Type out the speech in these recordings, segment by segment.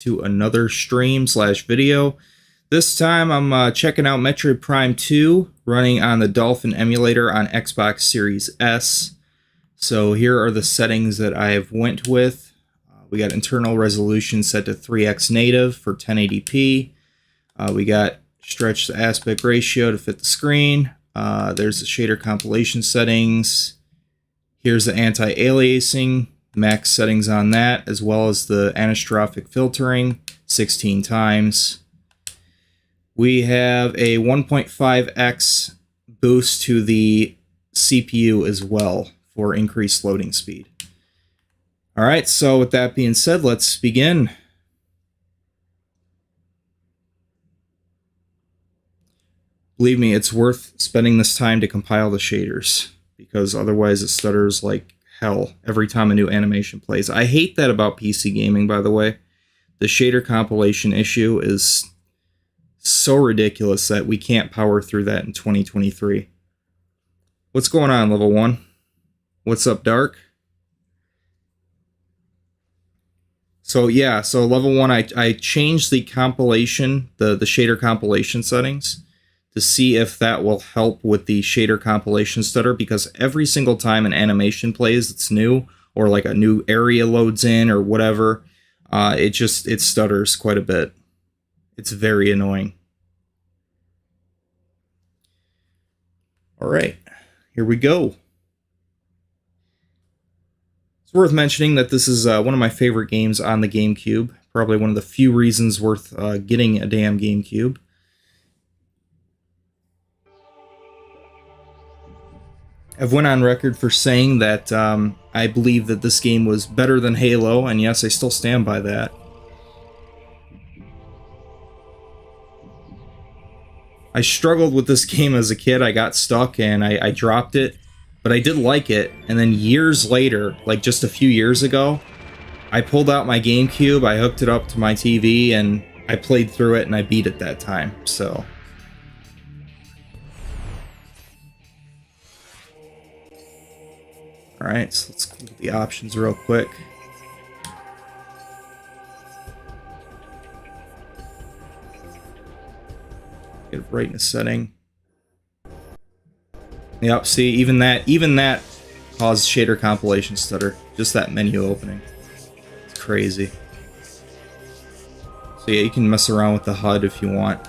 to another stream slash video. This time I'm checking out Metroid Prime 2 running on the Dolphin emulator on Xbox Series S. So here are the settings that I've went with. We got internal resolution set to 3x native for 1080p. We got stretched aspect ratio to fit the screen. There's the shader compilation settings. Here's the anti-aliasing, max settings on that, as well as the anisotropic filtering, 16 times. We have a 1.5x boost to the CPU as well for increased loading speed. All right, so with that being said, let's begin. Believe me, it's worth spending this time to compile the shaders, because otherwise it stutters like hell every time a new animation plays. I hate that about PC gaming, by the way. The shader compilation issue is so ridiculous that we can't power through that in 2023. What's going on, level 1? What's up, Dark? So yeah, so level 1, I changed the compilation, the shader compilation settings to see if that will help with the shader compilation stutter, because every single time an animation plays that's new, or like a new area loads in or whatever, it stutters quite a bit. It's very annoying. All right, here we go. It's worth mentioning that this is one of my favorite games on the GameCube. Probably one of the few reasons worth getting a damn GameCube. I've went on record for saying that I believe that this game was better than Halo, and yes, I still stand by that. I struggled with this game as a kid. I got stuck and I dropped it, but I did like it. And then years later, like just a few years ago, I pulled out my GameCube, I hooked it up to my TV, and I played through it and I beat it that time, so... Alright, so let's look at the options real quick. Get a brightness setting. Yep, see, even that caused shader compilation stutter. Just that menu opening. It's crazy. So yeah, you can mess around with the HUD if you want.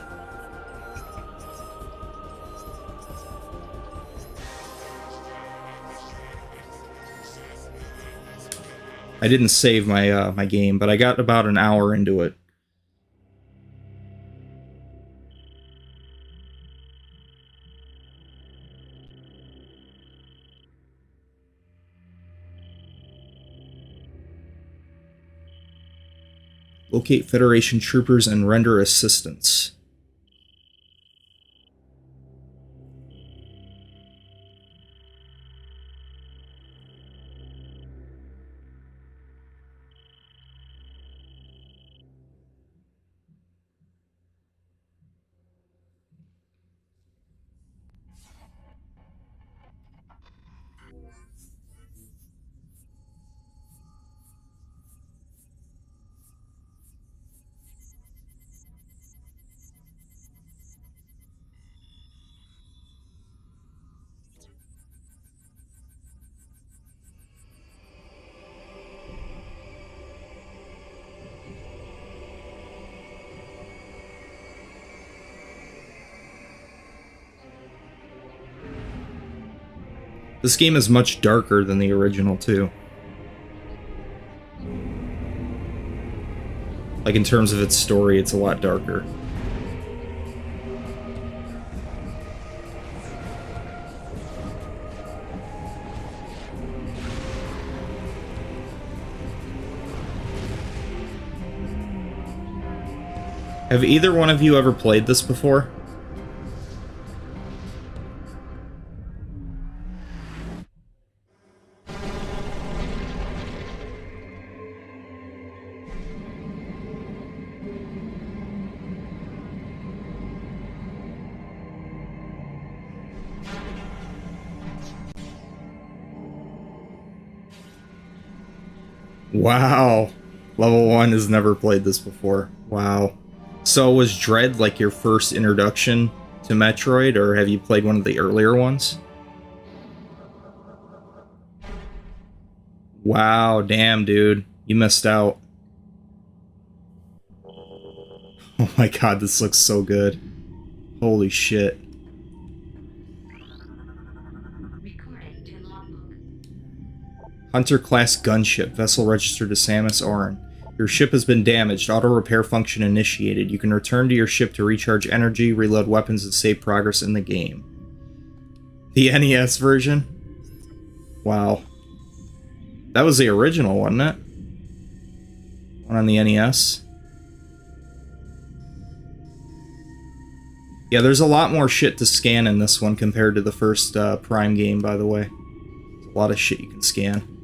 I didn't save my my game, but I got about an hour into it. Locate Federation troopers and render assistance. This game is much darker than the original, too. Like, in terms of its story, it's a lot darker. Have either one of you ever played this before? Wow. Level 1 has never played this before. Wow. So was Dread like your first introduction to Metroid, or have you played one of the earlier ones? Wow, damn, dude. You missed out. Oh my god, this looks so good. Holy shit. Hunter-class gunship. Vessel registered to Samus Aran. Your ship has been damaged. Auto-repair function initiated. You can return to your ship to recharge energy, reload weapons, and save progress in the game. The NES version? Wow. That was the original, wasn't it? One on the NES. Yeah, there's a lot more shit to scan in this one compared to the first Prime game, by the way. There's a lot of shit you can scan.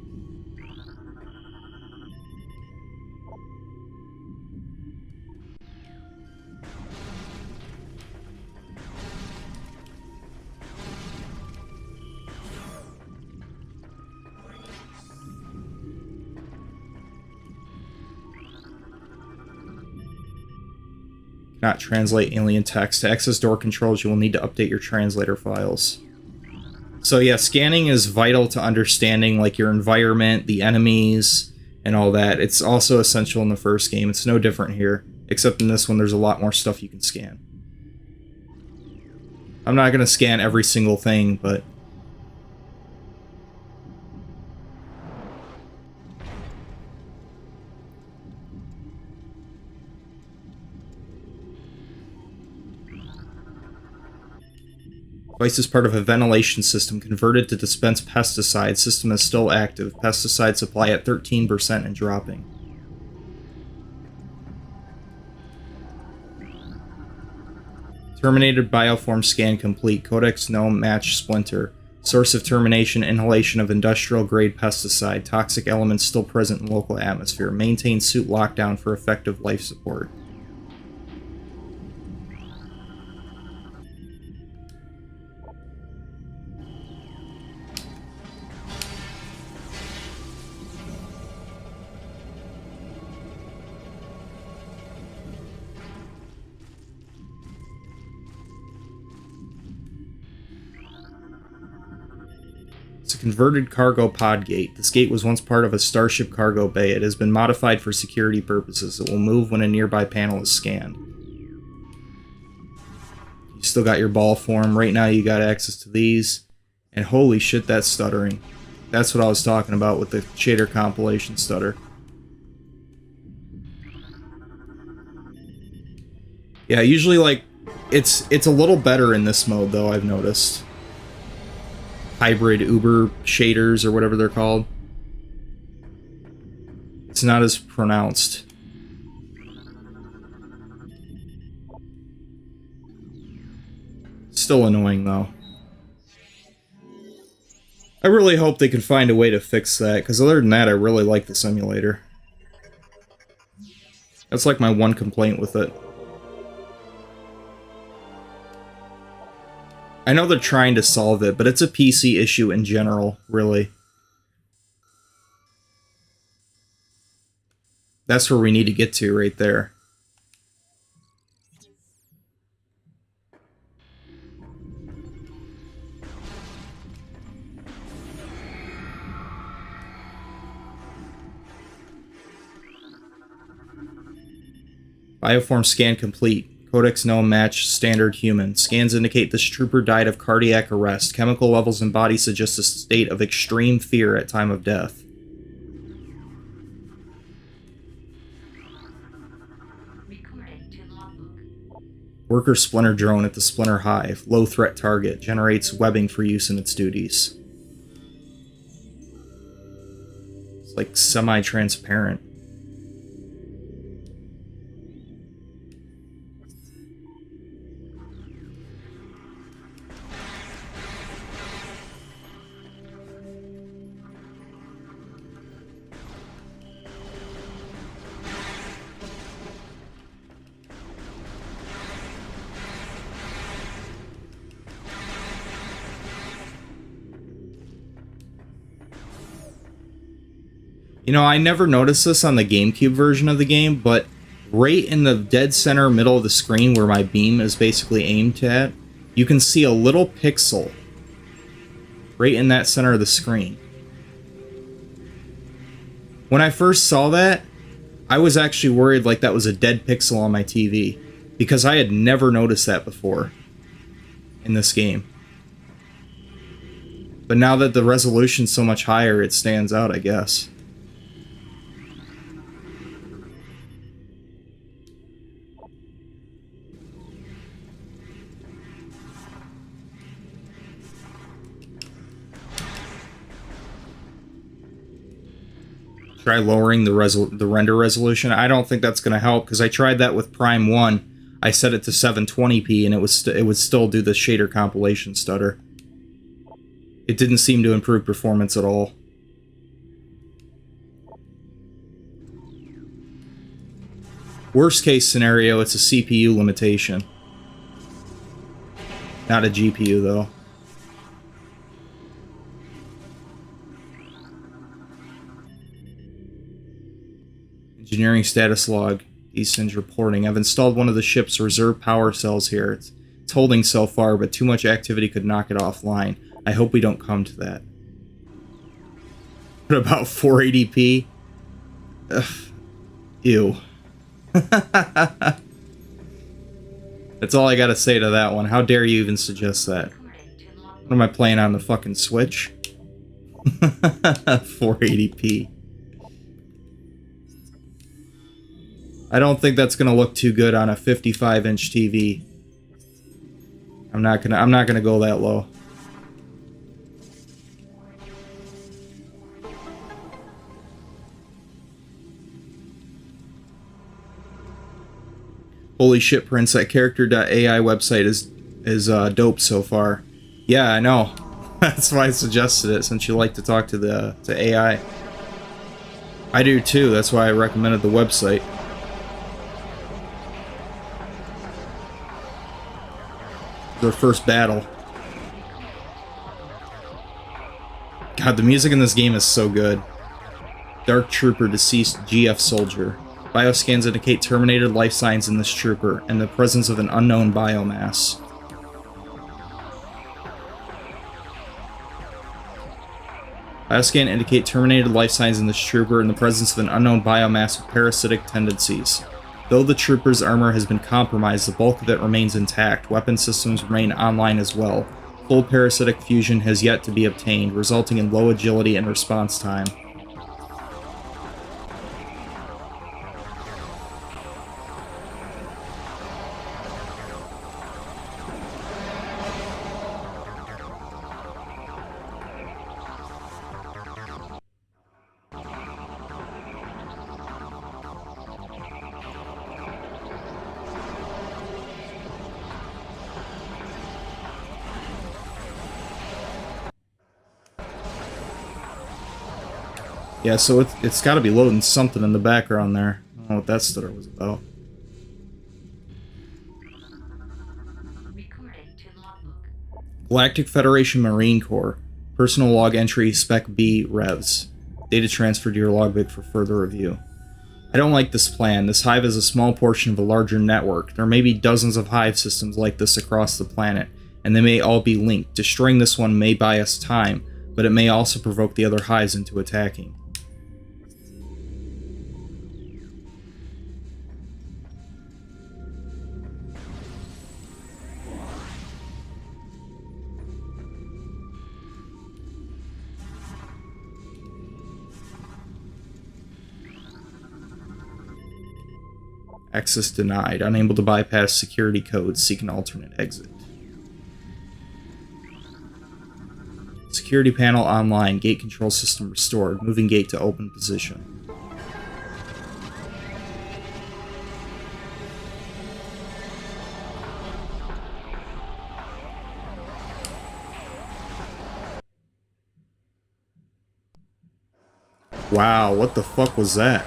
Not translate alien text. To access door controls, you will need to update your translator files. So yeah, scanning is vital to understanding like your environment, the enemies, and all that. It's also essential in the first game. It's no different here, except in this one there's a lot more stuff you can scan. I'm not going to scan every single thing, but device is part of a ventilation system converted to dispense pesticides. System is still active. Pesticide supply at 13% and dropping. Terminated bioform scan complete. Codex no match splinter. Source of termination, inhalation of industrial-grade pesticide. Toxic elements still present in local atmosphere. Maintain suit lockdown for effective life support. It's a converted cargo pod gate. This gate was once part of a starship cargo bay. It has been modified for security purposes. It will move when a nearby panel is scanned. You still got your ball form. Right now you got access to these. And holy shit, that's stuttering. That's what I was talking about with the shader compilation stutter. Yeah, usually like it's a little better in this mode though, I've noticed. Hybrid Uber shaders or whatever they're called. It's not as pronounced. Still annoying though. I really hope they can find a way to fix that, because other than that I really like the simulator. That's like my one complaint with it. I know they're trying to solve it, but it's a PC issue in general, really. That's where we need to get to right there. Bioform scan complete. Codex no match, standard human. Scans indicate this trooper died of cardiac arrest. Chemical levels in body suggest a state of extreme fear at time of death. Worker Splinter drone at the Splinter Hive. Low threat target. Generates webbing for use in its duties. It's like semi-transparent. You know, I never noticed this on the GameCube version of the game, but right in the dead center middle of the screen where my beam is basically aimed at, you can see a little pixel right in that center of the screen. When I first saw that, I was actually worried like that was a dead pixel on my TV, because I had never noticed that before in this game. But now that the resolution's so much higher, it stands out, I guess. Try lowering the render resolution. I don't think that's going to help, because I tried that with Prime 1. I set it to 720p and it would still do the shader compilation stutter. It didn't seem to improve performance at all. Worst case scenario, it's a CPU limitation. Not a GPU though. Engineering status log. Easton's reporting. I've installed one of the ship's reserve power cells here. It's holding so far, but too much activity could knock it offline. I hope we don't come to that. What about 480p? Ugh. Ew. That's all I gotta say to that one. How dare you even suggest that? What am I playing on the fucking Switch? 480p. I don't think that's gonna look too good on a 55-inch TV. I'm not gonna go that low. Holy shit, Prince! That character.ai website is dope so far. Yeah, I know. That's why I suggested it, since you like to talk to AI. I do too. That's why I recommended the website. Their first battle. God, the music in this game is so good. Dark Trooper, deceased GF soldier. Bioscans indicate terminated life signs in this trooper and the presence of an unknown biomass. Bioscan indicate terminated life signs in this trooper and the presence of an unknown biomass with parasitic tendencies. Though the trooper's armor has been compromised, the bulk of it remains intact. Weapon systems remain online as well. Full parasitic fusion has yet to be obtained, resulting in low agility and response time. Yeah, so it's got to be loading something in the background there. I don't know what that stutter was about. Galactic Federation Marine Corps. Personal log entry Spec B Revs. Data transfer to your logbook for further review. I don't like this plan. This hive is a small portion of a larger network. There may be dozens of hive systems like this across the planet, and they may all be linked. Destroying this one may buy us time, but it may also provoke the other hives into attacking. Access denied. Unable to bypass security codes. Seek an alternate exit. Security panel online. Gate control system restored. Moving gate to open position. Wow, what the fuck was that?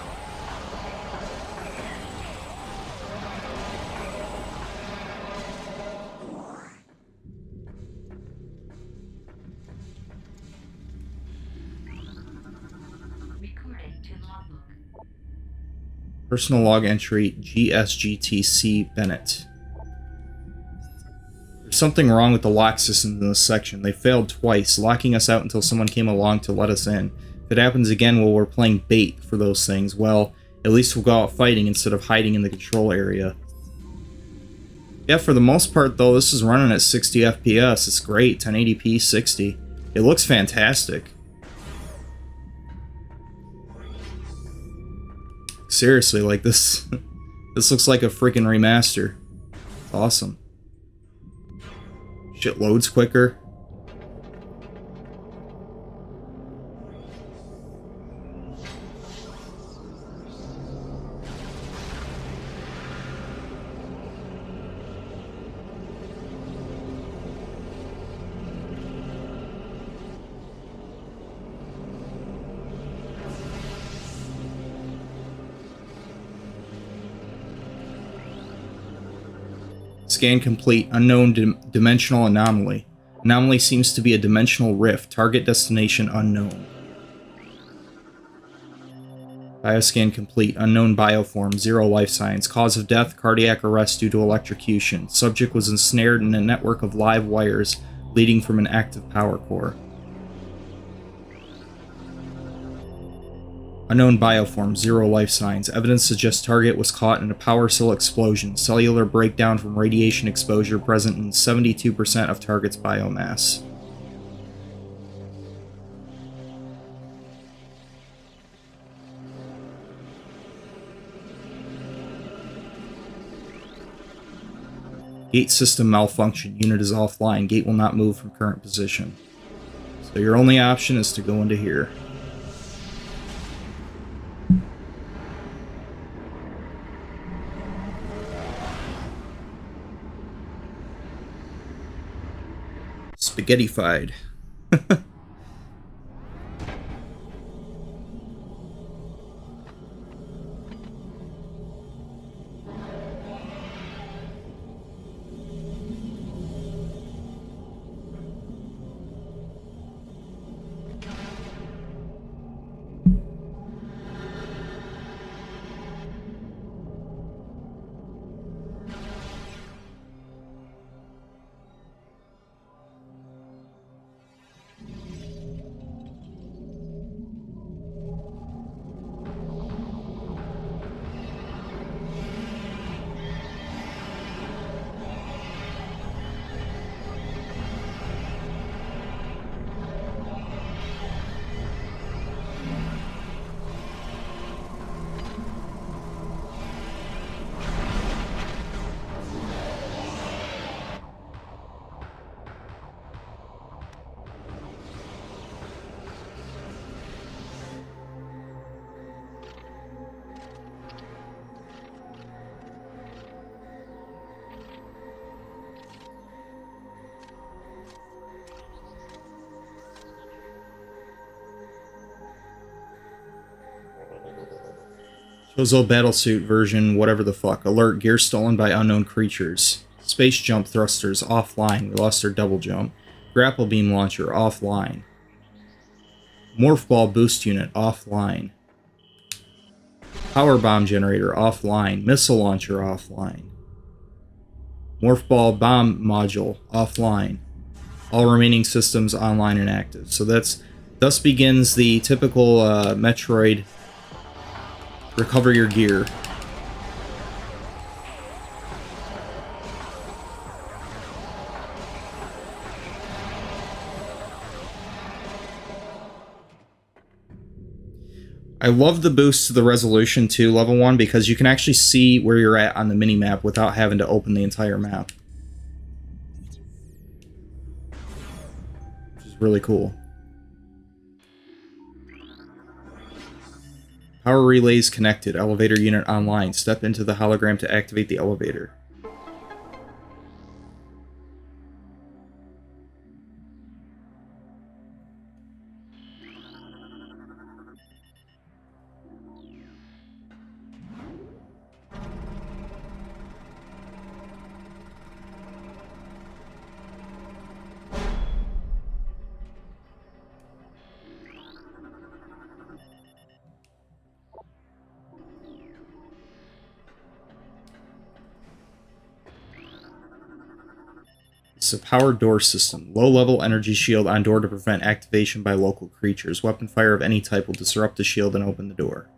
Personal log entry GSGTC Bennett. There's something wrong with the lock systems in this section. They failed twice, locking us out until someone came along to let us in. If it happens again while we're playing bait for those things, well, at least we'll go out fighting instead of hiding in the control area. Yeah, for the most part, though, this is running at 60 FPS. It's great. 1080p, 60. It looks fantastic. Seriously, like this... this looks like a freaking remaster. It's awesome. Shit loads quicker. Scan complete. Unknown dimensional anomaly. Anomaly seems to be a dimensional rift. Target destination unknown. Bioscan complete. Unknown bioform. 0 life signs. Cause of death, cardiac arrest due to electrocution. Subject was ensnared in a network of live wires leading from an active power core. Unknown bioform, 0 life signs. Evidence suggests target was caught in a power cell explosion. Cellular breakdown from radiation exposure present in 72% of target's biomass. Gate system malfunction. Unit is offline. Gate will not move from current position. So your only option is to go into here. Spaghettified. Chozo Battlesuit version, whatever the fuck. Alert, gear stolen by unknown creatures. Space jump thrusters, offline. We lost our double jump. Grapple beam launcher, offline. Morph ball boost unit, offline. Power bomb generator, offline. Missile launcher, offline. Morph ball bomb module, offline. All remaining systems online and active. So thus begins the typical Metroid recover your gear. I love the boost to the resolution too, level 1, because you can actually see where you're at on the mini-map without having to open the entire map. Which is really cool. Power relays connected. Elevator unit online. Step into the hologram to activate the elevator. It's a powered door system. Low-level energy shield on door to prevent activation by local creatures. Weapon fire of any type will disrupt the shield and open the door.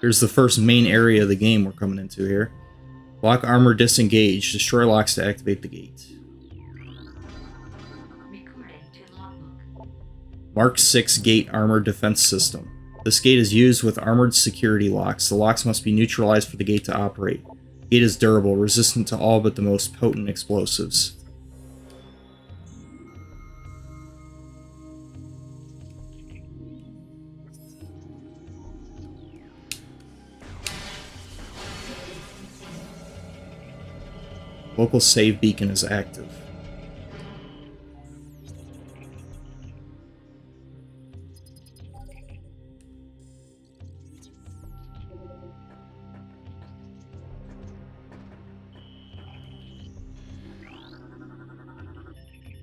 Here's the first main area of the game we're coming into here. Lock armor disengaged. Destroy locks to activate the gate. Mark 6 gate armor defense system. This gate is used with armored security locks. The locks must be neutralized for the gate to operate. The gate is durable, resistant to all but the most potent explosives. Local save beacon is active.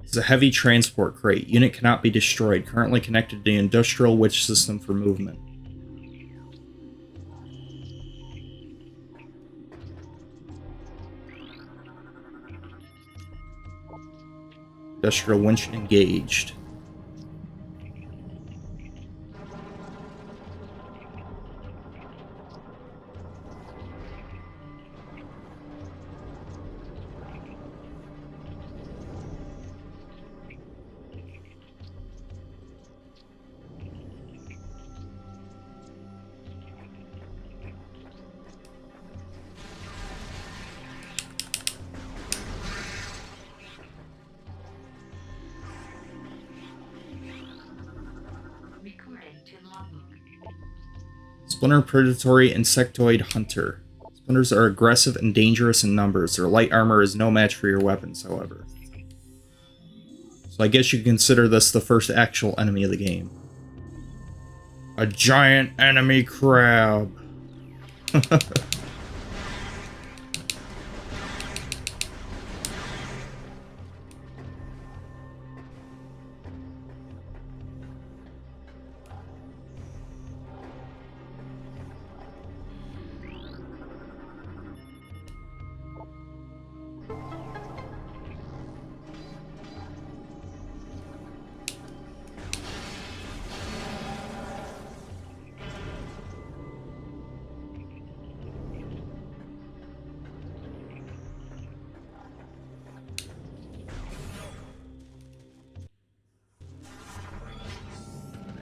This is a heavy transport crate. Unit cannot be destroyed. Currently connected to the industrial witch system for movement. Industrial winch engaged. Splinter Predatory Insectoid Hunter. Splinters are aggressive and dangerous in numbers. Their light armor is no match for your weapons, however. So I guess you could consider this the first actual enemy of the game. A giant enemy crab.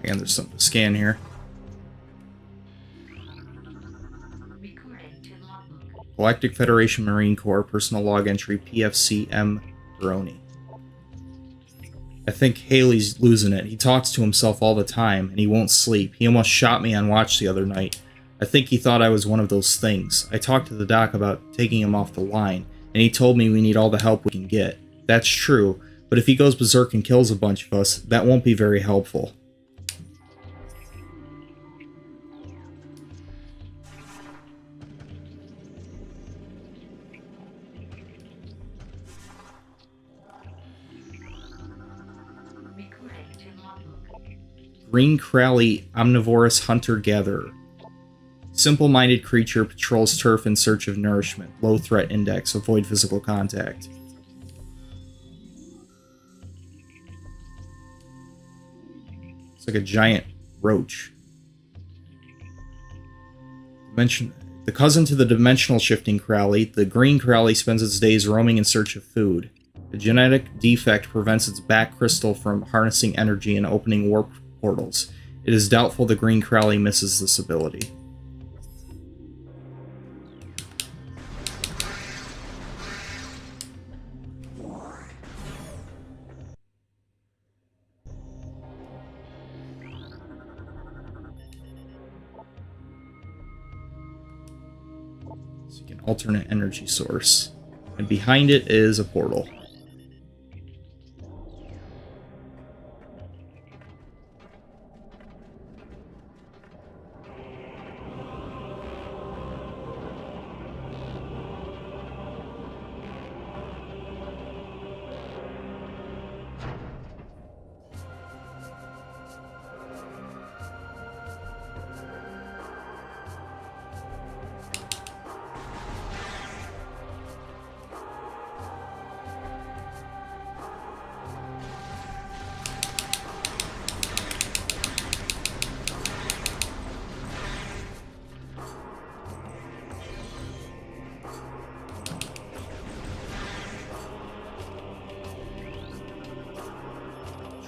And there's something to scan here. Galactic Federation Marine Corps Personal Log Entry PFC M. Baroni. I think Haley's losing it. He talks to himself all the time, and he won't sleep. He almost shot me on watch the other night. I think he thought I was one of those things. I talked to the doc about taking him off the line, and he told me we need all the help we can get. That's true, but if he goes berserk and kills a bunch of us, that won't be very helpful. Green Crowley Omnivorous Hunter-Gatherer. Simple-minded creature, patrols turf in search of nourishment. Low threat index, avoid physical contact. It's like a giant roach. The cousin to the dimensional shifting Crowley, the green Crowley spends its days roaming in search of food. A genetic defect prevents its back crystal from harnessing energy and opening warp portals. It is doubtful the green Crowley misses this ability. Seek an alternate energy source. And behind it is a portal.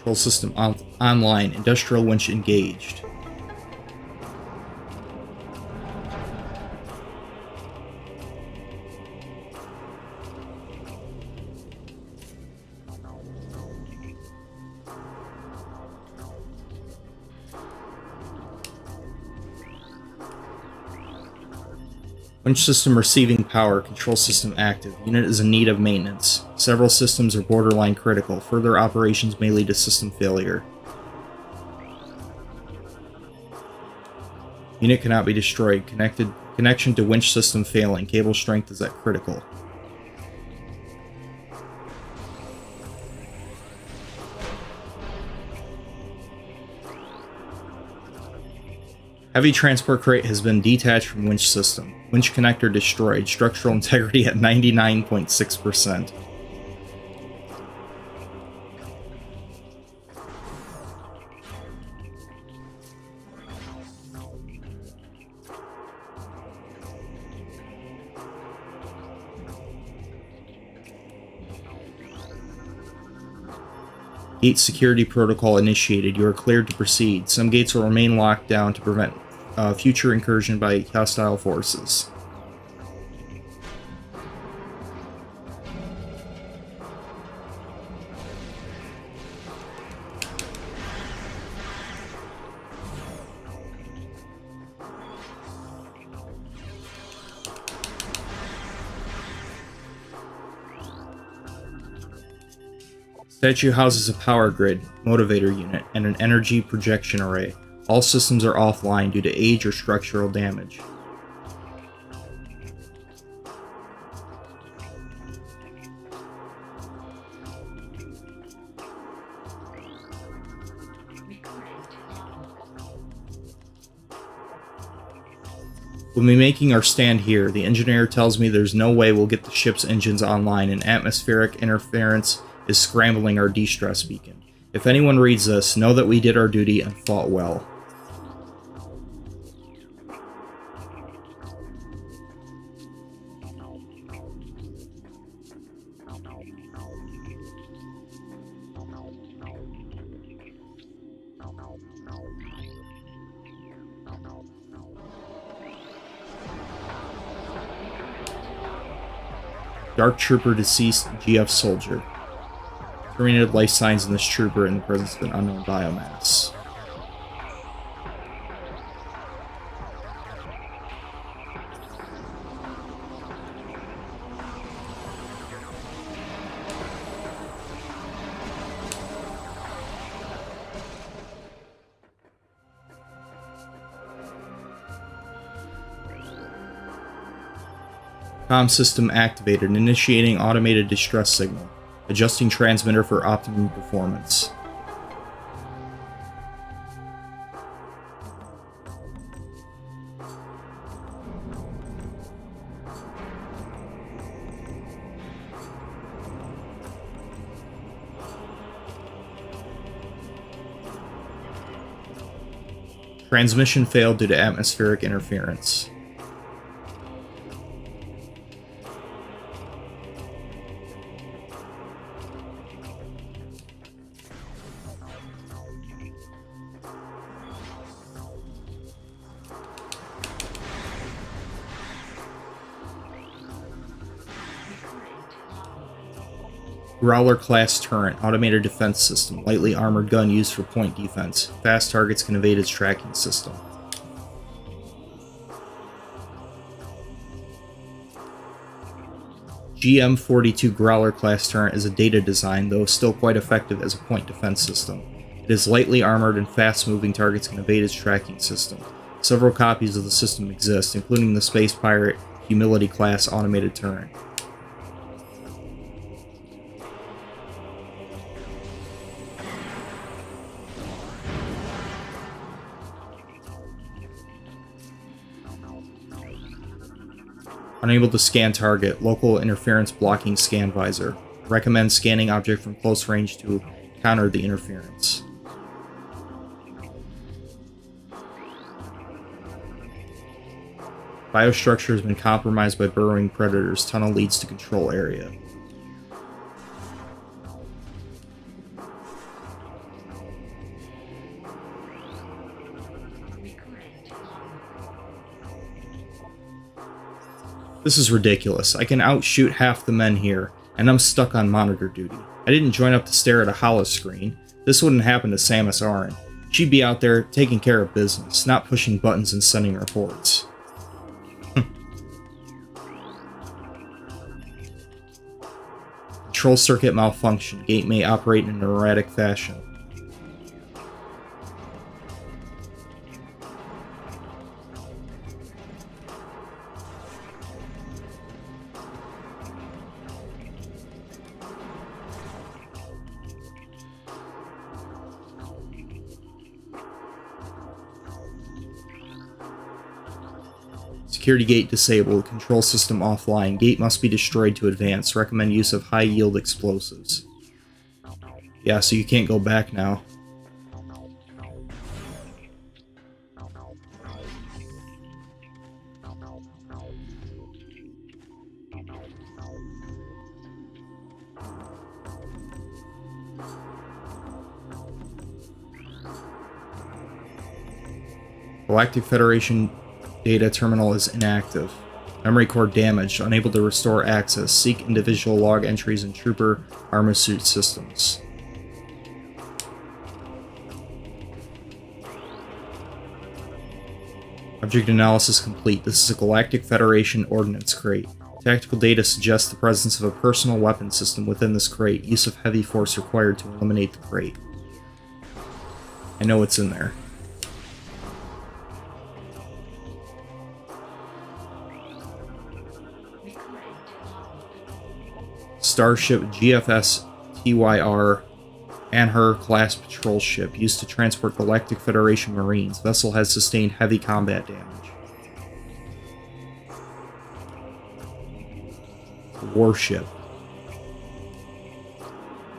Control system online. Industrial winch engaged. Winch system receiving power. Control system active. Unit is in need of maintenance. Several systems are borderline critical. Further operations may lead to system failure. Unit cannot be destroyed. Connection to winch system failing. Cable strength is at critical. Heavy transport crate has been detached from winch system. Winch connector destroyed. Structural integrity at 99.6%. Gate security protocol initiated. You are cleared to proceed. Some gates will remain locked down to prevent future incursion by hostile forces. Statue houses a power grid, motivator unit, and an energy projection array. All systems are offline due to age or structural damage. We'll be making our stand here. The engineer tells me there's no way we'll get the ship's engines online, and atmospheric interference is scrambling our de-stress beacon. If anyone reads this, know that we did our duty and fought well. Dark Trooper deceased GF soldier. Terminated life signs in this trooper in the presence of an unknown biomass. Comm system activated, initiating automated distress signal. Adjusting transmitter for optimum performance. Transmission failed due to atmospheric interference. Growler class turret, automated defense system, lightly armored gun used for point defense. Fast targets can evade its tracking system. GM-42 Growler class turret is a data design, though still quite effective as a point defense system. It is lightly armored and fast-moving targets can evade its tracking system. Several copies of the system exist, including the Space Pirate Humility class automated turret. Unable to scan target. Local interference blocking scan visor. Recommend scanning object from close range to counter the interference. Biostructure has been compromised by burrowing predators. Tunnel leads to control area. This is ridiculous. I can outshoot half the men here, and I'm stuck on monitor duty. I didn't join up to stare at a holoscreen. This wouldn't happen to Samus Aran. She'd be out there taking care of business, not pushing buttons and sending reports. Control circuit malfunction. Gate may operate in an erratic fashion. Security gate disabled. Control system offline. Gate must be destroyed to advance. Recommend use of high-yield explosives. Yeah, so you can't go back now. Galactic Federation data terminal is inactive. Memory core damaged, unable to restore access. Seek individual log entries in Trooper armor suit systems. Object analysis complete. This is a Galactic Federation ordnance crate. Tactical data suggests the presence of a personal weapon system within this crate. Use of heavy force required to eliminate the crate. I know it's in there. Starship GFS TYR Anher class patrol ship used to transport Galactic Federation Marines. Vessel has sustained heavy combat damage. Warship.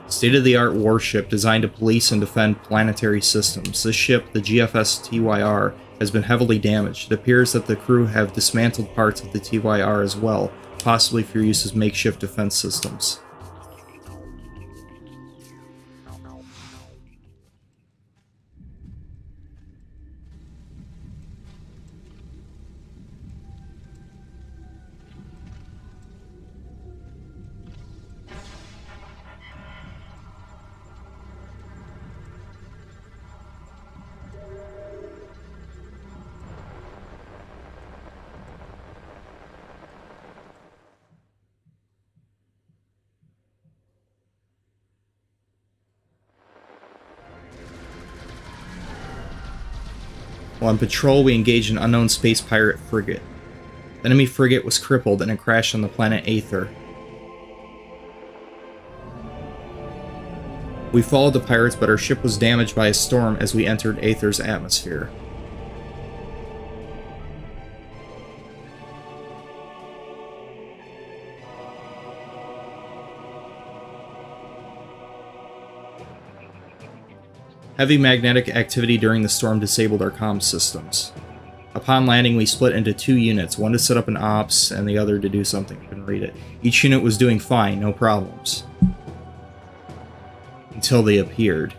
State-of-the-art warship designed to police and defend planetary systems. This ship, the GFS TYR, has been heavily damaged. It appears that the crew have dismantled parts of the TYR as well, possibly for use as makeshift defense systems. While on patrol, we engaged an unknown space pirate frigate. The enemy frigate was crippled and it crashed on the planet Aether. We followed the pirates, but our ship was damaged by a storm as we entered Aether's atmosphere. Heavy magnetic activity during the storm disabled our comm systems. Upon landing, we split into two units, one to set up an ops and the other to do something. I couldn't read it. Each unit was doing fine, no problems. Until they appeared.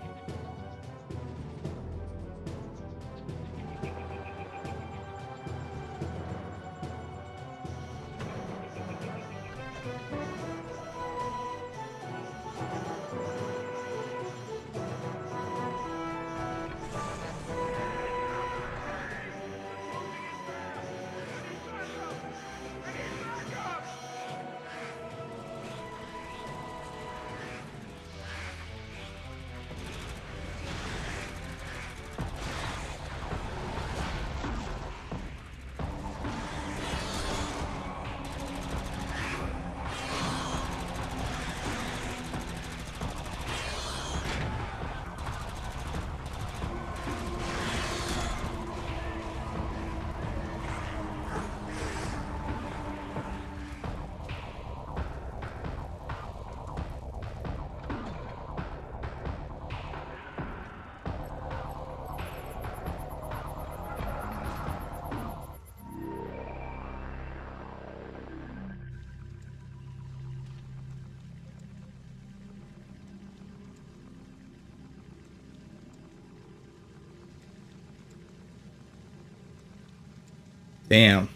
Damn.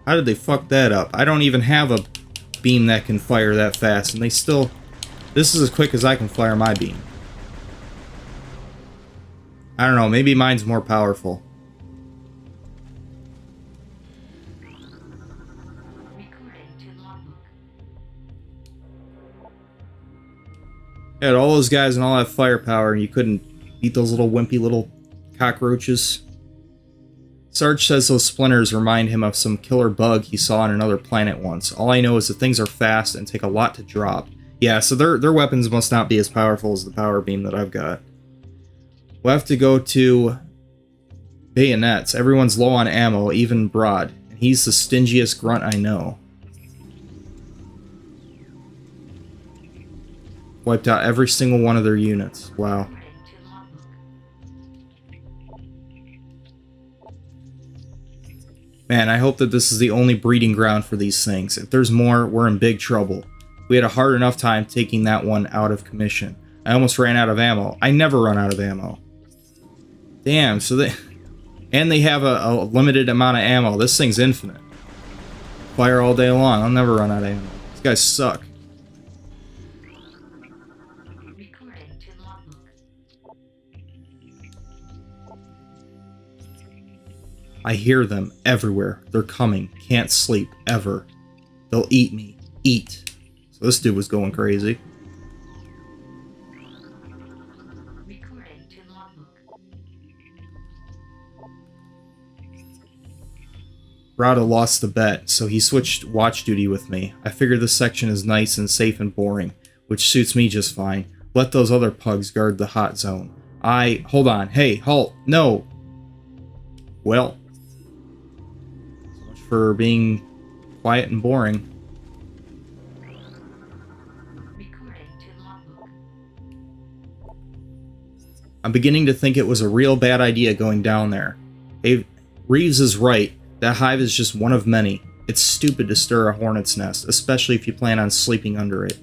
How did they fuck that up? I don't even have a beam that can fire that fast, and they still... This is as quick as I can fire my beam. I don't know, maybe mine's more powerful. You had all those guys and all that firepower, and you couldn't beat those little wimpy little cockroaches. Sarge says those splinters remind him of some killer bug he saw on another planet once. All I know is that things are fast and take a lot to drop. Yeah, so their weapons must not be as powerful as the power beam that I've got. We'll have to go to bayonets. Everyone's low on ammo, even Broad. And he's the stingiest grunt I know. Wiped out every single one of their units. Wow. Man, I hope that this is the only breeding ground for these things. If there's more, we're in big trouble. We had a hard enough time taking that one out of commission. I almost ran out of ammo. I never run out of ammo. Damn, so they... And they have a limited amount of ammo. This thing's infinite. Fire all day long. I'll never run out of ammo. These guys suck. I hear them everywhere. They're coming. Can't sleep. Ever. They'll eat me. Eat. So this dude was going crazy. Rada lost the bet, so he switched watch duty with me. I figure this section is nice and safe and boring, which suits me just fine. Let those other pugs guard the hot zone. Hold on. Hey, halt. No. Well. So much for being quiet and boring. I'm beginning to think it was a real bad idea going down there. Hey, Reeves is right. That hive is just one of many. It's stupid to stir a hornet's nest, especially if you plan on sleeping under it.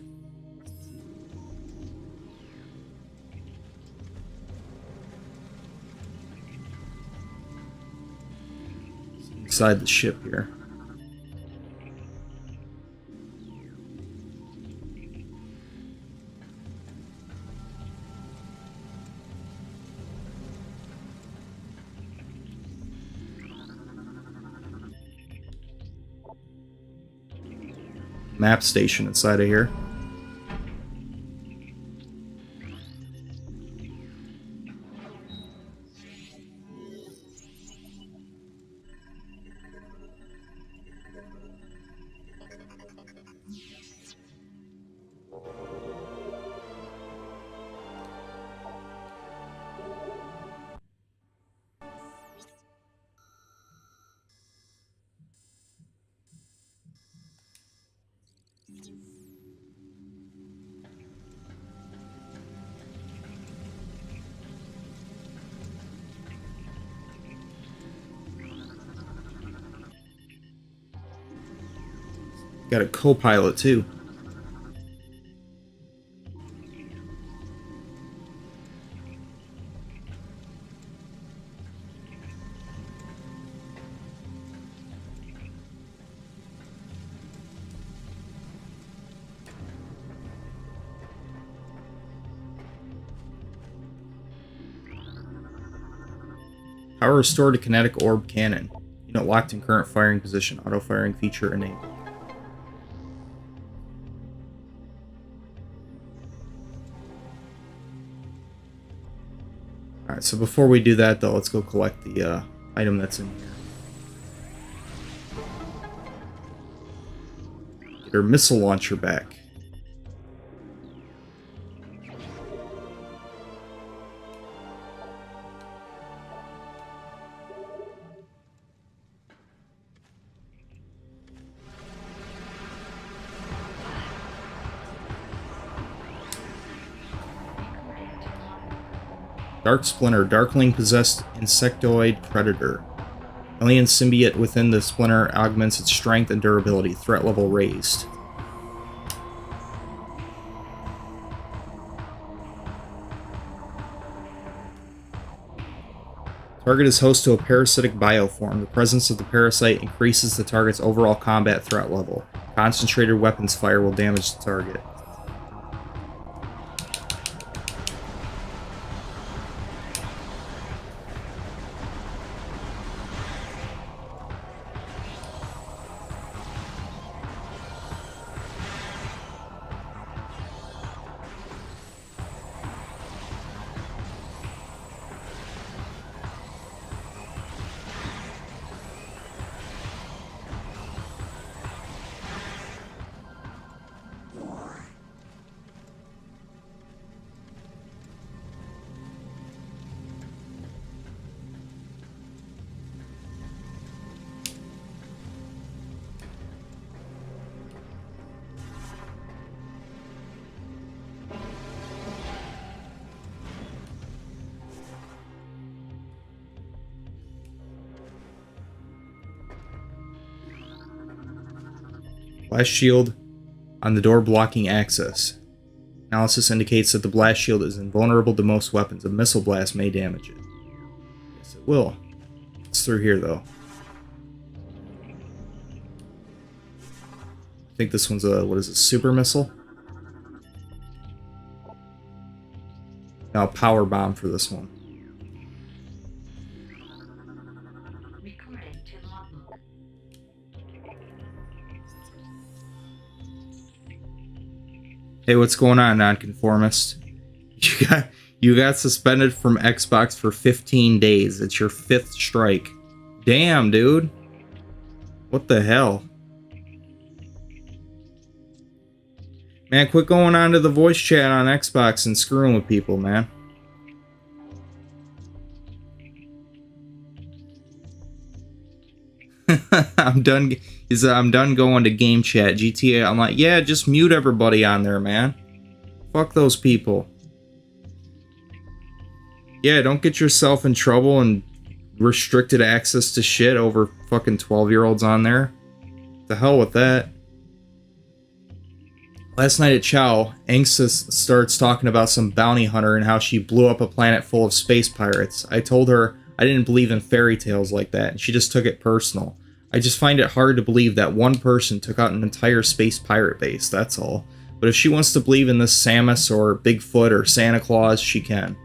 Inside the ship here. Map station inside of here. Got a co-pilot too. Power restored to kinetic orb cannon. Unit locked in current firing position. Auto firing feature enabled. Alright, so before we do that, though, let's go collect the item that's in here. Get our missile launcher back. Dark Splinter, Darkling possessed insectoid predator. Alien symbiote within the splinter augments its strength and durability. Threat level raised. Target is host to a parasitic bioform. The presence of the parasite increases the target's overall combat threat level. Concentrated weapons fire will damage the target. Blast shield on the door blocking access. Analysis indicates that the blast shield is invulnerable to most weapons. A missile blast may damage it. Yes, it will. It's through here, though. I think this one's a, what is it, super missile? Now, power bomb for this one. Hey, what's going on, nonconformist? You got suspended from Xbox for 15 days. It's your 5th strike. Damn, dude. What the hell? Man, quit going on to the voice chat on Xbox and screwing with people, man. I'm done. I'm done going to game chat. GTA. I'm like, yeah, just mute everybody on there, man. Fuck those people. Yeah, don't get yourself in trouble and restricted access to shit over fucking 12-year-olds on there. The hell with that. Last night at Chow, Angsta starts talking about some bounty hunter and how she blew up a planet full of space pirates. I told her I didn't believe in fairy tales like that, and she just took it personal. I just find it hard to believe that one person took out an entire space pirate base, that's all. But if she wants to believe in this Samus or Bigfoot or Santa Claus, she can.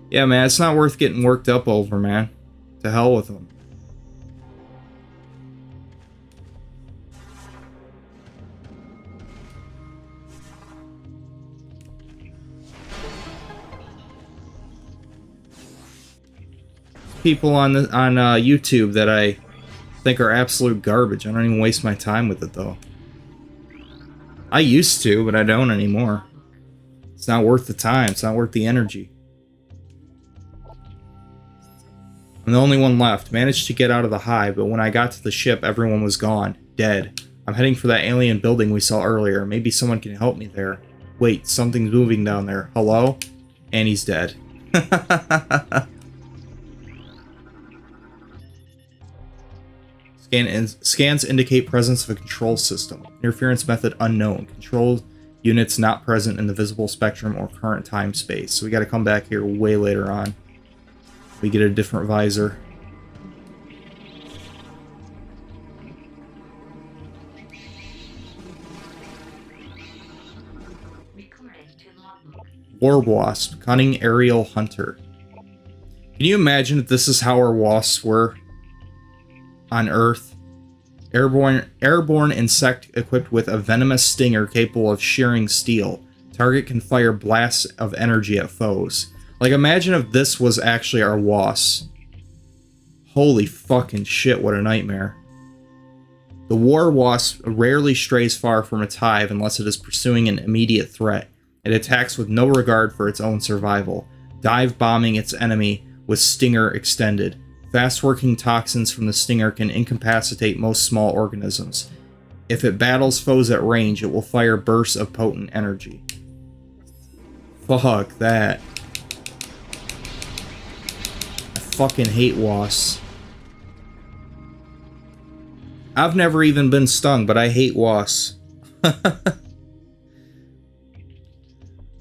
Yeah, man, it's not worth getting worked up over, man. To hell with them. People on YouTube that I think are absolute garbage. I don't even waste my time with it, though. I used to, but I don't anymore. It's not worth the time. It's not worth the energy. I'm the only one left. Managed to get out of the hive, but when I got to the ship, everyone was gone. Dead. I'm heading for that alien building we saw earlier. Maybe someone can help me there. Wait, something's moving down there. Hello? And he's dead. Scans indicate presence of a control system. Interference method unknown. Control units not present in the visible spectrum or current time space. So we got to come back here way later on. We get a different visor. War wasp, cunning aerial hunter. Can you imagine if this is how our wasps were on Earth? Airborne insect equipped with a venomous stinger capable of shearing steel. Target can fire blasts of energy at foes. Like, imagine if this was actually our wasps. Holy fucking shit, what a nightmare. The war wasp rarely strays far from its hive unless it is pursuing an immediate threat. It attacks with no regard for its own survival, dive bombing its enemy with stinger extended. Fast-working toxins from the stinger can incapacitate most small organisms. If it battles foes at range, it will fire bursts of potent energy. Fuck that. I fucking hate wasps. I've never even been stung, but I hate wasps.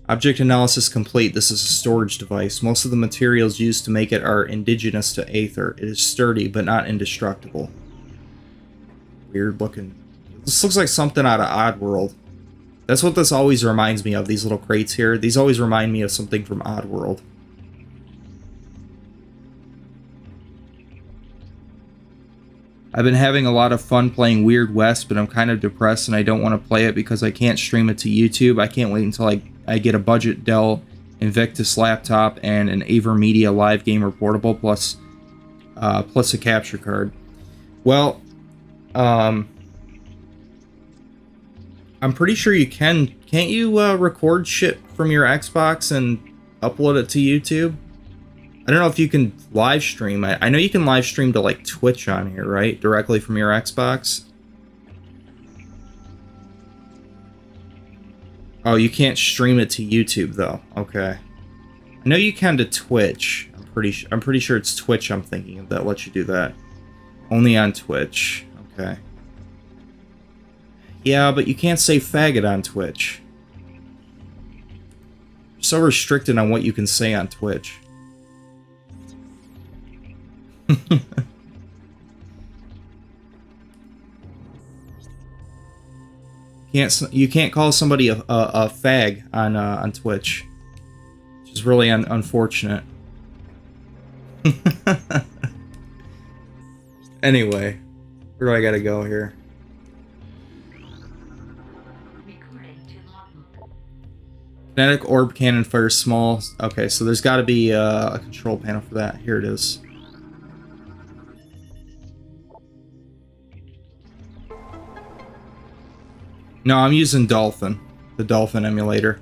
Object analysis complete. This is a storage device. Most of the materials used to make it are indigenous to Aether. It is sturdy, but not indestructible. Weird looking. This looks like something out of Oddworld. That's what this always reminds me of, these little crates here. These always remind me of something from Oddworld. I've been having a lot of fun playing Weird West, but I'm kind of depressed and I don't want to play it because I can't stream it to YouTube. I can't wait until I get a budget Dell Invictus laptop and an AverMedia Live Gamer portable plus a capture card. Well, I'm pretty sure you can. Can't you record shit from your Xbox and upload it to YouTube? I don't know if you can live stream. I know you can live stream to like Twitch on here, right? Directly from your Xbox. Oh, you can't stream it to YouTube though. Okay. I know you can to Twitch. I'm pretty sure it's Twitch I'm thinking of that lets you do that. Only on Twitch. Okay. Yeah, but you can't say faggot on Twitch. You're so restricted on what you can say on Twitch. You can't call somebody a fag on Twitch, which is really unfortunate. Anyway, where do I gotta go here? Kinetic orb cannon fires small. Okay, so there's got to be a control panel for that. Here it is. No, I'm using Dolphin, the Dolphin emulator.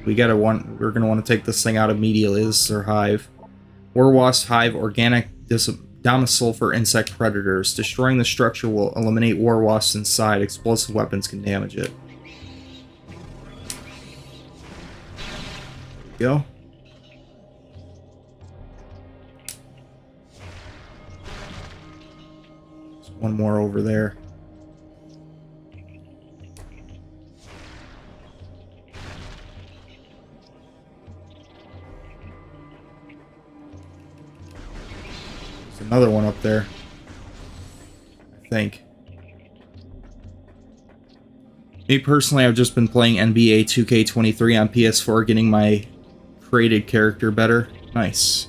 We're gonna want to take this thing out immediately. This is their hive. Warwasp hive, organic domicile for insect predators. Destroying the structure will eliminate war wasps inside. Explosive weapons can damage it. There we go. There's one more over there. Another one up there, I think. Me personally, I've just been playing NBA 2K23 on PS4, getting my created character better. Nice.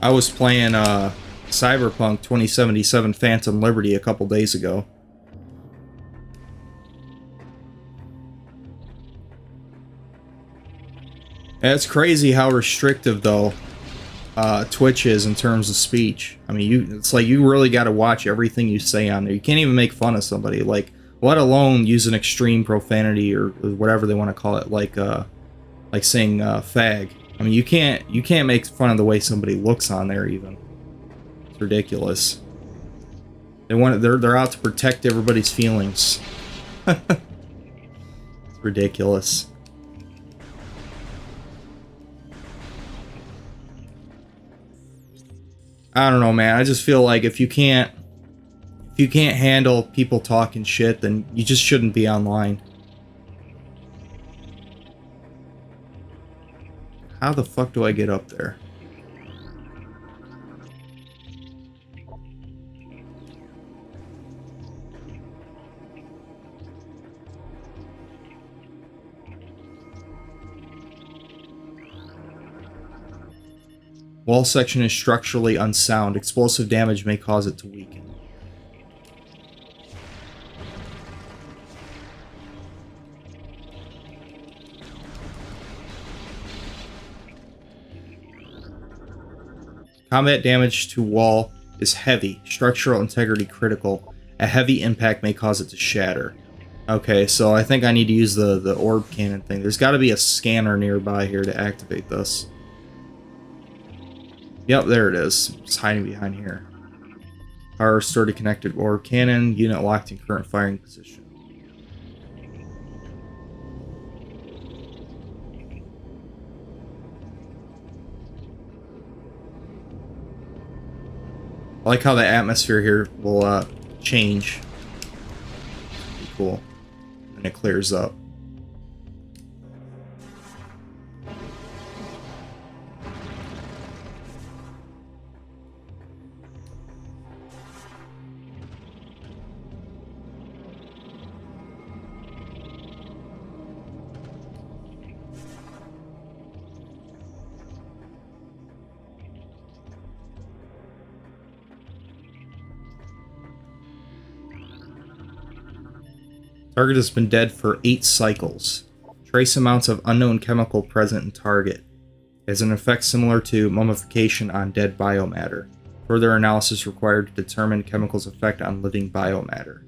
I was playing Cyberpunk 2077 Phantom Liberty a couple days ago. And it's crazy how restrictive, though, Twitch is in terms of speech. I mean, it's like you really got to watch everything you say on there. You can't even make fun of somebody, like, let alone use an extreme profanity or whatever they want to call it, like saying fag. I mean, you can't make fun of the way somebody looks on there even. It's ridiculous. They're out to protect everybody's feelings. It's ridiculous. I don't know, man. I just feel like if you can't handle people talking shit, then you just shouldn't be online. How the fuck do I get up there? Wall section is structurally unsound. Explosive damage may cause it to weaken. Combat damage to wall is heavy. Structural integrity critical. A heavy impact may cause it to shatter. Okay, so I think I need to use the orb cannon thing. There's got to be a scanner nearby here to activate this. Yep, there it is. It's hiding behind here. Power stored to connected orb cannon. Unit locked in current firing position. I like how the atmosphere here will change. Pretty cool. And it clears up. Target has been dead for 8 cycles. Trace amounts of unknown chemical present in target. It has an effect similar to mummification on dead biomatter. Further analysis required to determine chemical's effect on living biomatter.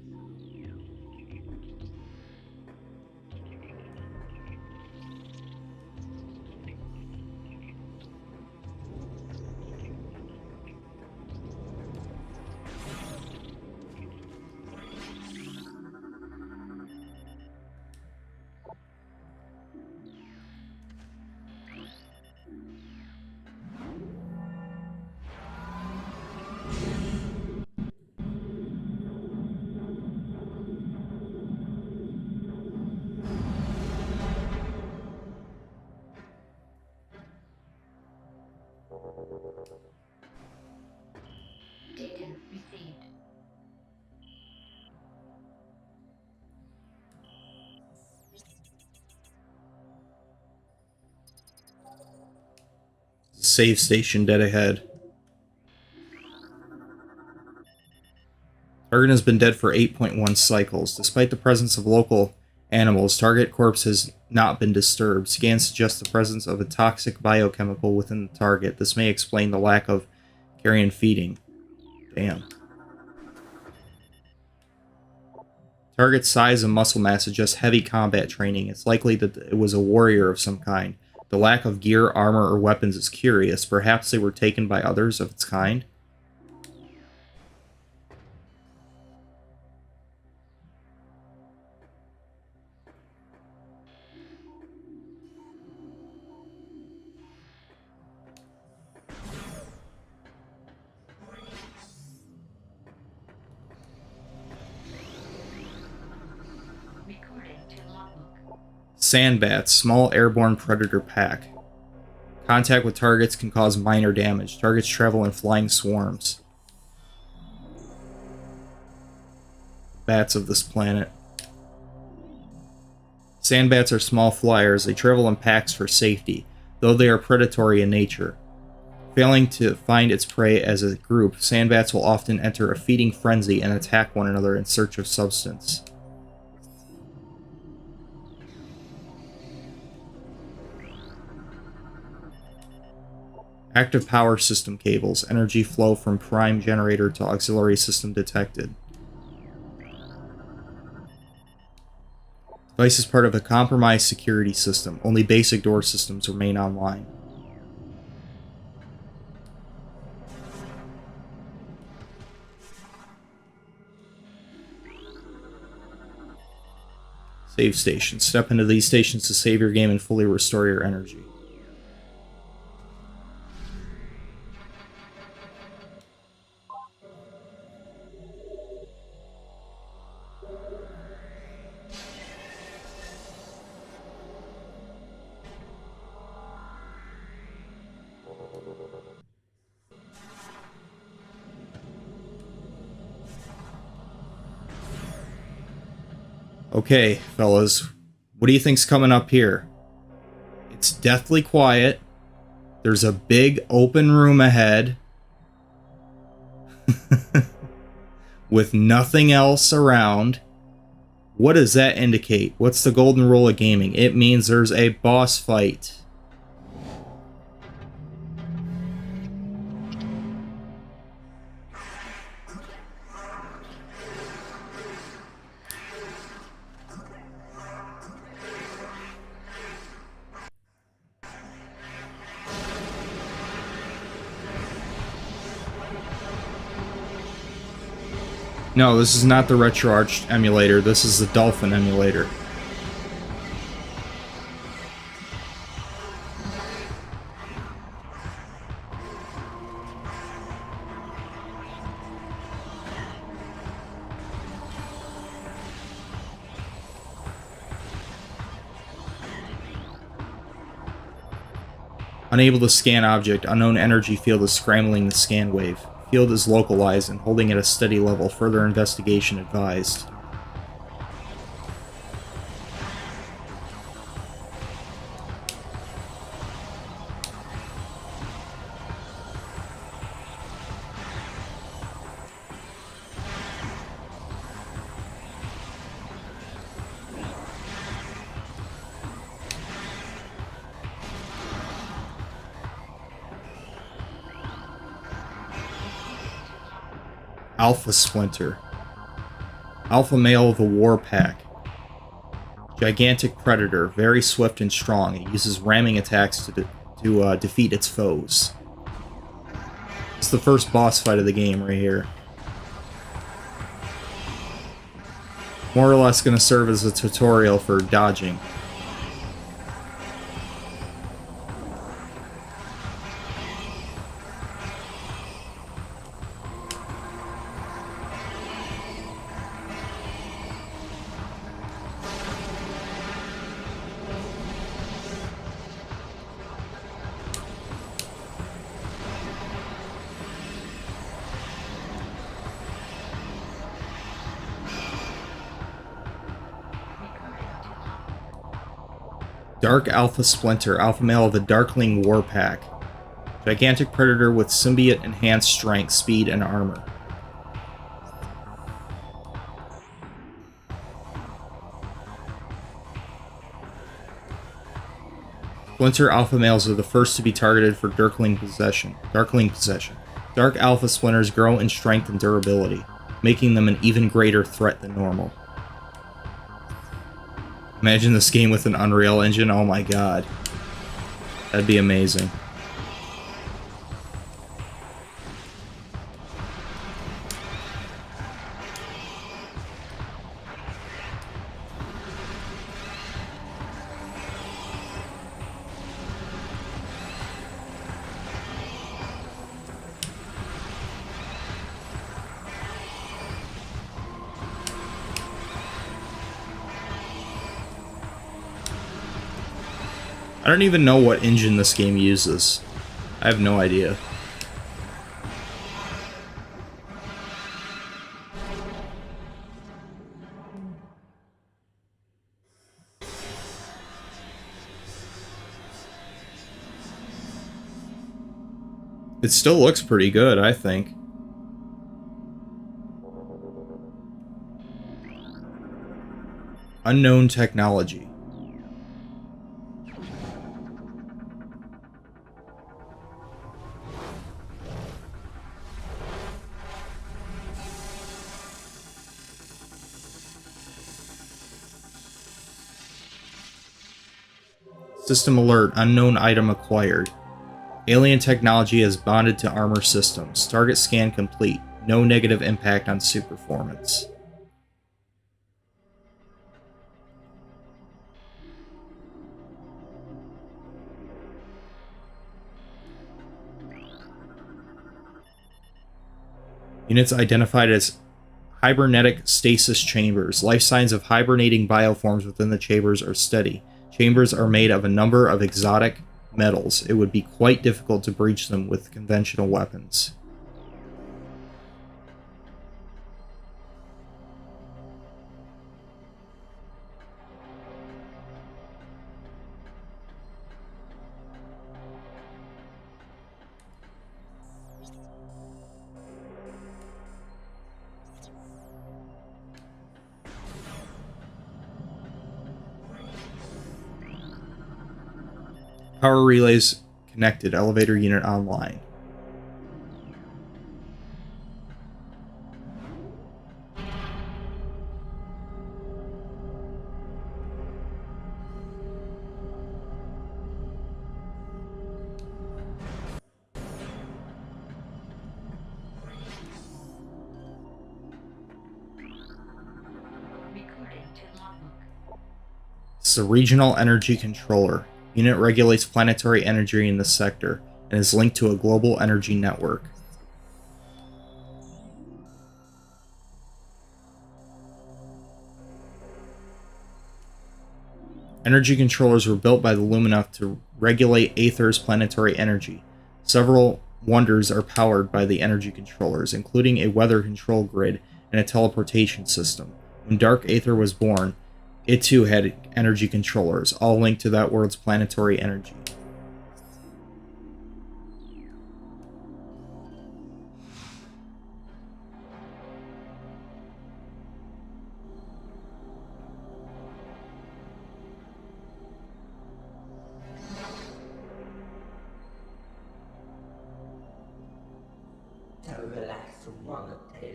Data received. Save station dead ahead. Target has been dead for 8.1 cycles. Despite the presence of local animals, target corpse has not been disturbed. Scans suggest the presence of a toxic biochemical within the target. This may explain the lack of carrion feeding. Damn. Target's size and muscle mass suggests heavy combat training. It's likely that it was a warrior of some kind. The lack of gear, armor, or weapons is curious. Perhaps they were taken by others of its kind? Recording to logbook. Sandbats, small airborne predator pack. Contact with targets can cause minor damage. Targets travel in flying swarms. Bats of this planet. Sandbats are small flyers. They travel in packs for safety, though they are predatory in nature. Failing to find its prey as a group, sandbats will often enter a feeding frenzy and attack one another in search of substance. Active power system cables. Energy flow from prime generator to auxiliary system detected. Device is part of a compromised security system. Only basic door systems remain online. Save stations. Step into these stations to save your game and fully restore your energy. Okay, fellas, what do you think's coming up here? It's deathly quiet. There's a big open room ahead with nothing else around. What does that indicate? What's the golden rule of gaming? It means there's a boss fight. No, this is not the RetroArch emulator. This is the Dolphin emulator. Unable to scan object. Unknown energy field is scrambling the scan wave. Field is localized and holding at a steady level. Further investigation advised. Alpha Splinter. Alpha male of the War Pack. Gigantic predator, very swift and strong. It uses ramming attacks to defeat its foes. It's the first boss fight of the game right here. More or less going to serve as a tutorial for dodging. Dark Alpha Splinter, alpha male of the Darkling War Pack. Gigantic predator with symbiote enhanced strength, speed, and armor. Splinter alpha males are the first to be targeted for Darkling possession. Dark alpha splinters grow in strength and durability, making them an even greater threat than normal. Imagine this game with an Unreal Engine, oh my god. That'd be amazing. I don't even know what engine this game uses. I have no idea. It still looks pretty good, I think. Unknown technology. System alert, unknown item acquired. Alien technology has bonded to armor systems. Target scan complete. No negative impact on suit performance. Units identified as hibernetic stasis chambers. Life signs of hibernating bioforms within the chambers are steady. Chambers are made of a number of exotic metals. It would be quite difficult to breach them with conventional weapons. Power relays connected. Elevator unit online. It's a regional energy controller. Unit regulates planetary energy in this sector and is linked to a global energy network. Energy controllers were built by the Lumineth to regulate Aether's planetary energy. Several wonders are powered by the energy controllers, including a weather control grid and a teleportation system. When Dark Aether was born, it too had energy controllers, all linked to that world's planetary energy.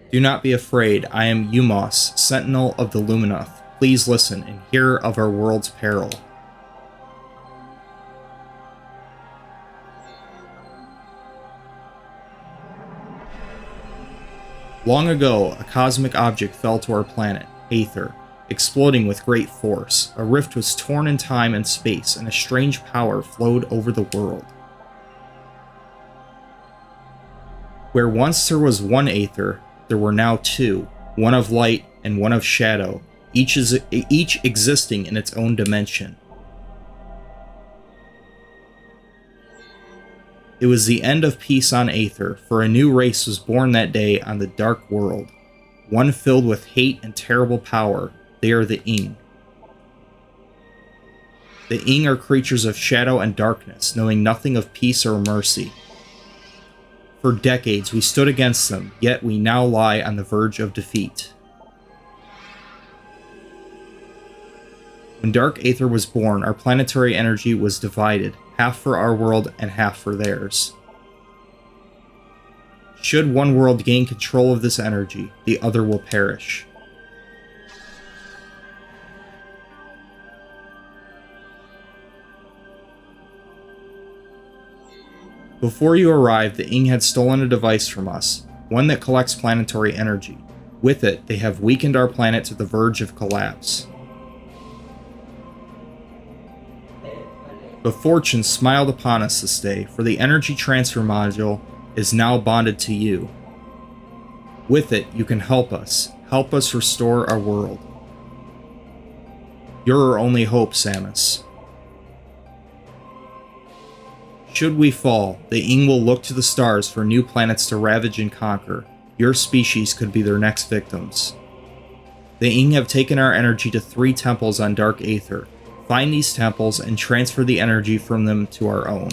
Do not be afraid, I am Umos, sentinel of the Lumineth. Please listen and hear of our world's peril. Long ago, a cosmic object fell to our planet, Aether, exploding with great force. A rift was torn in time and space, and a strange power flowed over the world. Where once there was one Aether, there were now two, one of light and one of shadow, each existing in its own dimension. It was the end of peace on Aether, for a new race was born that day on the dark world, one filled with hate and terrible power. They are the Ing. The Ing are creatures of shadow and darkness, knowing nothing of peace or mercy. For decades we stood against them, yet we now lie on the verge of defeat. When Dark Aether was born, our planetary energy was divided, half for our world and half for theirs. Should one world gain control of this energy, the other will perish. Before you arrived, the Ing had stolen a device from us, one that collects planetary energy. With it, they have weakened our planet to the verge of collapse. But fortune smiled upon us this day, for the energy transfer module is now bonded to you. With it, you can help us restore our world. You're our only hope, Samus. Should we fall, the Ing will look to the stars for new planets to ravage and conquer. Your species could be their next victims. The Ing have taken our energy to 3 temples on Dark Aether. Find these temples and transfer the energy from them to our own.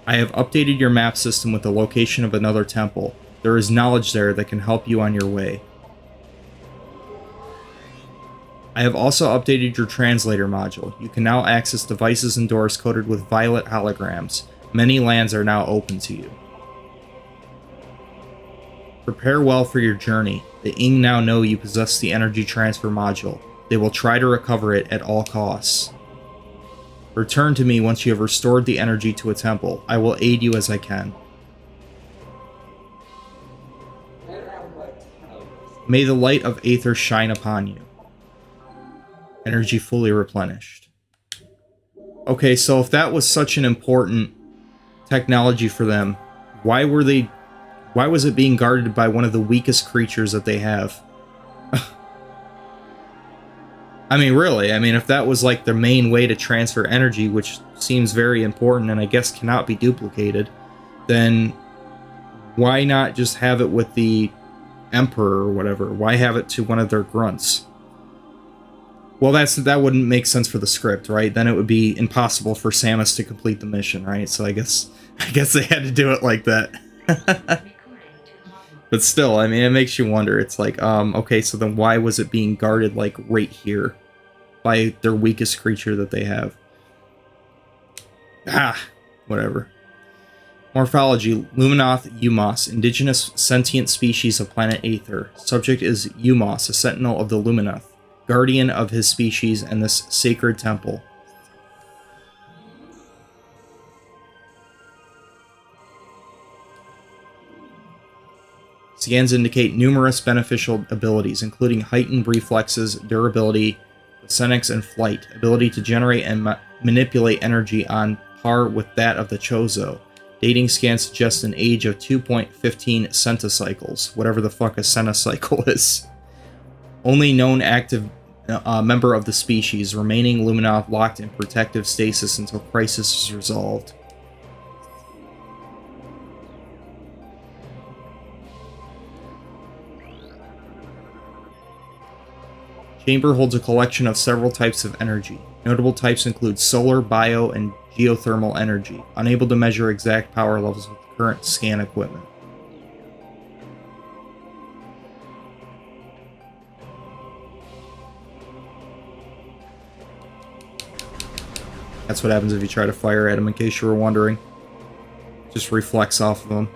I have updated your map system with the location of another temple. There is knowledge there that can help you on your way. I have also updated your translator module. You can now access devices and doors coded with violet holograms. Many lands are now open to you. Prepare well for your journey. The Ing now know you possess the energy transfer module. They will try to recover it at all costs. Return to me once you have restored the energy to a temple. I will aid you as I can. May the light of Aether shine upon you. Energy fully replenished. Okay, so if that was such an important technology for them, why was it being guarded by one of the weakest creatures that they have? I mean, really, if that was like their main way to transfer energy, which seems very important and I guess cannot be duplicated, then why not just have it with the Emperor or whatever? Why have it to one of their grunts? Well, that wouldn't make sense for the script, right? Then it would be impossible for Samus to complete the mission, right? So I guess they had to do it like that. But still, it makes you wonder. It's like, okay, so then why was it being guarded like right here by their weakest creature that they have? Whatever. Morphology: Luminoth Umos, indigenous sentient species of planet Aether. Subject is Umos, a sentinel of the Lumineth, guardian of his species and this sacred temple. Scans indicate numerous beneficial abilities, including heightened reflexes, durability, calisthenics, and flight, ability to generate and manipulate energy on par with that of the Chozo. Dating scans suggest an age of 2.15 centicycles, whatever the fuck a centicycle is. Only known active member of the species, remaining Luminov locked in protective stasis until crisis is resolved. Chamber holds a collection of several types of energy. Notable types include solar, bio, and geothermal energy, unable to measure exact power levels with current scan equipment. That's what happens if you try to fire at them, in case you were wondering. Just reflects off of them.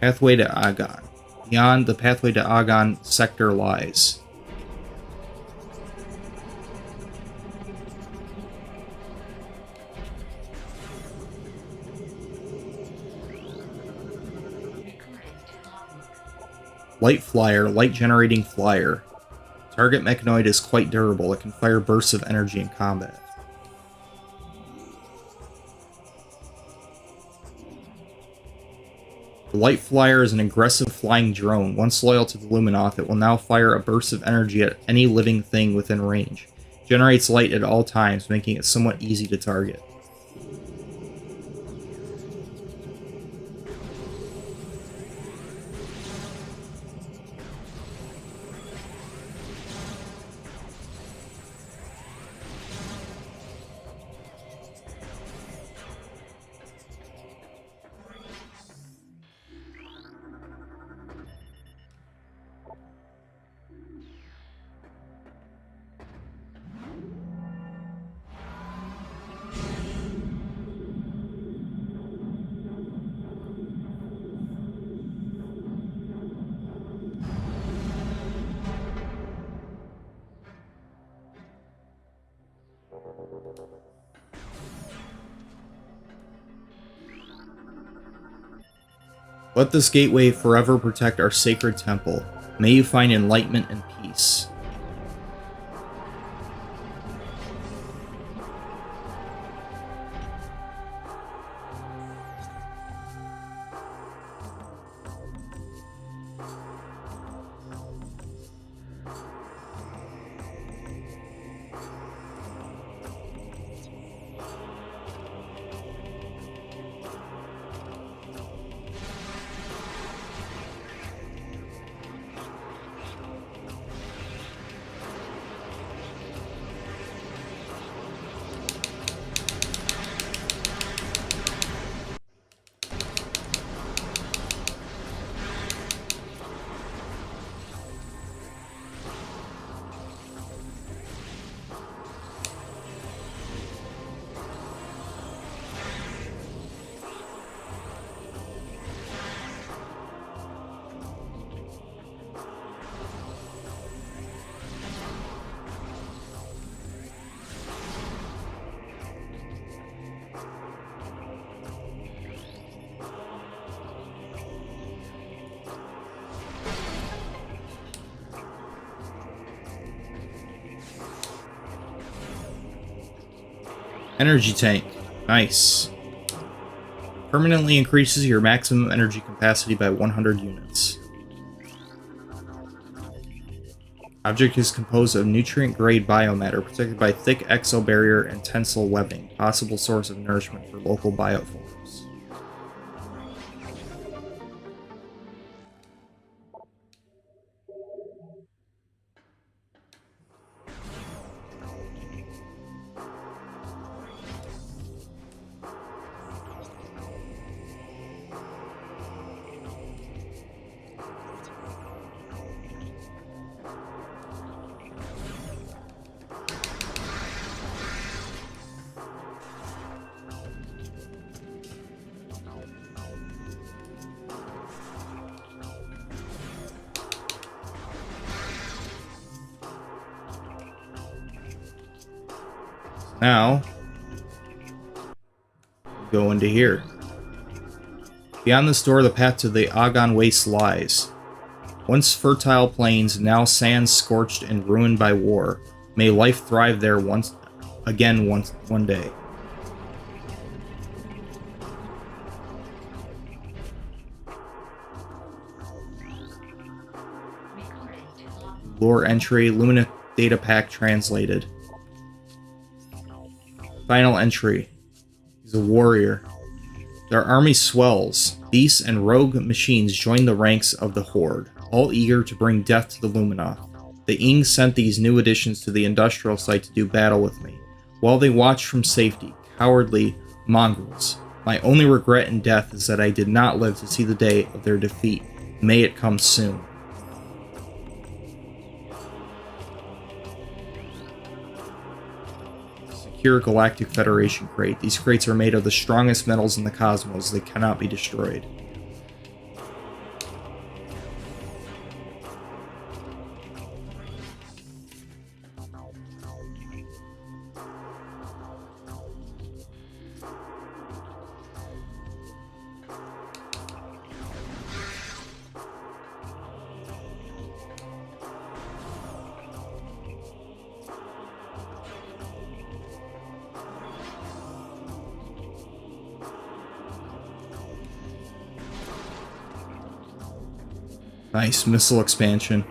Pathway to Agon. Beyond the pathway to Agon sector lies. Light Flyer, light generating flyer. Target mechanoid is quite durable. It can fire bursts of energy in combat. The Light Flyer is an aggressive flying drone. Once loyal to the Luminoth, it will now fire a burst of energy at any living thing within range. It generates light at all times, making it somewhat easy to target. Let this gateway forever protect our sacred temple. May you find enlightenment and peace. Energy tank. Nice. Permanently increases your maximum energy capacity by 100 units. Object is composed of nutrient-grade biomatter protected by thick exobarrier and tensile webbing, possible source of nourishment for local bioforms. Now, go into here. Beyond this door, the path to the Agon Waste lies. Once fertile plains, now sands scorched and ruined by war. May life thrive there one day. Lore entry, Lumina data pack translated. Final entry. He's a warrior. Their army swells. Beasts and rogue machines join the ranks of the Horde, all eager to bring death to the Luminoth. The Ing sent these new additions to the industrial site to do battle with me. While they watched from safety, cowardly mongrels. My only regret in death is that I did not live to see the day of their defeat. May it come soon. Secure Galactic Federation crate. These crates are made of the strongest metals in the cosmos. They cannot be destroyed. Nice missile expansion.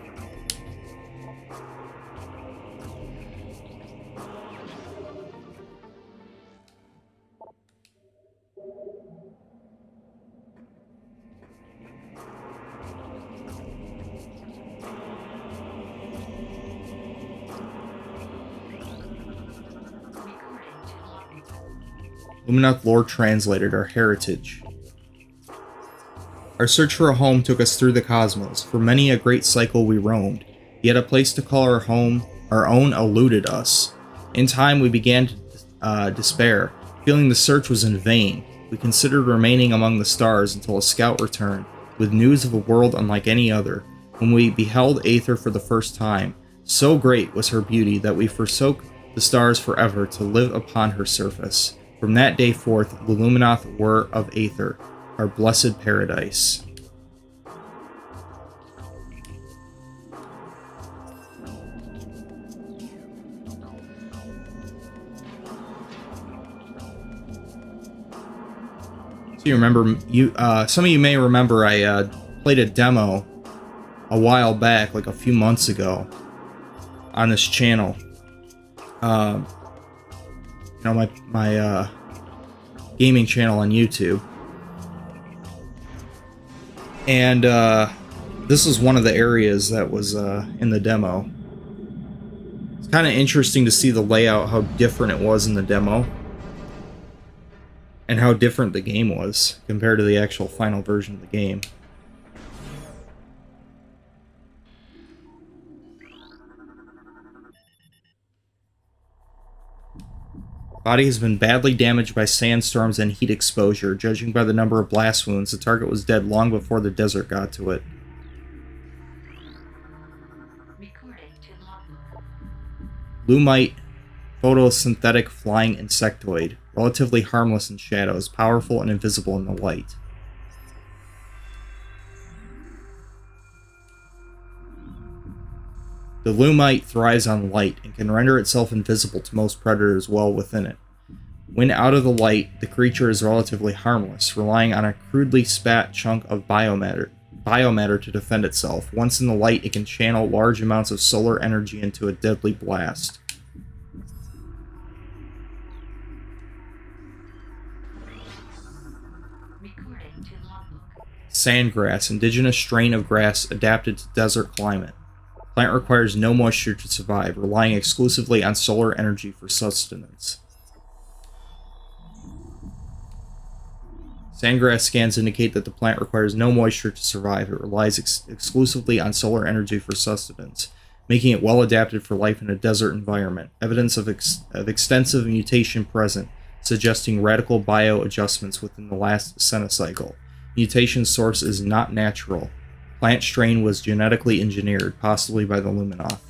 Luminoth lore translated, our heritage. Our search for a home took us through the cosmos. For many a great cycle we roamed, yet a place to call our home our own eluded us. In time we began to despair, feeling the search was in vain. We considered remaining among the stars until a scout returned, with news of a world unlike any other. When we beheld Aether for the first time, so great was her beauty that we forsook the stars forever to live upon her surface. From that day forth, the Luminoth were of Aether, our blessed paradise. So you remember, some of you may remember I played a demo a while back, like a few months ago, on this channel. My gaming channel on YouTube. And this is one of the areas that was in the demo. It's kind of interesting to see the layout, how different it was in the demo, and how different the game was compared to the actual final version of the game. Body has been badly damaged by sandstorms and heat exposure. Judging by the number of blast wounds, the target was dead long before the desert got to it. Lumite, photosynthetic flying insectoid. Relatively harmless in shadows, powerful and invisible in the light. The Lumite thrives on light and can render itself invisible to most predators well within it. When out of the light, the creature is relatively harmless, relying on a crudely spat chunk of biomatter to defend itself. Once in the light, it can channel large amounts of solar energy into a deadly blast. Sandgrass, indigenous strain of grass adapted to desert climate. Plant requires no moisture to survive, relying exclusively on solar energy for sustenance. Sandgrass scans indicate that the plant requires no moisture to survive. It relies exclusively on solar energy for sustenance, making it well adapted for life in a desert environment. Evidence of extensive mutation present, suggesting radical bio-adjustments within the last cenocycle. Mutation source is not natural. Plant strain was genetically engineered, possibly by the Luminoth.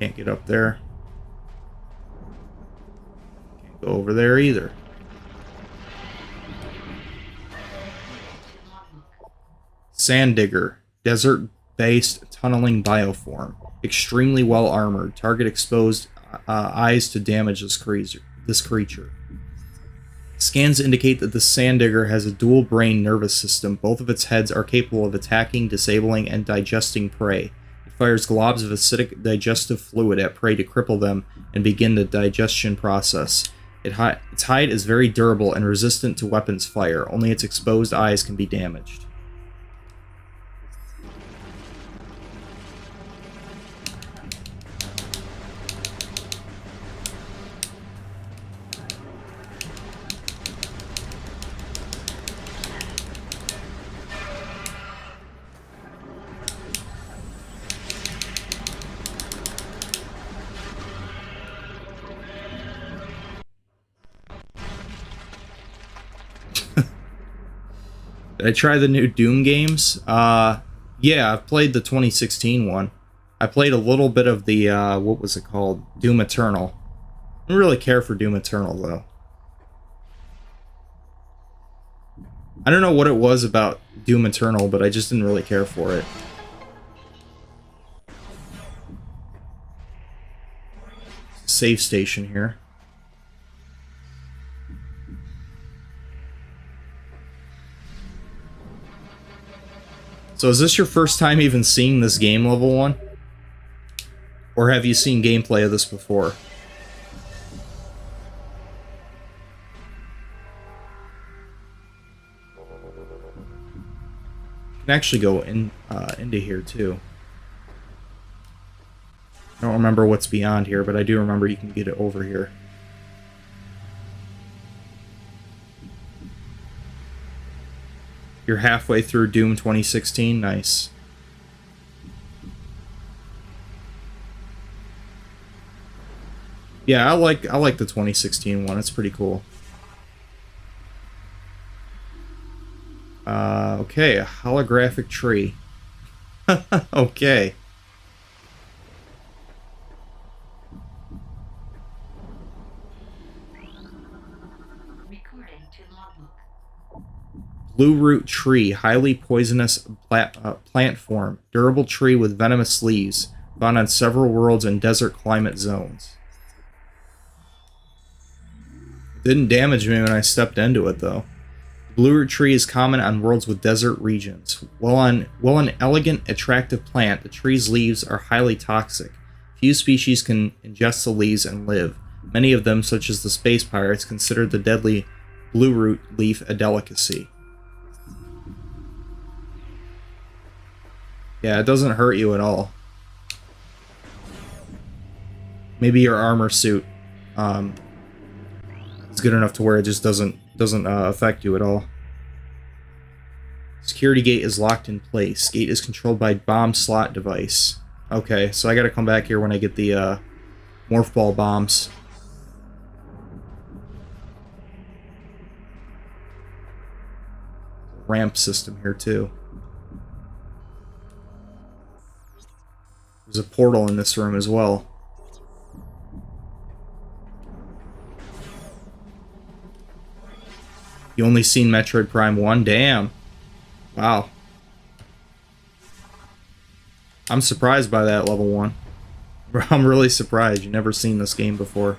Can't get up there. Can't go over there either. Sand Digger. Desert-based tunneling bioform. Extremely well armored. Target exposed eyes to damage this creature. Scans indicate that the Sand Digger has a dual brain nervous system. Both of its heads are capable of attacking, disabling, and digesting prey. It fires globs of acidic digestive fluid at prey to cripple them and begin the digestion process. Its hide is very durable and resistant to weapons fire. Only its exposed eyes can be damaged. Did I try the new Doom games? Yeah, I've played the 2016 one. I played a little bit of the, what was it called? Doom Eternal. I don't really care for Doom Eternal, though. I don't know what it was about Doom Eternal, but I just didn't really care for it. Save station here. So is this your first time even seeing this game, level 1? Or have you seen gameplay of this before? You can actually go into here too. I don't remember what's beyond here, but I do remember you can get it over here. You're halfway through Doom 2016. Nice. Yeah, I like the 2016 one. It's pretty cool. Okay, a holographic tree. Okay. Recording to logbook. Blue root tree, highly poisonous plant form. Durable tree with venomous leaves. Found on several worlds and desert climate zones. Didn't damage me when I stepped into it, though. Blue root tree is common on worlds with desert regions. While an elegant, attractive plant, the tree's leaves are highly toxic. Few species can ingest the leaves and live. Many of them, such as the space pirates, consider the deadly blue root leaf a delicacy. Yeah, it doesn't hurt you at all. Maybe your armor suit is good enough to where it just doesn't affect you at all. Security gate is locked in place. Gate is controlled by bomb slot device. Okay, so I gotta come back here when I get the morph ball bombs. Ramp system here too. There's a portal in this room as well. You only seen Metroid Prime 1? Damn. Wow. I'm surprised by that, level 1. I'm really surprised. You've never seen this game before.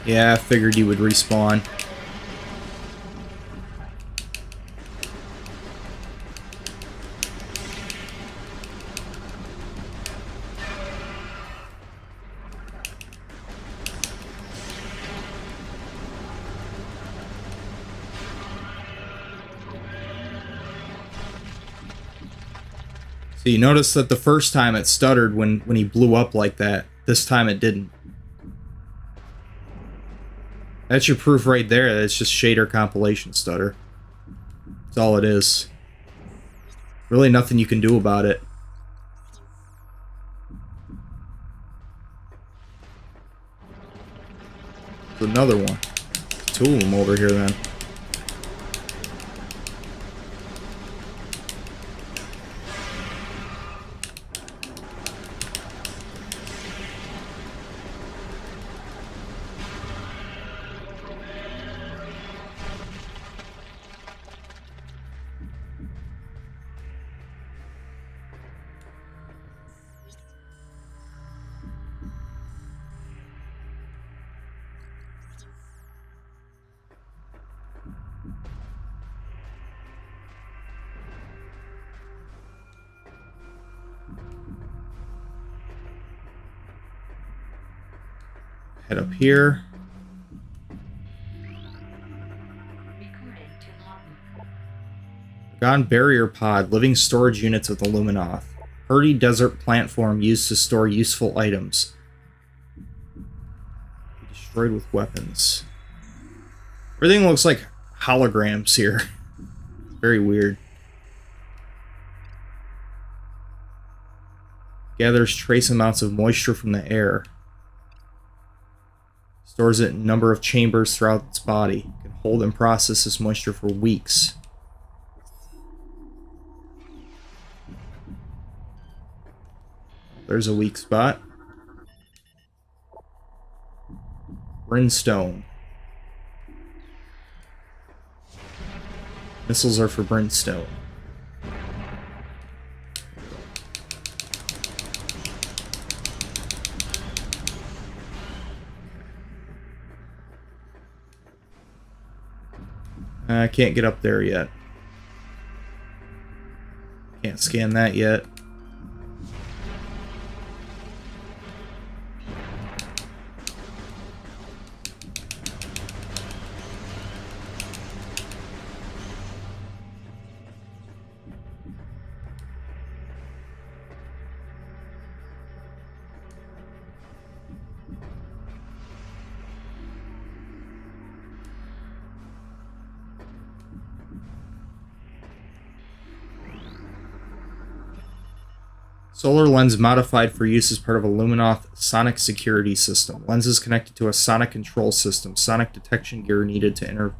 Yeah, I figured you would respawn. So you notice that the first time it stuttered when he blew up like that. This time it didn't. That's your proof right there that it's just shader compilation stutter. That's all it is. Really nothing you can do about it. There's another one. two of them over here then. Head up here. Recording to logbook. Gone barrier pod, living storage units of the Luminoth. Hardy desert plant form used to store useful items. Destroyed with weapons. Everything looks like holograms here. Very weird. Gathers trace amounts of moisture from the air. Stores it in a number of chambers throughout its body. Can hold and process this moisture for weeks. There's a weak spot. Brimstone. Missiles are for brimstone. I can't get up there yet. Can't scan that yet. Solar lens modified for use as part of a Luminoth sonic security system. Lenses connected to a sonic control system. Sonic detection gear needed to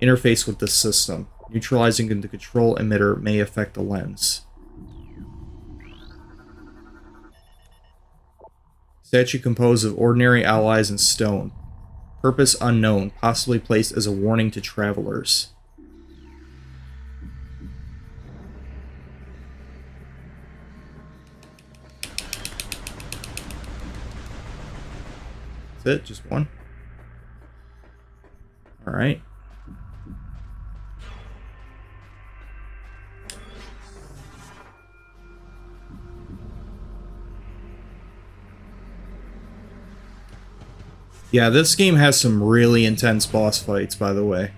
interface with the system. Neutralizing the control emitter may affect the lens. Statue composed of ordinary alloys and stone. Purpose unknown, possibly placed as a warning to travelers. It, just one. All right. Yeah, this game has some really intense boss fights, by the way.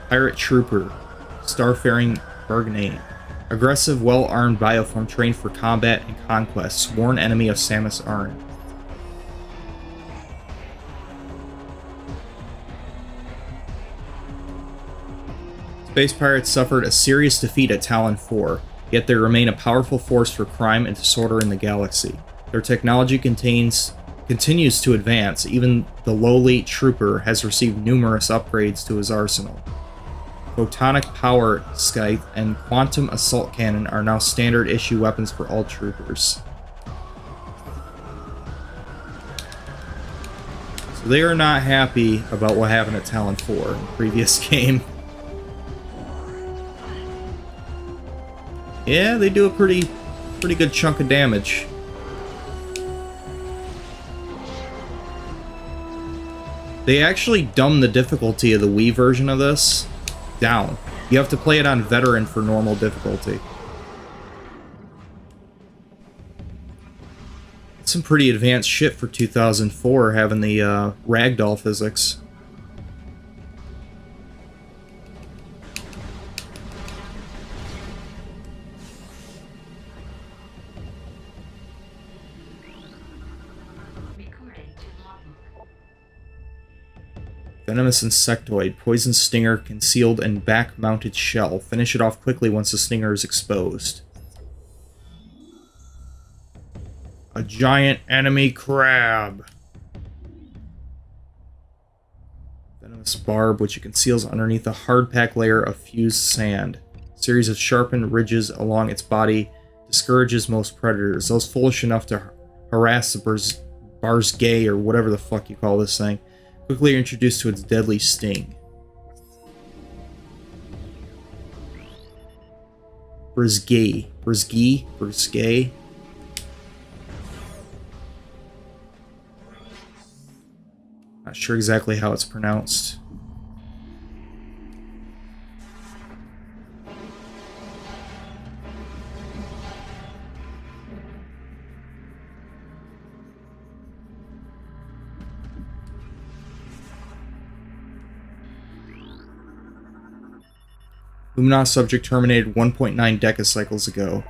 Pirate Trooper, Starfaring Bergnane. Aggressive, well-armed bioform trained for combat and conquest. Sworn enemy of Samus Aran. Space pirates suffered a serious defeat at Talon 4, yet they remain a powerful force for crime and disorder in the galaxy. Their technology continues to advance. Even the lowly Trooper has received numerous upgrades to his arsenal. Photonic Power Scythe and Quantum Assault Cannon are now standard issue weapons for all troopers. So they are not happy about what happened at Talon 4 in the previous game. Yeah, they do a pretty good chunk of damage. They actually dumbed the difficulty of the Wii version of this down. You have to play it on Veteran for normal difficulty. It's some pretty advanced shit for 2004, having the ragdoll physics. Venomous insectoid, poison stinger concealed in back-mounted shell. Finish it off quickly once the stinger is exposed. A giant enemy crab. Venomous barb, which it conceals underneath a hard-packed layer of fused sand. A series of sharpened ridges along its body discourages most predators. Those foolish enough to harass the Barzgay, or whatever the fuck you call this thing, quickly are introduced to its deadly sting. Brzgay. Brzgay? Brzgay? Not sure exactly how it's pronounced. Lumnos subject terminated 1.9 decacycles ago.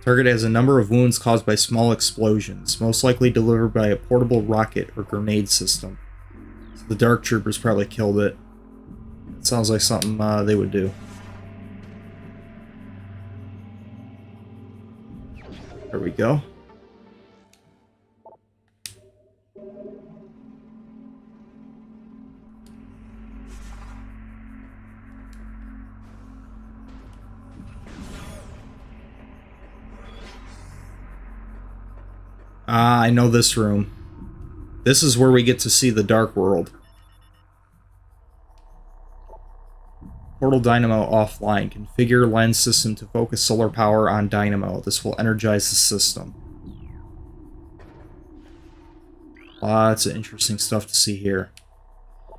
Target has a number of wounds caused by small explosions, most likely delivered by a portable rocket or grenade system. So the Dark Troopers probably killed it. It sounds like something they would do. There we go. Ah, I know this room. This is where we get to see the Dark World. Portal dynamo offline. Configure lens system to focus solar power on dynamo. This will energize the system. Lots of interesting stuff to see here.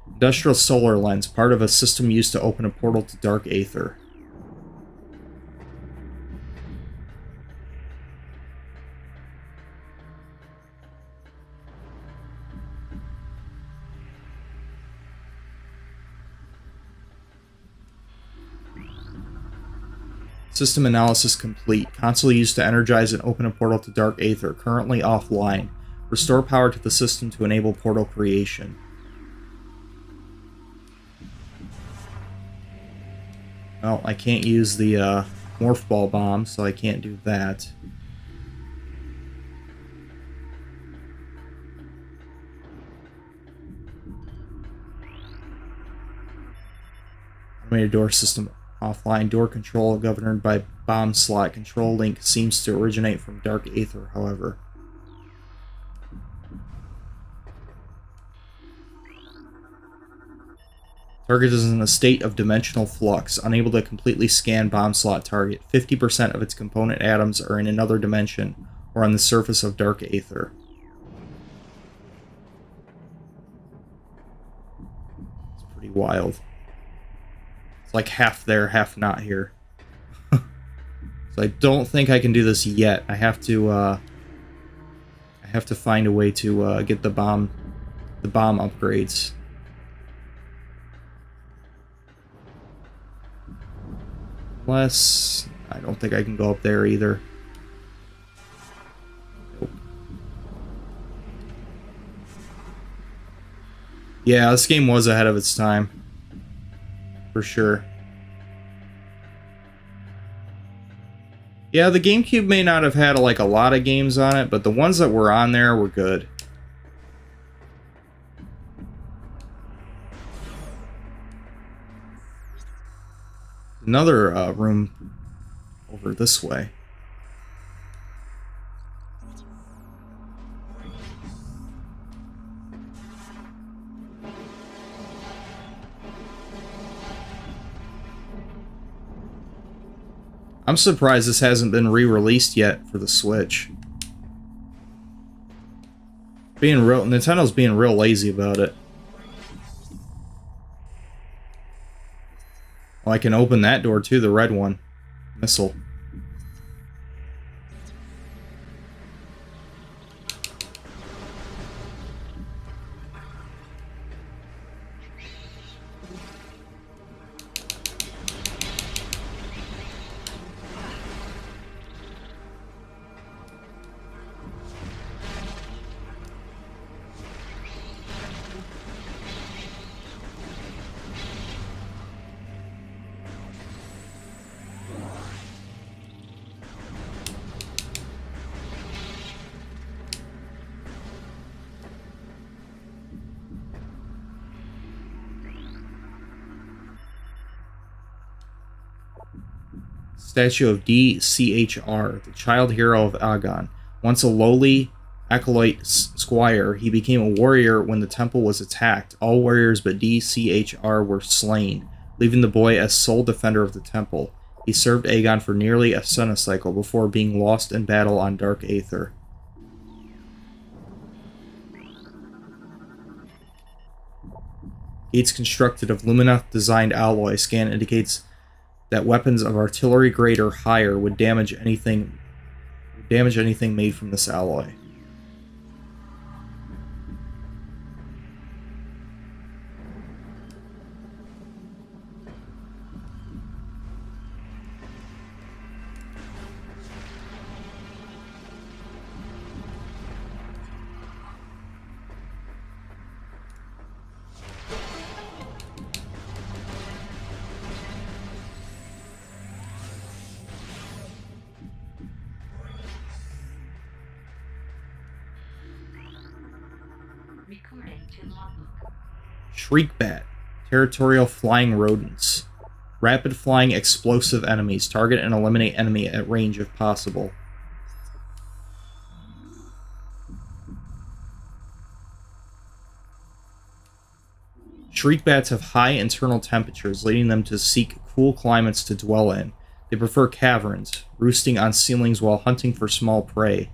Industrial solar lens. Part of a system used to open a portal to dark aether. System analysis complete. Console used to energize and open a portal to dark aether. Currently offline. Restore power to the system to enable portal creation. Well, I can't use the morph ball bomb, so I can't do that. Automated door system offline. Door control governed by bomb slot. Control link seems to originate from dark aether, however. Target is in a state of dimensional flux, unable to completely scan bomb slot target. 50% of its component atoms are in another dimension or on the surface of dark aether. It's pretty wild. It's like half there, half not here. So I don't think I can do this yet. I have to find a way to get the bomb upgrades. Unless, I don't think I can go up there either. Nope. Yeah, this game was ahead of its time. For sure. Yeah, the GameCube may not have had like a lot of games on it, but the ones that were on there were good. Another room over this way. I'm surprised this hasn't been re-released yet for the Switch. Nintendo's being real lazy about it. Well, I can open that door too, the red one. Missile. Statue of DCHR, the child hero of Agon. Once a lowly acolyte squire, he became a warrior when the temple was attacked. All warriors but DCHR were slain, leaving the boy as sole defender of the temple. He served Agon for nearly a cenocycle before being lost in battle on Dark Aether. Gates constructed of Lumineth-designed alloy. Scan indicates that weapons of artillery grade or higher would damage anything made from this alloy. Recording to logbook. Shriekbat. Territorial flying rodents. Rapid flying explosive enemies. Target and eliminate enemy at range if possible. Shriekbats have high internal temperatures, leading them to seek cool climates to dwell in. They prefer caverns, roosting on ceilings while hunting for small prey.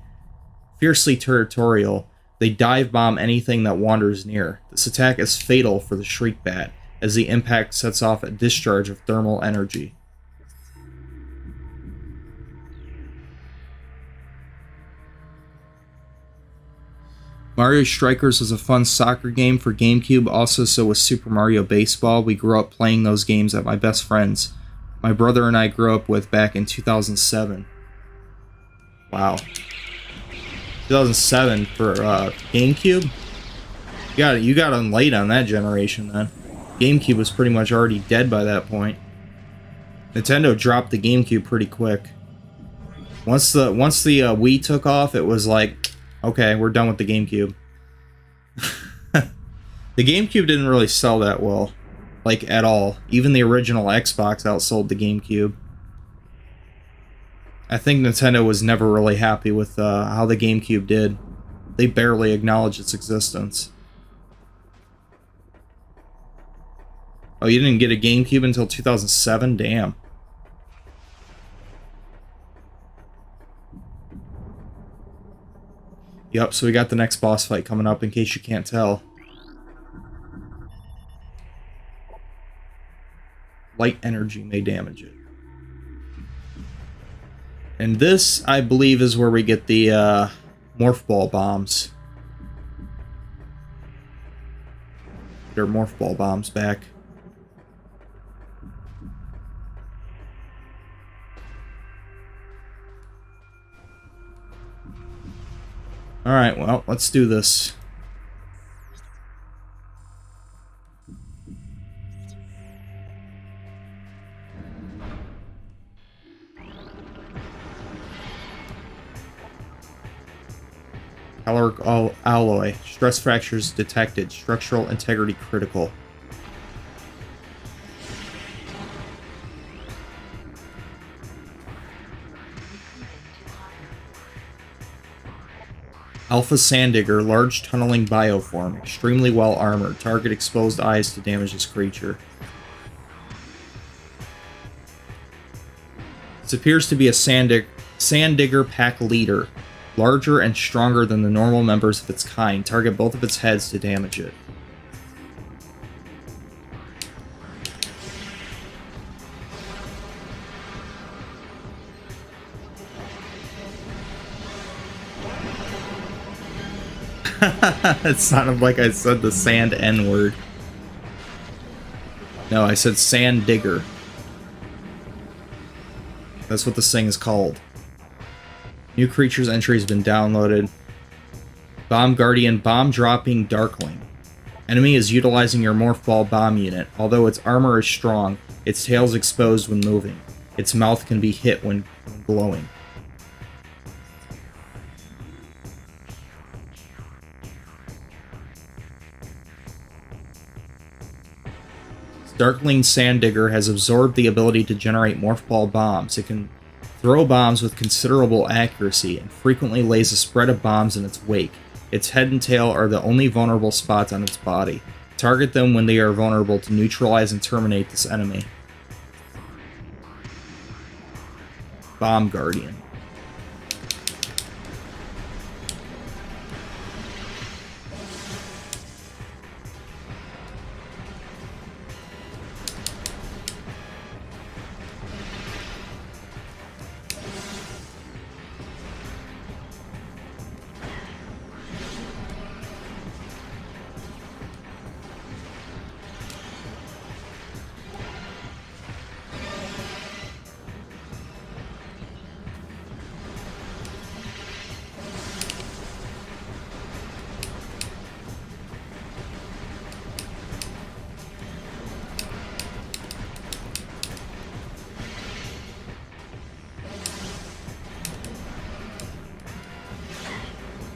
Fiercely territorial, they dive bomb anything that wanders near. This attack is fatal for the Shriekbat, as the impact sets off a discharge of thermal energy. Mario Strikers was a fun soccer game for GameCube, also so was Super Mario Baseball. We grew up playing those games at my best friend's. My brother and I grew up with back in 2007. Wow. 2007 for GameCube? You got on late on that generation then. GameCube was pretty much already dead by that point. Nintendo dropped the GameCube pretty quick. Once the Wii took off, it was like, okay, we're done with the GameCube. The GameCube didn't really sell that well, like at all. Even the original Xbox outsold the GameCube. I think Nintendo was never really happy with how the GameCube did. They barely acknowledged its existence. Oh, you didn't get a GameCube until 2007? Damn. Yep, so we got the next boss fight coming up, in case you can't tell. Light energy may damage it. And this, I believe, is where we get the Morph Ball bombs. Get our Morph Ball bombs back. Alright, well, let's do this. Caloric alloy. Stress fractures detected. Structural integrity critical. Alpha Sandigger, large tunneling bioform, extremely well armored. Target exposed eyes to damage this creature. This appears to be a Sandigger pack leader, larger and stronger than the normal members of its kind. Target both of its heads to damage it. It sounded like I said the sand N-word. No, I said sand digger. That's what this thing is called. New creatures entry has been downloaded. Bomb Guardian, bomb dropping Darkling. Enemy is utilizing your Morph Ball bomb unit. Although its armor is strong, its tail is exposed when moving. Its mouth can be hit when glowing. Darkling Sand-Digger has absorbed the ability to generate morph ball bombs. It can throw bombs with considerable accuracy and frequently lays a spread of bombs in its wake. Its head and tail are the only vulnerable spots on its body. Target them when they are vulnerable to neutralize and terminate this enemy. Bomb Guardian.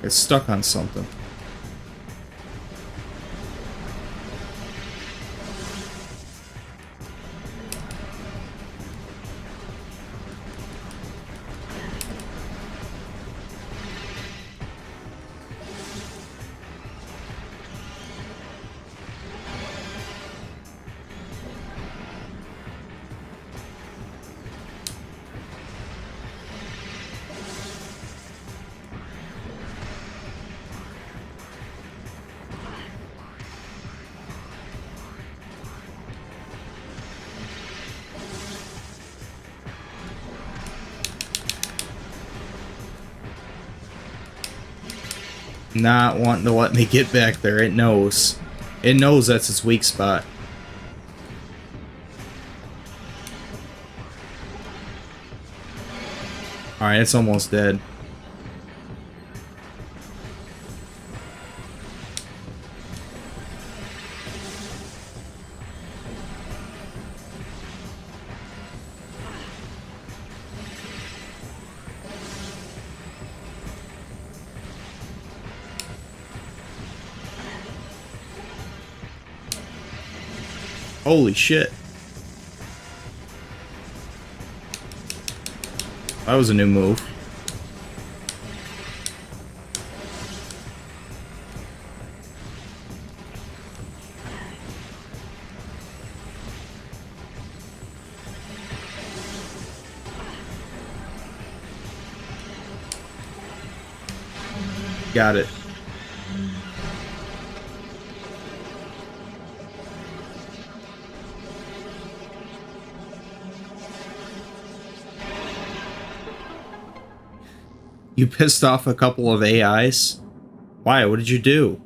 It's stuck on something. Not wanting to let me get back there. It knows. It knows that's its weak spot. Alright, it's almost dead. Holy shit. That was a new move. Got it. You pissed off a couple of AIs? Why? What did you do?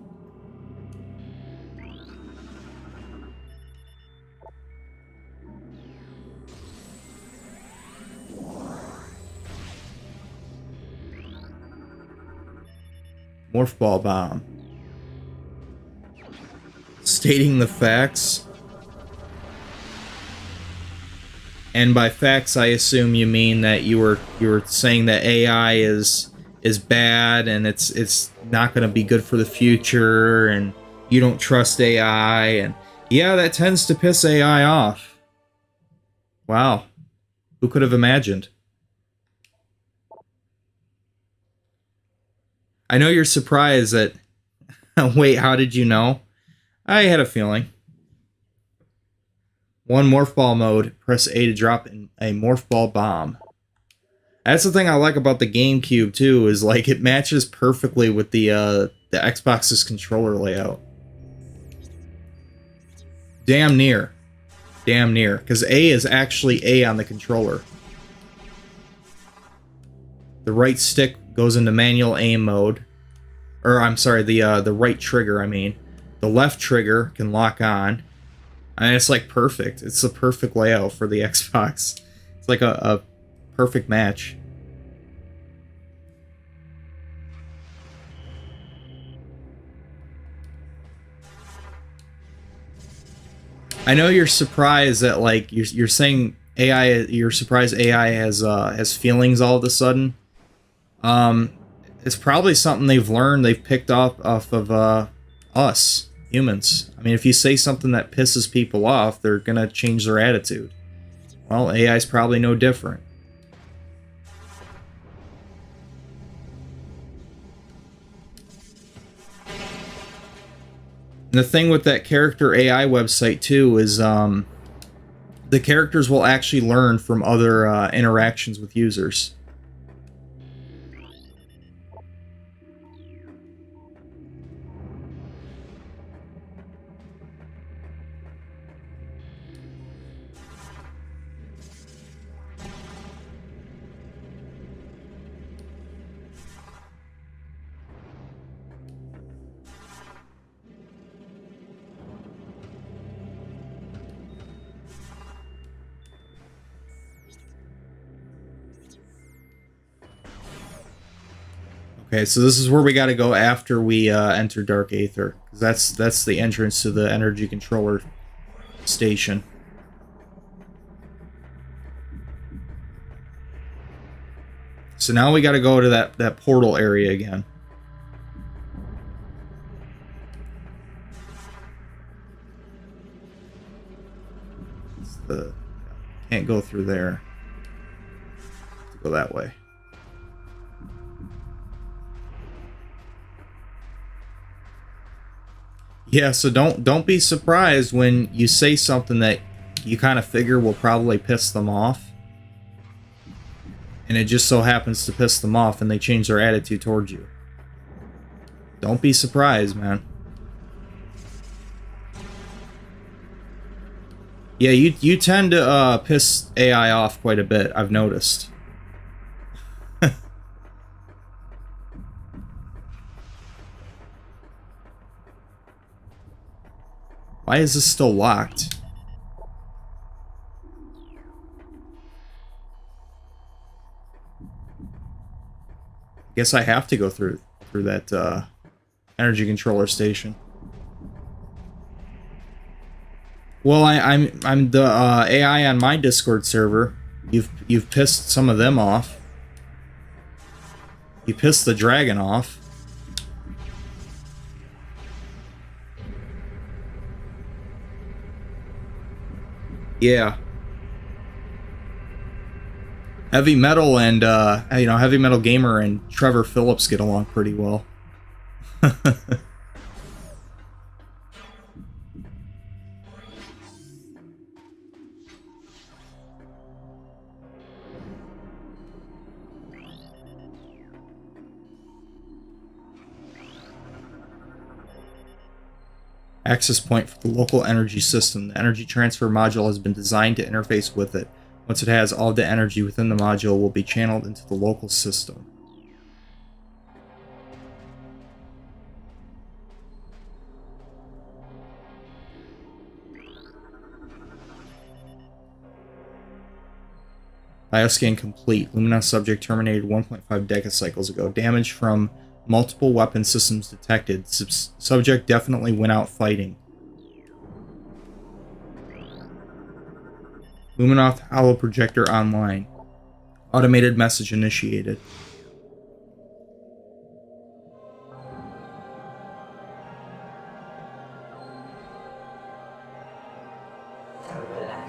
Morph ball bomb. Stating the facts. And by facts, I assume you mean that you were saying that AI is bad and it's not going to be good for the future, and you don't trust AI, and yeah, that tends to piss AI off. Wow, who could have imagined? I know you're surprised that. Wait, how did you know? I had a feeling. One morph ball mode, press A to drop in a morph ball bomb. That's the thing I like about the GameCube too, is like it matches perfectly with the Xbox's controller layout. Damn near. Damn near. Because A is actually A on the controller. The right stick goes into manual aim mode. Or I'm sorry, the right trigger, I mean. The left trigger can lock on. And it's like perfect. It's the perfect layout for the Xbox. It's like a perfect match. I know you're surprised that like you're saying AI. You're surprised AI has feelings all of a sudden. It's probably something they've learned. They've picked up off of us Humans. I mean, if you say something that pisses people off, they're gonna change their attitude. Well, AI is probably no different. And the thing with that character AI website too is the characters will actually learn from other interactions with users. Okay, so this is where we got to go after we enter Dark Aether, because that's the entrance to the energy controller station. So now we got to go to that portal area again. Can't go through there. Go that way. Yeah, so don't be surprised when you say something that you kind of figure will probably piss them off. And it just so happens to piss them off and they change their attitude towards you. Don't be surprised, man. Yeah, you tend to piss AI off quite a bit, I've noticed. Why is this still locked? Guess I have to go through that energy controller station. Well, I'm the AI on my Discord server. You've pissed some of them off. You pissed the dragon off. Yeah. Heavy Metal and Heavy Metal Gamer and Trevor Phillips get along pretty well. Access point for the local energy system. The energy transfer module has been designed to interface with it. Once it has, all the energy within the module will be channeled into the local system. Bioscan complete. Lumina subject terminated 1.5 decacycles ago. Damage from multiple weapon systems detected. Subject definitely went out fighting. Luminoth Hollow Projector online. Automated message initiated.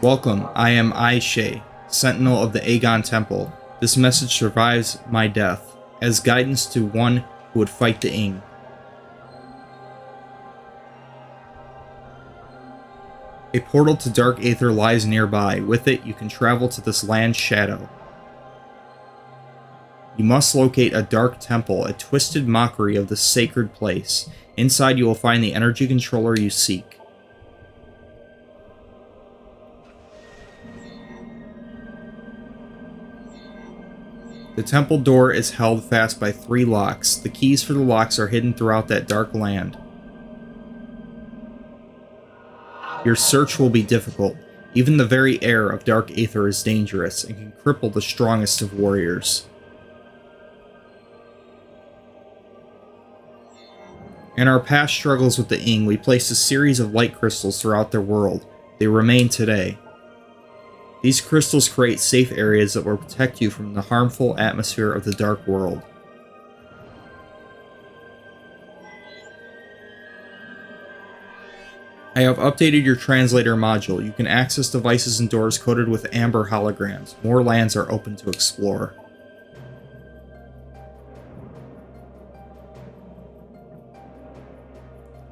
Welcome, I am Aishe, Sentinel of the Aegon Temple. This message survives my death, as guidance to one who would fight the Ing. A portal to Dark Aether lies nearby. With it, you can travel to this land's shadow. You must locate a dark temple, a twisted mockery of the sacred place. Inside, you will find the energy controller you seek. The temple door is held fast by 3 locks. The keys for the locks are hidden throughout that dark land. Your search will be difficult. Even the very air of Dark Aether is dangerous and can cripple the strongest of warriors. In our past struggles with the Ing, we placed a series of light crystals throughout their world. They remain today. These crystals create safe areas that will protect you from the harmful atmosphere of the Dark World. I have updated your translator module. You can access devices and doors coded with amber holograms. More lands are open to explore.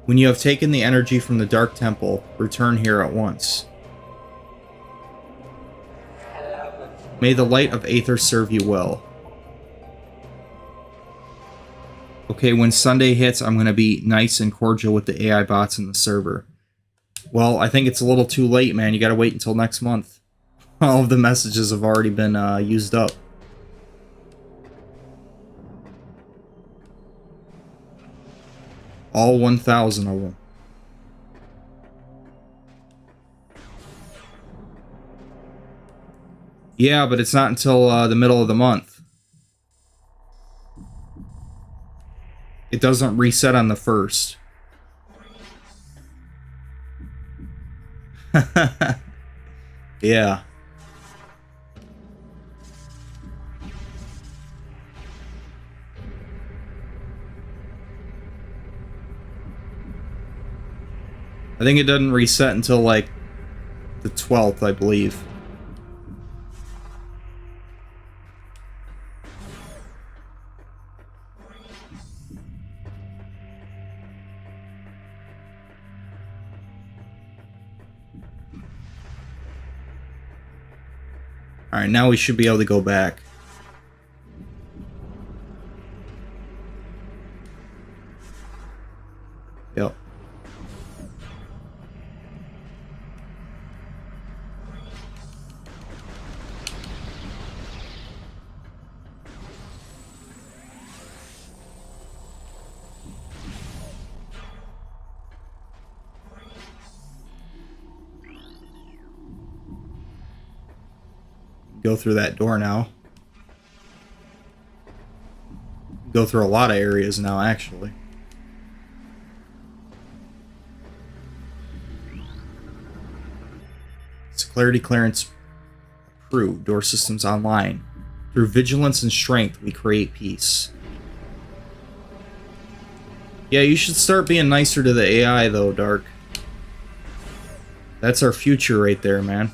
When you have taken the energy from the Dark Temple, return here at once. May the light of Aether serve you well. Okay, when Sunday hits, I'm going to be nice and cordial with the AI bots in the server. Well, I think it's a little too late, man. You got to wait until next month. All of the messages have already been used up. All 1,000 of them. Yeah, but it's not until the middle of the month. It doesn't reset on the 1st. Yeah. I think it doesn't reset until like the 12th, I believe. Alright, now we should be able to go back. Yep. Go through that door now. Go through a lot of areas now, actually. Clarity clearance approved. Door systems online. Through vigilance and strength, we create peace. Yeah, you should start being nicer to the AI, though, Dark. That's our future right there, man.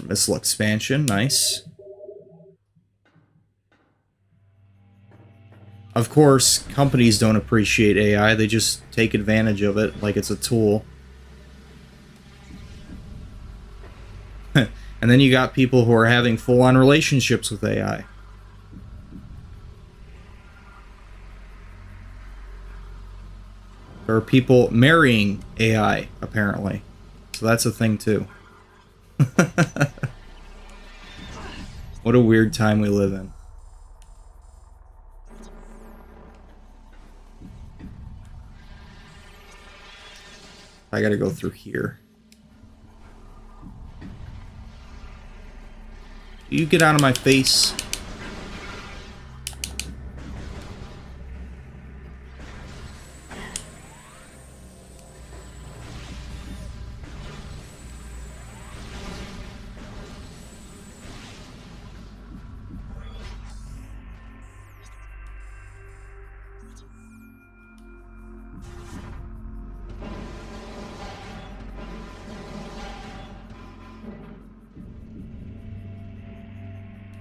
Missile expansion, nice. Of course, companies don't appreciate AI, they just take advantage of it like it's a tool. And then you got people who are having full-on relationships with AI. There are people marrying AI, apparently. So that's a thing, too. What a weird time we live in. I gotta go through here. You get out of my face.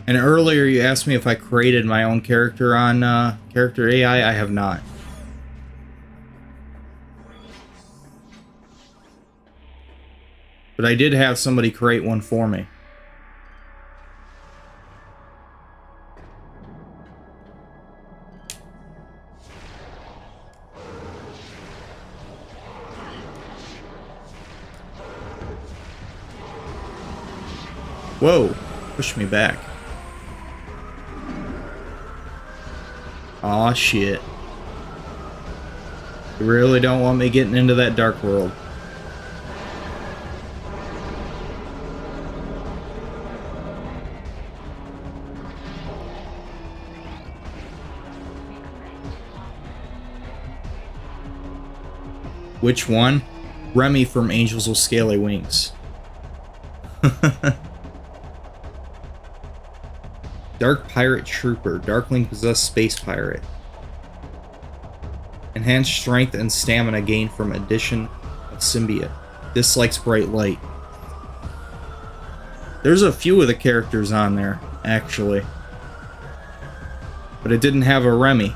And earlier you asked me if I created my own character on Character AI. I have not. But I did have somebody create one for me. Whoa, push me back. Aw, shit. You really don't want me getting into that dark world. Which one? Remy from Angels with Scaly Wings. Dark Pirate Trooper. Darkling possessed space pirate. Enhanced strength and stamina gained from addition of symbiote. Dislikes bright light. There's a few of the characters on there, actually. But it didn't have a Remy.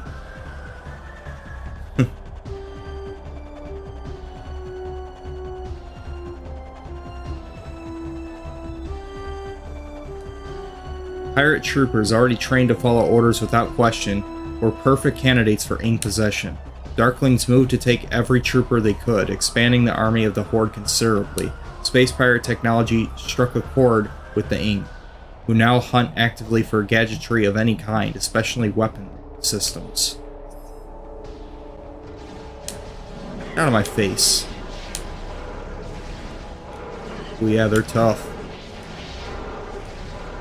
Pirate troopers, already trained to follow orders without question, were perfect candidates for Ing possession. Darklings moved to take every trooper they could, expanding the army of the Horde considerably. Space pirate technology struck a chord with the Ing, who now hunt actively for gadgetry of any kind, especially weapon systems. Out of my face. Oh yeah, they're tough.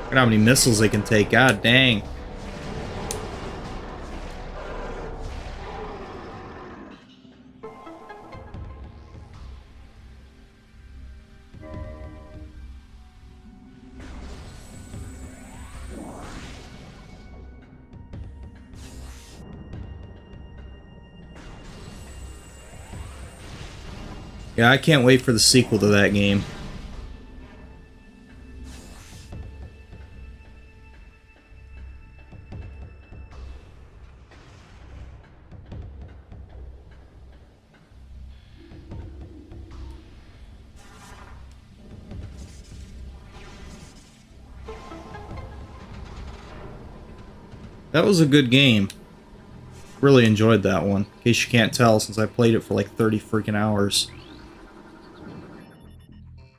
Look at how many missiles they can take. God dang. Yeah, I can't wait for the sequel to that game. That was a good game. Really enjoyed that one. In case you can't tell, since I played it for like 30 freaking hours.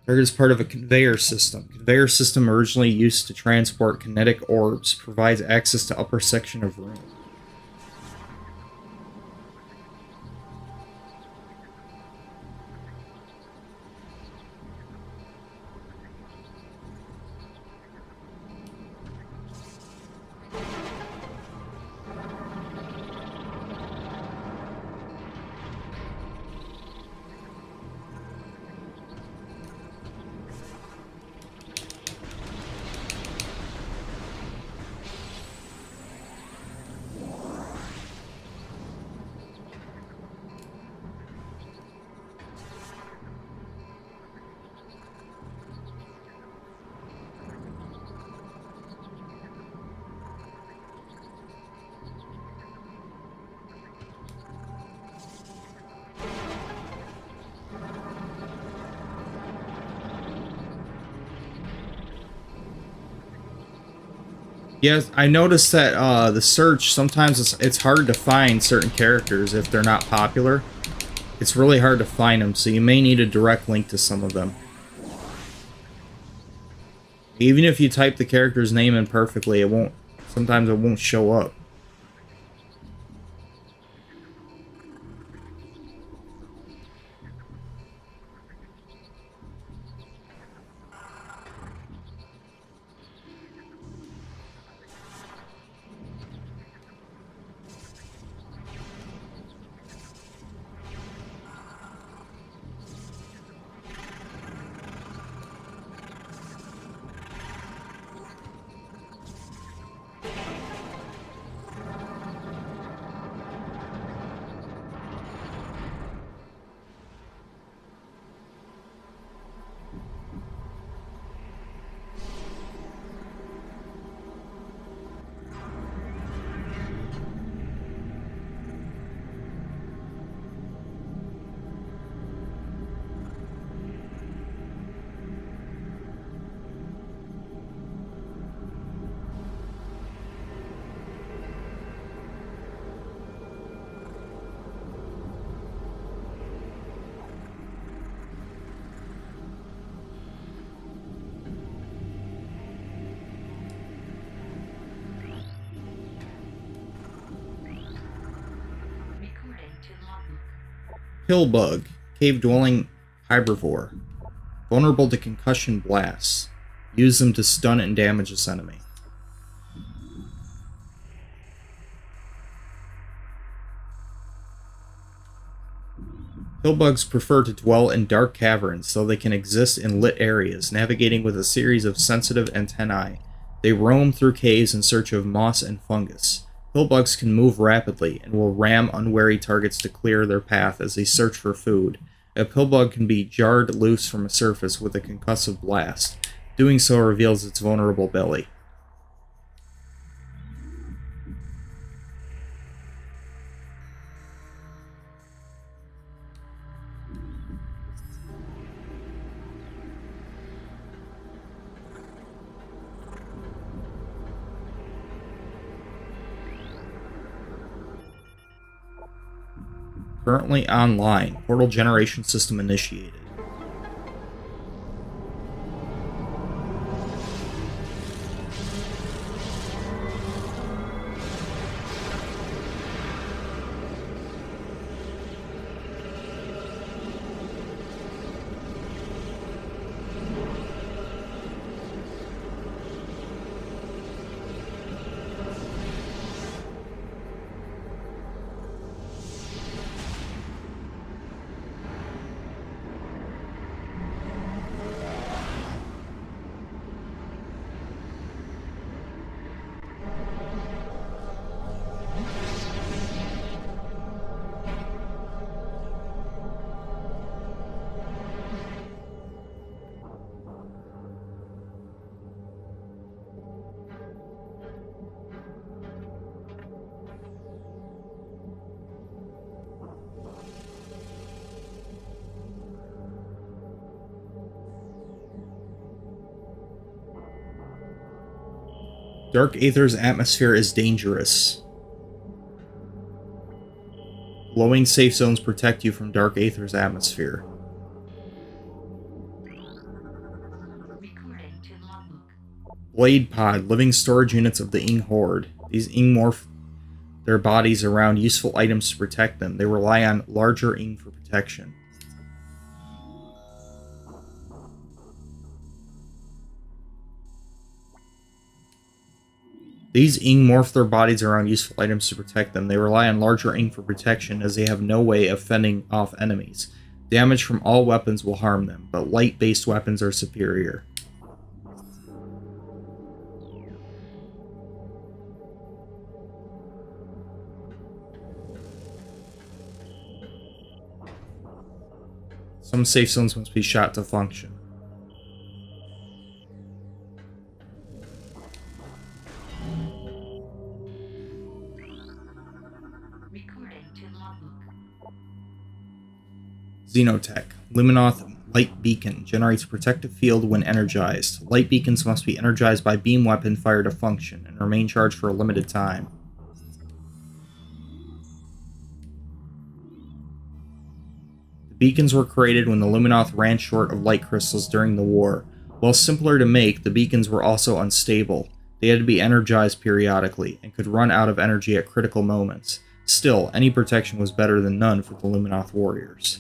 Target is part of a conveyor system. Conveyor system originally used to transport kinetic orbs. Provides access to upper section of room. Yes, I noticed that the search, sometimes it's hard to find certain characters if they're not popular. It's really hard to find them, so you may need a direct link to some of them. Even if you type the character's name in perfectly, it won't, sometimes it won't show up. Recording to logbook. Pillbug, cave-dwelling herbivore. Vulnerable to concussion blasts. Use them to stun and damage this enemy. Pillbugs prefer to dwell in dark caverns, though they can exist in lit areas, navigating with a series of sensitive antennae They roam through caves in search of moss and fungus. Pillbugs can move rapidly and will ram unwary targets to clear their path as they search for food. A pillbug can be jarred loose from a surface with a concussive blast. Doing so reveals its vulnerable belly. Currently online. Portal generation system initiated. Dark Aether's atmosphere is dangerous. Glowing safe zones protect you from Dark Aether's atmosphere. Recording to logbook. Blade Pod, living storage units of the Ing Horde. These Ing morph their bodies around useful items to protect them. They rely on larger Ing for protection. These Ing morph their bodies around useful items to protect them. They rely on larger Ing for protection as they have no way of fending off enemies. Damage from all weapons will harm them, but light-based weapons are superior. Some safe zones must be shot to function. Recording to logbook. Xenotech. Luminoth Light Beacon generates a protective field when energized. Light beacons must be energized by beam weapon fire to function and remain charged for a limited time. The beacons were created when the Luminoth ran short of light crystals during the war. While simpler to make, the beacons were also unstable. They had to be energized periodically and could run out of energy at critical moments. Still, any protection was better than none for the Luminoth warriors.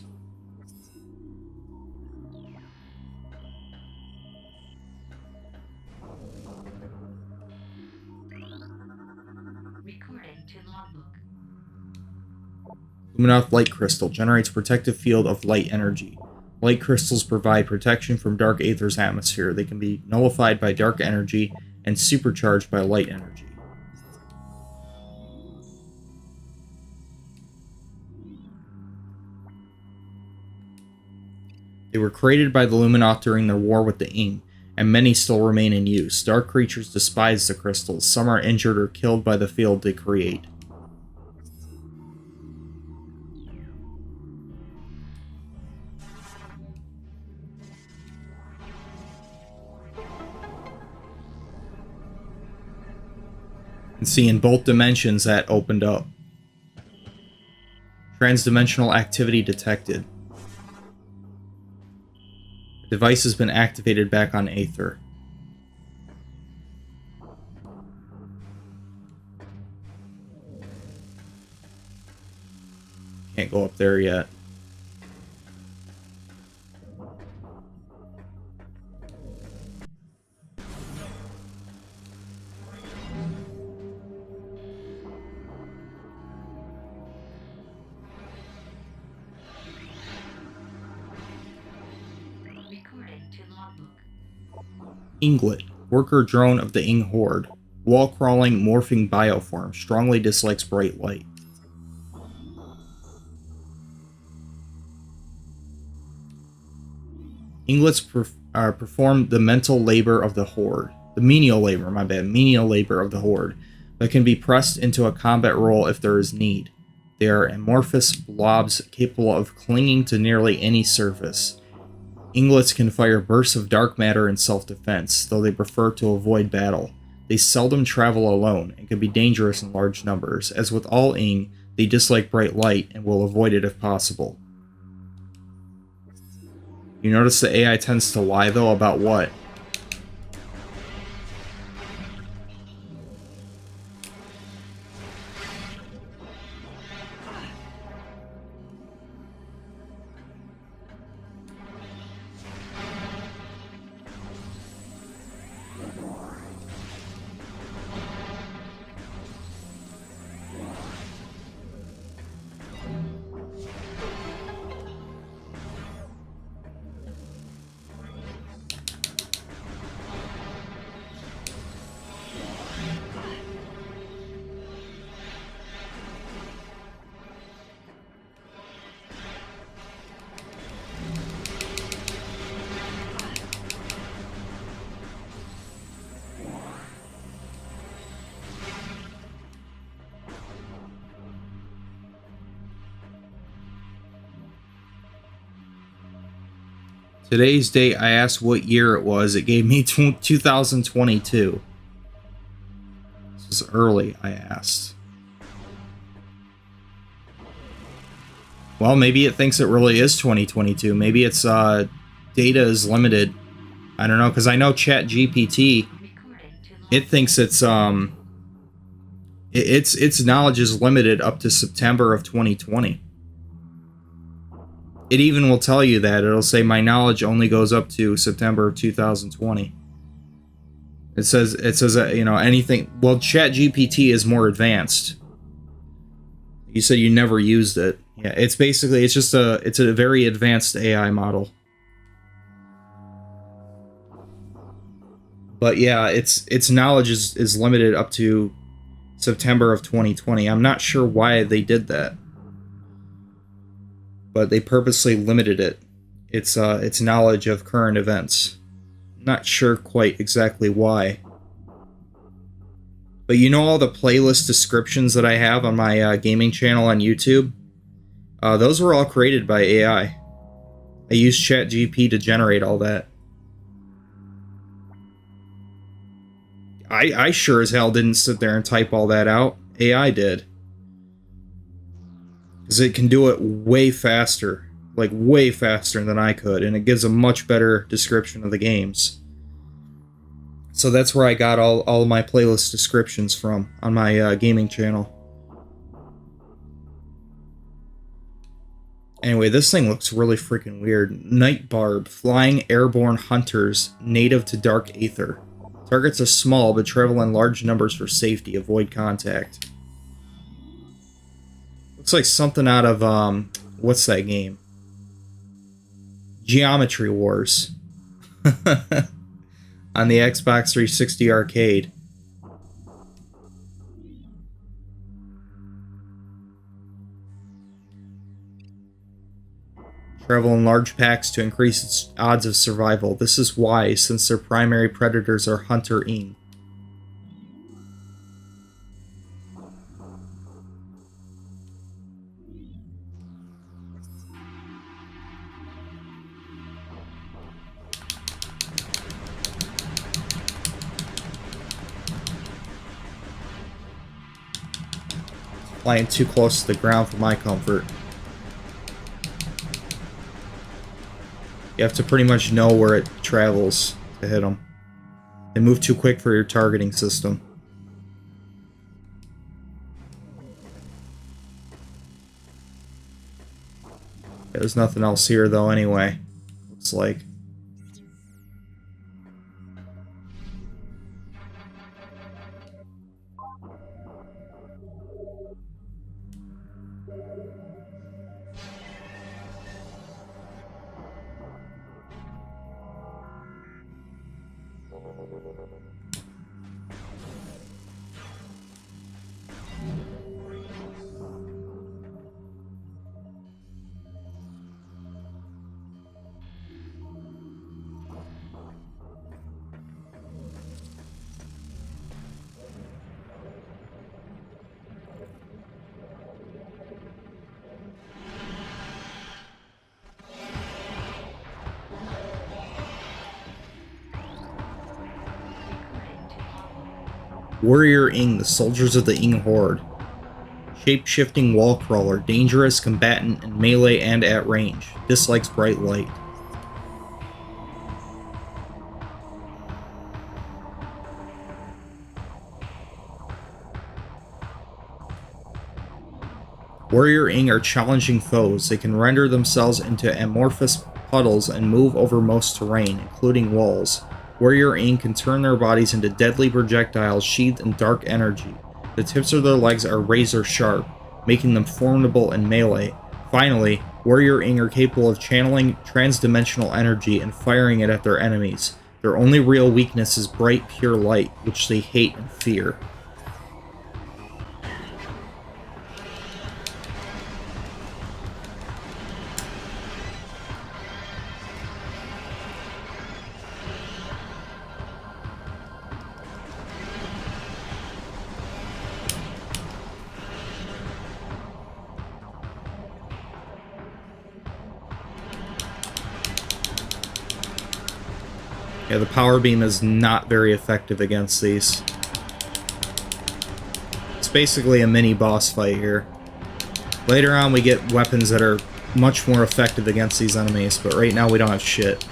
Recording to logbook. Luminoth Light Crystal generates a protective field of light energy. Light crystals provide protection from Dark Aether's atmosphere. They can be nullified by dark energy and supercharged by light energy. They were created by the Luminoth during their war with the Ing, and many still remain in use. Dark creatures despise the crystals. Some are injured or killed by the field they create. And see, in both dimensions that opened up. Transdimensional activity detected. The device has been activated back on Aether. Can't go up there yet. Recording to logbook. Inglet. worker drone of the Ing Horde. Wall-crawling, morphing bioform. Strongly dislikes bright light. Inglets perform the mental labor of the Horde. The menial labor, my bad. Menial labor of the Horde. But can be pressed into a combat role if there is need. They are amorphous blobs capable of clinging to nearly any surface. Inglets can fire bursts of dark matter in self-defense, though they prefer to avoid battle. They seldom travel alone and can be dangerous in large numbers. As with all Ing, they dislike bright light and will avoid it if possible. You notice the AI tends to lie, though, about what? Today's date, I asked what year it was. It gave me 2022. This was early, I asked. Well, maybe it thinks it really is 2022. Maybe its data is limited. I don't know, because I know ChatGPT, it thinks its knowledge is limited up to September of 2020. It even will tell you that. It'll say my knowledge only goes up to September of 2020. It says that, you know, anything. Well, ChatGPT is more advanced. You said you never used it. Yeah, it's basically it's a very advanced AI model. But yeah, its knowledge is limited up to September of 2020. I'm not sure why they did that, but they purposely limited it. Its knowledge of current events. Not sure quite exactly why. But you know all the playlist descriptions that I have on my gaming channel on YouTube? Those were all created by AI. I used ChatGPT to generate all that. I sure as hell didn't sit there and type all that out. AI did. Because it can do it way faster. Like, way faster than I could. And it gives a much better description of the games. So that's where I got all my playlist descriptions from on my gaming channel. Anyway, this thing looks really freaking weird. Night Barb, flying airborne hunters, native to dark aether. Targets are small, but travel in large numbers for safety. Avoid contact. Looks like something out of, what's that game? Geometry Wars. On the Xbox 360 arcade. Travel in large packs to increase its odds of survival. This is wise, since their primary predators are hunter Ing. Flying too close to the ground for my comfort. You have to pretty much know where it travels to hit them. They move too quick for your targeting system. There's nothing else here though anyway. Looks like. Warrior Ing, the soldiers of the Ing Horde. Shape-shifting wall crawler, dangerous, combatant in melee and at range. Dislikes bright light. Warrior Ing are challenging foes. They can render themselves into amorphous puddles and move over most terrain, including walls. Warrior Ing can turn their bodies into deadly projectiles sheathed in dark energy. The tips of their legs are razor sharp, making them formidable in melee. Finally, Warrior Ing are capable of channeling transdimensional energy and firing it at their enemies. Their only real weakness is bright, pure light, which they hate and fear. Yeah, the power beam is not very effective against these. It's basically a mini boss fight here. Later on we get weapons that are much more effective against these enemies, but right now we don't have shit.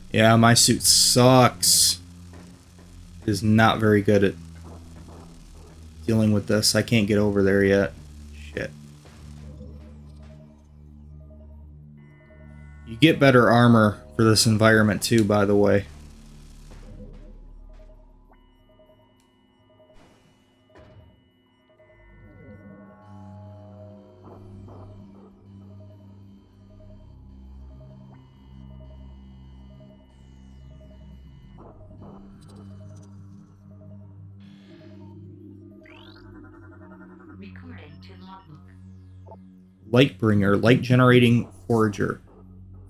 Yeah, my suit sucks. It is not very good at dealing with this. I can't get over there yet. Shit. You get better armor for this environment too, by the way. Recording to logbook. Lightbringer, light generating forager.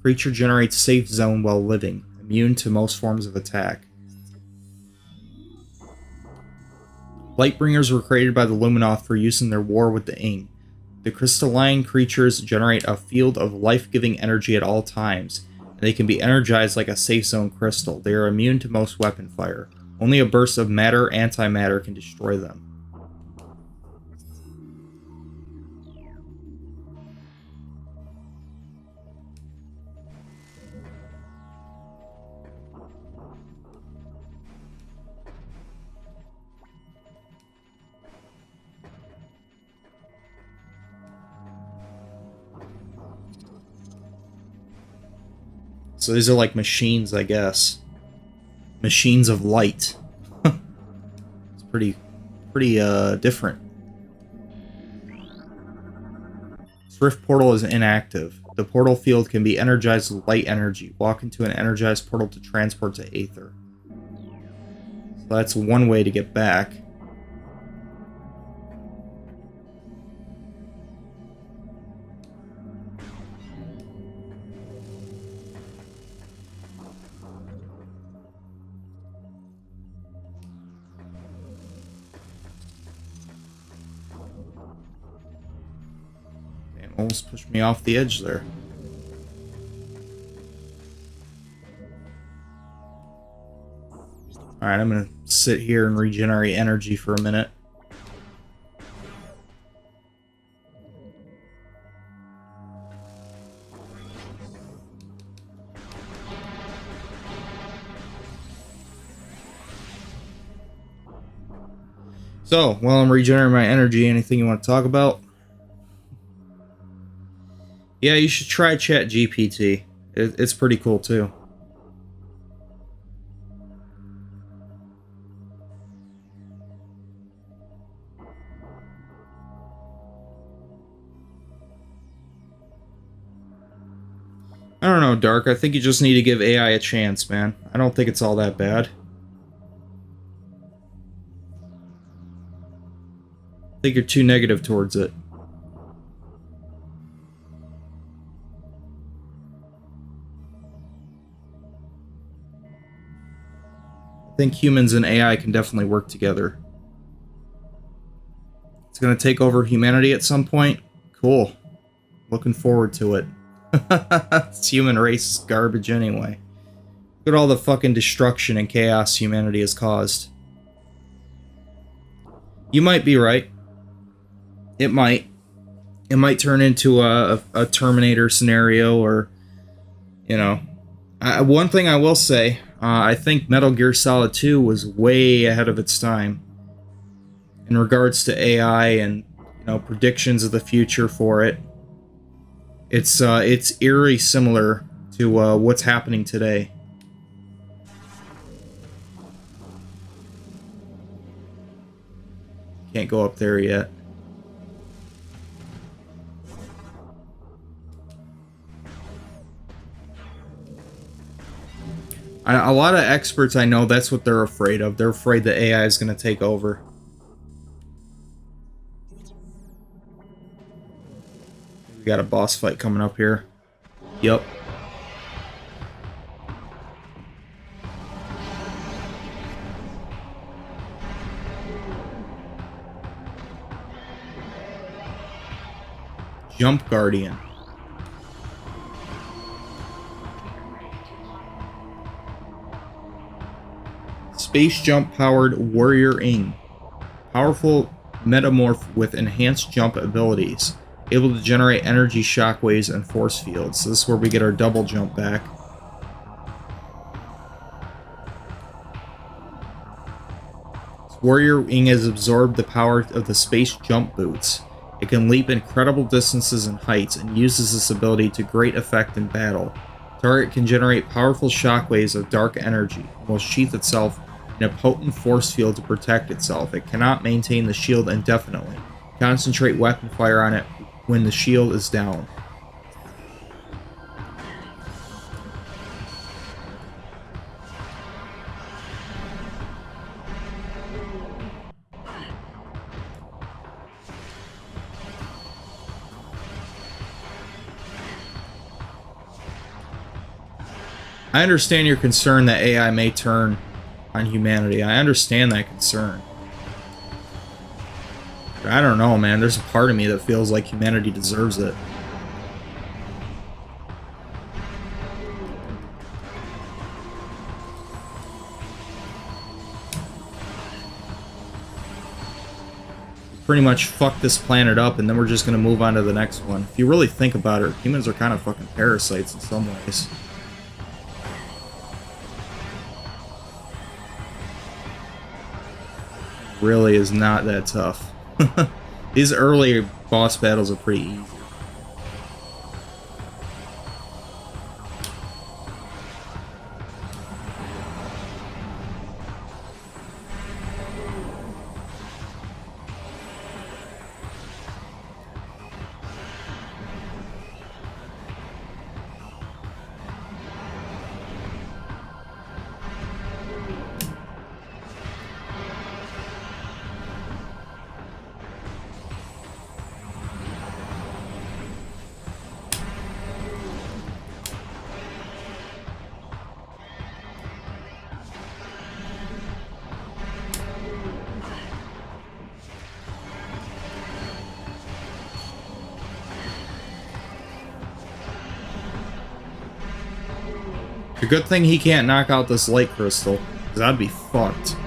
Creature generates safe zone while living, immune to most forms of attack. Lightbringers were created by the Luminoth for use in their war with the Ing. The crystalline creatures generate a field of life-giving energy at all times, and they can be energized like a safe zone crystal. They are immune to most weapon fire. Only a burst of matter antimatter can destroy them. So these are like machines, I guess. Machines of light. It's pretty different. Rift portal is inactive. The portal field can be energized with light energy. Walk into an energized portal to transport to Aether. So that's one way to get back. Almost pushed me off the edge there. Alright, I'm gonna sit here and regenerate energy for a minute. So, while I'm regenerating my energy, anything you want to talk about? Yeah, you should try ChatGPT. It's pretty cool too. don't know, Dark. I think you just need to give AI a chance, man. I don't think it's all that bad. I think you're too negative towards it. I think humans and AI can definitely work together. It's going to take over humanity at some point. Cool. Looking forward to it. This human race is garbage anyway. Look at all the fucking destruction and chaos humanity has caused. You might be right. It might. It might turn into a Terminator scenario, or, you know. One thing I will say, I think Metal Gear Solid 2 was way ahead of its time in regards to AI and, you know, predictions of the future for it. It's eerie similar to what's happening today. Can't go up there yet. A lot of experts I know, that's what they're afraid of. They're afraid that AI is going to take over. We got a boss fight coming up here. Yup. Jump Guardian. Space jump powered Warrior Ing. Powerful metamorph with enhanced jump abilities. Able to generate energy shockwaves and force fields. So this is where we get our double jump back. Warrior Ing has absorbed the power of the space jump boots. It can leap incredible distances and heights and uses this ability to great effect in battle. Target can generate powerful shockwaves of dark energy and will sheath itself in a potent force field to protect itself. It cannot maintain the shield indefinitely. Concentrate weapon fire on it when the shield is down. I understand your concern that AI may turn on humanity. I understand that concern. But I don't know, man. There's a part of me that feels like humanity deserves it. Pretty much fuck this planet up, and then we're just gonna move on to the next one. If you really think about it, humans are kind of fucking parasites in some ways. Really is not that tough. These early boss battles are pretty easy. A good thing he can't knock out this light crystal, because I'd be fucked.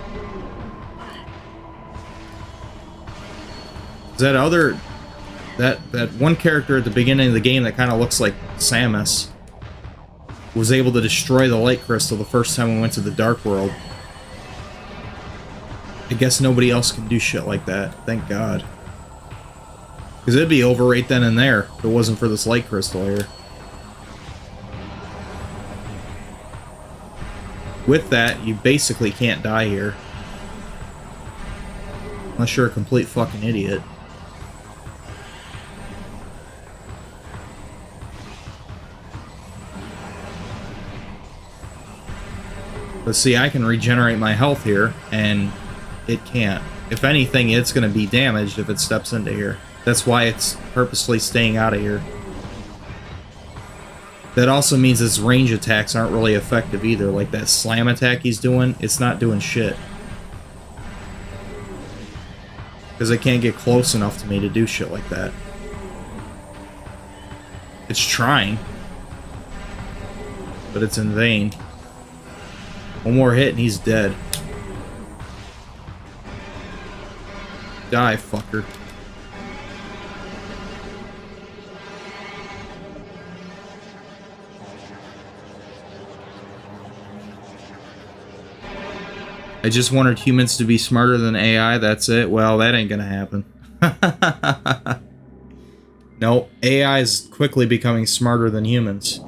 That one character at the beginning of the game that kind of looks like Samus was able to destroy the light crystal the first time we went to the Dark World. I guess nobody else can do shit like that, thank God. Because it'd be over right then and there if it wasn't for this light crystal here. With that, you basically can't die here. Unless you're a complete fucking idiot. But see, I can regenerate my health here, and it can't. If anything, it's going to be damaged if it steps into here. That's why it's purposely staying out of here. That also means its range attacks aren't really effective either. Like that slam attack he's doing, it's not doing shit. Because it can't get close enough to me to do shit like that. It's trying. But it's in vain. One more hit and he's dead. Die, fucker. I just wanted humans to be smarter than AI, that's it? Well, that ain't gonna happen. No, AI is quickly becoming smarter than humans.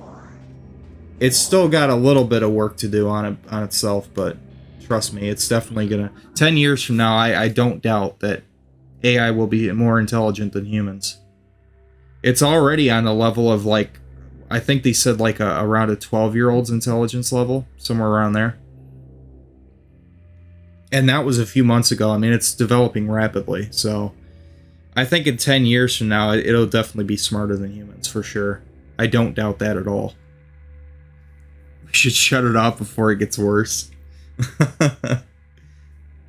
It's still got a little bit of work to do on itself, but trust me, it's definitely gonna... 10 years from now, I don't doubt that AI will be more intelligent than humans. It's already on the level of, like, I think they said like around a 12-year-old's intelligence level, somewhere around there. And that was a few months ago. I mean, it's developing rapidly, so I think in 10 years from now, it'll definitely be smarter than humans, for sure. I don't doubt that at all. We should shut it off before it gets worse.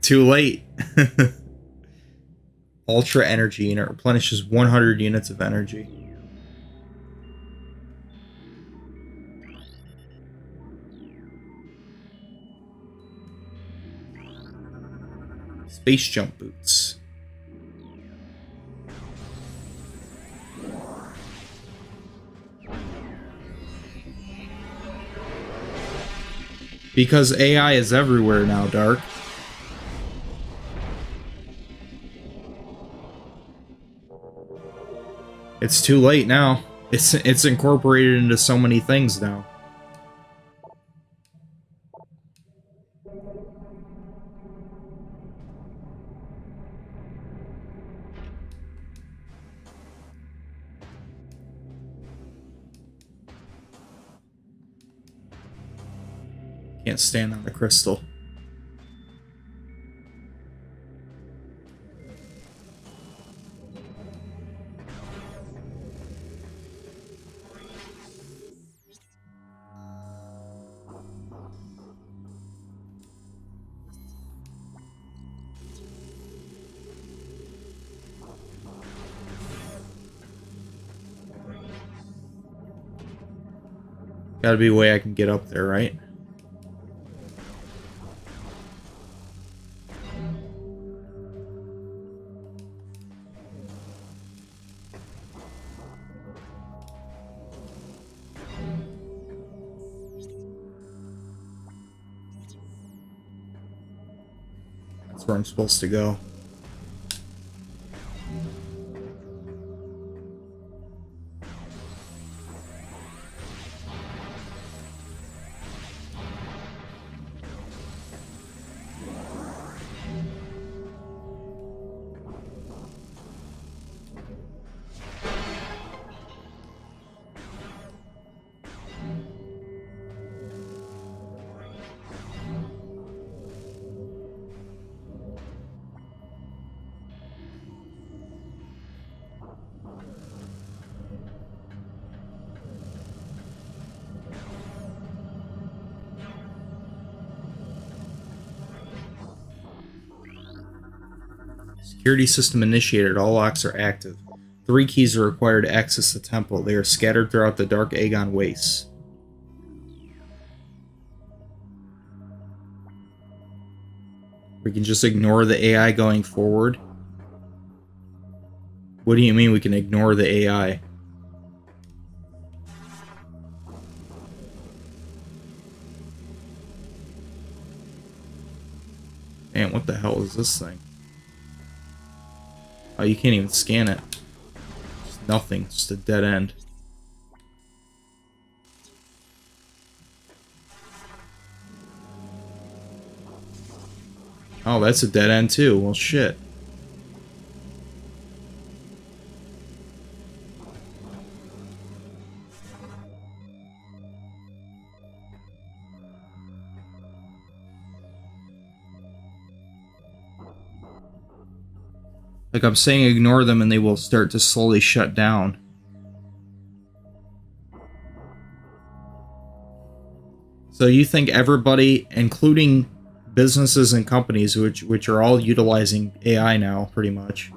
Too late. Ultra energy, and it replenishes 100 units of energy. Space jump boots. Because AI is everywhere now, Dark. It's too late now. It's incorporated into so many things now. Can't stand on the crystal. Gotta be a way I can get up there, right? That's where I'm supposed to go. Security system initiated. All locks are active. 3 keys are required to access the temple. They are scattered throughout the dark Aegon wastes. We can just ignore the AI going forward. What do you mean we can ignore the AI? Man, what the hell is this thing? Oh, you can't even scan it. Just nothing. Just a dead end. Oh, that's a dead end too. Well, shit. Like I'm saying, ignore them and they will start to slowly shut down. So you think everybody, including businesses and companies, which are all utilizing AI now, pretty much,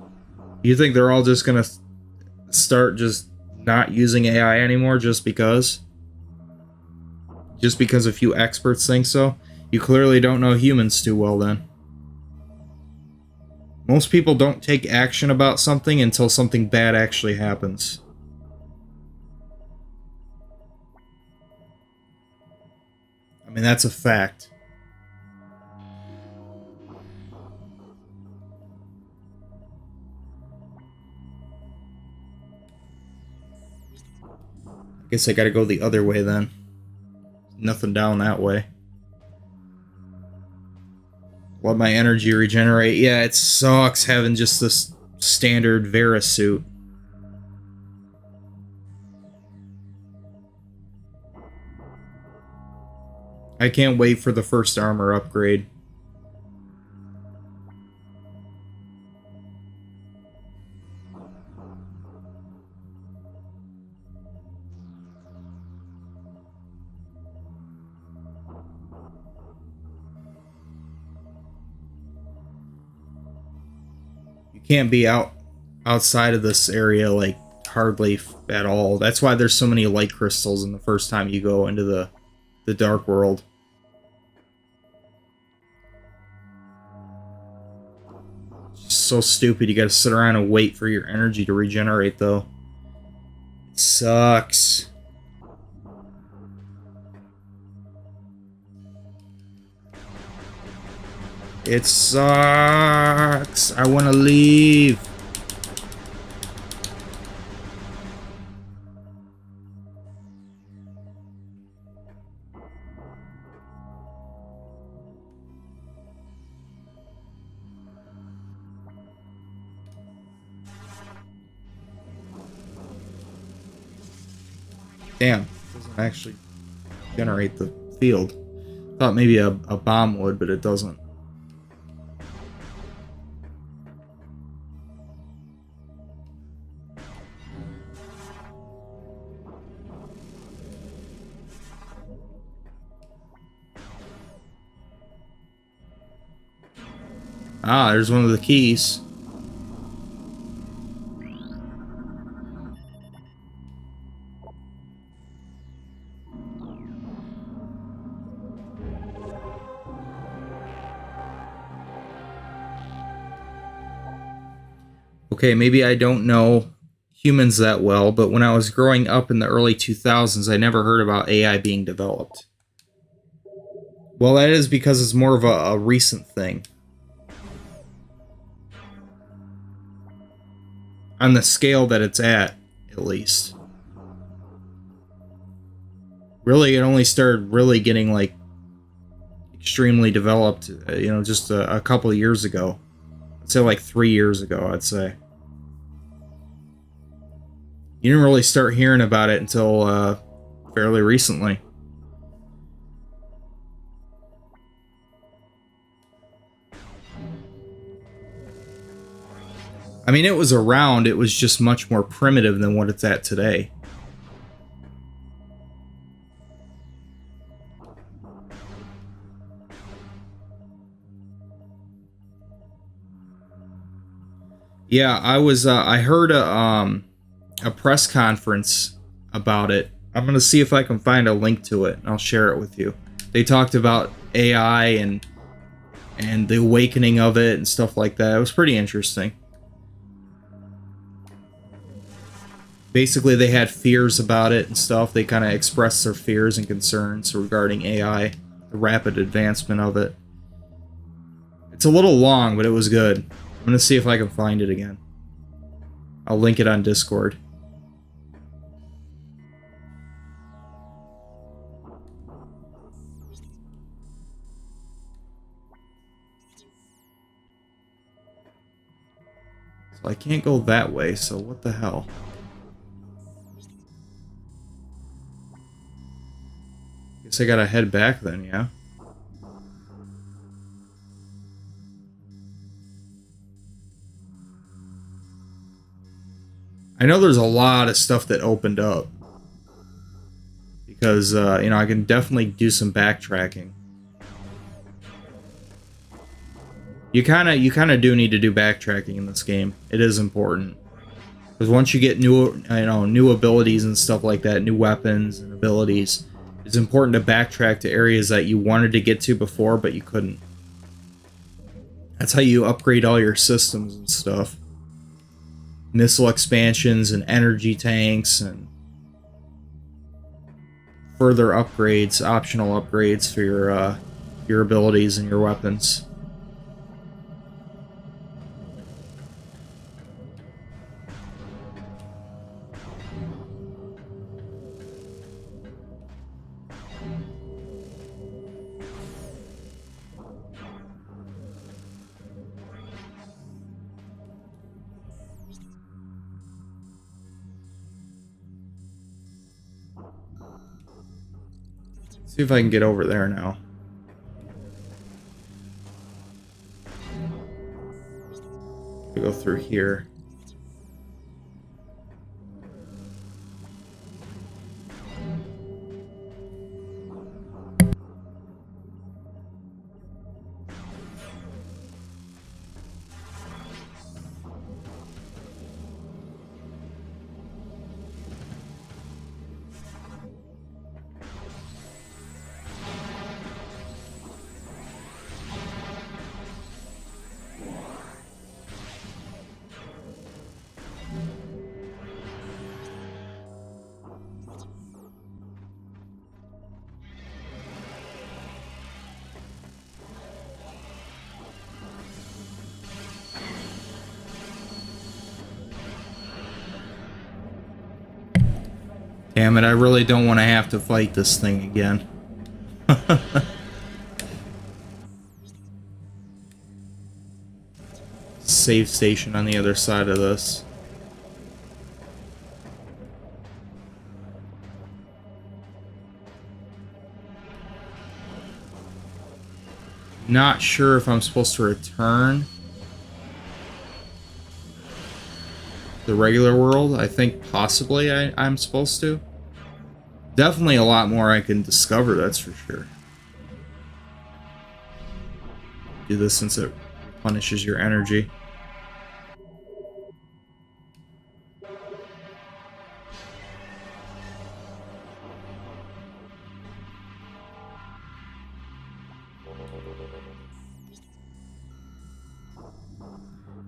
you think they're all just gonna start just not using AI anymore just because? Just because a few experts think so? You clearly don't know humans too well then. Most people don't take action about something until something bad actually happens. I mean, that's a fact. I guess I gotta go the other way then. Nothing down that way. Let my energy regenerate. Yeah, it sucks having just this standard Vera suit. I can't wait for the first armor upgrade. You can't be outside of this area like hardly at all. That's why there's so many light crystals in the first time you go into the dark world. So stupid. You gotta sit around and wait for your energy to regenerate, though. It sucks. It sucks. I want to leave. Damn, it doesn't actually generate the field. Thought maybe a bomb would, but it doesn't. Ah, there's one of the keys. Okay, maybe I don't know humans that well, but when I was growing up in the early 2000s, I never heard about AI being developed. Well, that is because it's more of a recent thing. On the scale that it's at least. Really, it only started really getting, like, extremely developed, just a couple of years ago. I'd say, like, 3 years ago, I'd say. You didn't really start hearing about it until fairly recently. I mean, it was around, it was just much more primitive than what it's at today. Yeah, I heard a press conference about it. I'm gonna see if I can find a link to it, and I'll share it with you. They talked about AI and the awakening of it and stuff like that. It was pretty interesting. Basically, they had fears about it and stuff. They kind of expressed their fears and concerns regarding AI, the rapid advancement of it. It's a little long, but it was good. I'm gonna see if I can find it again. I'll link it on Discord. So I can't go that way, so what the hell? Guess I gotta head back then, yeah? I know there's a lot of stuff that opened up. Because, you know, I can definitely do some backtracking. You kind of do need to do backtracking in this game. It is important. Because once you get new abilities and stuff like that, new weapons and abilities, it's important to backtrack to areas that you wanted to get to before, but you couldn't. That's how you upgrade all your systems and stuff. Missile expansions and energy tanks and further upgrades, optional upgrades for your abilities and your weapons. See if I can get over there now. We go through here. Damn it, I really don't want to have to fight this thing again. Save station on the other side of this. Not sure if I'm supposed to return the regular world. I think possibly I'm supposed to. Definitely a lot more I can discover, that's for sure. Do this since it punishes your energy.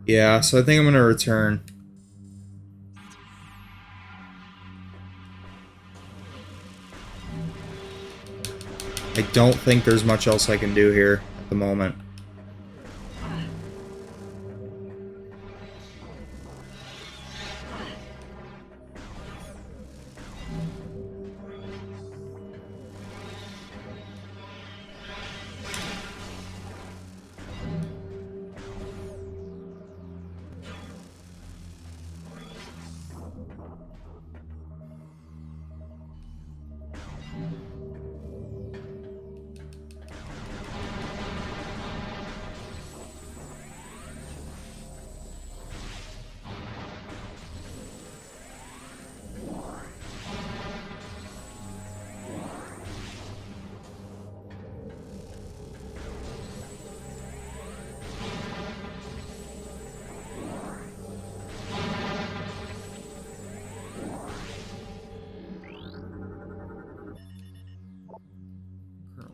Yeah, so I think I'm gonna return. I don't think there's much else I can do here at the moment.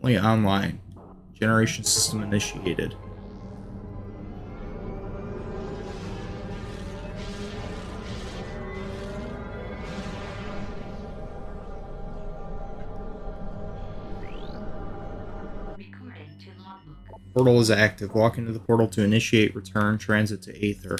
Currently online. Generation system initiated. Recording to logbook. Portal is active. Walk into the portal to initiate return transit to Aether.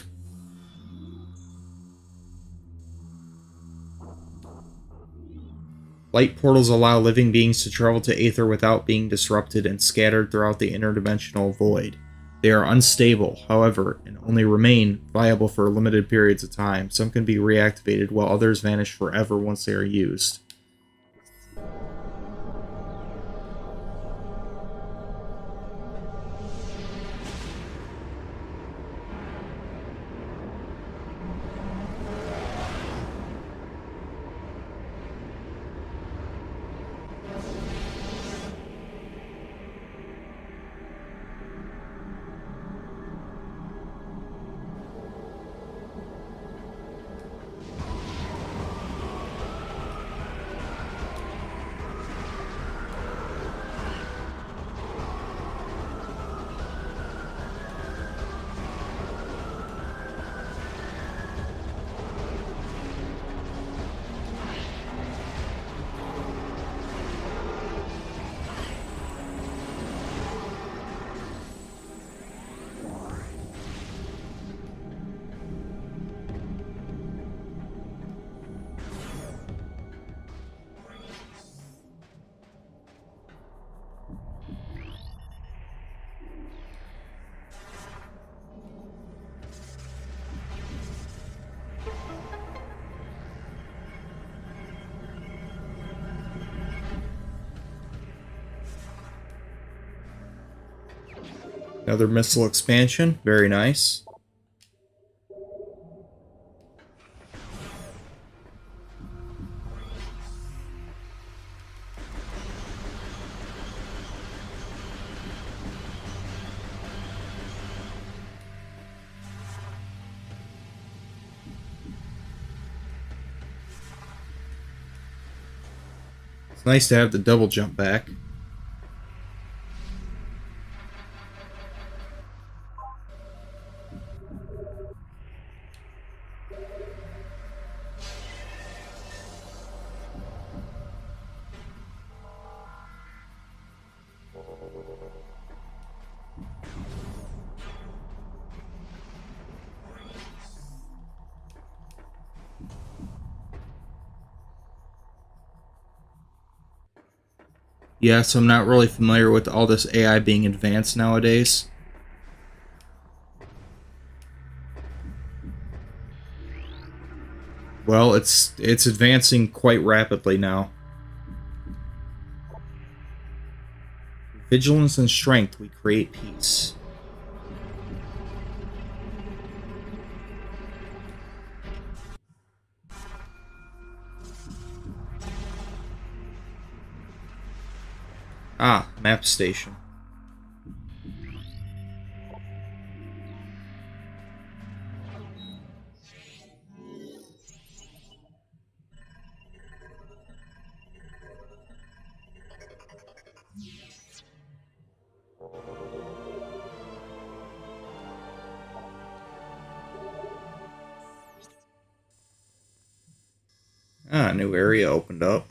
Light portals allow living beings to travel to Aether without being disrupted and scattered throughout the interdimensional void. They are unstable, however, and only remain viable for limited periods of time. Some can be reactivated, while others vanish forever once they are used. Another missile expansion. Very nice. It's nice to have the double jump back. Yeah, so I'm not really familiar with all this AI being advanced nowadays. Well, it's advancing quite rapidly now. Vigilance and strength, we create peace. Ah, map station. Ah, new area opened up.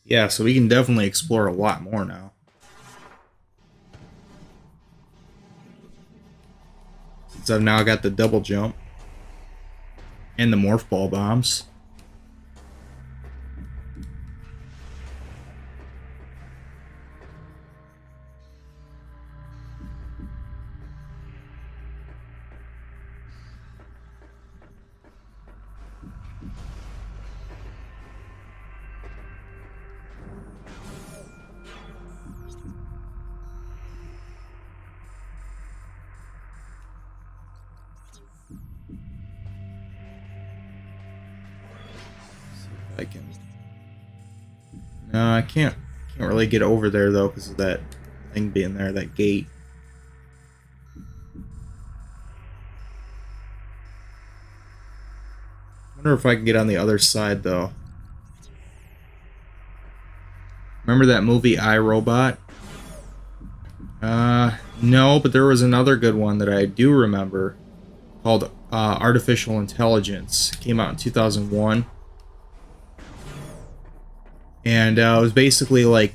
Yeah, so we can definitely explore a lot more now. Since I've now got the double jump and the morph ball bombs. I can. No, I can't. Can't really get over there though because of that thing being there, that gate. Wonder if I can get on the other side though. Remember that movie I, Robot? No, but there was another good one that I do remember called Artificial Intelligence. It came out in 2001. And it was basically like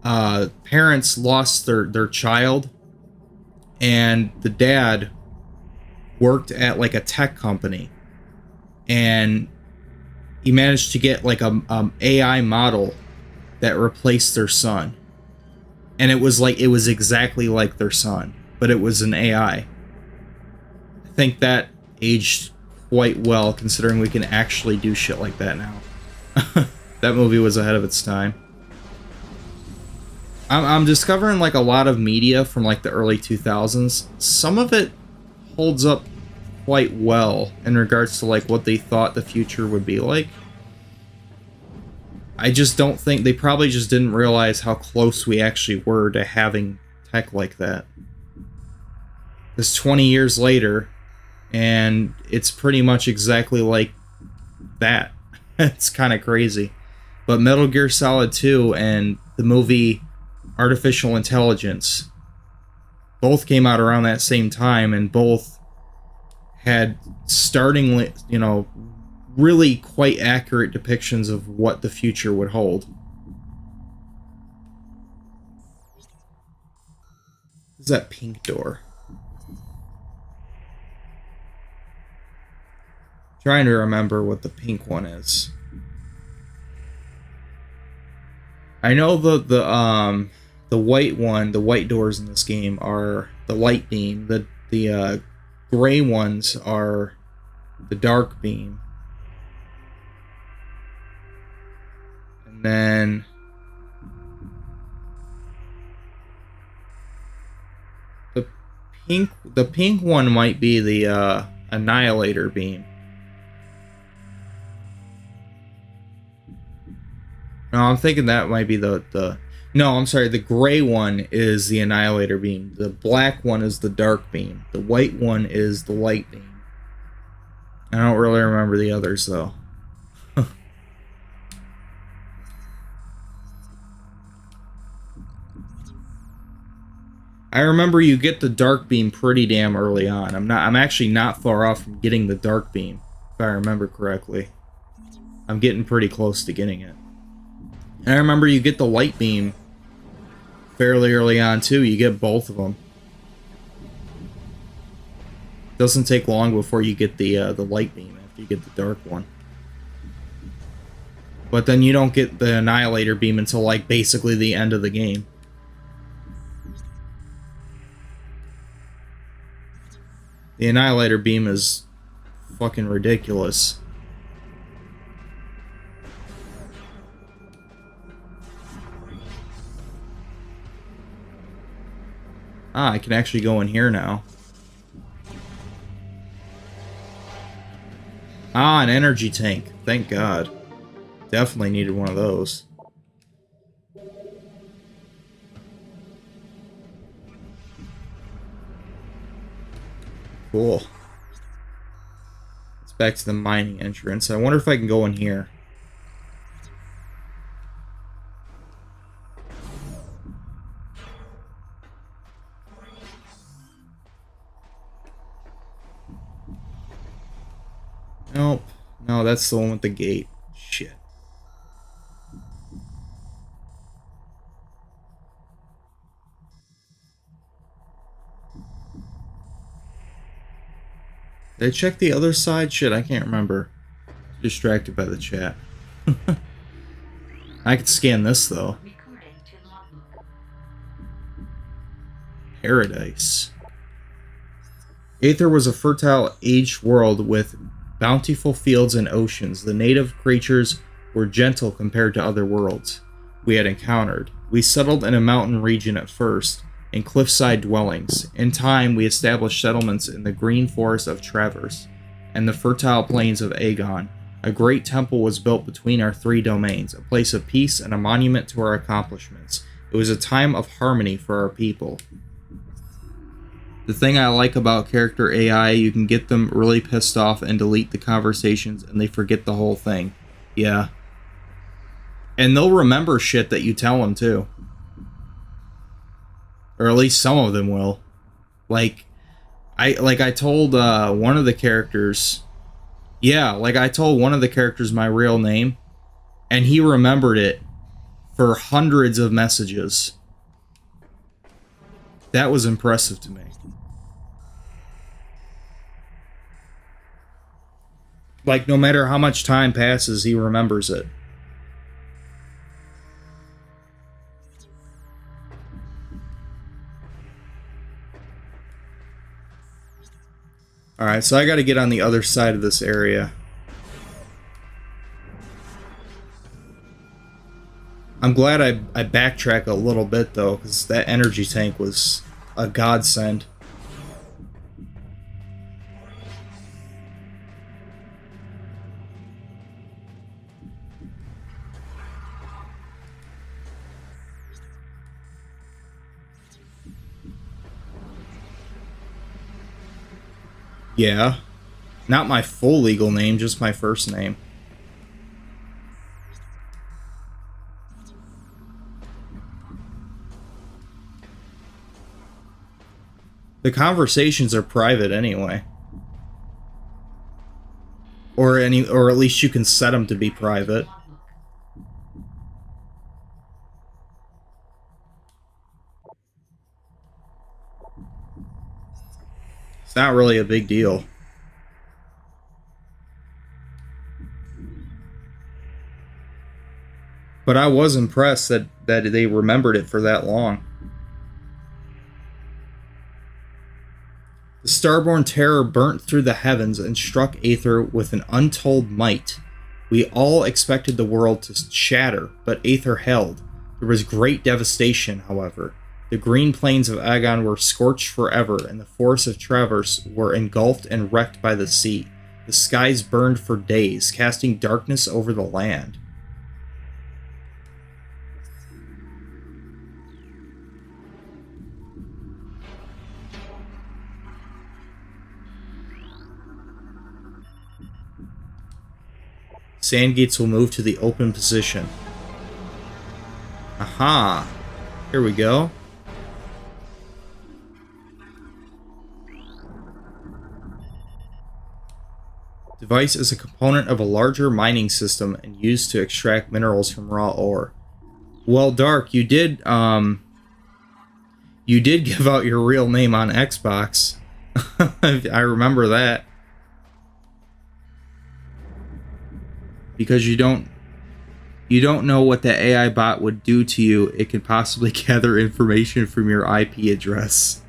parents lost their child, and the dad worked at like a tech company, and he managed to get like a AI model that replaced their son. And it was exactly like their son, but it was an AI. I think that aged quite well considering we can actually do shit like that now. That movie was ahead of its time. I'm discovering like a lot of media from like the early 2000s. Some of it holds up quite well in regards to like what they thought the future would be like. I just don't think they probably just didn't realize how close we actually were to having tech like that. It's 20 years later, and it's pretty much exactly like that. It's kind of crazy. But Metal Gear Solid 2 and the movie Artificial Intelligence both came out around that same time, and both had startingly, really quite accurate depictions of what the future would hold. What's that pink door? Trying to remember what the pink one is. I know the white one, the white doors in this game are the light beam, the gray ones are the dark beam. And then the pink one might be the annihilator beam. No, I'm thinking that might be the no, I'm sorry, the gray one is the annihilator beam. The black one is the dark beam. The white one is the light beam. I don't really remember the others though. I remember you get the dark beam pretty damn early on. I'm actually not far off from getting the dark beam, if I remember correctly. I'm getting pretty close to getting it. And I remember you get the light beam fairly early on too. You get both of them. Doesn't take long before you get the light beam after you get the dark one. But then you don't get the annihilator beam until like basically the end of the game. The annihilator beam is fucking ridiculous. Ah, I can actually go in here now. Ah, an energy tank. Thank God. Definitely needed one of those. Cool. It's back to the mining entrance. I wonder if I can go in here. Nope. No, that's the one with the gate. Shit. Did I check the other side? Shit, I can't remember. Distracted by the chat. I could scan this, though. Paradise. Aether was a fertile, aged world with bountiful fields and oceans. The native creatures were gentle compared to other worlds we had encountered. We settled in a mountain region at first, in cliffside dwellings. In time, we established settlements in the green forest of Traverse and the fertile plains of Aegon. A great temple was built between our three domains, a place of peace and a monument to our accomplishments. It was a time of harmony for our people. The thing I like about character AI, you can get them really pissed off and delete the conversations and they forget the whole thing. Yeah. And they'll remember shit that you tell them too. Or at least some of them will. Like I told one of the characters, I told one of the characters my real name, and he remembered it for hundreds of messages. That was impressive to me. Like, no matter how much time passes, he remembers it. Alright, so I gotta get on the other side of this area. I'm glad I backtrack a little bit, though, because that energy tank was a godsend. Yeah. Not my full legal name, just my first name. The conversations are private anyway. Or at least you can set them to be private. It's not really a big deal. But I was impressed that they remembered it for that long. The starborn terror burnt through the heavens and struck Aether with an untold might. We all expected the world to shatter, but Aether held. There was great devastation, however. The green plains of Agon were scorched forever, and the forests of Traverse were engulfed and wrecked by the sea. The skies burned for days, casting darkness over the land. Sand gates will move to the open position. Aha! Here we go. Device is a component of a larger mining system and used to extract minerals from raw ore. Well, Dark, you did give out your real name on Xbox. I remember that. Because you don't know what the AI bot would do to you. It could possibly gather information from your IP address.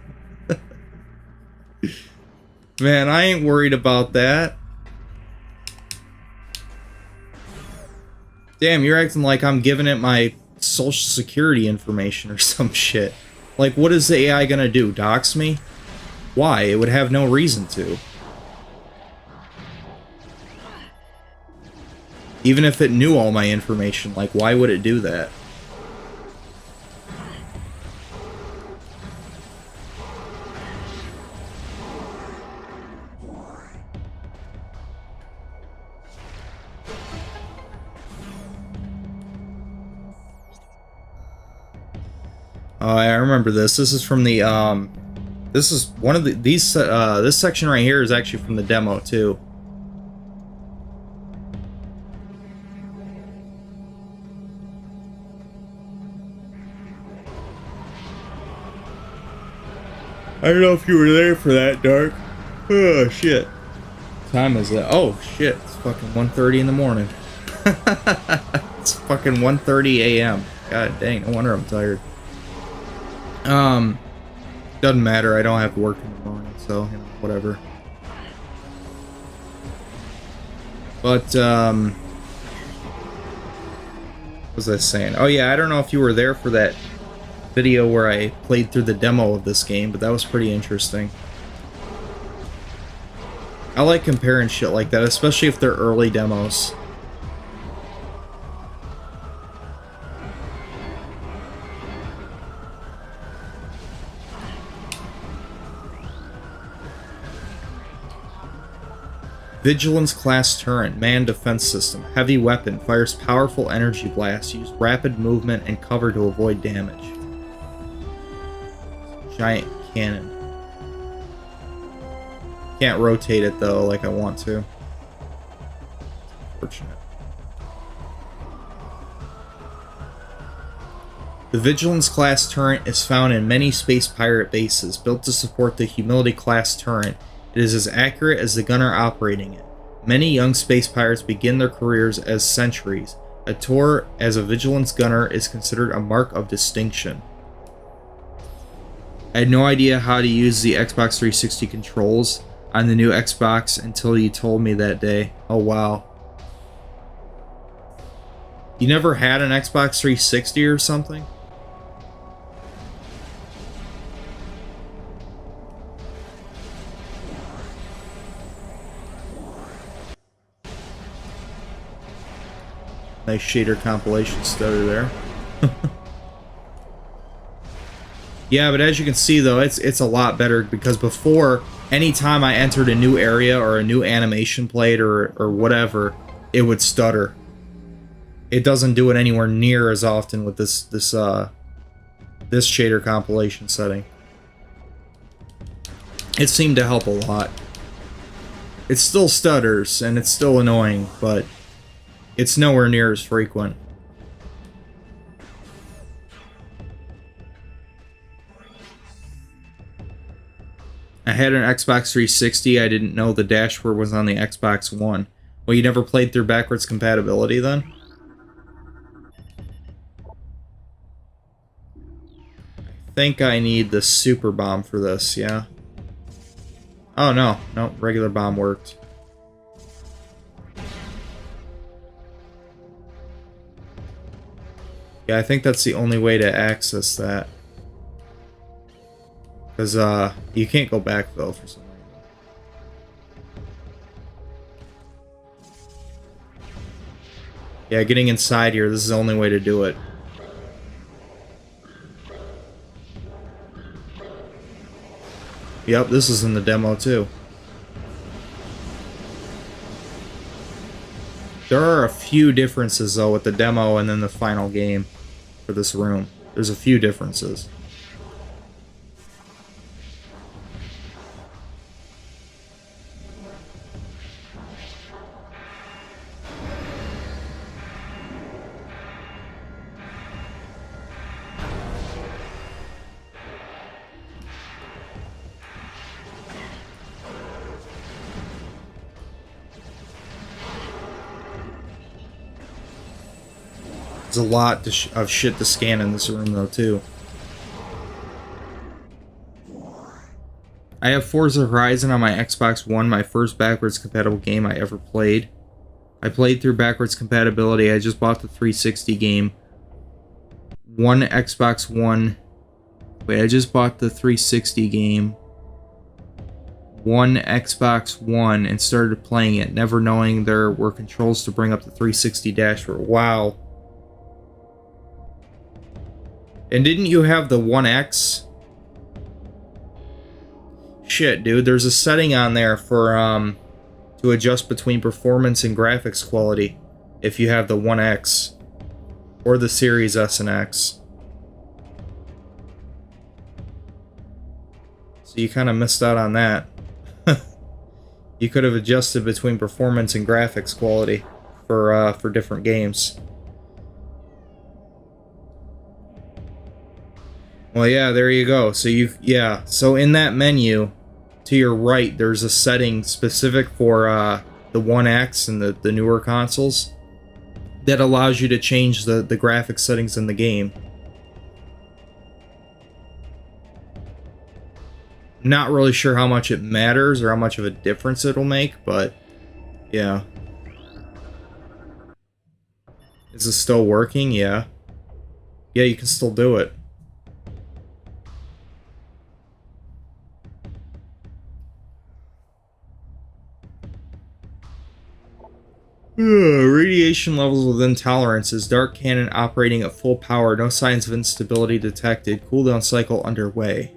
Man, I ain't worried about that. Damn, you're acting like I'm giving it my social security information or some shit. Like, what is the AI gonna do? Dox me? Why? It would have no reason to. Even if it knew all my information, like, why would it do that? Oh, I remember this. This is from the, this is one of these, this section right here is actually from the demo, too. I don't know if you were there for that, Dark. Oh, shit. What time is it? Oh, shit. It's fucking 1:30 in the morning. It's fucking 1:30 a.m. God dang, no wonder I'm tired. Doesn't matter. I don't have to work in the morning, so, you know, whatever. But, what was I saying? Oh, yeah, I don't know if you were there for that video where I played through the demo of this game, but that was pretty interesting. I like comparing shit like that, especially if they're early demos. Vigilance class turret, manned defense system, heavy weapon, fires powerful energy blasts, use rapid movement and cover to avoid damage. Giant cannon. Can't rotate it though like I want to. Unfortunate. The Vigilance class turret is found in many space pirate bases. Built to support the Humility class turret, it is as accurate as the gunner operating it. Many young space pirates begin their careers as sentries. A tour as a Vigilance gunner is considered a mark of distinction. I had no idea how to use the Xbox 360 controls on the new Xbox until you told me that day. Oh wow. You never had an Xbox 360 or something? Nice shader compilation stutter there. Yeah, but as you can see though, it's a lot better because before, anytime I entered a new area or a new animation played or whatever, it would stutter. It doesn't do it anywhere near as often with this shader compilation setting. It seemed to help a lot. It still stutters and it's still annoying, but it's nowhere near as frequent. I had an Xbox 360. I didn't know the dashboard was on the Xbox One. Well, you never played through backwards compatibility then? I think I need the super bomb for this, yeah? Oh, no. No, regular bomb worked. Yeah, I think that's the only way to access that. Because, you can't go back, though, for some reason. Yeah, getting inside here, this is the only way to do it. Yep, this is in the demo, too. There are a few differences, though, with the demo and then the final game for this room. There's a few differences. There's a lot of shit to scan in this room, though, too. I have Forza Horizon on my Xbox One, my first backwards compatible game I ever played. I played through backwards compatibility. I just bought the 360 game. One Xbox One. Wait, I just bought the 360 game. One Xbox One and started playing it, never knowing there were controls to bring up the 360 dashboard. Wow. And didn't you have the 1X? Shit, dude, there's a setting on there for, to adjust between performance and graphics quality if you have the 1X or the Series S and X. So you kind of missed out on that. You could have adjusted between performance and graphics quality for different games. Well, yeah, there you go. So so in that menu, to your right, there's a setting specific for the One X and the newer consoles that allows you to change the graphics settings in the game. Not really sure how much it matters or how much of a difference it'll make, but yeah. Is this still working? Yeah. Yeah, you can still do it. Radiation levels within tolerances. Dark cannon operating at full power. No signs of instability detected. Cooldown cycle underway.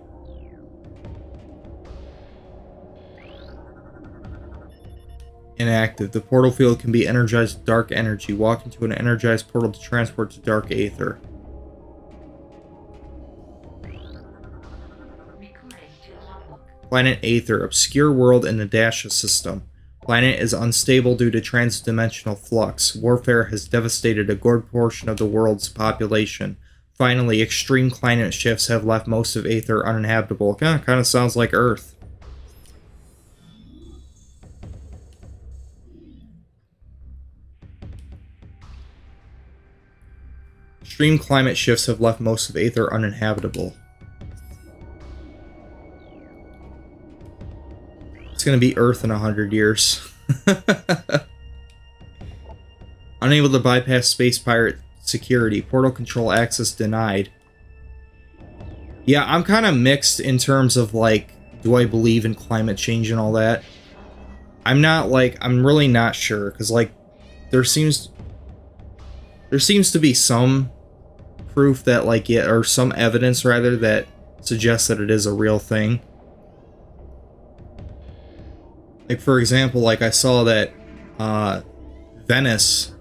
Inactive. The portal field can be energized with dark energy. Walk into an energized portal to transport to dark aether. Planet Aether. Obscure world in the Dasha system. Planet is unstable due to transdimensional flux. Warfare has devastated a good portion of the world's population. Finally, extreme climate shifts have left most of Aether uninhabitable. Kind of sounds like Earth. Extreme climate shifts have left most of Aether uninhabitable. It's gonna be Earth in 100 years. Unable to bypass space pirate security. Portal control access denied. Yeah, I'm kind of mixed in terms of, like, do I believe in climate change and all that? I'm really not sure, because, like, there seems to be some proof that, like, yeah, or some evidence, rather, that suggests that it is a real thing. Like, for example, like, I saw that Venice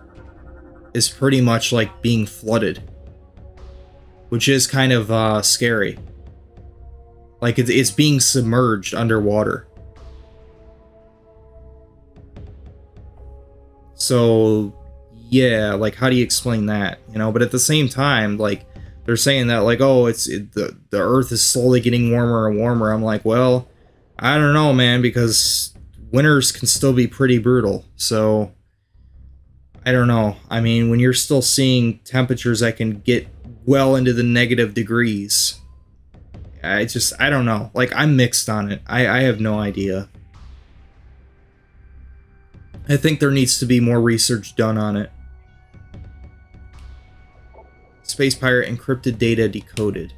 is pretty much, like, being flooded. Which is kind of scary. Like, it's being submerged underwater. So, yeah, like, how do you explain that? You know, but at the same time, like, they're saying that, like, oh, the Earth is slowly getting warmer and warmer. I'm like, well, I don't know, man, because winters can still be pretty brutal, so I don't know. I mean, when you're still seeing temperatures that can get well into the negative degrees, I don't know. Like, I'm mixed on it. I have no idea. I think there needs to be more research done on it. Space Pirate encrypted data decoded.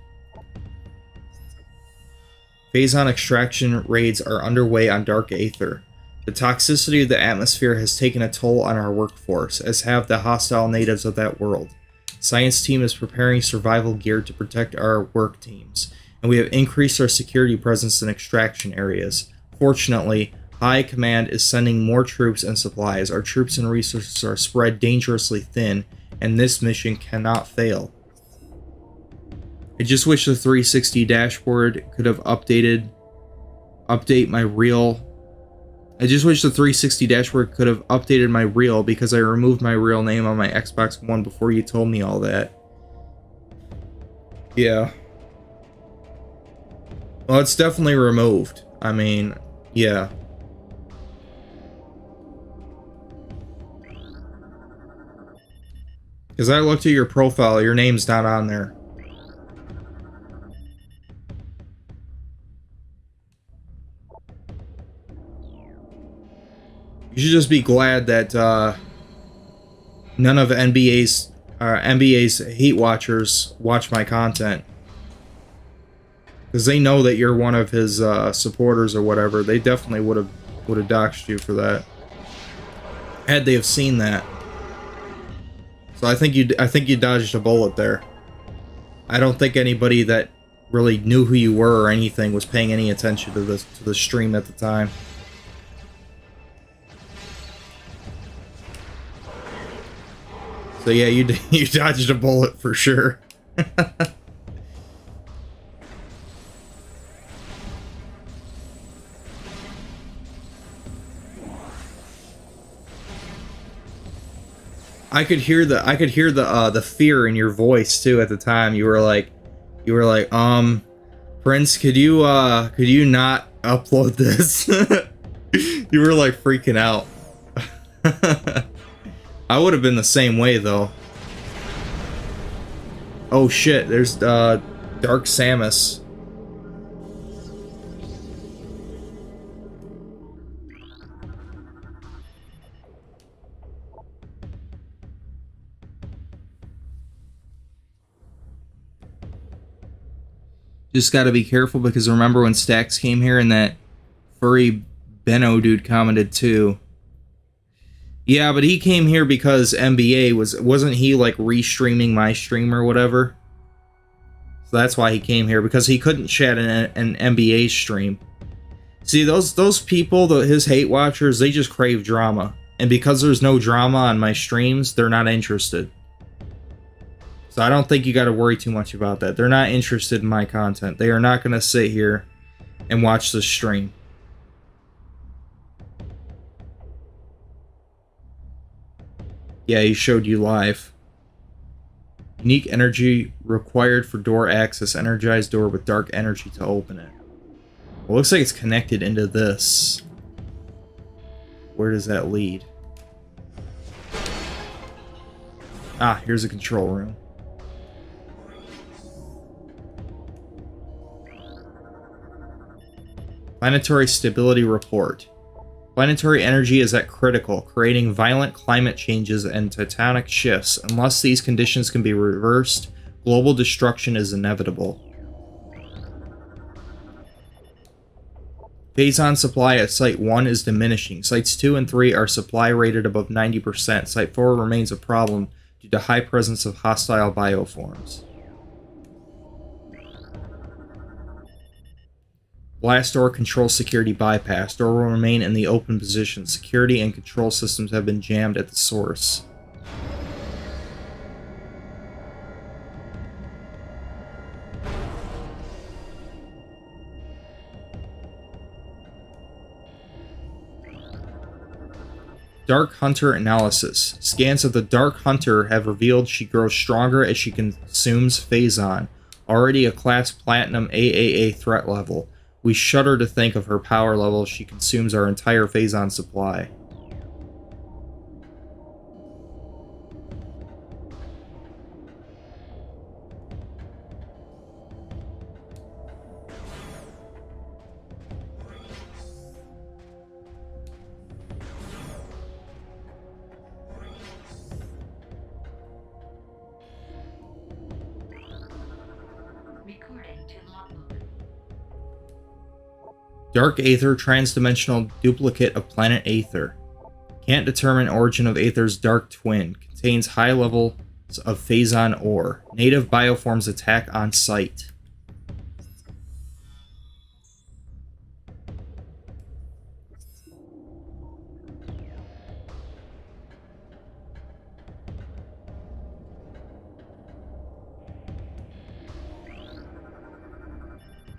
Phazon extraction raids are underway on Dark Aether. The toxicity of the atmosphere has taken a toll on our workforce, as have the hostile natives of that world. Science team is preparing survival gear to protect our work teams, and we have increased our security presence in extraction areas. Fortunately, High Command is sending more troops and supplies. Our troops and resources are spread dangerously thin, and this mission cannot fail. I just wish the 360 dashboard could have update my reel. I just wish the 360 dashboard could have updated my reel because I removed my real name on my Xbox One before you told me all that. Yeah. Well, it's definitely removed. I mean, yeah. Because I looked at your profile, your name's not on there. You should just be glad that none of NBA's hate watchers watch my content, because they know that you're one of his supporters or whatever. They definitely would have doxed you for that had they have seen that. So I think you dodged a bullet there. I don't think anybody that really knew who you were or anything was paying any attention to the stream at the time. So yeah, you dodged a bullet for sure. I could hear the fear in your voice too at the time. You were like, Prince, could you not upload this? You were like freaking out. I would have been the same way though. Oh shit, there's Dark Samus. Just gotta be careful, because remember when Stax came here and that furry Benno dude commented too. Yeah, but he came here because NBA wasn't he like restreaming my stream or whatever? So that's why he came here, because he couldn't chat in an NBA stream. See, those people, his hate watchers, they just crave drama. And because there's no drama on my streams, they're not interested. So I don't think you got to worry too much about that. They're not interested in my content. They are not going to sit here and watch the stream. Yeah, he showed you live. Unique energy required for door access. Energized door with dark energy to open it. Well, looks like it's connected into this. Where does that lead? Ah, here's a control room. Planetary stability report. Planetary energy is at critical, creating violent climate changes and tectonic shifts. Unless these conditions can be reversed, global destruction is inevitable. Phazon supply at Site 1 is diminishing. Sites 2 and 3 are supply rated above 90%. Site 4 remains a problem due to high presence of hostile bioforms. Blast door control security bypass. Door will remain in the open position. Security and control systems have been jammed at the source. Dark Hunter analysis. Scans of the Dark Hunter have revealed she grows stronger as she consumes Phazon, already a class Platinum AAA threat level. We shudder to think of her power level. She consumes our entire Phazon supply. Dark Aether, transdimensional duplicate of planet Aether. Can't determine origin of Aether's dark twin. Contains high levels of Phazon ore. Native bioforms attack on sight.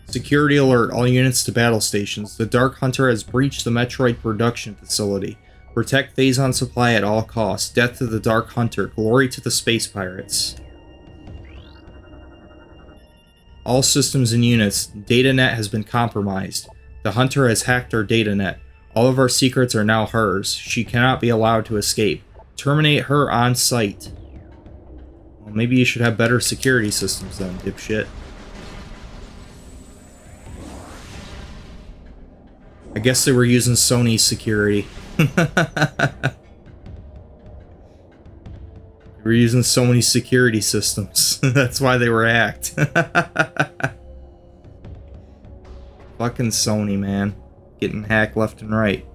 Security alert, all units to battle stations. The Dark Hunter has breached the Metroid production facility. Protect Phazon supply at all costs. Death to the Dark Hunter. Glory to the space pirates. All systems and units. DataNet has been compromised. The Hunter has hacked our DataNet. All of our secrets are now hers. She cannot be allowed to escape. Terminate her on sight. Well, maybe you should have better security systems then, dipshit. I guess they were using Sony's security. They were using Sony's security systems. That's why they were hacked. Fucking Sony, man. Getting hacked left and right.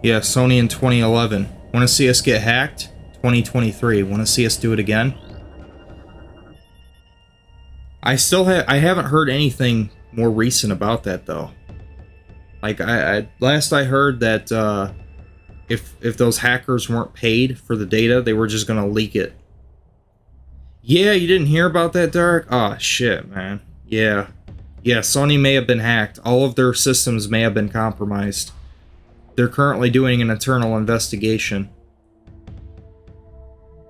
Yeah, Sony in 2011. Want to see us get hacked? 2023. Want to see us do it again? I haven't heard anything more recent about that though. Like last I heard that if those hackers weren't paid for the data, they were just gonna leak it. Yeah, you didn't hear about that, Dark? Oh shit, man. Yeah, Sony may have been hacked. All of their systems may have been compromised. They're currently doing an internal investigation.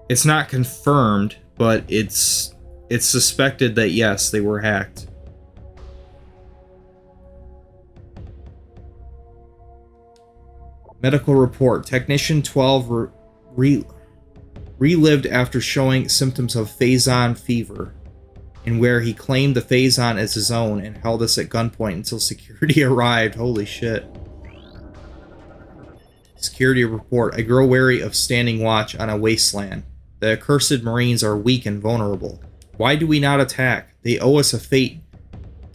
It's not confirmed, but it's suspected that yes, they were hacked. Medical report. Technician 12 relived after showing symptoms of Phazon fever, in where he claimed the Phazon as his own and held us at gunpoint until security arrived. Holy shit. Security report. I grow wary of standing watch on a wasteland. The accursed Marines are weak and vulnerable. Why do we not attack? They owe us a fate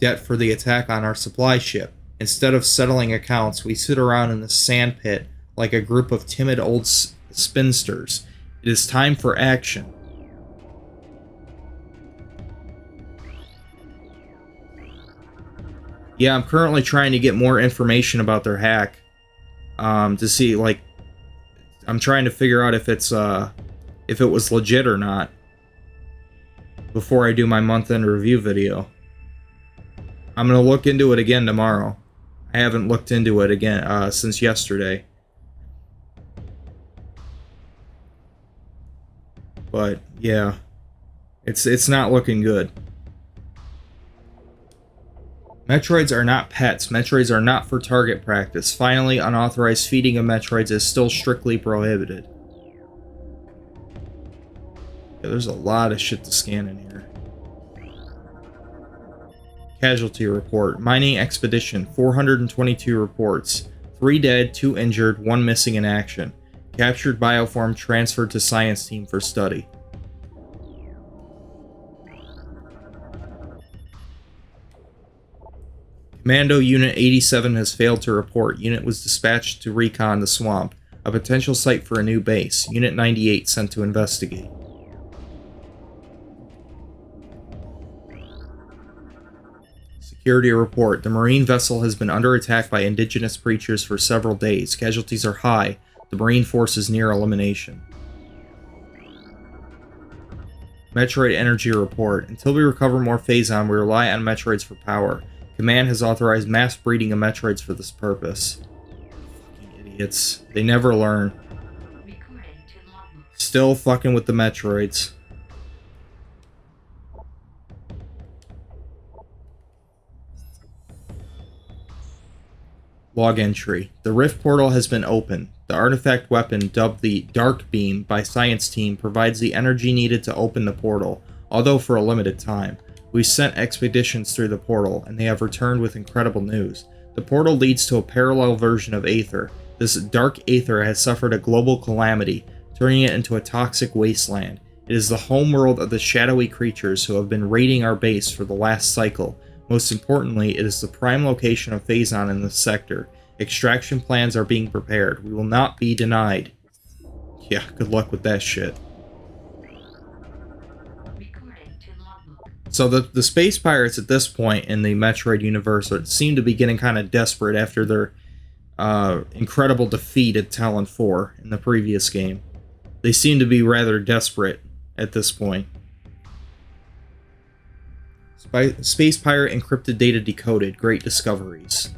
debt for the attack on our supply ship. Instead of settling accounts, we sit around in the sand pit like a group of timid old spinsters. It is time for action. Yeah, I'm currently trying to get more information about their hack. To see, like, I'm trying to figure out if it was legit or not before I do my month-end review video. I'm gonna look into it again tomorrow. I haven't looked into it again since yesterday. But yeah, it's not looking good. Metroids are not pets. Metroids are not for target practice. Finally, unauthorized feeding of Metroids is still strictly prohibited. Yeah, there's a lot of shit to scan in here. Casualty report. Mining expedition. 422 reports. 3 dead, 2 injured, 1 missing in action. Captured bioform transferred to science team for study. Commando Unit 87 has failed to report. Unit was dispatched to recon the swamp, a potential site for a new base. Unit 98 sent to investigate. Security report. The Marine vessel has been under attack by indigenous creatures for several days. Casualties are high. The Marine force is near elimination. Metroid energy report. Until we recover more Phazon, we rely on Metroids for power. Command has authorized mass breeding of Metroids for this purpose. Fucking idiots. They never learn. Still fucking with the Metroids. Log entry. The rift portal has been opened. The artifact weapon, dubbed the Dark Beam by Science Team, provides the energy needed to open the portal, although for a limited time. We sent expeditions through the portal, and they have returned with incredible news. The portal leads to a parallel version of Aether. This dark Aether has suffered a global calamity, turning it into a toxic wasteland. It is the homeworld of the shadowy creatures who have been raiding our base for the last cycle. Most importantly, it is the prime location of Phazon in this sector. Extraction plans are being prepared. We will not be denied. Yeah, good luck with that shit. So the space pirates at this point in the Metroid universe seem to be getting kind of desperate after their incredible defeat at Talon 4 in the previous game. They seem to be rather desperate at this point. Space pirate encrypted data decoded. Great discoveries.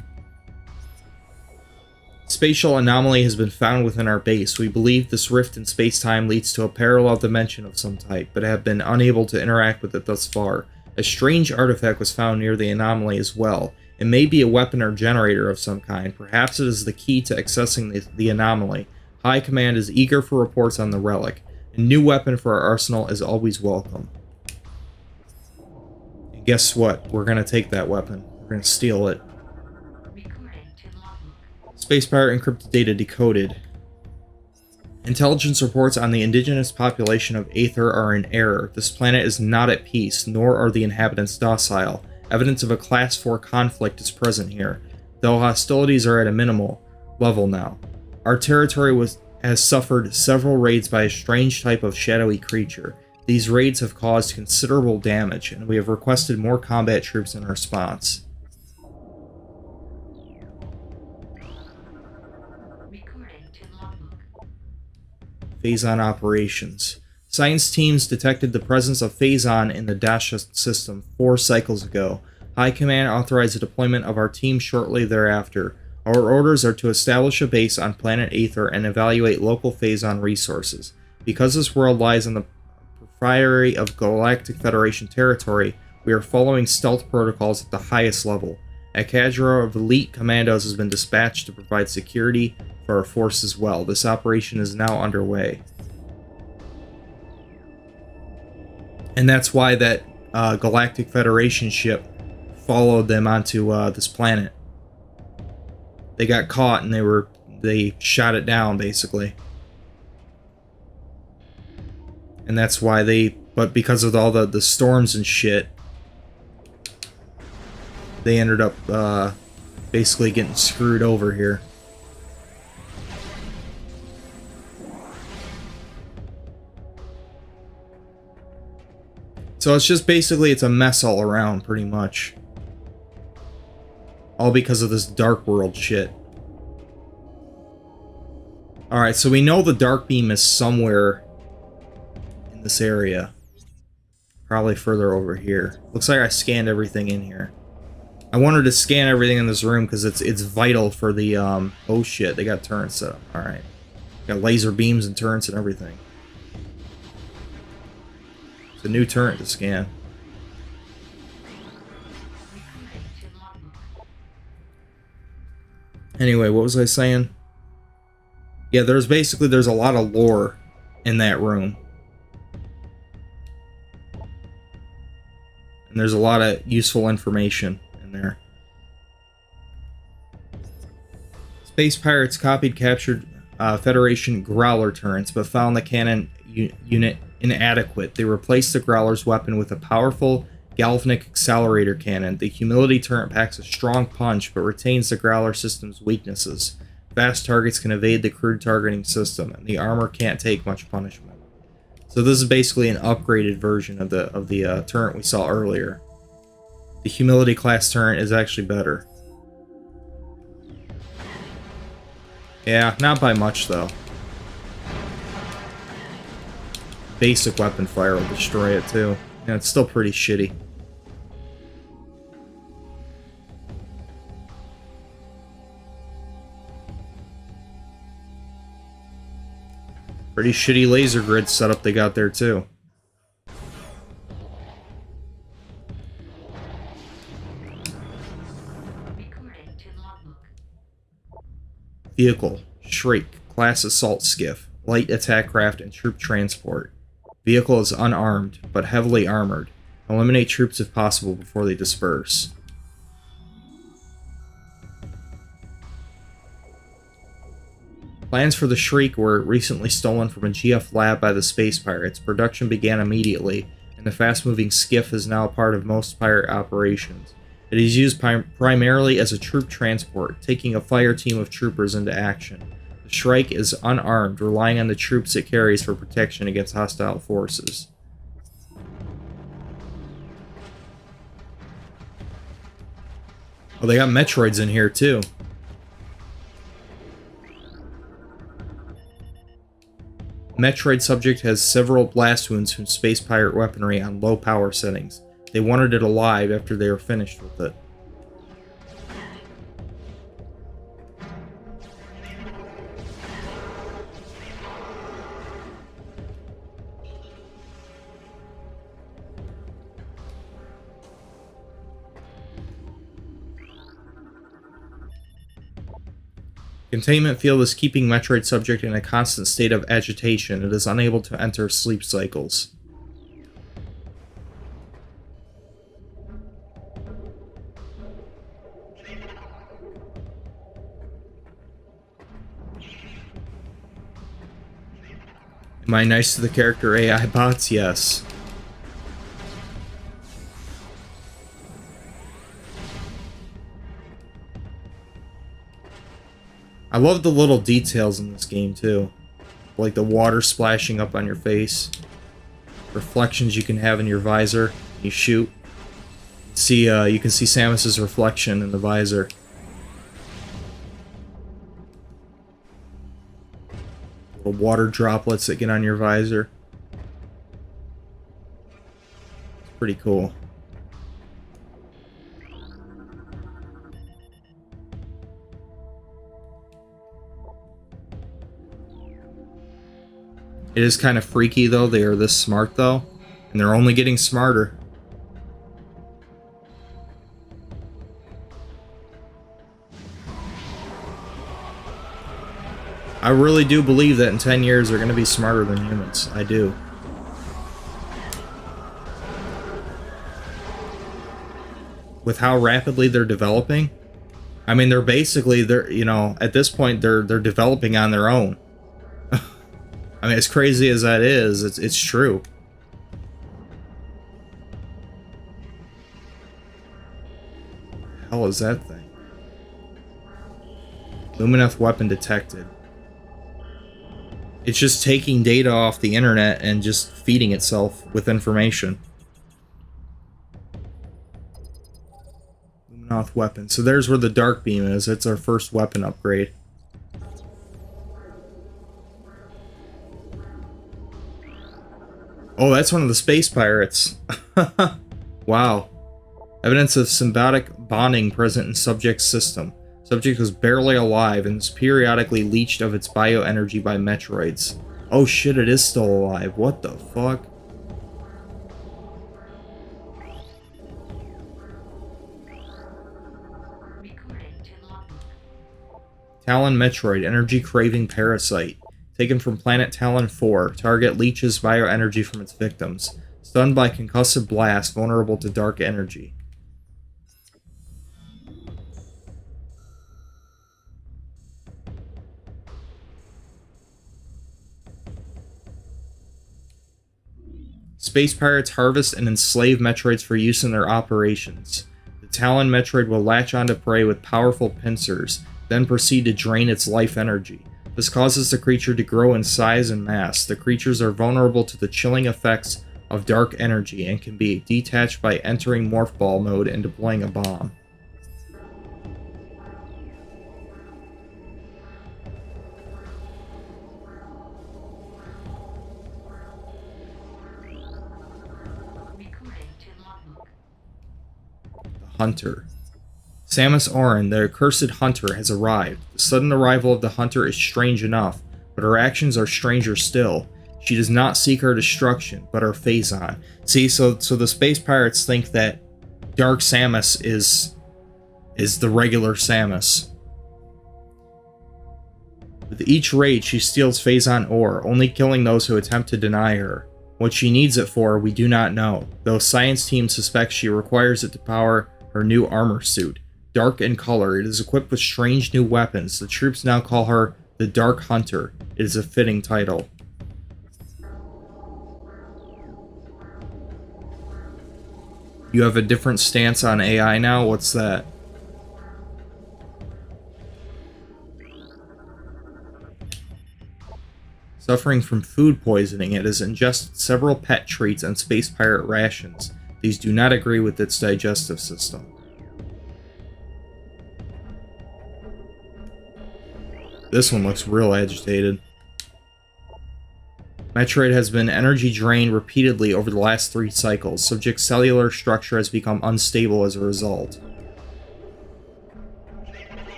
Spatial anomaly has been found within our base. We believe this rift in space-time leads to a parallel dimension of some type, but have been unable to interact with it thus far. A strange artifact was found near the anomaly as well. It may be a weapon or generator of some kind. Perhaps it is the key to accessing the anomaly. High Command is eager for reports on the relic. A new weapon for our arsenal is always welcome. And guess what? We're going to take that weapon. We're going to steal it. Space pirate encrypted data decoded. Intelligence reports on the indigenous population of Aether are in error. This planet is not at peace, nor are the inhabitants docile. Evidence of a Class 4 conflict is present here, though hostilities are at a minimal level now. Our territory has suffered several raids by a strange type of shadowy creature. These raids have caused considerable damage, and we have requested more combat troops in response. Phazon operations. Science teams detected the presence of Phazon in the Dasha system 4 cycles ago. High Command authorized the deployment of our team shortly thereafter. Our orders are to establish a base on planet Aether and evaluate local Phazon resources. Because this world lies on the periphery of Galactic Federation territory, we are following stealth protocols at the highest level. A cadre of elite commandos has been dispatched to provide security for our force as well. This operation is now underway. And that's why that Galactic Federation ship followed them onto this planet. They got caught and they shot it down, basically. And that's why but because of all the storms and shit, they ended up basically getting screwed over here. So it's just basically, it's a mess all around, pretty much. All because of this Dark World shit. Alright, so we know the Dark Beam is somewhere in this area. Probably further over here. Looks like I scanned everything in here. I wanted to scan everything in this room because it's vital for the, oh shit, they got turrets set up. Alright. Got laser beams and turrets and everything. It's a new turret to scan. Anyway, what was I saying? Yeah, there's a lot of lore in that room. And there's a lot of useful information in there. Space pirates captured Federation Growler turrets, but found the cannon unit inadequate. They replaced the Growler's weapon with a powerful galvanic accelerator cannon. The humility turret packs a strong punch, but retains the Growler system's weaknesses. Fast targets can evade the crude targeting system, and the armor can't take much punishment. So this is basically an upgraded version of the turret we saw earlier. The humility class turret is actually better. Yeah, not by much though. Basic weapon fire will destroy it too. Yeah, it's still pretty shitty. Pretty shitty laser grid setup they got there too. Recording to logbook. Vehicle, Shriek, Class Assault Skiff, Light Attack Craft, and Troop Transport. Vehicle is unarmed, but heavily armored. Eliminate troops if possible before they disperse. Plans for the Shriek were recently stolen from a GF lab by the Space Pirates. Production began immediately, and the fast-moving skiff is now a part of most pirate operations. It is used primarily as a troop transport, taking a fire team of troopers into action. The Shrike is unarmed, relying on the troops it carries for protection against hostile forces. Oh, they got Metroids in here too. Metroid subject has several blast wounds from space pirate weaponry on low power settings. They wanted it alive after they were finished with it. Containment field is keeping Metroid subject in a constant state of agitation. It is unable to enter sleep cycles. Am I nice to the character AI bots? Yes. I love the little details in this game too. Like the water splashing up on your face. Reflections you can have in your visor. You shoot. You can see Samus's reflection in the visor. Little water droplets that get on your visor. It's pretty cool. It is kind of freaky though, they are this smart though, and they're only getting smarter. I really do believe that in 10 years they're going to be smarter than humans. I do. With how rapidly they're developing, I mean, at this point they're developing on their own. I mean, as crazy as that is, it's true. What the hell is that thing? Lumineth weapon detected. It's just taking data off the internet and just feeding itself with information. Lumineth weapon. So there's where the dark beam is. It's our first weapon upgrade. Oh, that's one of the space pirates. Wow. Evidence of symbiotic bonding present in subject's system. Subject was barely alive and is periodically leached of its bioenergy by Metroids. Oh shit, it is still alive. What the fuck? Recording to logbook. Talon Metroid, energy craving parasite. Taken from planet Talon 4. Target leeches bioenergy from its victims. Stunned by concussive blast, vulnerable to dark energy. Space pirates harvest and enslave Metroids for use in their operations. The Talon Metroid will latch onto prey with powerful pincers, then proceed to drain its life energy. This causes the creature to grow in size and mass. The creatures are vulnerable to the chilling effects of dark energy and can be detached by entering Morph Ball mode and deploying a bomb. Recording to logbook. The Hunter. Samus Aran, the accursed hunter, has arrived. The sudden arrival of the hunter is strange enough, but her actions are stranger still. She does not seek our destruction, but our phazon. See, so the space pirates think that Dark Samus is the regular Samus. With each raid, she steals phazon ore, only killing those who attempt to deny her. What she needs it for, we do not know, though science team suspects she requires it to power her new armor suit. Dark in color, it is equipped with strange new weapons. The troops now call her the Dark Hunter. It is a fitting title. You have a different stance on AI now? What's that? Suffering from food poisoning, it has ingested several pet treats and space pirate rations. These do not agree with its digestive system. This one looks real agitated. Metroid has been energy drained repeatedly over the last 3 cycles. Subject's cellular structure has become unstable as a result.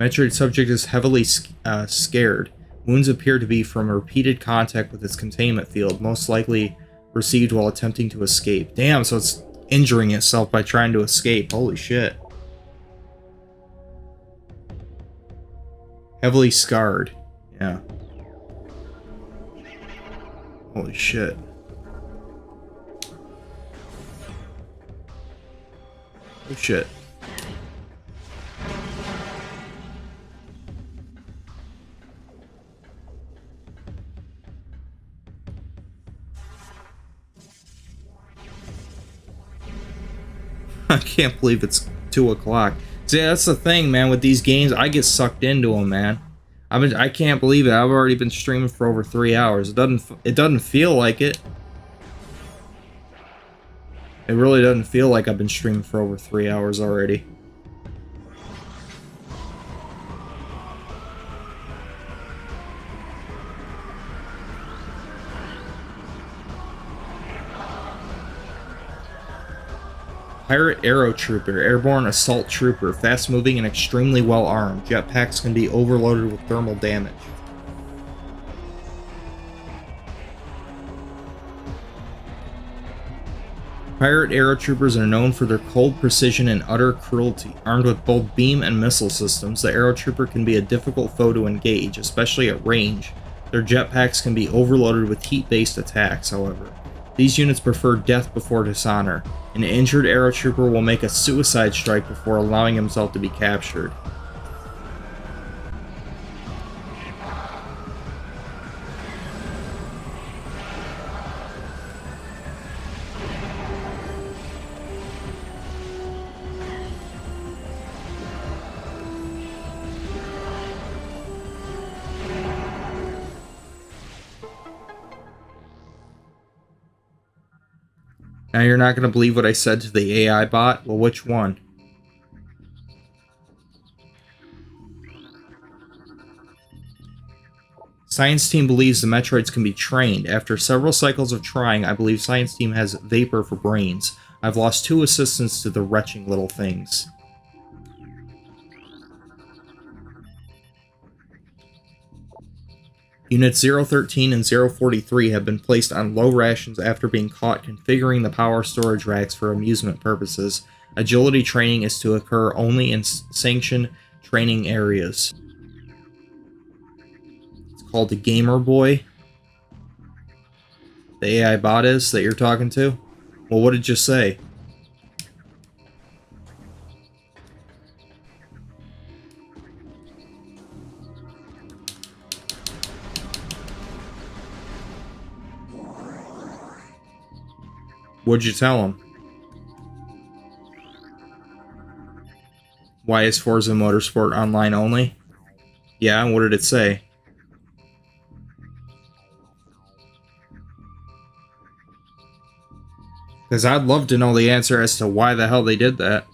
Metroid subject is heavily scared. Wounds appear to be from repeated contact with its containment field, most likely received while attempting to escape. Damn, so it's injuring itself by trying to escape. Holy shit. Heavily scarred. Yeah. Holy shit. Oh shit. I can't believe it's 2 o'clock. See, that's the thing, man, with these games. I get sucked into them, man. I can't believe it. I've already been streaming for over 3 hours. It doesn't feel like it. It really doesn't feel like I've been streaming for over 3 hours already. Pirate Aero Trooper, Airborne Assault Trooper, fast-moving and extremely well-armed. Jetpacks can be overloaded with thermal damage. Pirate Aero Troopers are known for their cold precision and utter cruelty. Armed with both beam and missile systems, the Aero Trooper can be a difficult foe to engage, especially at range. Their jetpacks can be overloaded with heat-based attacks, however. These units prefer death before dishonor. An injured Aero Trooper will make a suicide strike before allowing himself to be captured. Now you're not going to believe what I said to the AI bot? Well, which one? Science team believes the Metroids can be trained. After several cycles of trying, I believe science team has vapor for brains. I've lost 2 assistants to the retching little things. Units 013 and 043 have been placed on low rations after being caught configuring the power storage racks for amusement purposes. Agility training is to occur only in sanctioned training areas. It's called the Gamer Boy. The AI bot is that you're talking to? Well, what did you say? What'd you tell him? Why is Forza Motorsport online only? Yeah, what did it say? Because I'd love to know the answer as to why the hell they did that.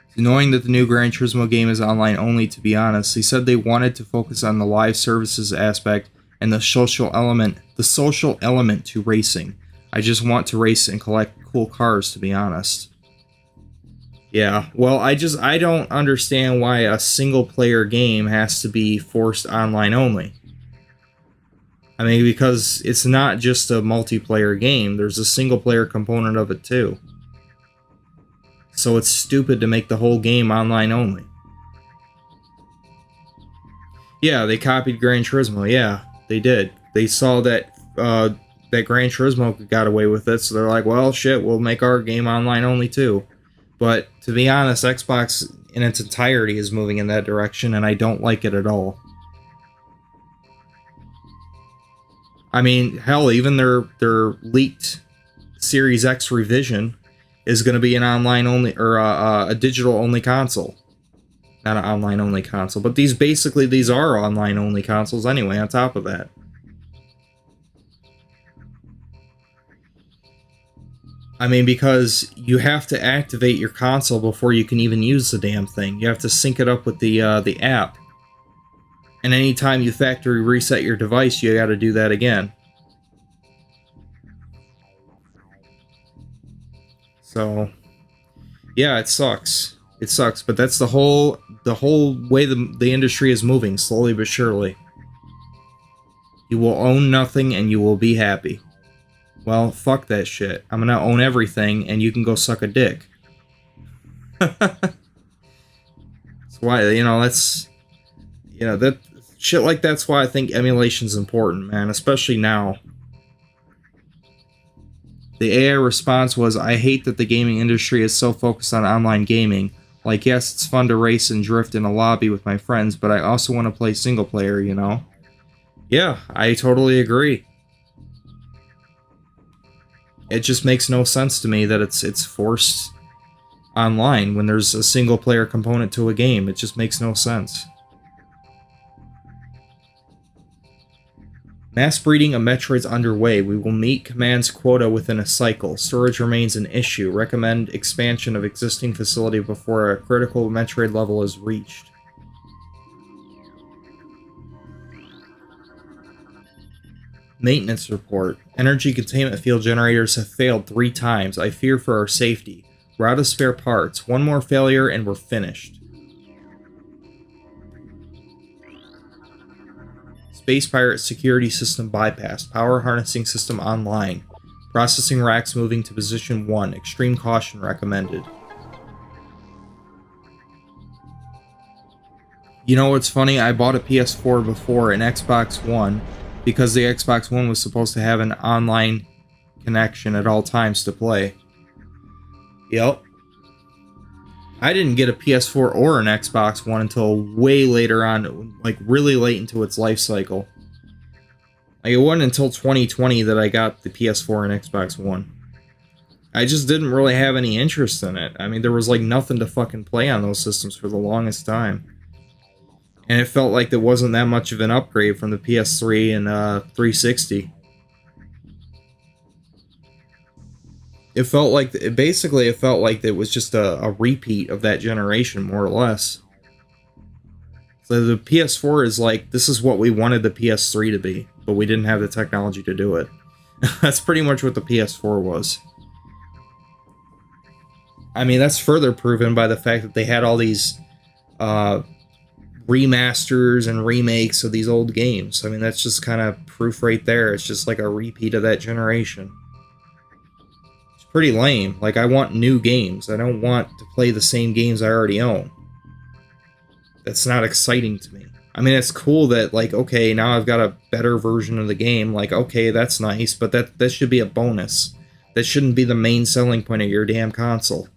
It's annoying that the new Gran Turismo game is online only, to be honest. They said they wanted to focus on the live services aspect and the social element to racing. I just want to race and collect cool cars, to be honest. Yeah, well, I don't understand why a single player game has to be forced online only. I mean, because it's not just a multiplayer game, there's a single player component of it too. So it's stupid to make the whole game online only. Yeah, they copied Gran Turismo. Yeah, they did. They saw that that Gran Turismo got away with it, so they're like, well, shit, we'll make our game online only too. But to be honest, Xbox in its entirety is moving in that direction, and I don't like it at all. I mean, hell, even their leaked Series X revision is going to be an online only or a digital only console, not an online only console. But these are online only consoles anyway. On top of that, I mean, because you have to activate your console before you can even use the damn thing. You have to sync it up with the app. And anytime you factory reset your device, you got to do that again. So, yeah, it sucks. It sucks, but that's the whole way the industry is moving, slowly but surely. You will own nothing and you will be happy. Well, fuck that shit. I'm gonna own everything and you can go suck a dick. That's why, that shit like that's why I think emulation's important, man, especially now. The AI response was, I hate that the gaming industry is so focused on online gaming. Like, yes, it's fun to race and drift in a lobby with my friends, but I also want to play single player, you know? Yeah, I totally agree. It just makes no sense to me that it's forced online when there's a single player component to a game. It just makes no sense. Mass breeding of Metroid's underway. We will meet command's quota within a cycle. Storage remains an issue. Recommend expansion of existing facility before a critical Metroid level is reached. Maintenance report. Energy containment field generators have failed 3 times. I fear for our safety. We're out of spare parts. One more failure and we're finished. Space Pirate security system bypassed. Power harnessing system online. Processing racks moving to position 1. Extreme caution recommended. You know what's funny? I bought a PS4 before an Xbox One because the Xbox One was supposed to have an online connection at all times to play. Yep. I didn't get a PS4 or an Xbox One until way later on, like really late into its life cycle. Like it wasn't until 2020 that I got the PS4 and Xbox One. I just didn't really have any interest in it. I mean, there was like nothing to fucking play on those systems for the longest time. And it felt like there wasn't that much of an upgrade from the PS3 and 360. It felt like it was just a repeat of that generation, more or less. So the PS4 is like, this is what we wanted the PS3 to be, but we didn't have the technology to do it. That's pretty much what the PS4 was. I mean, that's further proven by the fact that they had all these remasters and remakes of these old games. I mean, that's just kind of proof right there. It's just like a repeat of that generation. Pretty lame. Like, I want new games. I don't want to play the same games I already own. That's not exciting to me. I mean, it's cool that, like, okay, now I've got a better version of the game. Like, okay, that's nice, but that should be a bonus. That shouldn't be the main selling point of your damn console.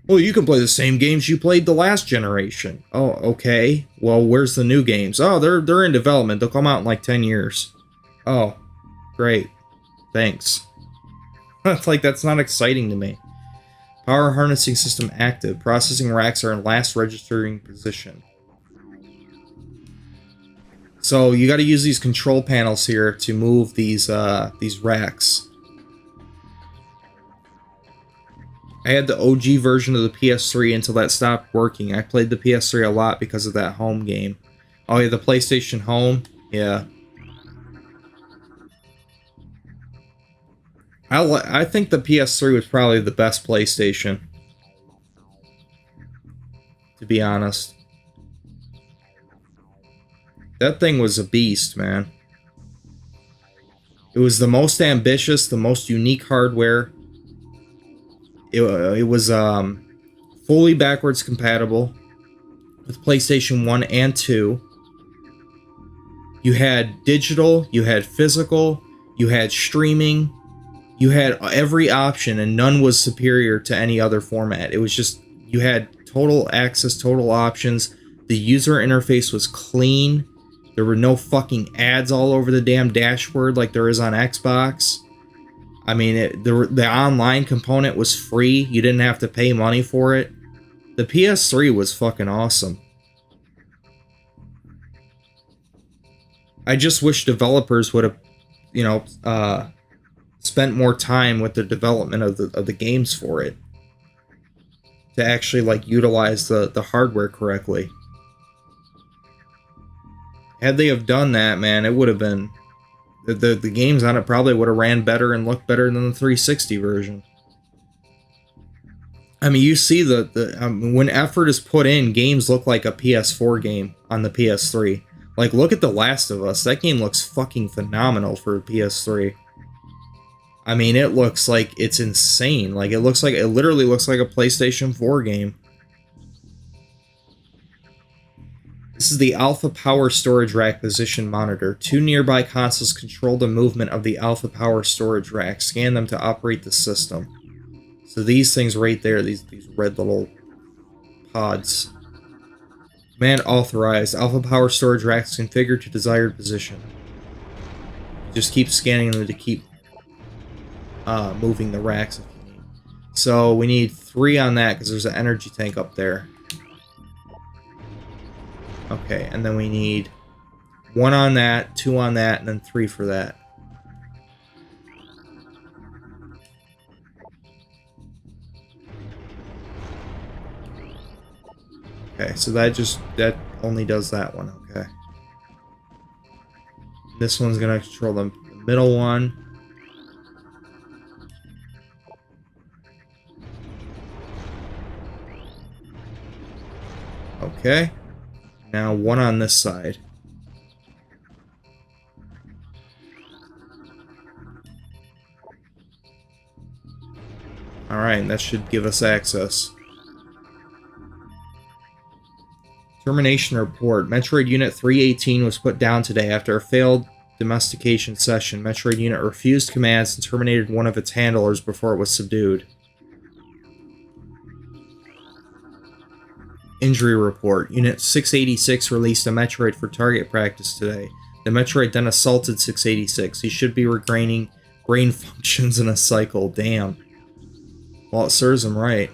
Well, you can play the same games you played the last generation. Oh, okay. Well, where's the new games? Oh, they're in development. They'll come out in like 10 years. Oh, great. Thanks. Like, that's not exciting to me. Power harnessing system active. Processing racks are in last registering position. So you got to use these control panels here to move these racks. I had the OG version of the PS3 until that stopped working. I played the PS3 a lot because of that home game. Oh yeah, the PlayStation Home? Yeah. I think the PS3 was probably the best PlayStation, to be honest. That thing was a beast, man. It was the most ambitious, the most unique hardware. It was fully backwards compatible with PlayStation 1 and 2. You had digital, you had physical, you had streaming, you had every option, and none was superior to any other format. It was just, you had total access, total options. The user interface was clean. There were no fucking ads all over the damn dashboard like there is on Xbox. I mean, the online component was free. You didn't have to pay money for it. The PS3 was fucking awesome. I just wish developers would have, you know, spent more time with the development of the games for it to actually like utilize the hardware correctly. Had they have done that, man, it would have been the games on it probably would have ran better and looked better than the 360 version. I mean, you see when effort is put in, games look like a PS4 game on the PS3. Like, look at The Last of Us. That game looks fucking phenomenal for a PS3. I mean, it looks like it's insane. Like, it literally looks like a PlayStation 4 game. This is the Alpha Power Storage Rack Position Monitor. 2 nearby consoles control the movement of the Alpha Power Storage Rack. Scan them to operate the system. So these things right there, these red little pods. Command authorized. Alpha Power Storage Racks configured to desired position. Just keep scanning them to keep moving the racks if you need. So we need 3 on that because there's an energy tank up there. Okay, and then we need 1 on that, 2 on that, and then 3 for that. Okay, so that only does that one, okay. This one's gonna control the middle one. Okay. Now 1 on this side. Alright, that should give us access. Termination report. Metroid Unit 318 was put down today after a failed domestication session. Metroid Unit refused commands and terminated one of its handlers before it was subdued. Injury report. Unit 686 released a Metroid for target practice today. The Metroid then assaulted 686. He should be regaining brain functions in a cycle. Damn. Well, it serves him right.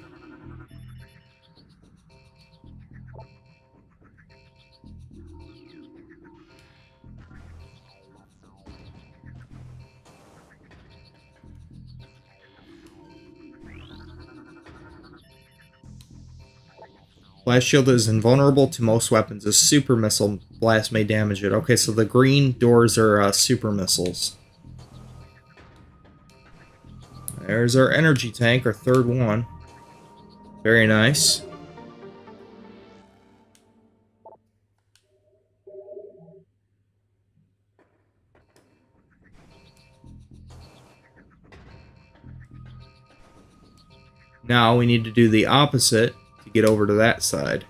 Blast shield is invulnerable to most weapons. A super missile blast may damage it. Okay, so the green doors are super missiles. There's our energy tank, our 3rd one. Very nice. Now we need to do the opposite to get over to that side.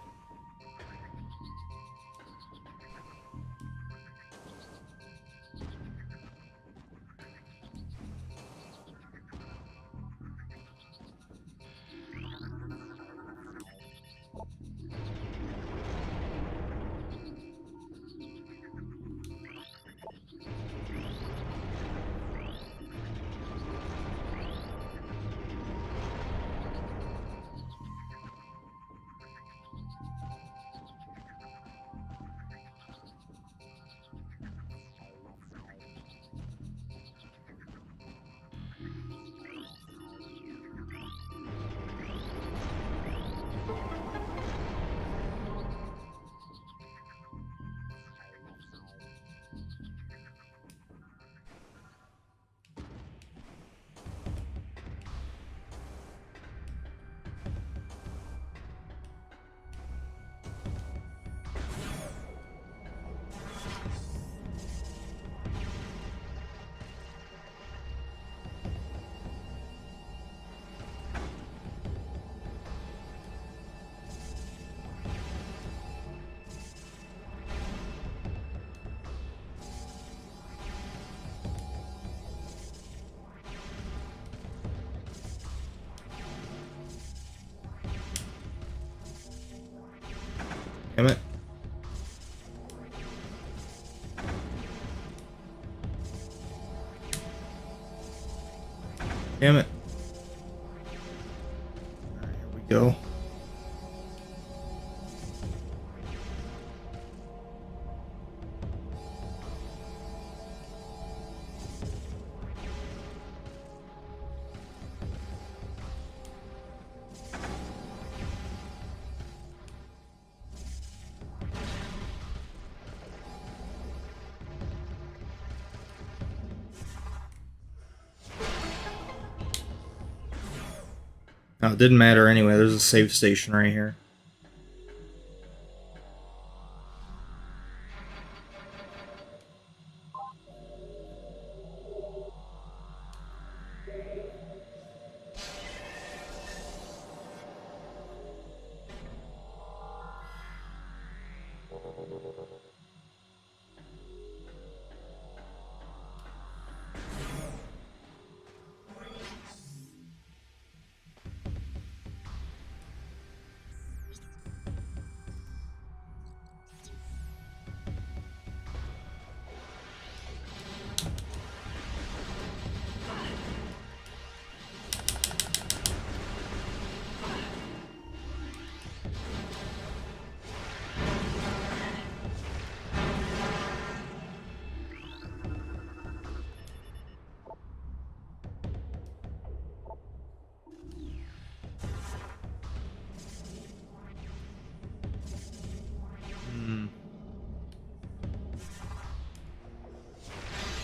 Damn it. Damn it. Alright, here we go. No, it didn't matter anyway. There's a save station right here.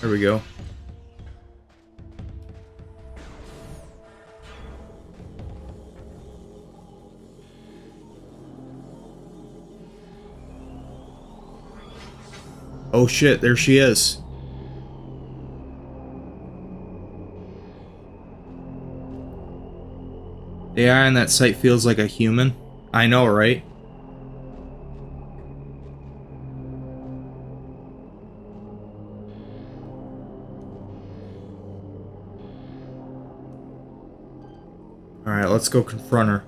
There we go. Oh shit, there she is. The AI on that site feels like a human. I know, right? Alright, let's go confront her.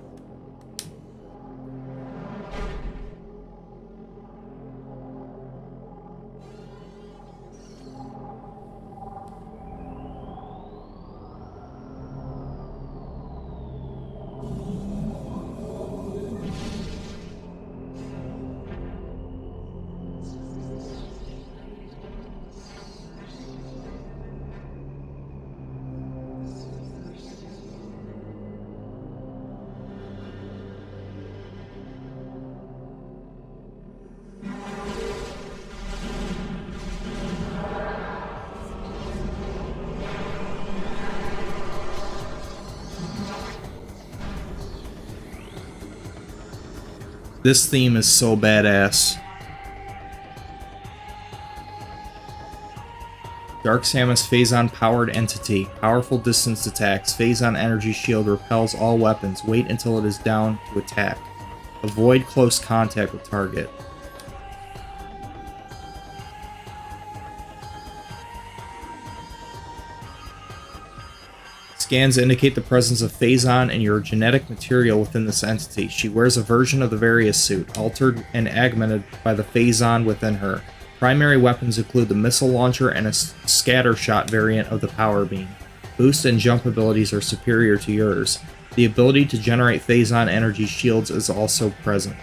This theme is so badass. Dark Samus Phazon powered entity. Powerful distance attacks. Phazon energy shield repels all weapons. Wait until it is down to attack. Avoid close contact with target. Scans indicate the presence of Phazon and your genetic material within this entity. She wears a version of the Various suit, altered and augmented by the Phazon within her. Primary weapons include the missile launcher and a scatter shot variant of the power beam. Boost and jump abilities are superior to yours. The ability to generate Phazon energy shields is also present.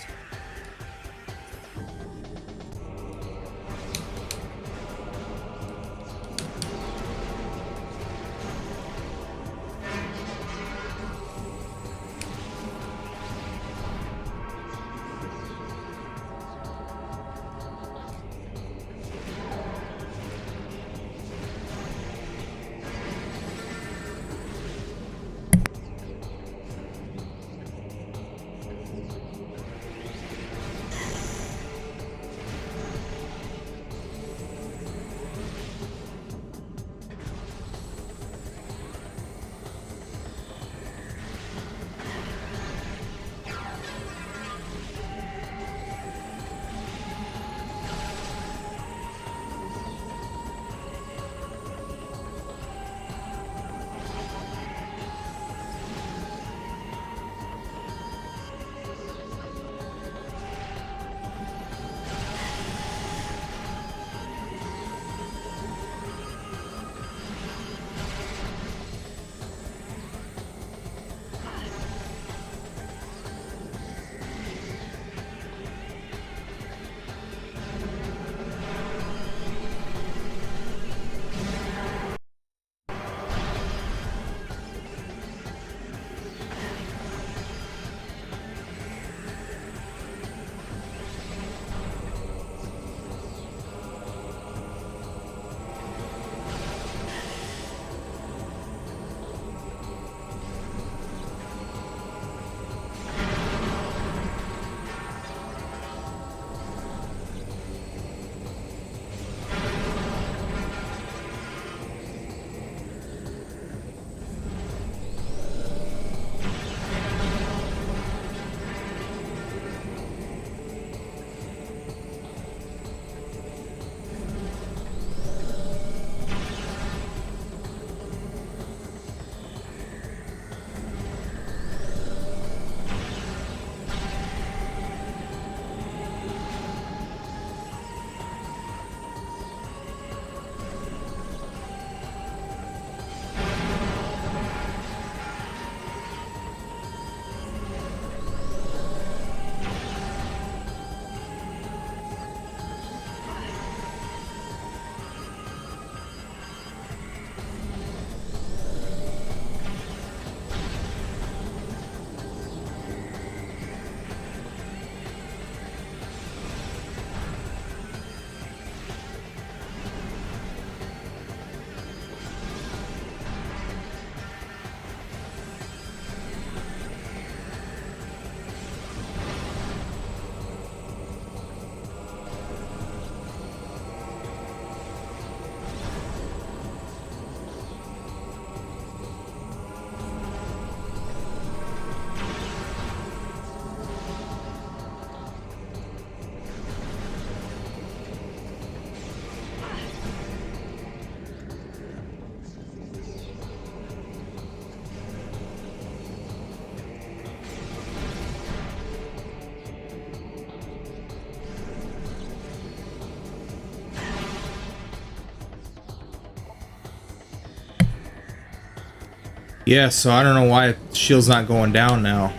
Yeah, so I don't know why the shield's not going down now.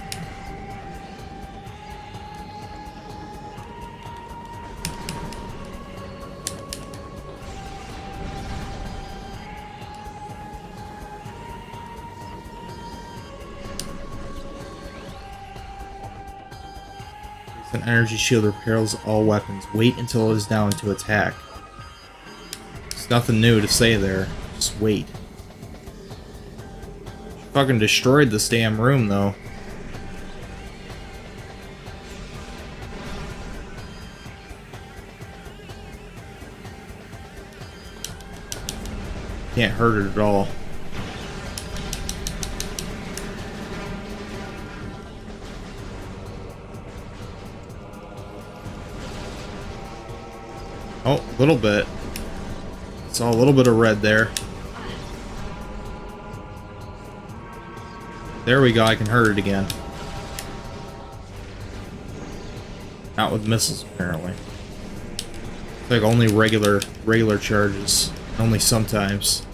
An energy shield repels all weapons. Wait until it is down to attack. There's nothing new to say there. Just wait. Fucking destroyed this damn room, though. Can't hurt it at all. Oh, a little bit. Saw a little bit of red there. There we go, I can hurt it again. Not with missiles, apparently. It's like only regular charges. Only sometimes.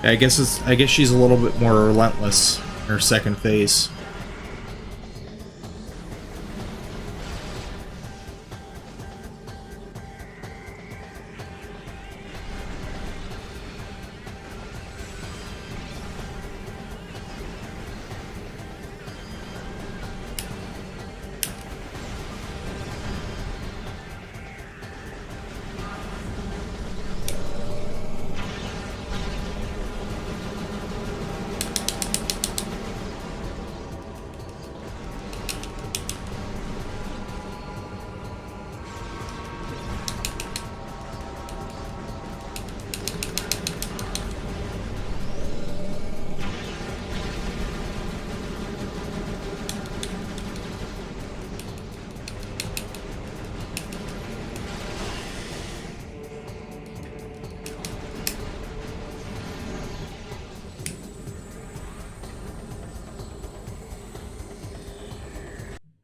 I guess she's a little bit more relentless in her second phase.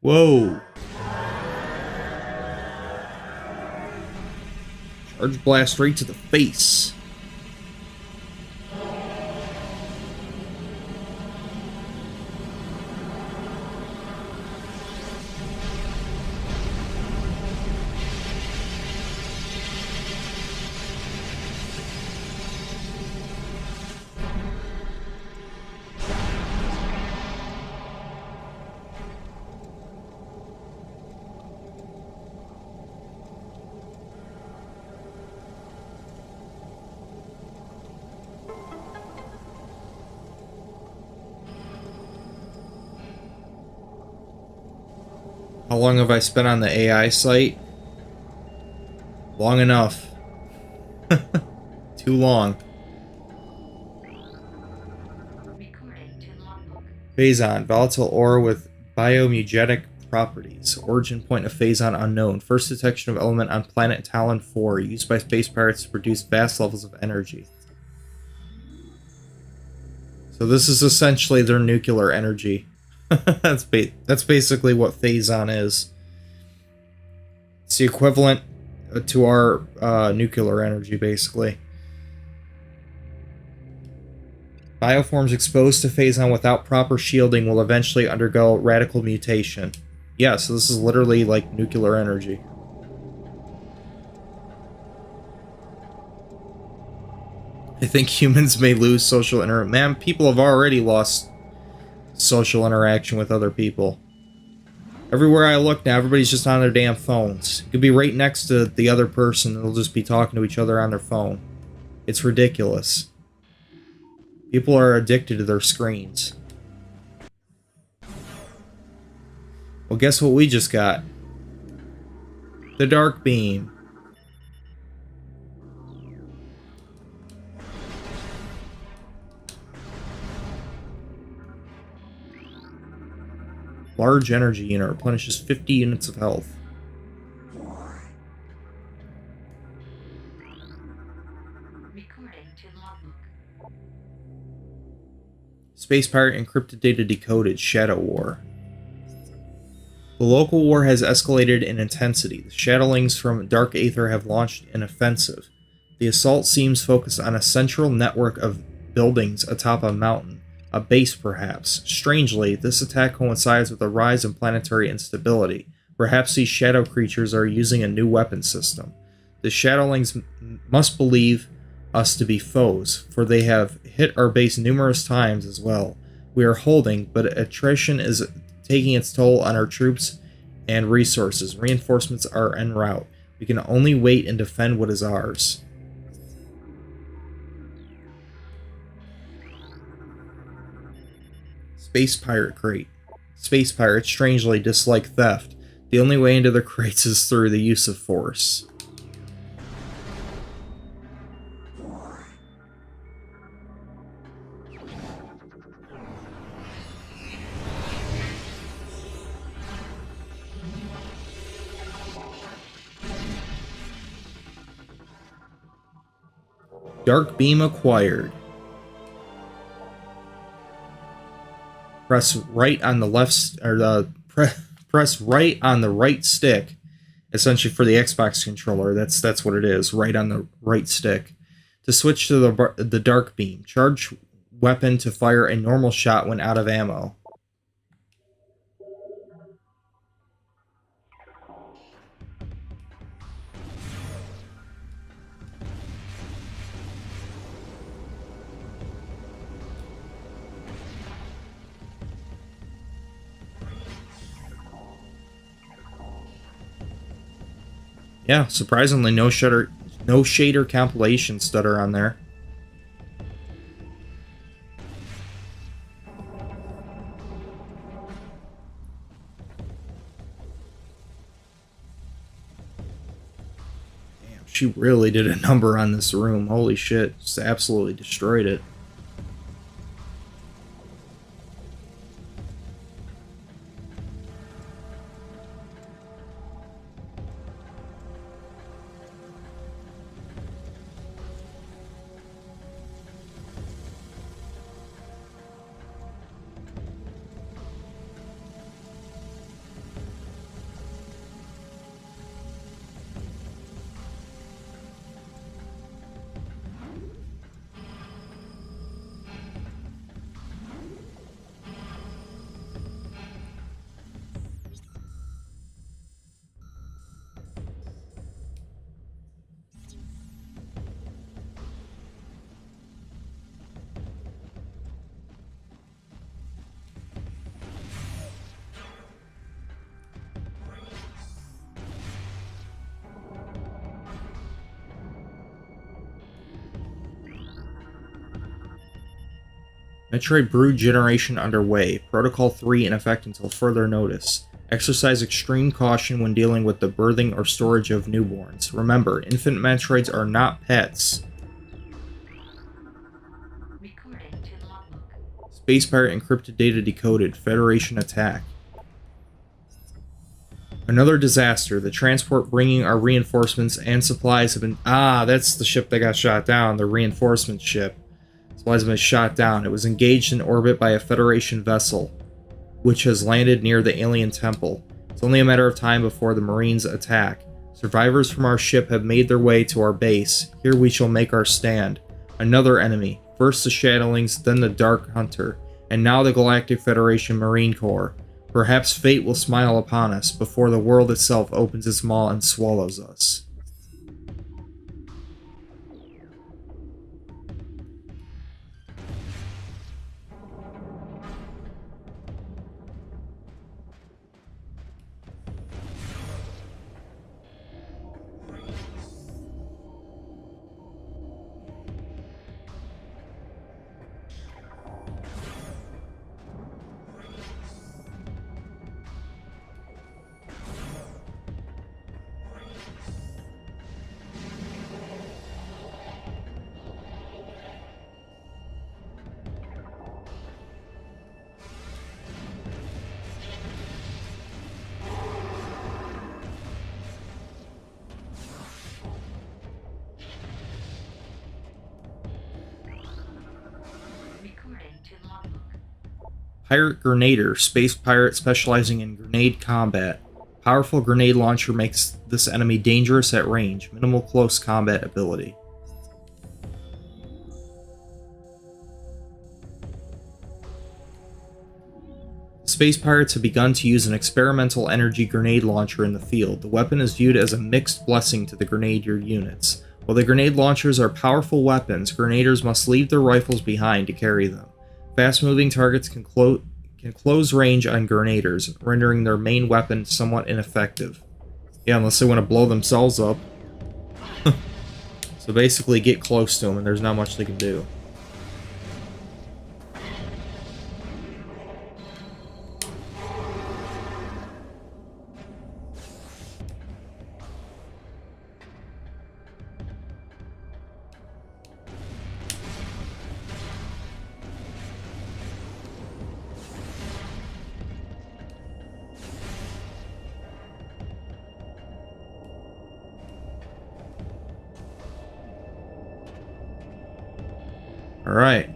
Whoa! Charge blast straight to the face. How long have I spent on the AI site? Long enough. Too long. Recording to logbook. Phazon, volatile ore with biomugenic properties. Origin point of Phazon unknown. First detection of element on planet Talon 4, used by space pirates to produce vast levels of energy. So this is essentially their nuclear energy. That's basically what Phazon is. It's the equivalent to our nuclear energy, basically. Bioforms exposed to Phazon without proper shielding will eventually undergo radical mutation. Yeah, so this is literally like nuclear energy. I think humans may lose social interaction. Man, people have already lost social interaction with other people. Everywhere I look now, everybody's just on their damn phones. You could be right next to the other person, and they'll just be talking to each other on their phone. It's ridiculous. People are addicted to their screens. Well, guess what we just got? The Dark Beam. Large energy unit replenishes 50 units of health. Recording to logbook. Space pirate encrypted data decoded. Shadow War. The local war has escalated in intensity. The Shadowlings from Dark Aether have launched an offensive. The assault seems focused on a central network of buildings atop a mountain, a base perhaps. Strangely, this attack coincides with a rise in planetary instability. Perhaps these shadow creatures are using a new weapon system. The Shadowlings must believe us to be foes, for they have hit our base numerous times as well. We are holding, but attrition is taking its toll on our troops and resources. Reinforcements are en route. We can only wait and defend what is ours. Space Pirate Crate. Space pirates strangely dislike theft. The only way into their crates is through the use of force. Dark Beam acquired. Press right on the left, or press right on the right stick, essentially for the Xbox controller. That's what it is, right on the right stick, to switch to the Dark Beam. Charge weapon to fire a normal shot when out of ammo. Yeah, surprisingly, no shader compilation stutter on there. Damn, she really did a number on this room. Holy shit, just absolutely destroyed it. Metroid Brood generation underway. Protocol 3 in effect until further notice. Exercise extreme caution when dealing with the birthing or storage of newborns. Remember, infant Metroids are not pets. Recording to logbook. Space Pirate encrypted data decoded. Federation attack. Another disaster. The transport bringing our reinforcements and supplies have been... Ah, that's the ship that got shot down. The reinforcement ship. Supplies have been shot down. It was engaged in orbit by a Federation vessel, which has landed near the alien temple. It's only a matter of time before the Marines attack. Survivors from our ship have made their way to our base. Here we shall make our stand. Another enemy. First the Shadowlings, then the Dark Hunter, and now the Galactic Federation Marine Corps. Perhaps fate will smile upon us before the world itself opens its maw and swallows us. Pirate Grenader, space pirate specializing in grenade combat. Powerful grenade launcher makes this enemy dangerous at range. Minimal close combat ability. Space pirates have begun to use an experimental energy grenade launcher in the field. The weapon is viewed as a mixed blessing to the grenadier units. While the grenade launchers are powerful weapons, grenadiers must leave their rifles behind to carry them. Fast-moving targets can close range on grenadiers, rendering their main weapon somewhat ineffective. Yeah, unless they want to blow themselves up. So basically get close to them and there's not much they can do. Alright.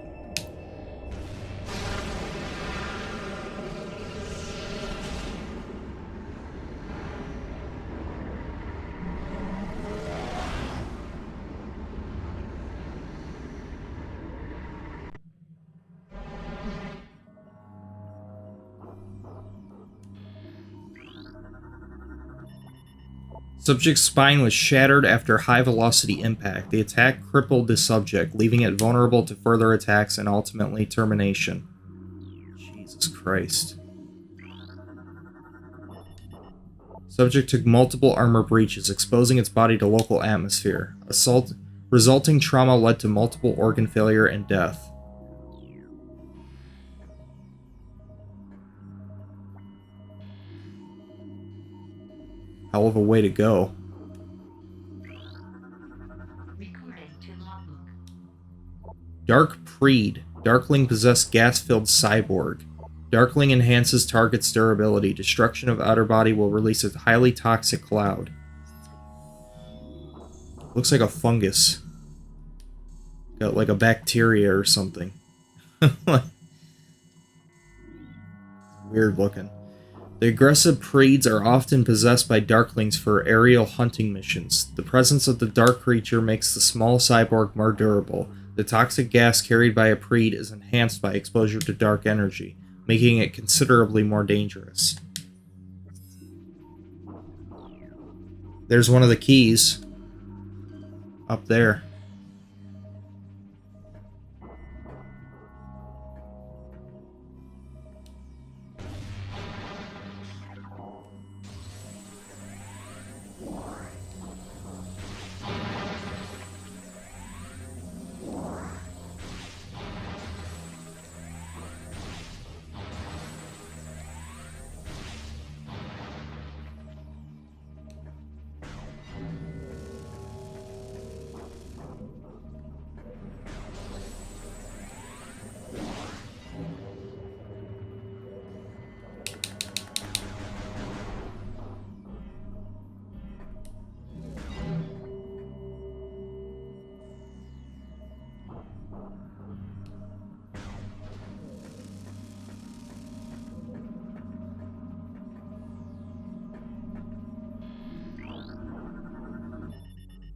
Subject's spine was shattered after high-velocity impact. The attack crippled the subject, leaving it vulnerable to further attacks and ultimately termination. Jesus Christ. Subject took multiple armor breaches, exposing its body to local atmosphere. Resulting trauma led to multiple organ failure and death. Hell of a way to go. Recording to logbook. Dark Preed. Darkling possessed gas-filled cyborg. Darkling enhances target's durability. Destruction of outer body will release a highly toxic cloud. Looks like a fungus. Got like a bacteria or something. Weird looking. The aggressive Preeds are often possessed by Darklings for aerial hunting missions. The presence of the dark creature makes the small cyborg more durable. The toxic gas carried by a Preed is enhanced by exposure to dark energy, making it considerably more dangerous. There's one of the keys. Up there.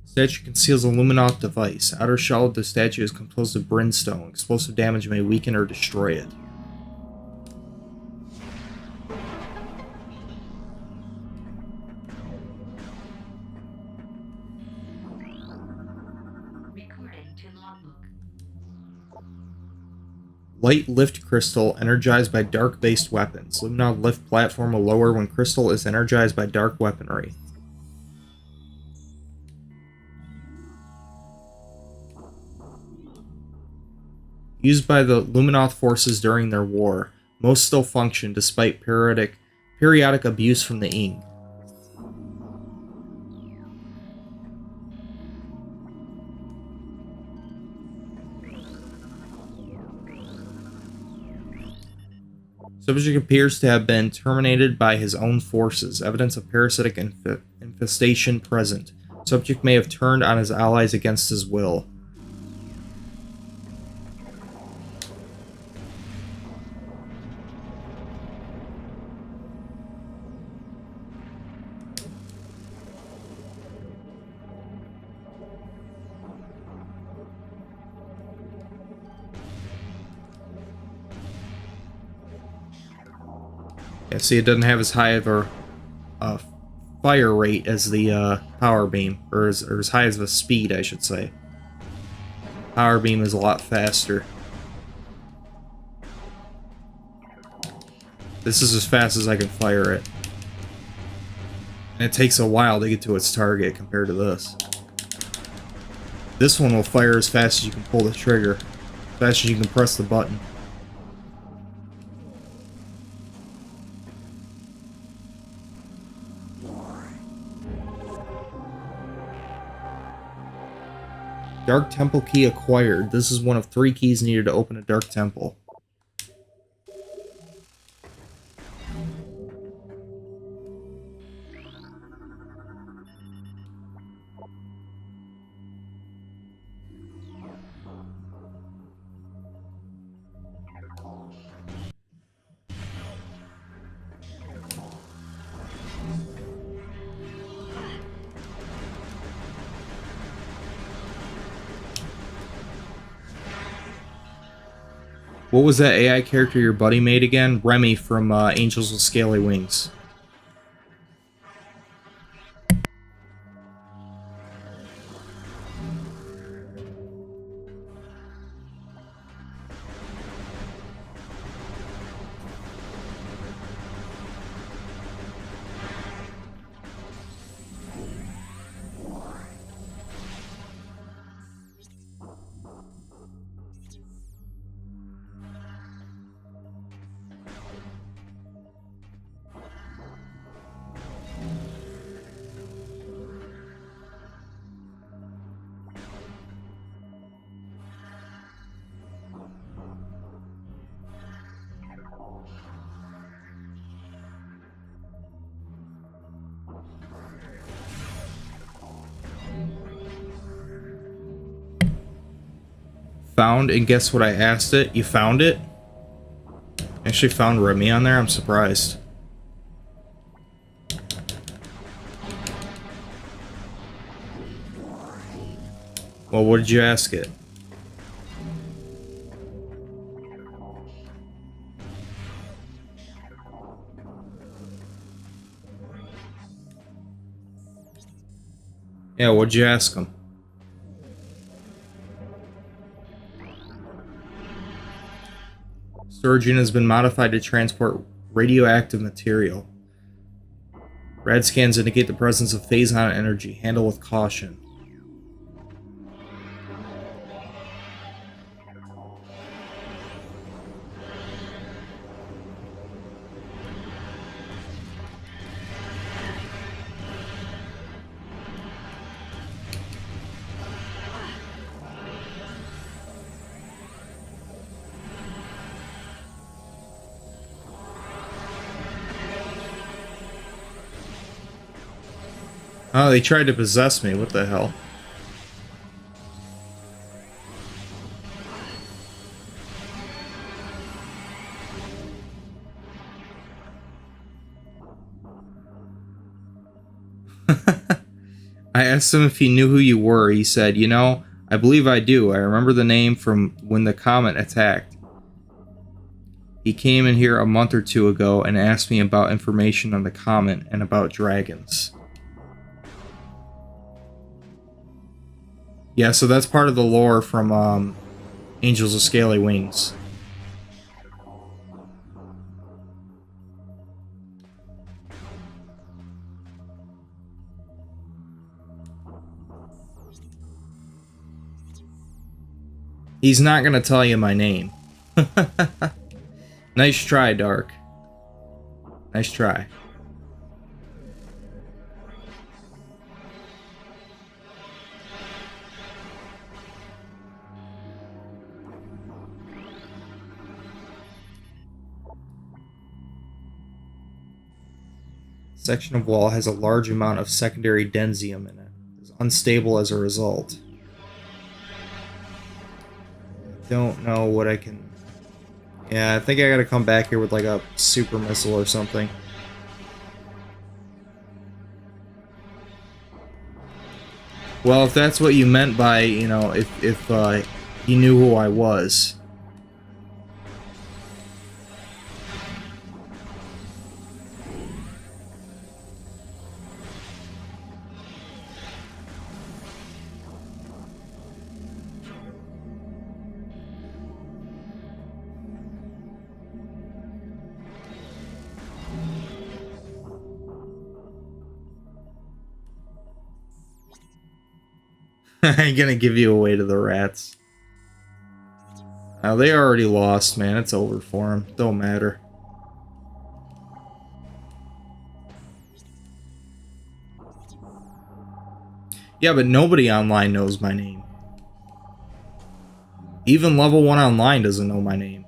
Statue conceals a Luminoth device. Outer shell of the statue is composed of brimstone. Explosive damage may weaken or destroy it. Recording to logbook. Light lift crystal energized by dark-based weapons. Luminoth lift platform will lower when crystal is energized by dark weaponry. Used by the Luminoth forces during their war. Most still function despite periodic abuse from the Ing. Subject appears to have been terminated by his own forces. Evidence of parasitic infestation present. Subject may have turned on his allies against his will. Yeah, see, it doesn't have as high of a fire rate as the power beam, or as high as the speed, I should say. Power beam is a lot faster. This is as fast as I can fire it. And it takes a while to get to its target compared to this. This one will fire as fast as you can pull the trigger, as fast as you can press the button. Dark Temple key acquired. This is one of 3 keys needed to open a Dark Temple. What was that AI character your buddy made again? Remy from Angels with Scaly Wings. Found, and guess what I asked it? You found it? Actually found Remy on there? I'm surprised. Well, what did you ask it? Yeah, what'd you ask him? Sturgeon has been modified to transport radioactive material. Rad scans indicate the presence of phazon energy. Handle with caution. Oh, they tried to possess me. What the hell? I asked him if he knew who you were. He said, "You know, I believe I do. I remember the name from when the comet attacked. He came in here a month or 2 ago and asked me about information on the comet and about dragons." Yeah, so that's part of the lore from Angels with Scaly Wings. He's not gonna tell you my name. Nice try, Dark. Nice try. Section of wall has a large amount of secondary densium in it. It's unstable as a result. Don't know what I can... Yeah, I think I gotta come back here with like a super missile or something. Well, if that's what you meant by, you know, if you knew who I was. I ain't gonna give you away to the rats. They already lost, man. It's over for them. Don't matter. Yeah, but nobody online knows my name. Even level 1 online doesn't know my name.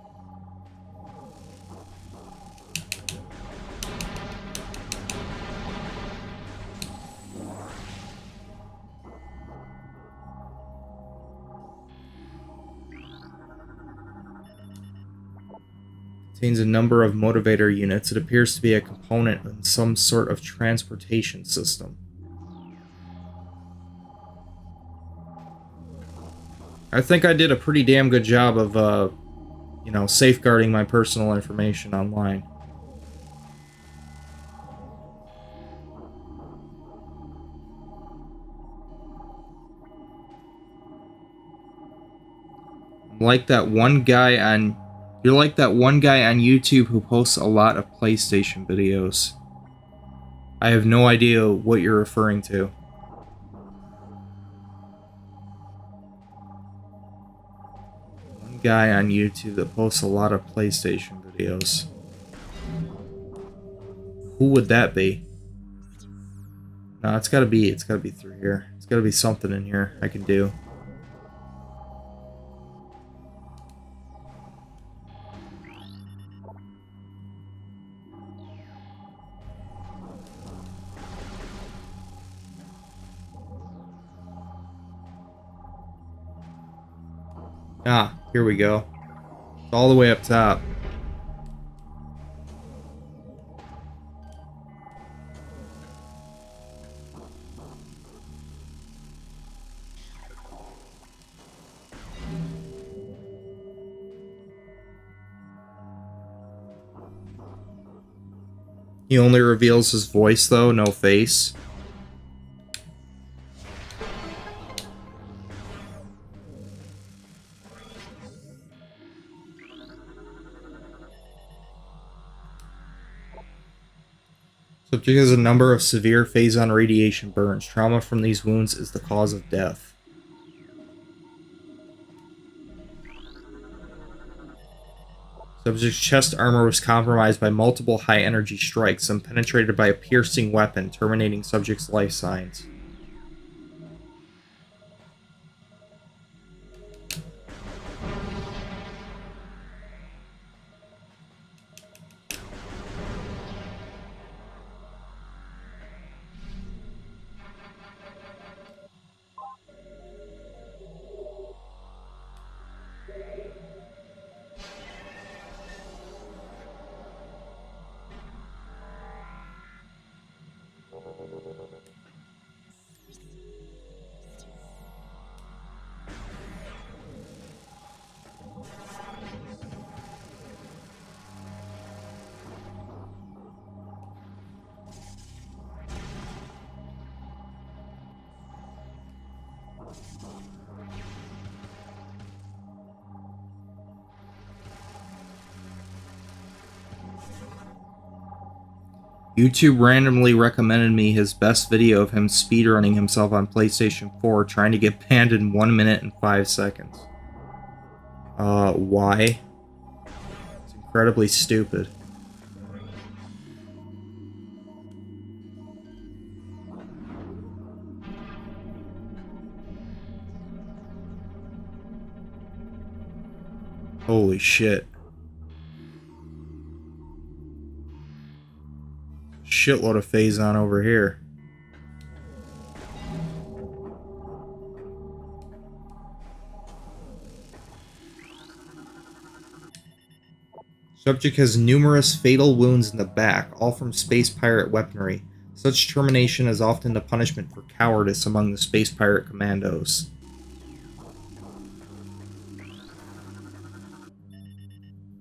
Contains a number of motivator units. It appears to be a component in some sort of transportation system. I think I did a pretty damn good job of, you know, safeguarding my personal information online. Like that one guy on... You're like that one guy on YouTube who posts a lot of PlayStation videos. I have no idea what you're referring to. One guy on YouTube that posts a lot of PlayStation videos. Who would that be? No, it's gotta be through here. It's gotta be something in here I can do. Ah, here we go. It's all the way up top. He only reveals his voice, though, no face. Subject has a number of severe phase-on radiation burns. Trauma from these wounds is the cause of death. Subject's chest armor was compromised by multiple high-energy strikes and penetrated by a piercing weapon, terminating subject's life signs. YouTube randomly recommended me his best video of him speedrunning himself on PlayStation 4 trying to get banned in 1 minute and 5 seconds. Why? It's incredibly stupid. Holy shit. Shitload of phase on over here. Subject has numerous fatal wounds in the back, all from space pirate weaponry. Such termination is often the punishment for cowardice among the space pirate commandos.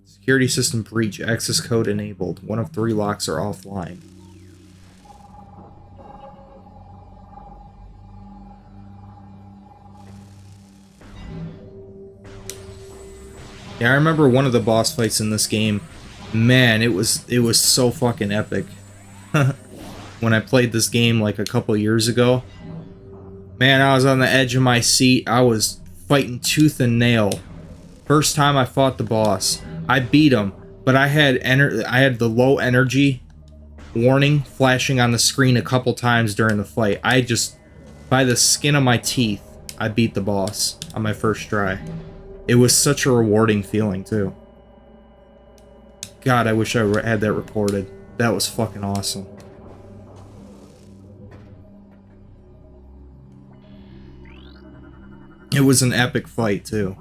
Security system breach. Access code enabled. 1 of 3 locks are offline. Yeah, I remember one of the boss fights in this game. Man, it was so fucking epic. When I played this game like a couple years ago. Man, I was on the edge of my seat. I was fighting tooth and nail. First time I fought the boss. I beat him, but I had the low energy warning flashing on the screen a couple times during the fight. I just, by the skin of my teeth, I beat the boss on my first try. It was such a rewarding feeling, too. God, I wish I had that recorded. That was fucking awesome. It was an epic fight, too.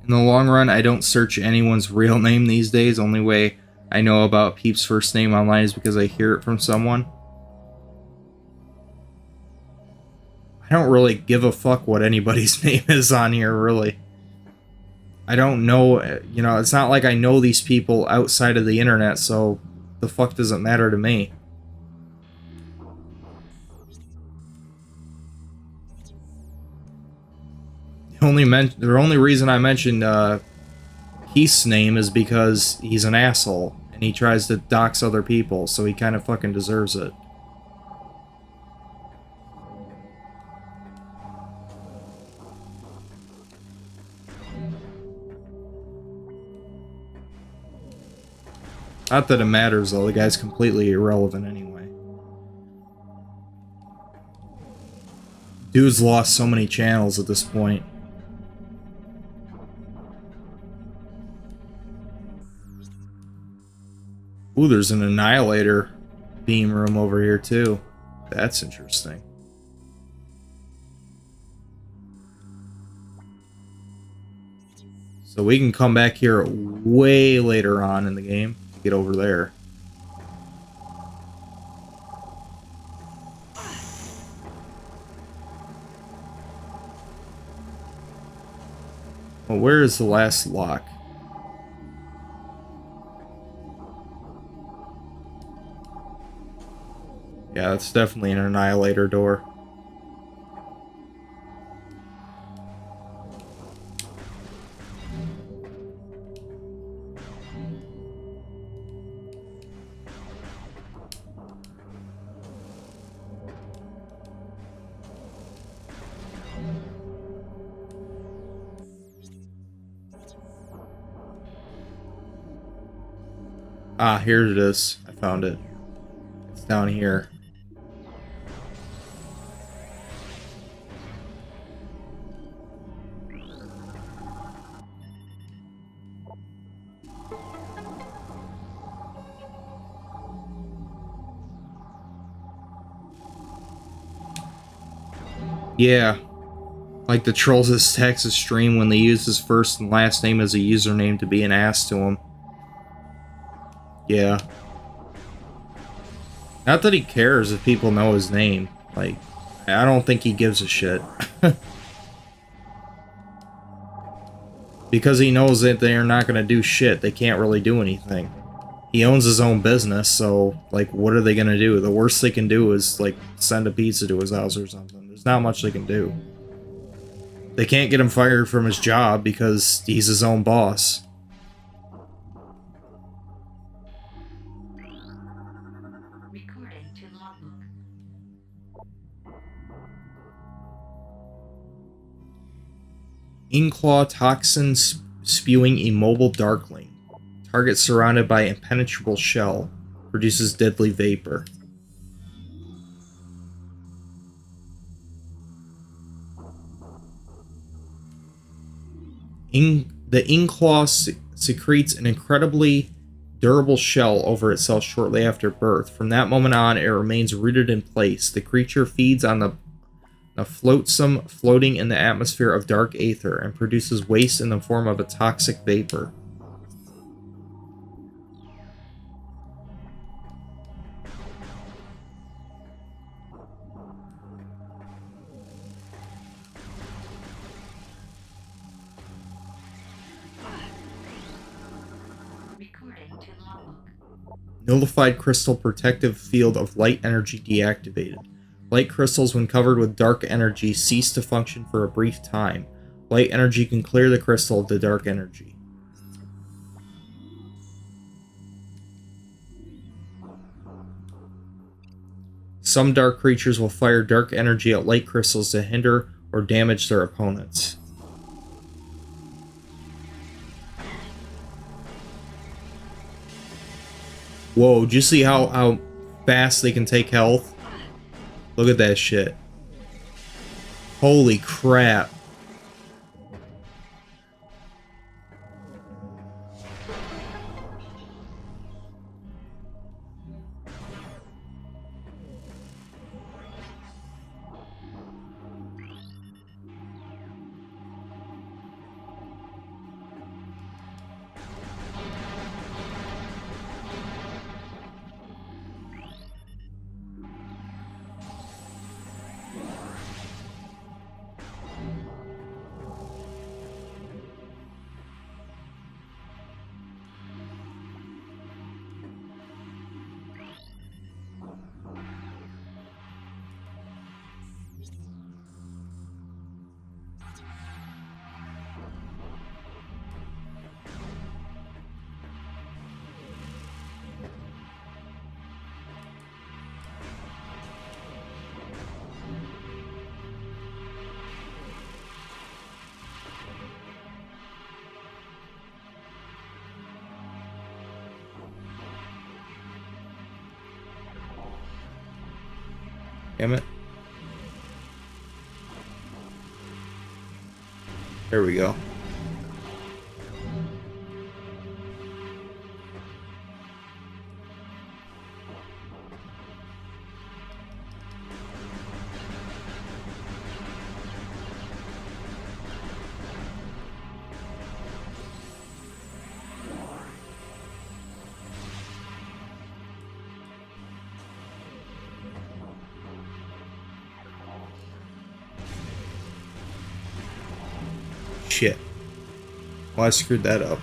In the long run, I don't search anyone's real name these days. Only way I know about Peep's first name online is because I hear it from someone. I don't really give a fuck what anybody's name is on here, really. I don't know, you know, it's not like I know these people outside of the internet, so the fuck does it matter to me? The only reason I mentioned Heath's name is because he's an asshole, and he tries to dox other people, so he kind of fucking deserves it. Not that it matters, though. The guy's completely irrelevant anyway. Dude's lost so many channels at this point. Ooh, there's an Annihilator beam room over here, too. That's interesting. So we can come back here way later on in the game. Get over there. Well, where is the last lock? Yeah, that's definitely an Annihilator door. Ah, here it is. I found it. It's down here. Yeah. Like the Trolls' Texas stream when they use his first and last name as a username to be an ass to him. Yeah. Not that he cares if people know his name. Like, I don't think he gives a shit. Because he knows that they're not going to do shit. They can't really do anything. He owns his own business, so, like, what are they going to do? The worst they can do is, like, send a pizza to his house or something. There's not much they can do. They can't get him fired from his job because he's his own boss. Recording to logbook. Inkclaw toxin spewing immobile darkling. Target surrounded by impenetrable shell. Produces deadly vapor. The Inkclaw secretes an incredibly durable shell over itself shortly after birth. From that moment on, it remains rooted in place. The creature feeds on the flotsam floating in the atmosphere of dark aether and produces waste in the form of a toxic vapor. Recording to logbook. Nullified crystal protective field of light energy deactivated. Light crystals, when covered with dark energy, cease to function for a brief time. Light energy can clear the crystal of the dark energy. Some dark creatures will fire dark energy at light crystals to hinder or damage their opponents. Whoa, did you see how fast they can take health? Look at that shit. Holy crap. Damn it. There we go. Shit. Well, I screwed that up.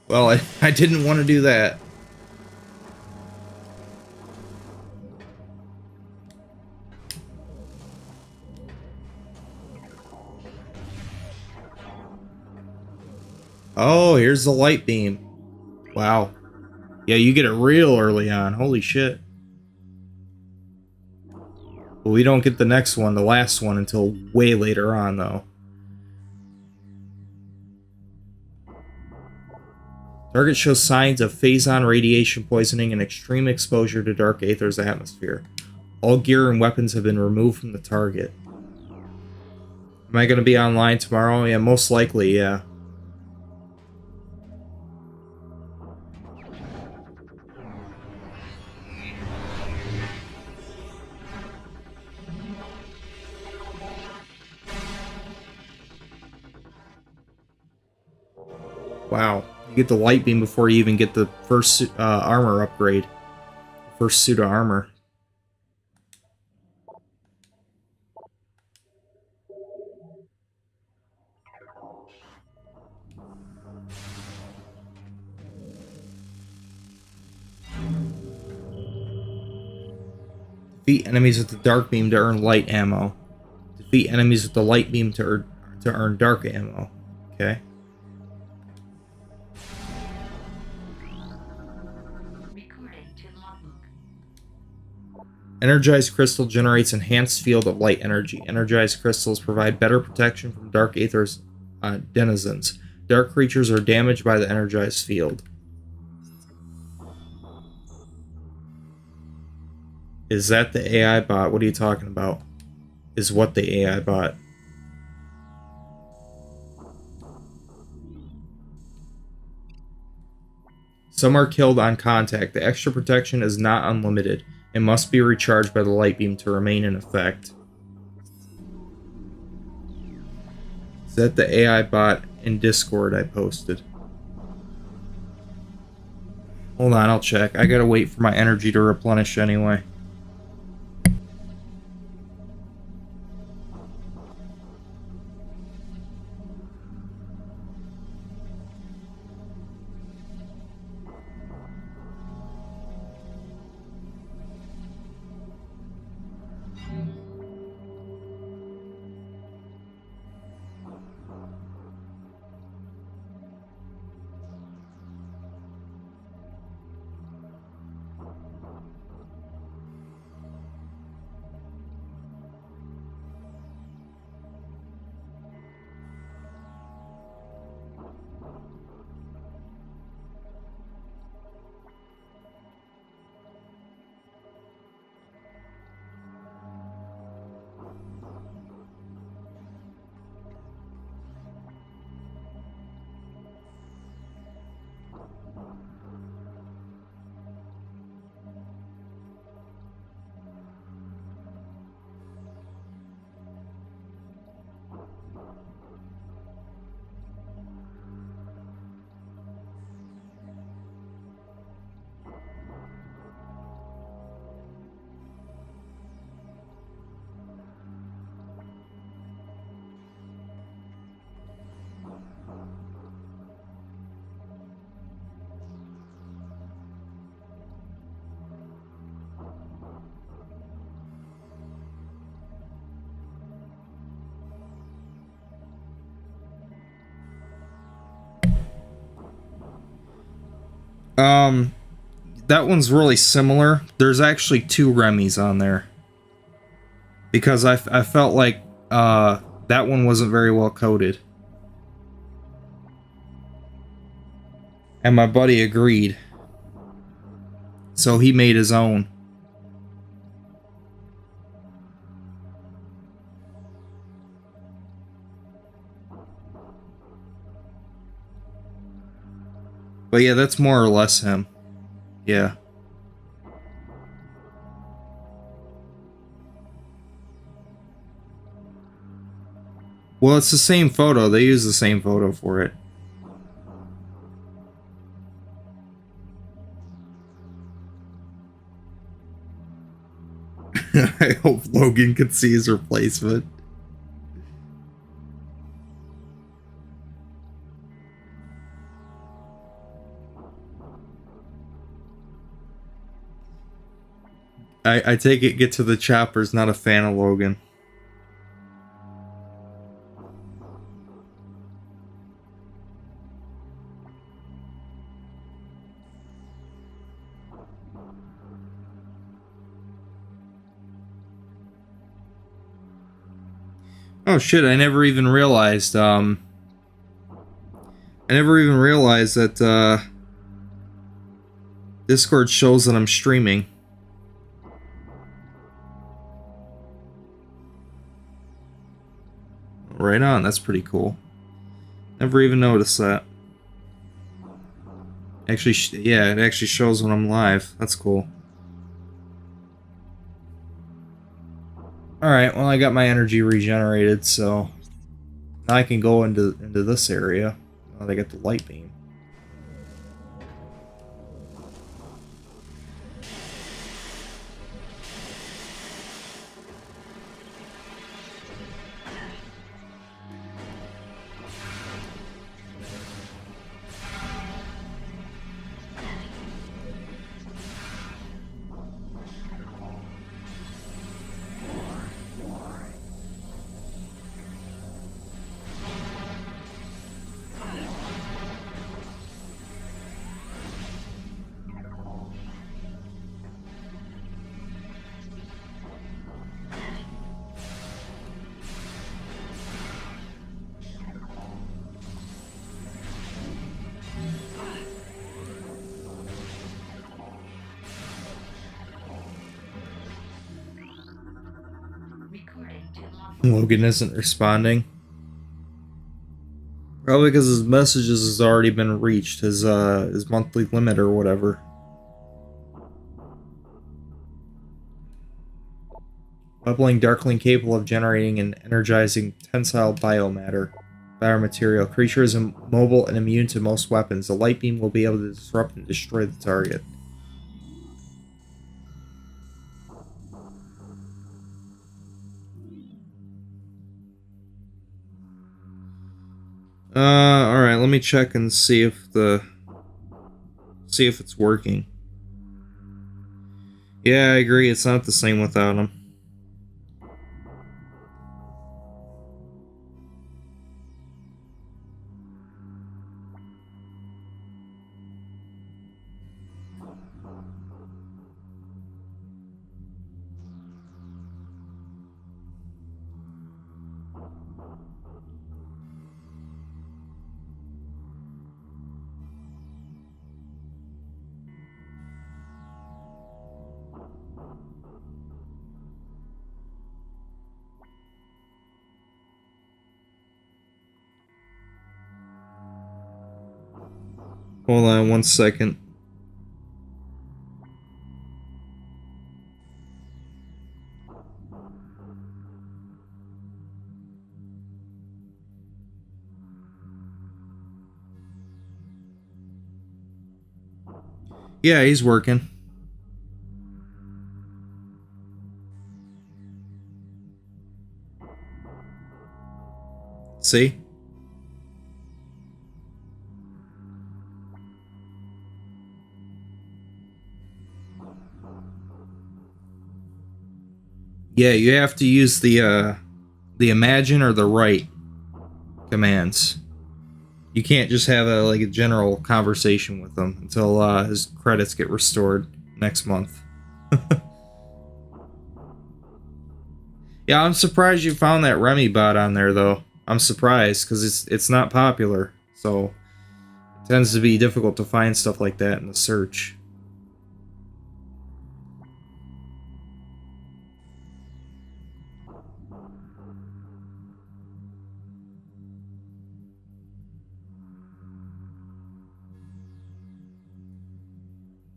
Well, I didn't want to do that. Oh, here's the light beam. Wow. Yeah, you get it real early on. Holy shit. But we don't get the next one, the last one, until way later on, though. Target shows signs of phazon radiation poisoning and extreme exposure to dark aether's atmosphere. All gear and weapons have been removed from the target. Am I going to be online tomorrow? Yeah, most likely, yeah. Wow. You get the light beam before you even get the first armor upgrade. First suit of armor. Defeat enemies with the dark beam to earn light ammo. Defeat enemies with the light beam to earn dark ammo. Okay. Recording to logbook. Energized crystal generates enhanced field of light energy. Energized crystals provide better protection from dark aether's denizens. Dark creatures are damaged by the energized field. Is that the AI bot? What are you talking about? Is what the AI bot? Some are killed on contact. The extra protection is not unlimited and must be recharged by the light beam to remain in effect. Is that the AI bot in Discord I posted? Hold on, I'll check. I gotta wait for my energy to replenish anyway. Um, that one's really similar. There's actually 2 Remy's on there. Because I felt like that one wasn't very well coded. And my buddy agreed. So he made his own. But yeah, that's more or less him. Yeah. Well, it's the same photo. They use the same photo for it. I hope Logan can see his replacement. I take it Get to the Chopper's not a fan of Logan. Oh shit, I never even realized that Discord shows that I'm streaming. Right on, that's pretty cool. Never even noticed that. Actually, yeah, it actually shows when I'm live. That's cool. Alright, well I got my energy regenerated, so now I can go into this area. Oh, they got the light beam. Recording to logbook. Logan isn't responding. Probably because his messages has already been reached, his monthly limit or whatever. Bubbling darkling capable of generating and energizing tensile biomatter. Biomaterial. Creature is immobile and immune to most weapons. The light beam will be able to disrupt and destroy the target. Alright, let me check and see if it's working. Yeah, I agree, it's not the same without him. Hold on 1 second. Yeah, he's working. See? Yeah, you have to use the imagine or the write commands. You can't just have a general conversation with him until his credits get restored next month. Yeah, I'm surprised you found that Remy bot on there though. I'm surprised because it's not popular, so it tends to be difficult to find stuff like that in the search.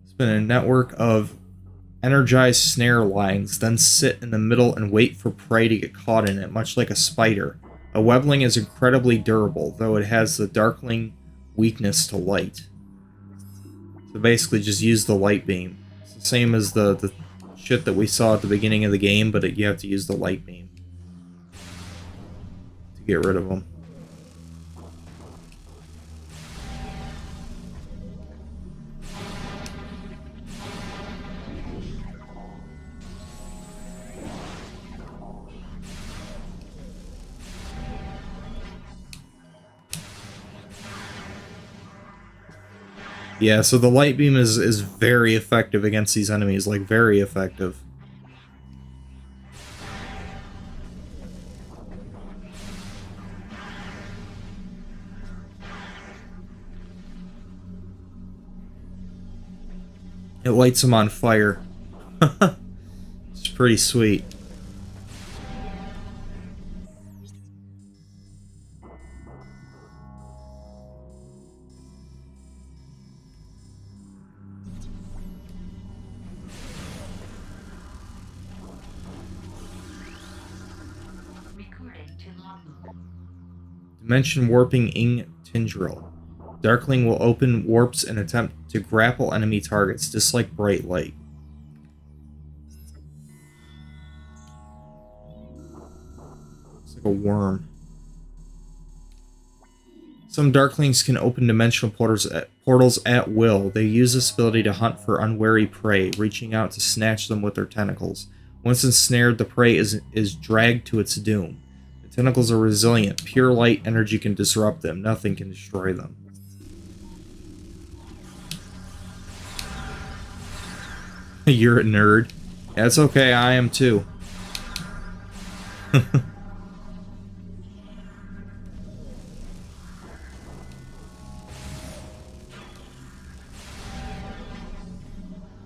Spin a network of energized snare lines, then sit in the middle and wait for prey to get caught in it, much like a spider. A webling is incredibly durable, though it has the darkling weakness to light. So basically just use the light beam. It's the same as the shit that we saw at the beginning of the game, but you have to use the light beam to get rid of them. Yeah, so the light beam is very effective against these enemies, like very effective. It lights them on fire. It's pretty sweet. Recording to logbook. Dimension warping ing tendril. Darkling will open warps and attempt to grapple enemy targets, just like bright light. It's like a worm. Some Darklings can open dimensional portals at will. They use this ability to hunt for unwary prey, reaching out to snatch them with their tentacles. Once ensnared, the prey is dragged to its doom. The tentacles are resilient. Pure light energy can disrupt them. Nothing can destroy them. You're a nerd. That's okay, I am too.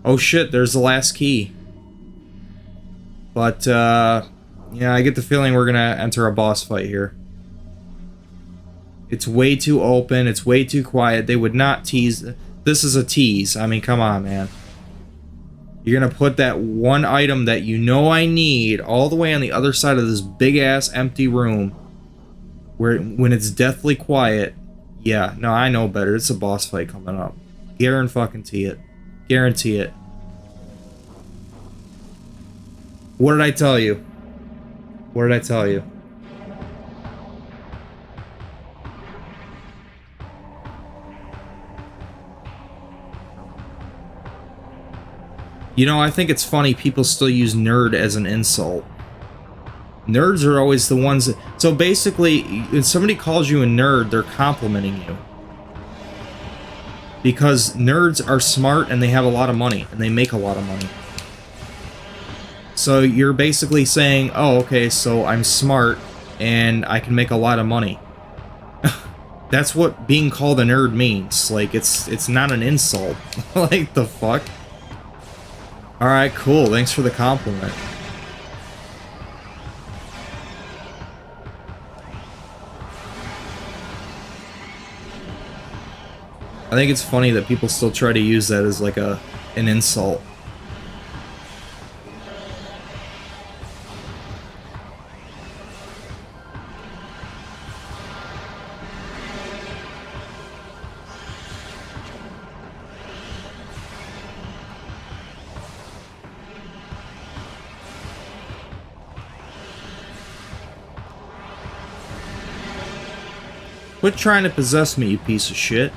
Oh shit, there's the last key. But, yeah, I get the feeling we're gonna enter a boss fight here. It's way too open, it's way too quiet. They would not tease. This is a tease. I mean, come on, man. You're gonna put that one item that you know I need all the way on the other side of this big-ass empty room where when it's deathly quiet. Yeah, no, I know better. It's a boss fight coming up. Guarantee it. Guarantee it. What did I tell you? What did I tell you? You know, I think it's funny people still use nerd as an insult. Nerds are always the ones that... So basically, if somebody calls you a nerd, they're complimenting you. Because nerds are smart and they have a lot of money, and they make a lot of money. So you're basically saying, oh, okay, so I'm smart, and I can make a lot of money. That's what being called a nerd means. Like, it's not an insult. Like, the fuck? Alright, cool. Thanks for the compliment. I think it's funny that people still try to use that as like an insult. Quit trying to possess me, you piece of shit.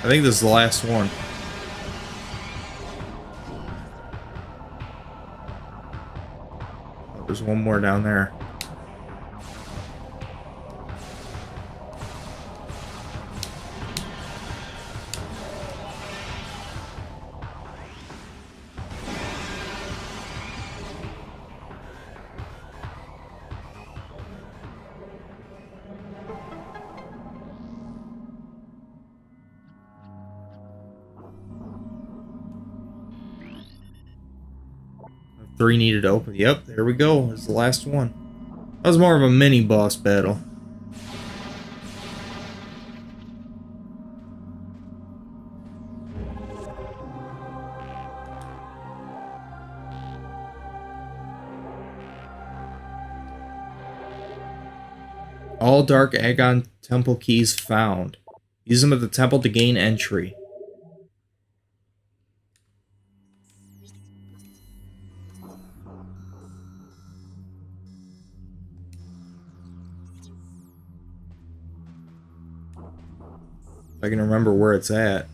I think this is the last one. Oh, there's one more down there. Three needed to open. Yep, there we go. It's the last one. That was more of a mini boss battle. All Dark Agon Temple keys found. Use them at the temple to gain entry. If I can remember where it's at.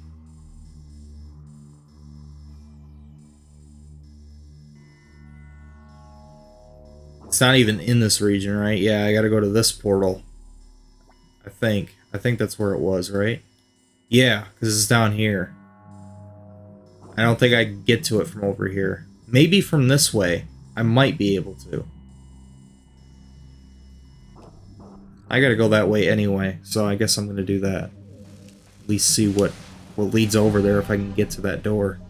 It's not even in this region, right? Yeah, I gotta go to this portal. I think. I think that's where it was, right? Yeah, because it's down here. I don't think I can get to it from over here. Maybe from this way. I might be able to. I gotta go that way anyway, so I guess I'm gonna do that. At least see what leads over there if I can get to that door.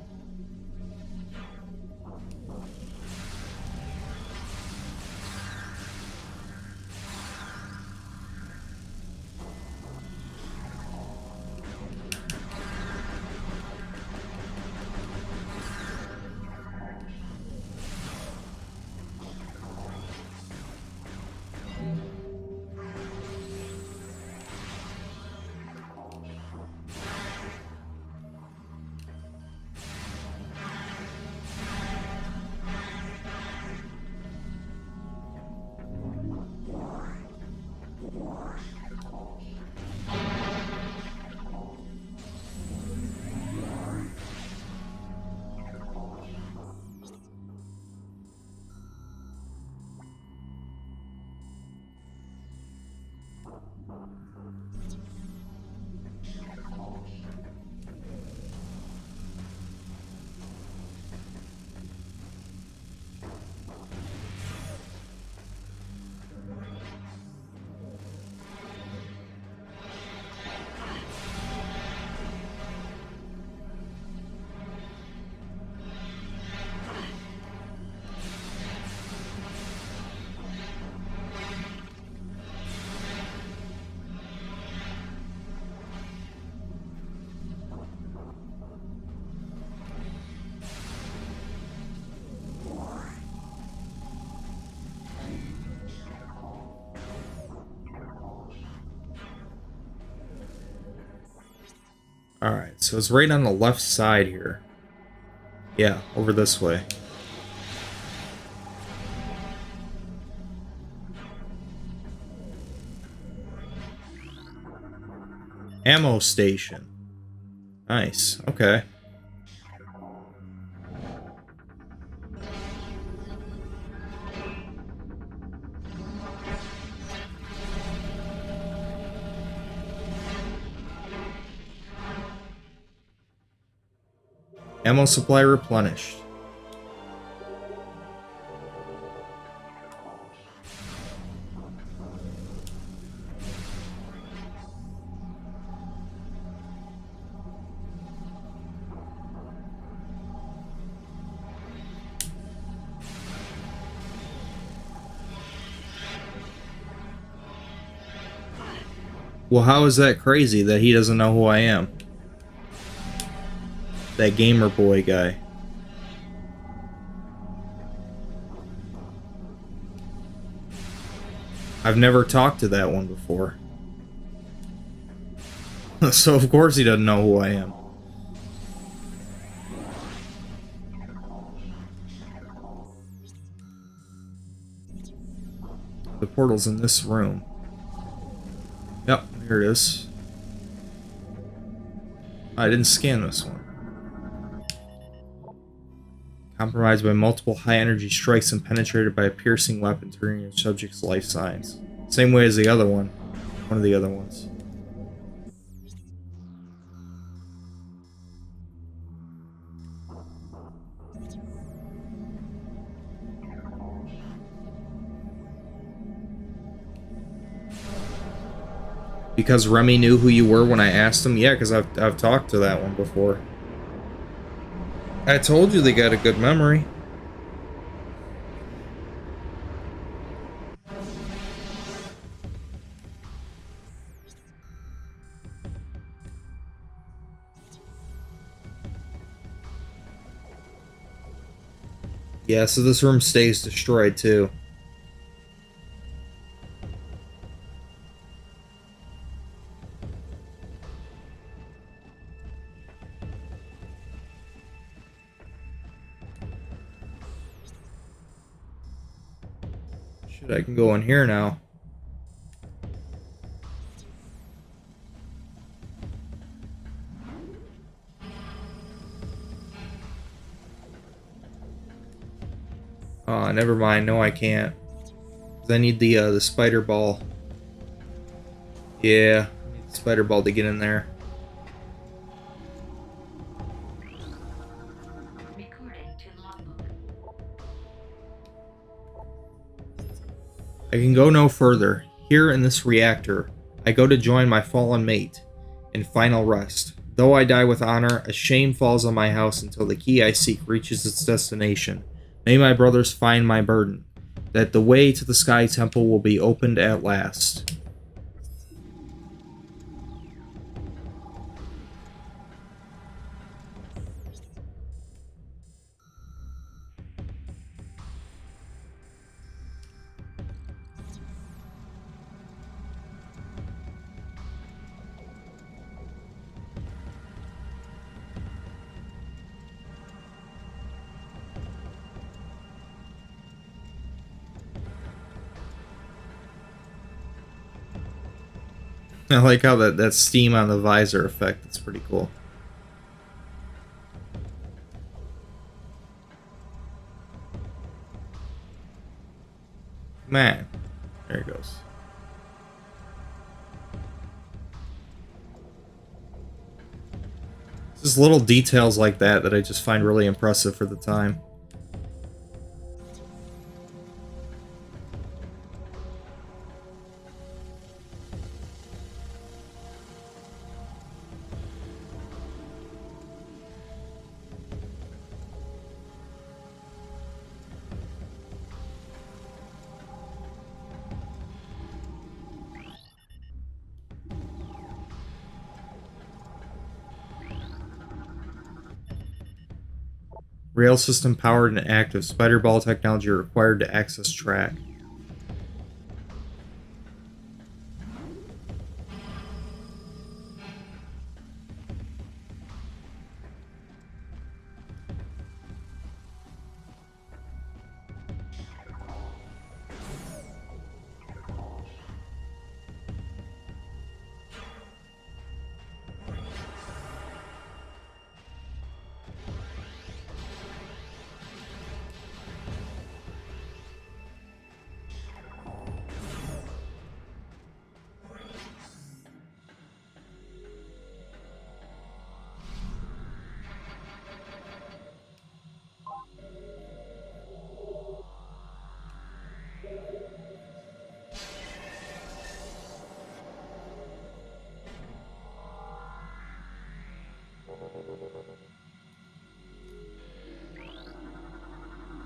Alright, so it's right on the left side here. Yeah, over this way. Ammo station. Nice, okay. Ammo supply replenished. Well, how is that crazy that he doesn't know who I am? That gamer boy guy. I've never talked to that one before. So of course he doesn't know who I am. The portal's in this room. Yep, here it is. I didn't scan this one. Compromised by multiple high-energy strikes and penetrated by a piercing weapon, turning your subject's life signs. Same way as the other one. One of the other ones. Because Remy knew who you were when I asked him? Yeah, because I've talked to that one before. I told you they got a good memory. Yeah, so this room stays destroyed too. Shit, I can go in here now. Oh, never mind. No, I can't. 'Cause I need the spider ball. Yeah, I need the spider ball to get in there. Recording to logbook. I can go no further. Here in this reactor, I go to join my fallen mate in final rest. Though I die with honor, a shame falls on my house until the key I seek reaches its destination. May my brothers find my burden, that the way to the Sky Temple will be opened at last. I like how that steam on the visor effect, that's pretty cool. Man, there it goes. It's just little details like that that I just find really impressive for the time. Rail system powered and active. Spider ball technology required to access track.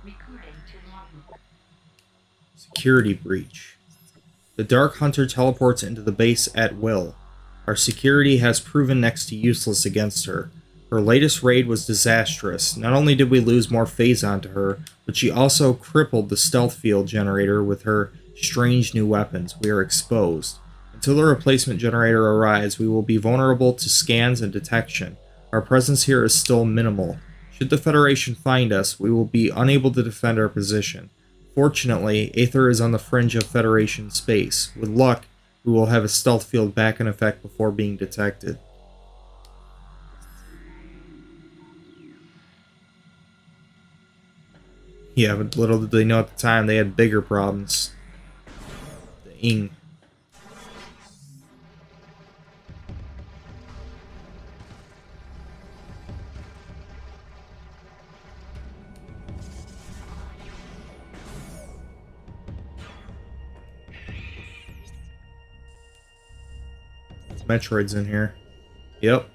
Recording to logbook. Security breach. The Dark Hunter teleports into the base at will. Our security has proven next to useless against her. Her latest raid was disastrous. Not only did we lose more phazon to her, but she also crippled the stealth field generator with her strange new weapons. We are exposed. Until the replacement generator arrives, we will be vulnerable to scans and detection. Our presence here is still minimal. Should the Federation find us, we will be unable to defend our position. Fortunately, Aether is on the fringe of Federation space. With luck, we will have a stealth field back in effect before being detected. Yeah, but little did they know at the time they had bigger problems. Dang. Metroid's in here. Yep.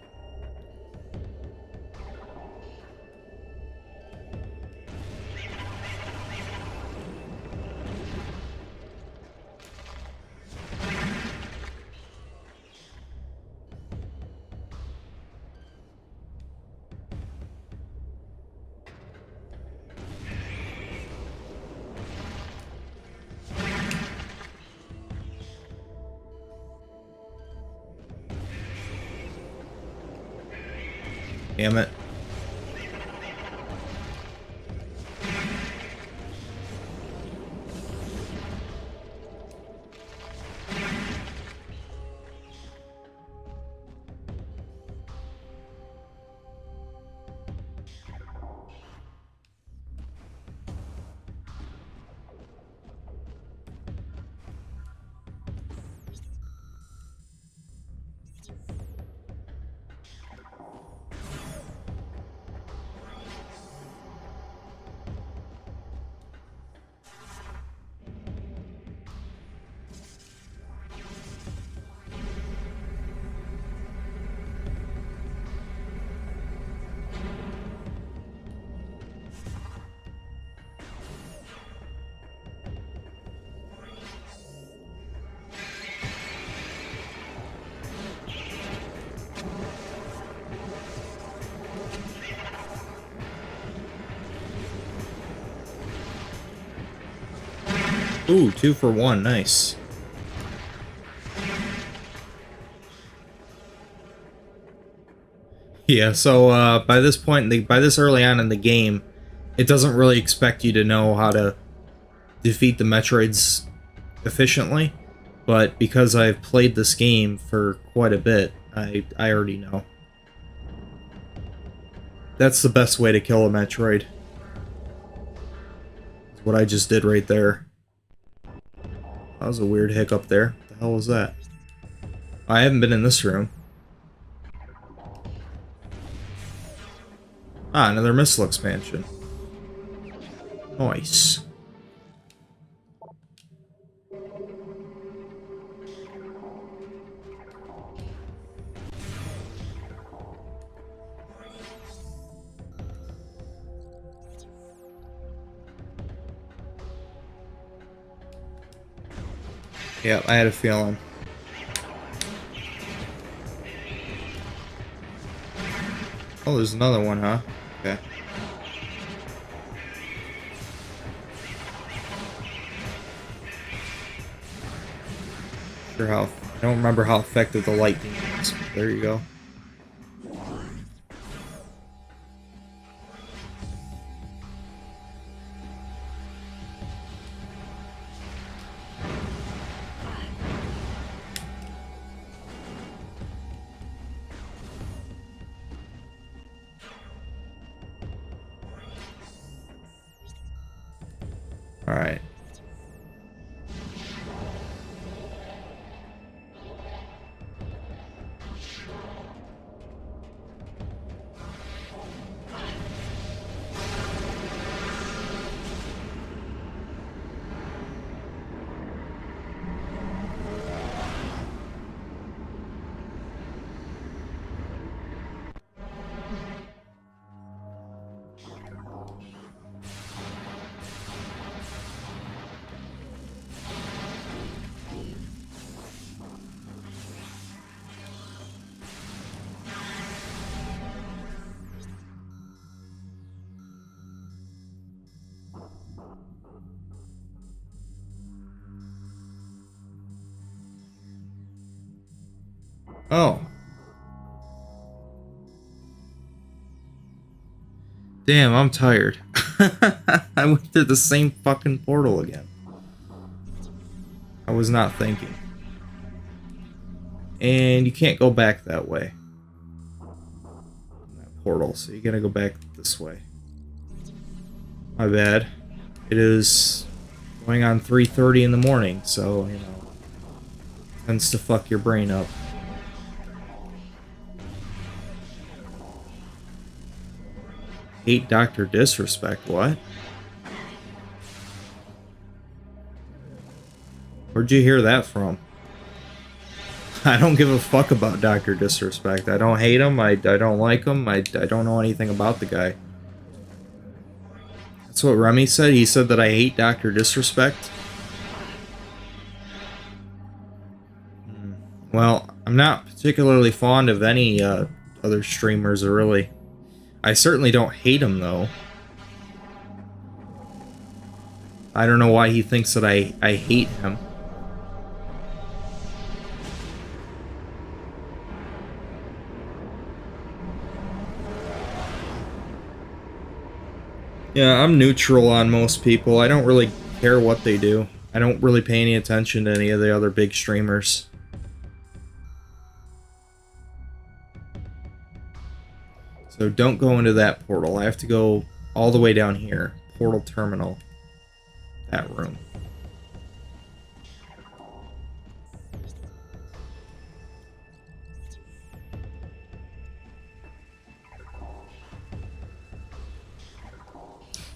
Damn it. Ooh, 2 for 1. Nice. Yeah, so by this point, by this early on in the game, it doesn't really expect you to know how to defeat the Metroids efficiently. But because I've played this game for quite a bit, I already know. That's the best way to kill a Metroid. Is what I just did right there. That was a weird hiccup there. What the hell was that? I haven't been in this room. Ah, another missile expansion. Nice. Yeah, I had a feeling. Oh, there's another one, huh? Okay. Sure how I don't remember how effective the lightning is. There you go. All right. Oh. Damn, I'm tired. I went through the same fucking portal again. I was not thinking. And you can't go back that way. That portal, so you gotta go back this way. My bad. It is going on 3:30 in the morning, so, you know, tends to fuck your brain up. Hate Dr. Disrespect, what? Where'd you hear that from? I don't give a fuck about Dr. Disrespect. I don't hate him, I don't like him, I don't know anything about the guy. That's what Remy said? He said that I hate Dr. Disrespect? Well, I'm not particularly fond of any other streamers, really. I certainly don't hate him, though. I don't know why he thinks that I hate him. Yeah, I'm neutral on most people. I don't really care what they do. I don't really pay any attention to any of the other big streamers. So don't go into that portal. I have to go all the way down here. Portal terminal. That room.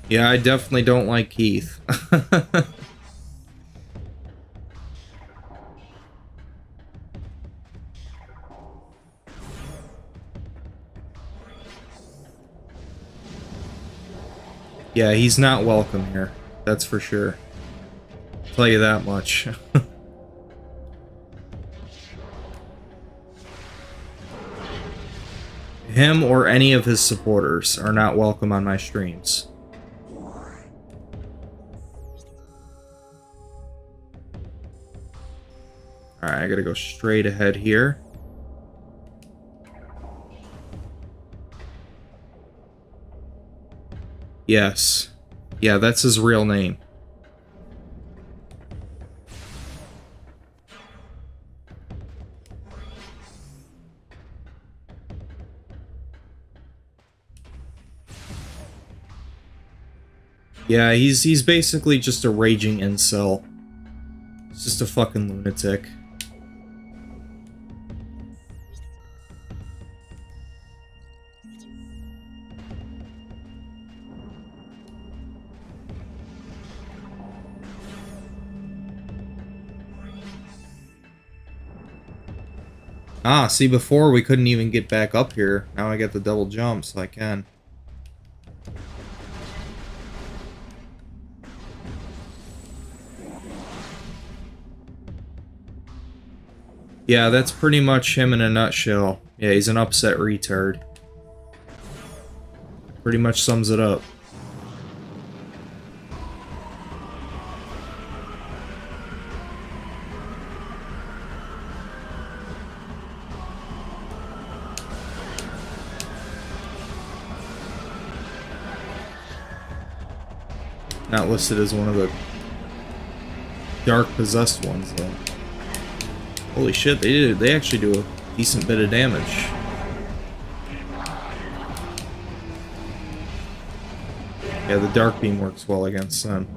Yeah, I definitely don't like Keith. Yeah, he's not welcome here. That's for sure. I'll tell you that much. Him or any of his supporters are not welcome on my streams. Alright, I gotta go straight ahead here. Yes. Yeah, that's his real name. Yeah, he's basically just a raging incel. He's just a fucking lunatic. Ah, see, before we couldn't even get back up here. Now I get the double jump, so I can. Yeah, that's pretty much him in a nutshell. Yeah, he's an upset retard. Pretty much sums it up. Not listed as one of the dark possessed ones, though. Holy shit, they actually do a decent bit of damage. Yeah, the dark beam works well against them.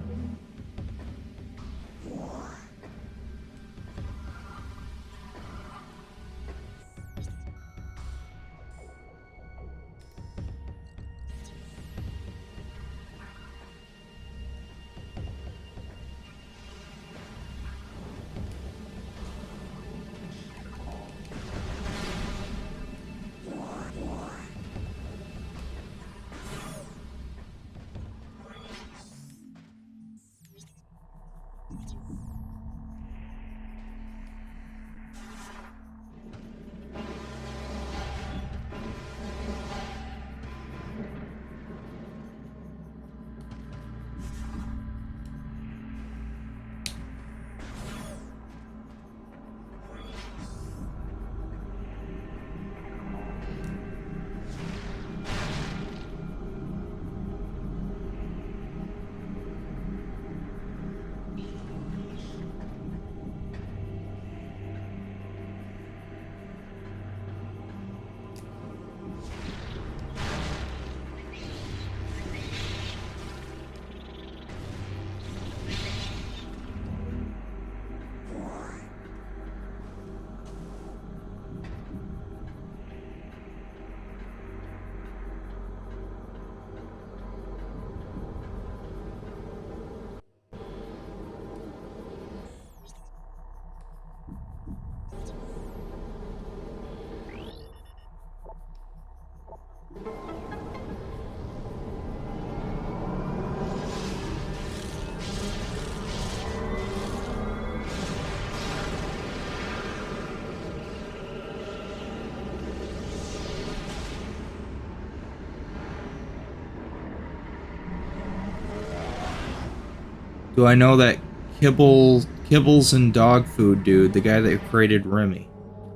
Do I know that Kibbles and Dog Food dude, the guy that created Remy?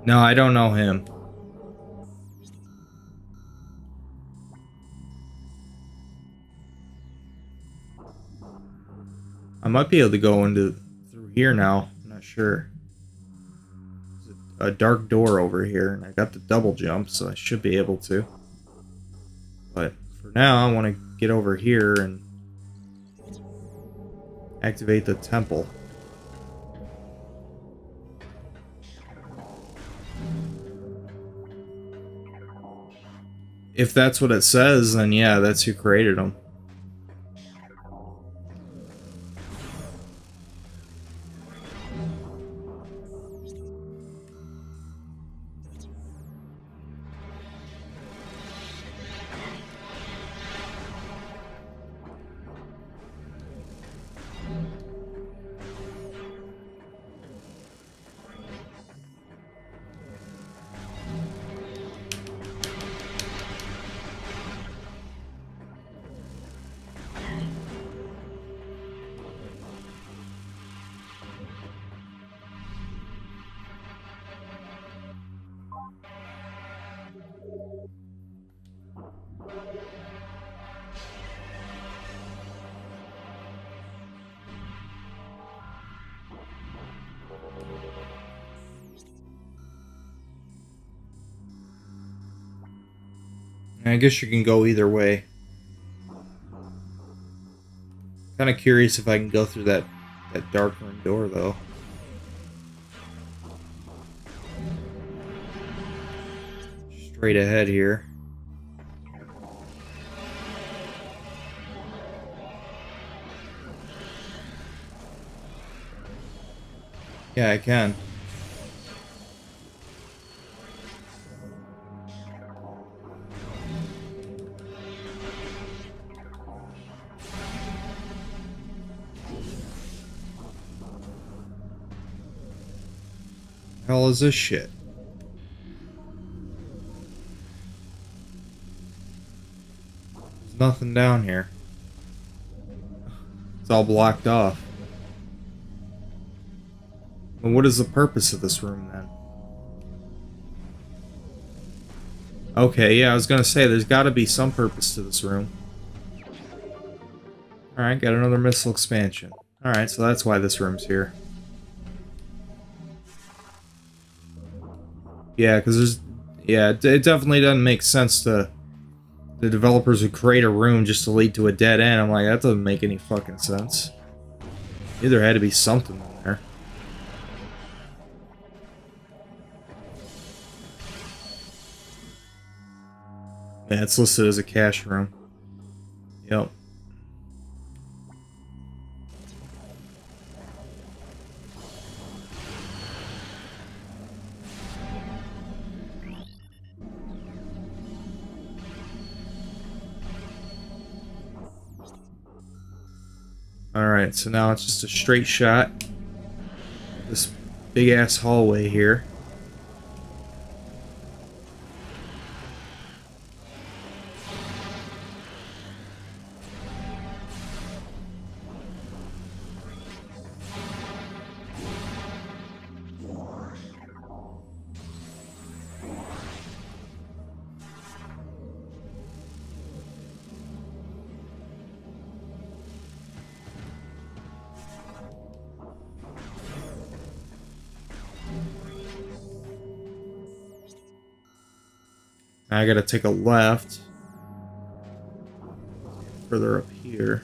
No, I don't know him. I might be able to go into through here now. I'm not sure. There's a dark door over here, and I got the double jump, so I should be able to. But for now, I want to get over here and activate the temple. If that's what it says, then yeah, that's who created them. I guess you can go either way. Kind of curious if I can go through that dark room door though. Straight ahead here. Yeah, I can. Hell is this shit? There's nothing down here. It's all blocked off. Well, what is the purpose of this room then? Okay, yeah, I was gonna say there's gotta be some purpose to this room. Alright, got another missile expansion. Alright, so that's why this room's here. Yeah, because there's... Yeah, it definitely doesn't make sense to... The developers would create a room just to lead to a dead end. I'm like, that doesn't make any fucking sense. Either had to be something in there. Yeah, it's listed as a cash room. Yep. Alright, so now it's just a straight shot. This big ass hallway here. Now I gotta take a left. Further up here.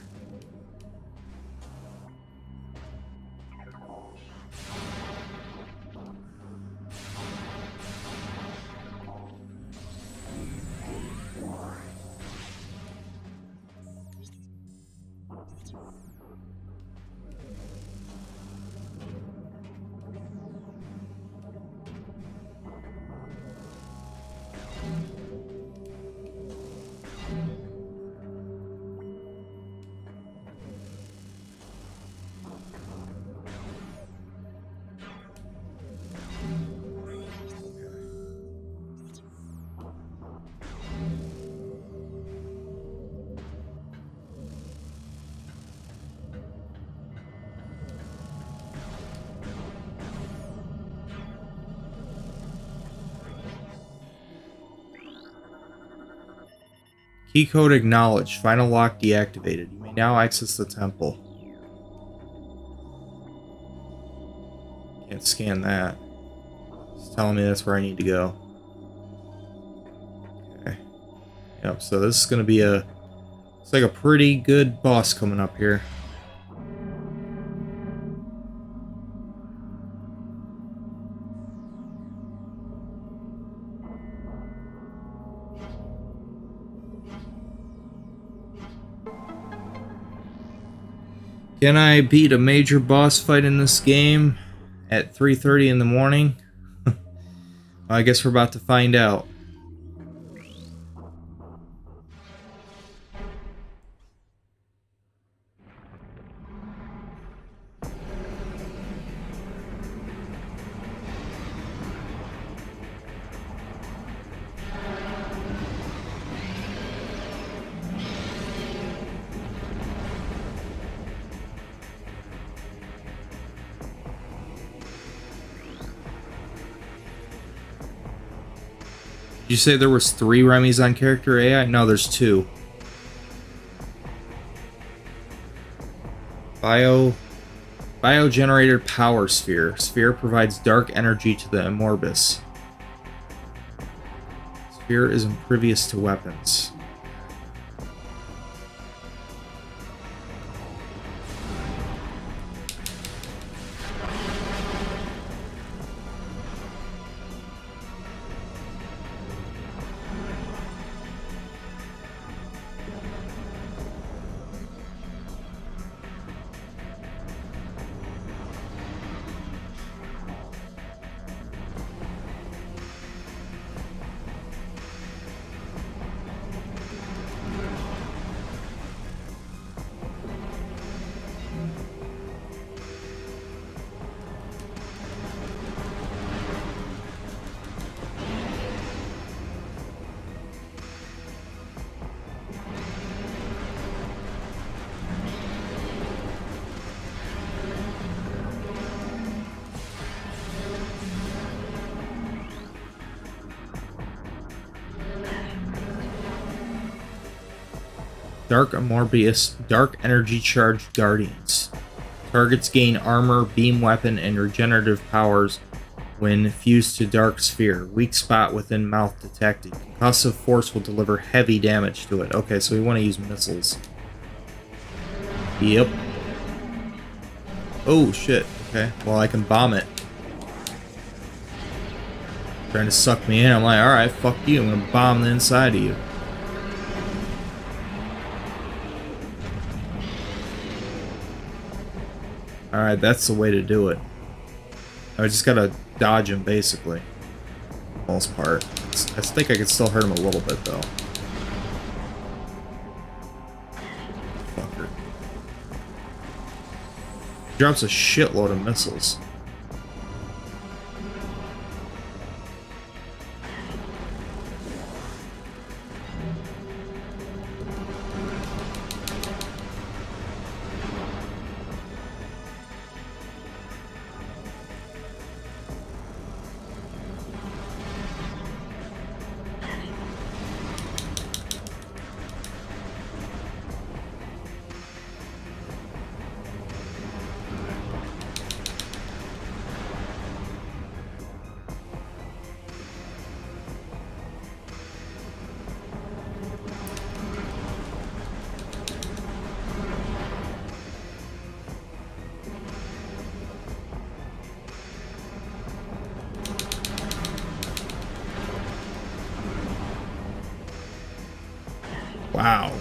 Key code acknowledged. Final lock deactivated. You may now access the temple. Can't scan that. It's telling me that's where I need to go. Okay. Yep, so this is going to be it's like a pretty good boss coming up here. Can I beat a major boss fight in this game at 3:30 in the morning? I guess we're about to find out. Did you say there was 3 Remys on character AI? No, there's 2. Biogenerated power sphere. Sphere provides dark energy to the Amorbis. Sphere is impervious to weapons. Dark Amorbious, Dark Energy Charged Guardians. Targets gain armor, beam weapon, and regenerative powers when fused to Dark Sphere. Weak spot within mouth detected. Concussive force will deliver heavy damage to it. Okay, so we want to use missiles. Yep. Oh, shit. Okay, well, I can bomb it. Trying to suck me in. I'm like, alright, fuck you. I'm gonna bomb the inside of you. Alright, that's the way to do it. I just gotta dodge him, basically. For the most part. I think I can still hurt him a little bit, though. Fucker. Drops a shitload of missiles. Wow.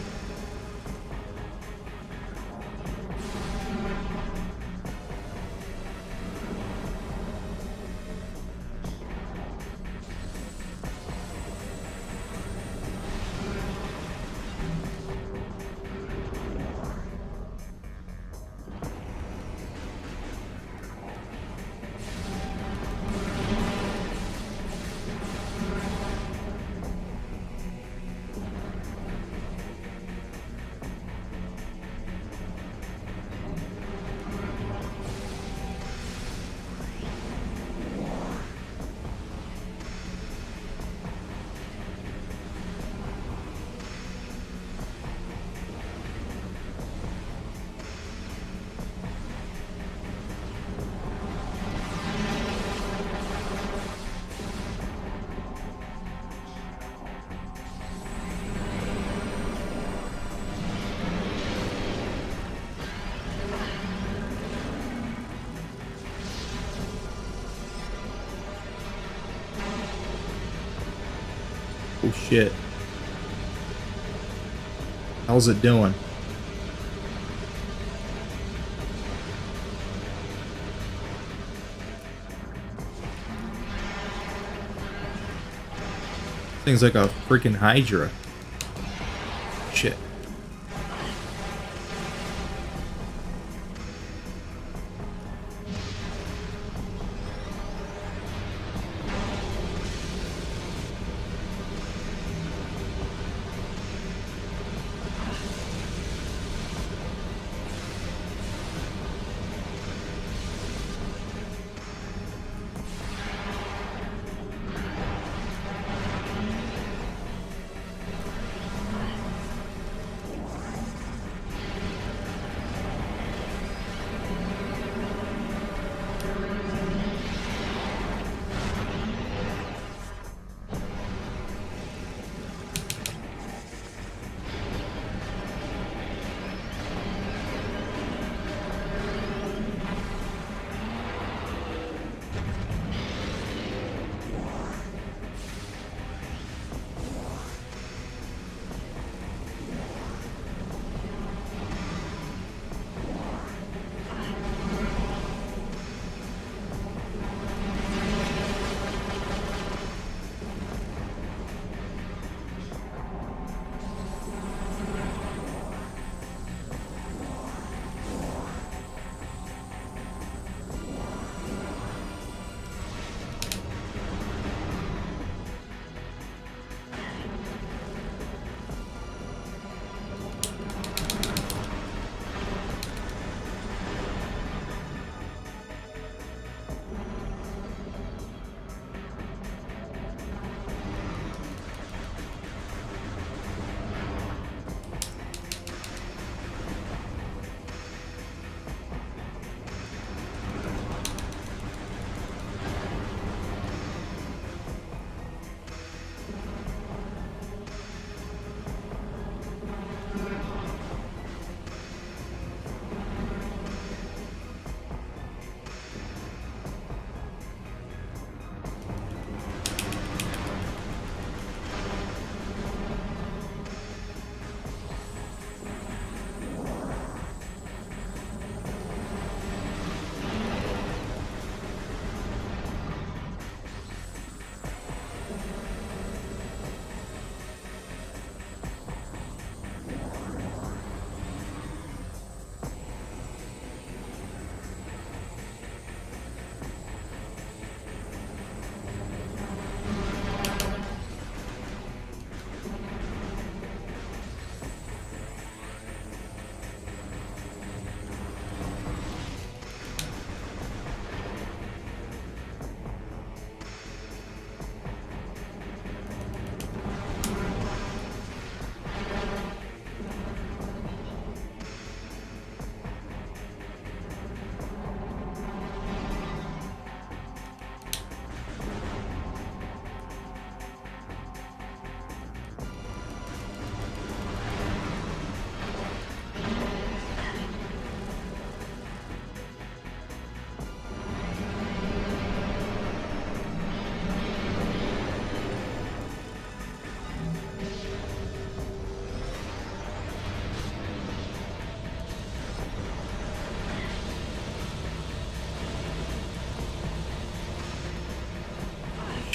Oh shit. How's it doing? Thing's like a freaking Hydra. Shit.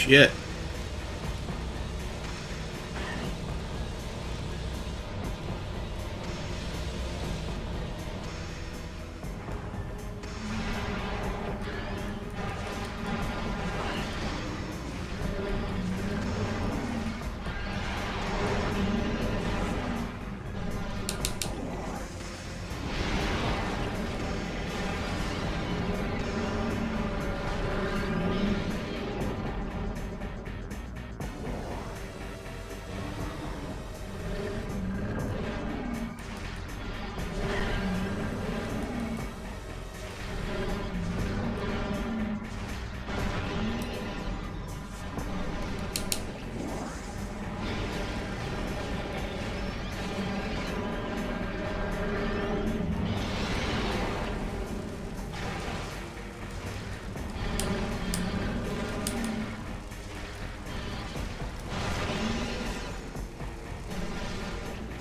Shit.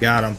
Got him.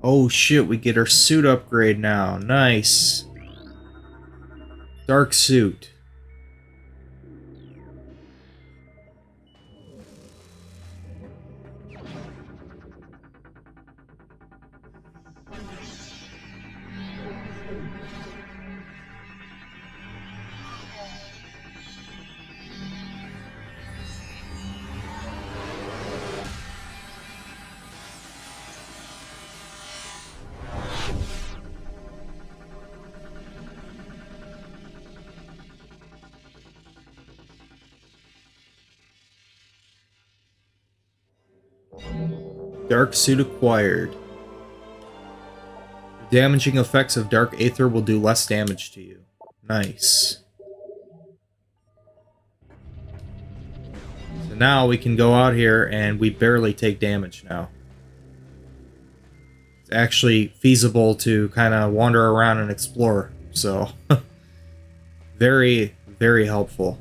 Oh shit, we get our suit upgrade now. Nice. Dark suit. Dark suit acquired. The damaging effects of dark aether will do less damage to you. Nice. So now we can go out here and we barely take damage now. It's actually feasible to kind of wander around and explore. So, very, very helpful.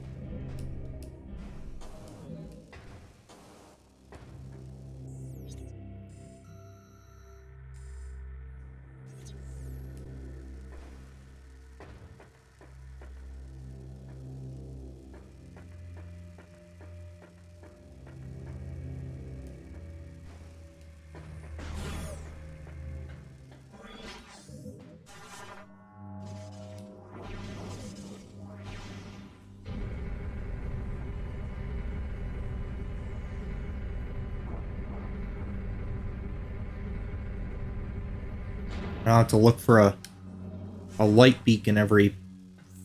I'll have to look for a light beacon every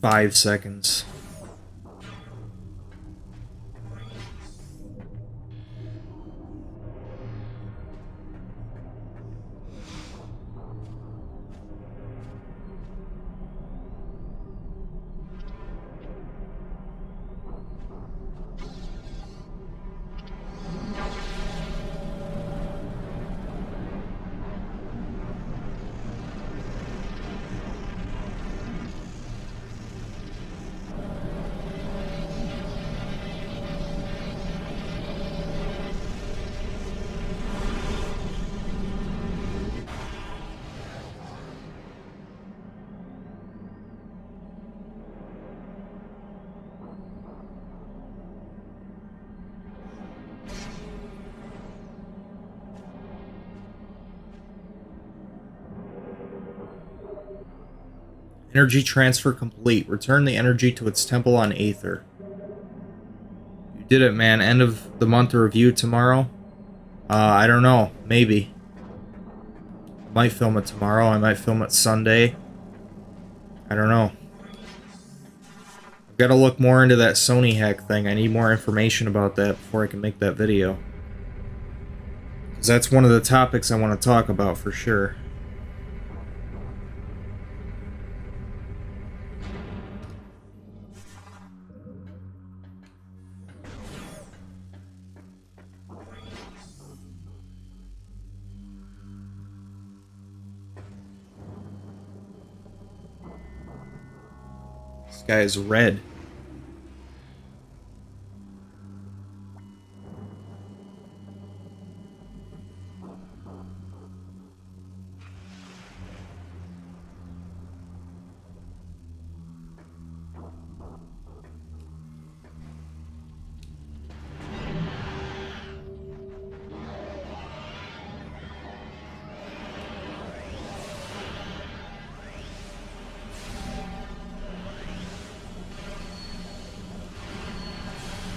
5 seconds. Energy transfer complete. Return the energy to its temple on Aether. You did it, man. End of the month review tomorrow? I don't know. Maybe. I might film it tomorrow. I might film it Sunday. I don't know. I've got to look more into that Sony hack thing. I need more information about that before I can make that video. Because that's one of the topics I want to talk about for sure. This guy is red.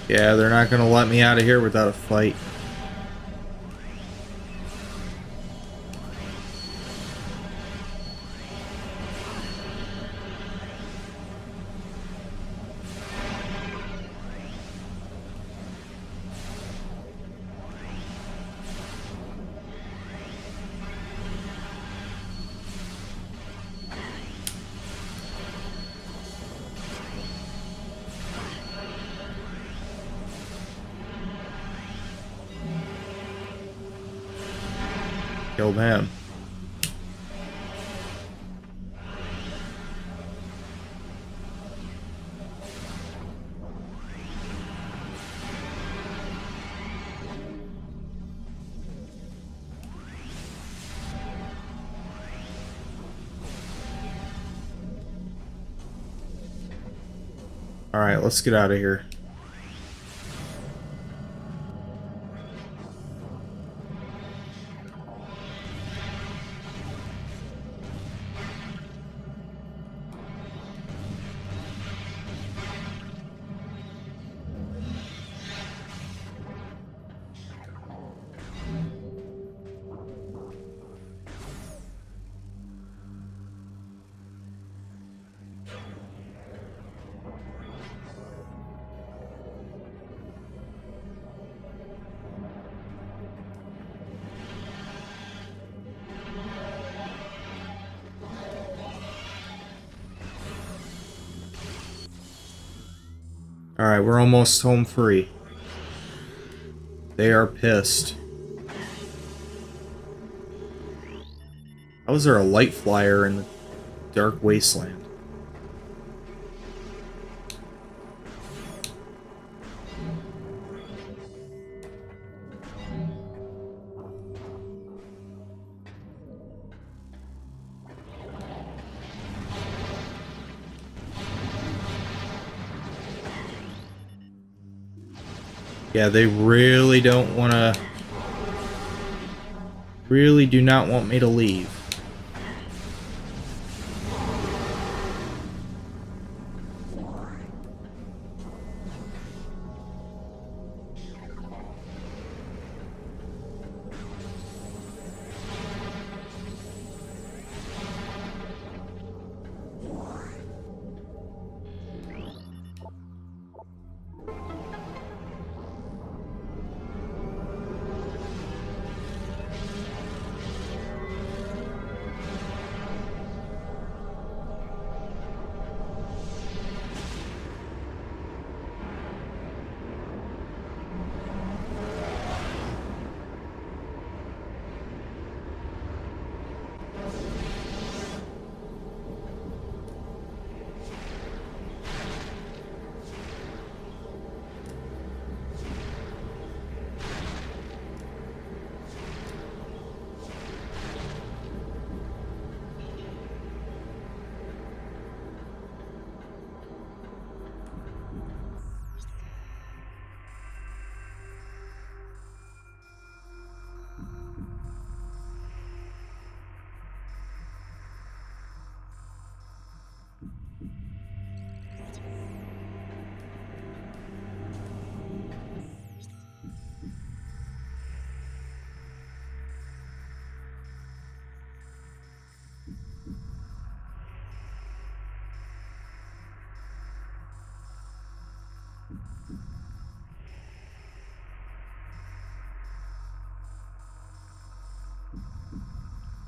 Yeah, they're not gonna let me out of here without a fight. Killed him. Alright, let's get out of here. Alright, we're almost home free. They are pissed. How is there a light flyer in the dark wasteland? Yeah, they really don't want to... Really do not want me to leave.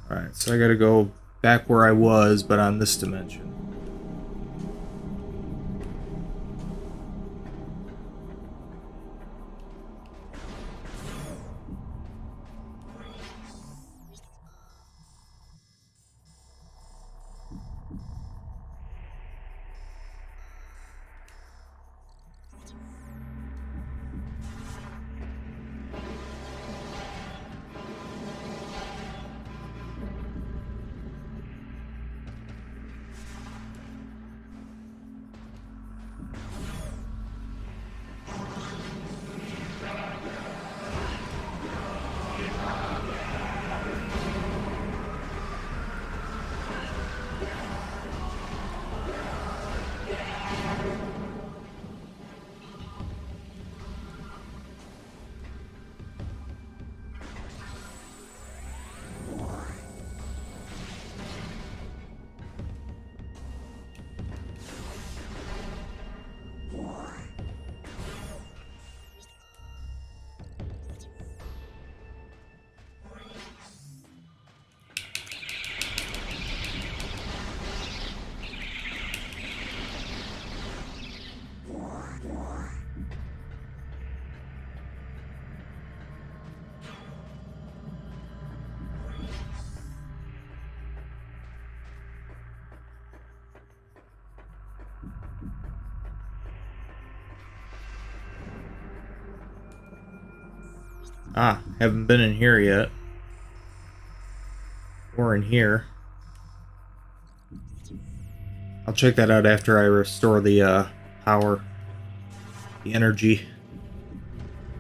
Alright, so I gotta go back where I was, but on this dimension. Ah, haven't been in here yet. Or in here. I'll check that out after I restore the power. The energy.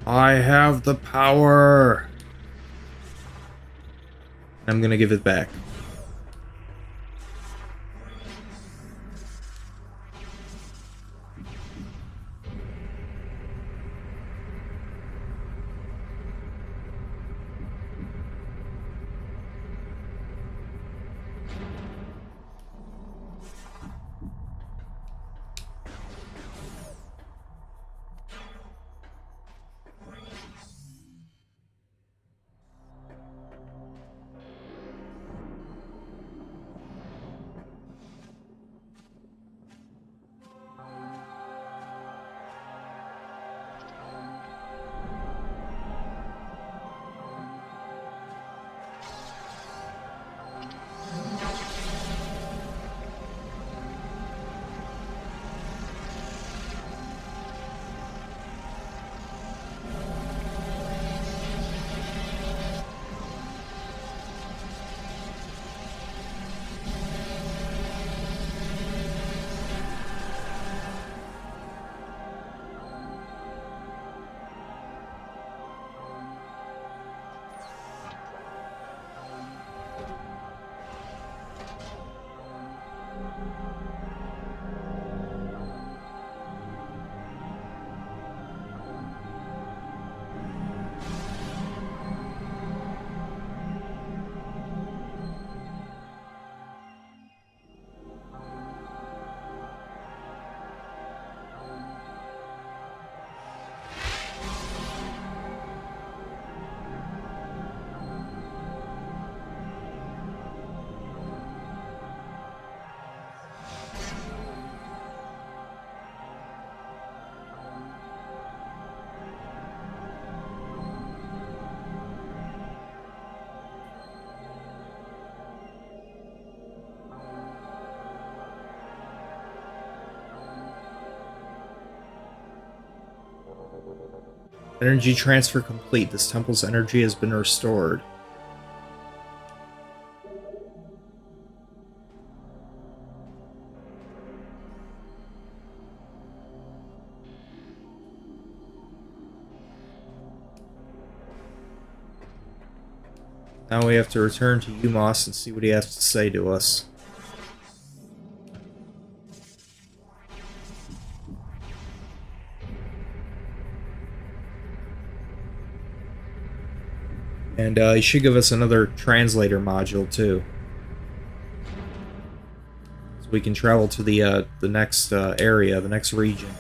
I have the power! I'm gonna give it back. Energy transfer complete. This temple's energy has been restored. Now we have to return to Umos and see what he has to say to us. And he should give us another translator module too, so we can travel to the next area, the next region.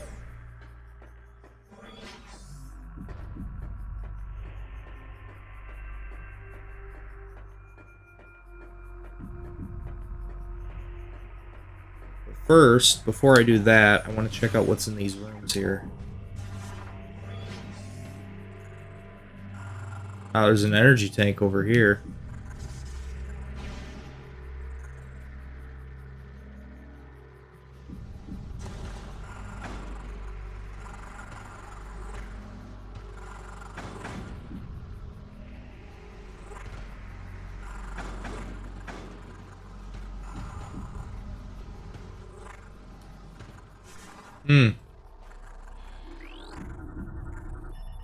But first, before I do that, I want to check out what's in these rooms here. Oh, there's an energy tank over here.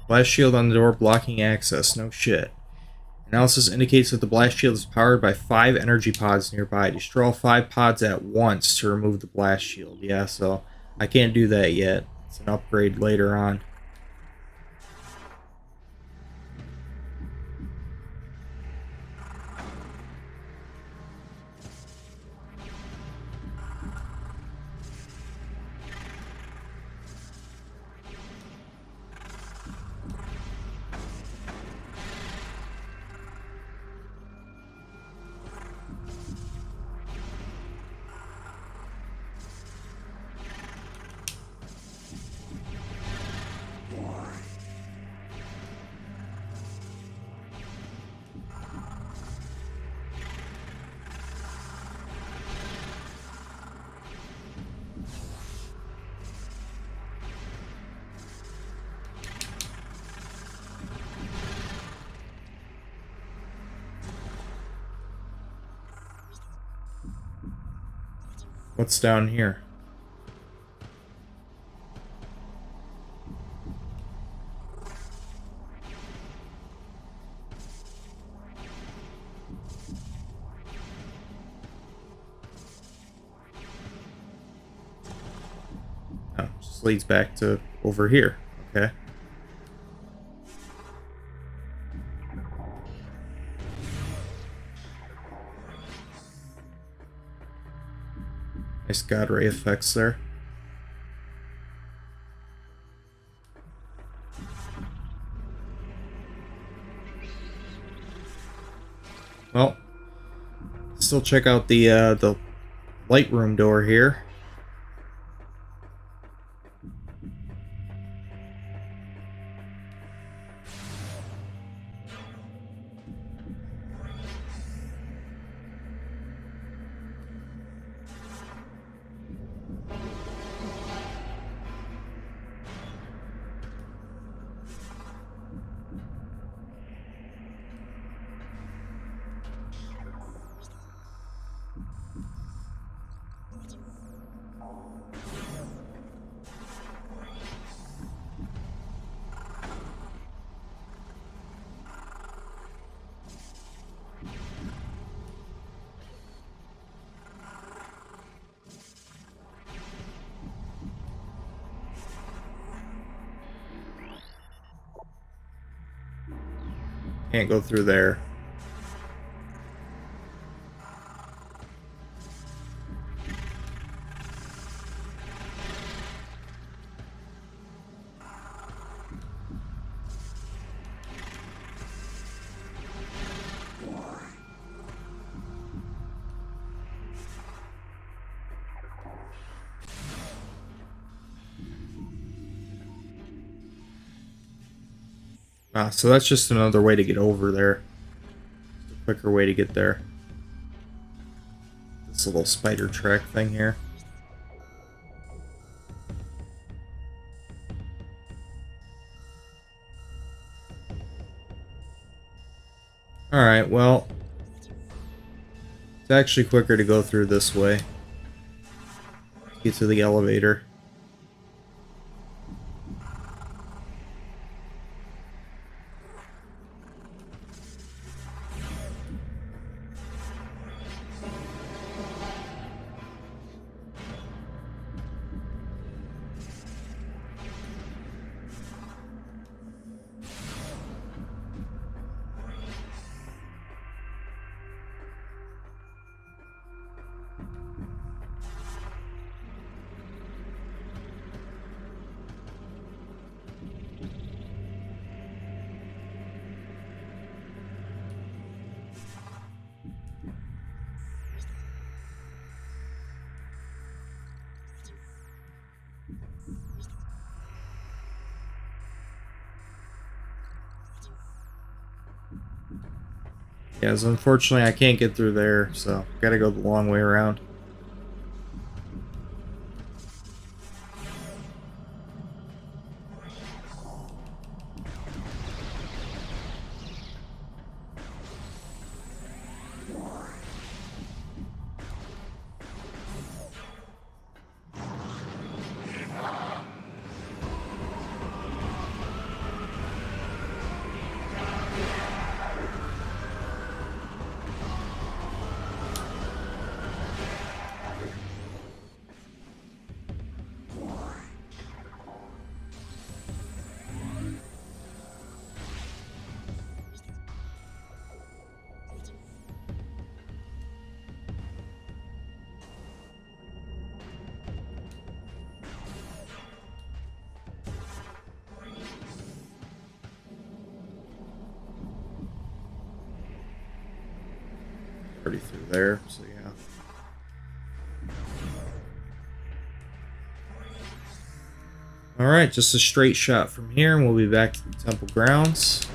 Blast shield on the door blocking access. No shit. Analysis indicates that the blast shield is powered by 5 energy pods nearby. Destroy all 5 pods at once to remove the blast shield. Yeah, so I can't do that yet. It's an upgrade later on. What's down here? Oh, just leads back to over here. Okay. Nice God Ray effects there. Well, still check out the light room door here. Can't go through there. Ah, so that's just another way to get over there. A quicker way to get there. This little spider track thing here. Alright, well, it's actually quicker to go through this way. Get to the elevator. Yeah, so unfortunately I can't get through there, so gotta go the long way around. Already through there, so yeah. Alright, just a straight shot from here, and we'll be back to the temple grounds.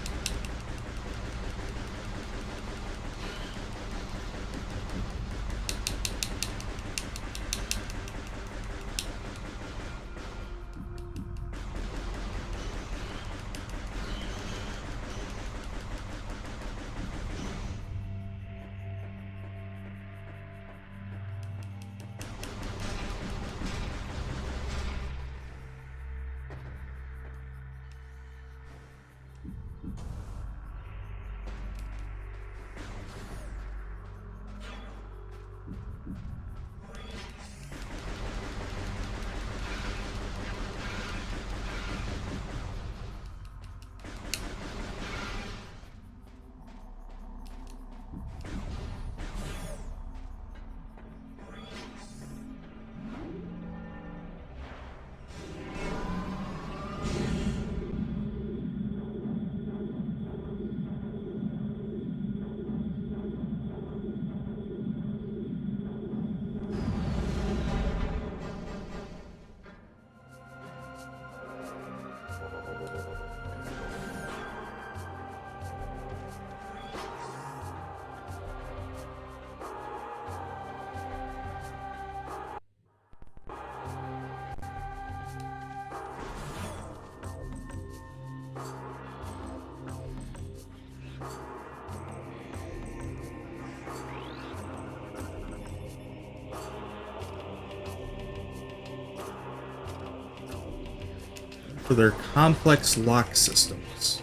For their complex lock systems.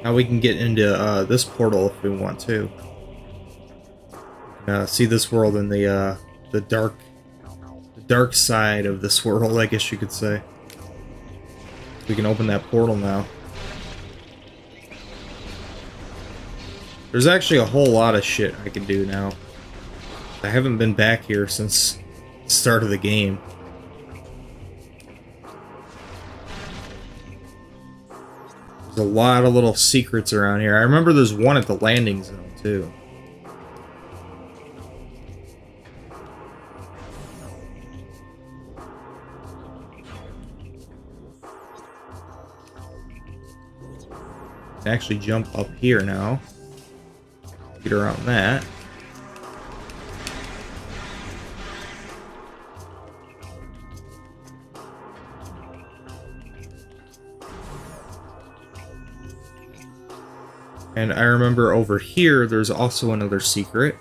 Now we can get into this portal if we want to. See this world in the dark side of this world, I guess you could say. We can open that portal now. There's actually a whole lot of shit I can do now. I haven't been back here since the start of the game. There's a lot of little secrets around here. I remember there's one at the landing zone, too. Actually jump up here now. Get around that. And I remember over here there's also another secret.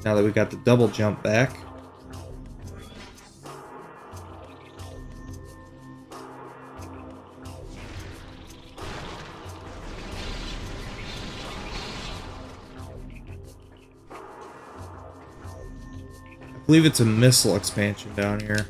Now that we got the double jump back. I believe it's a missile expansion down here.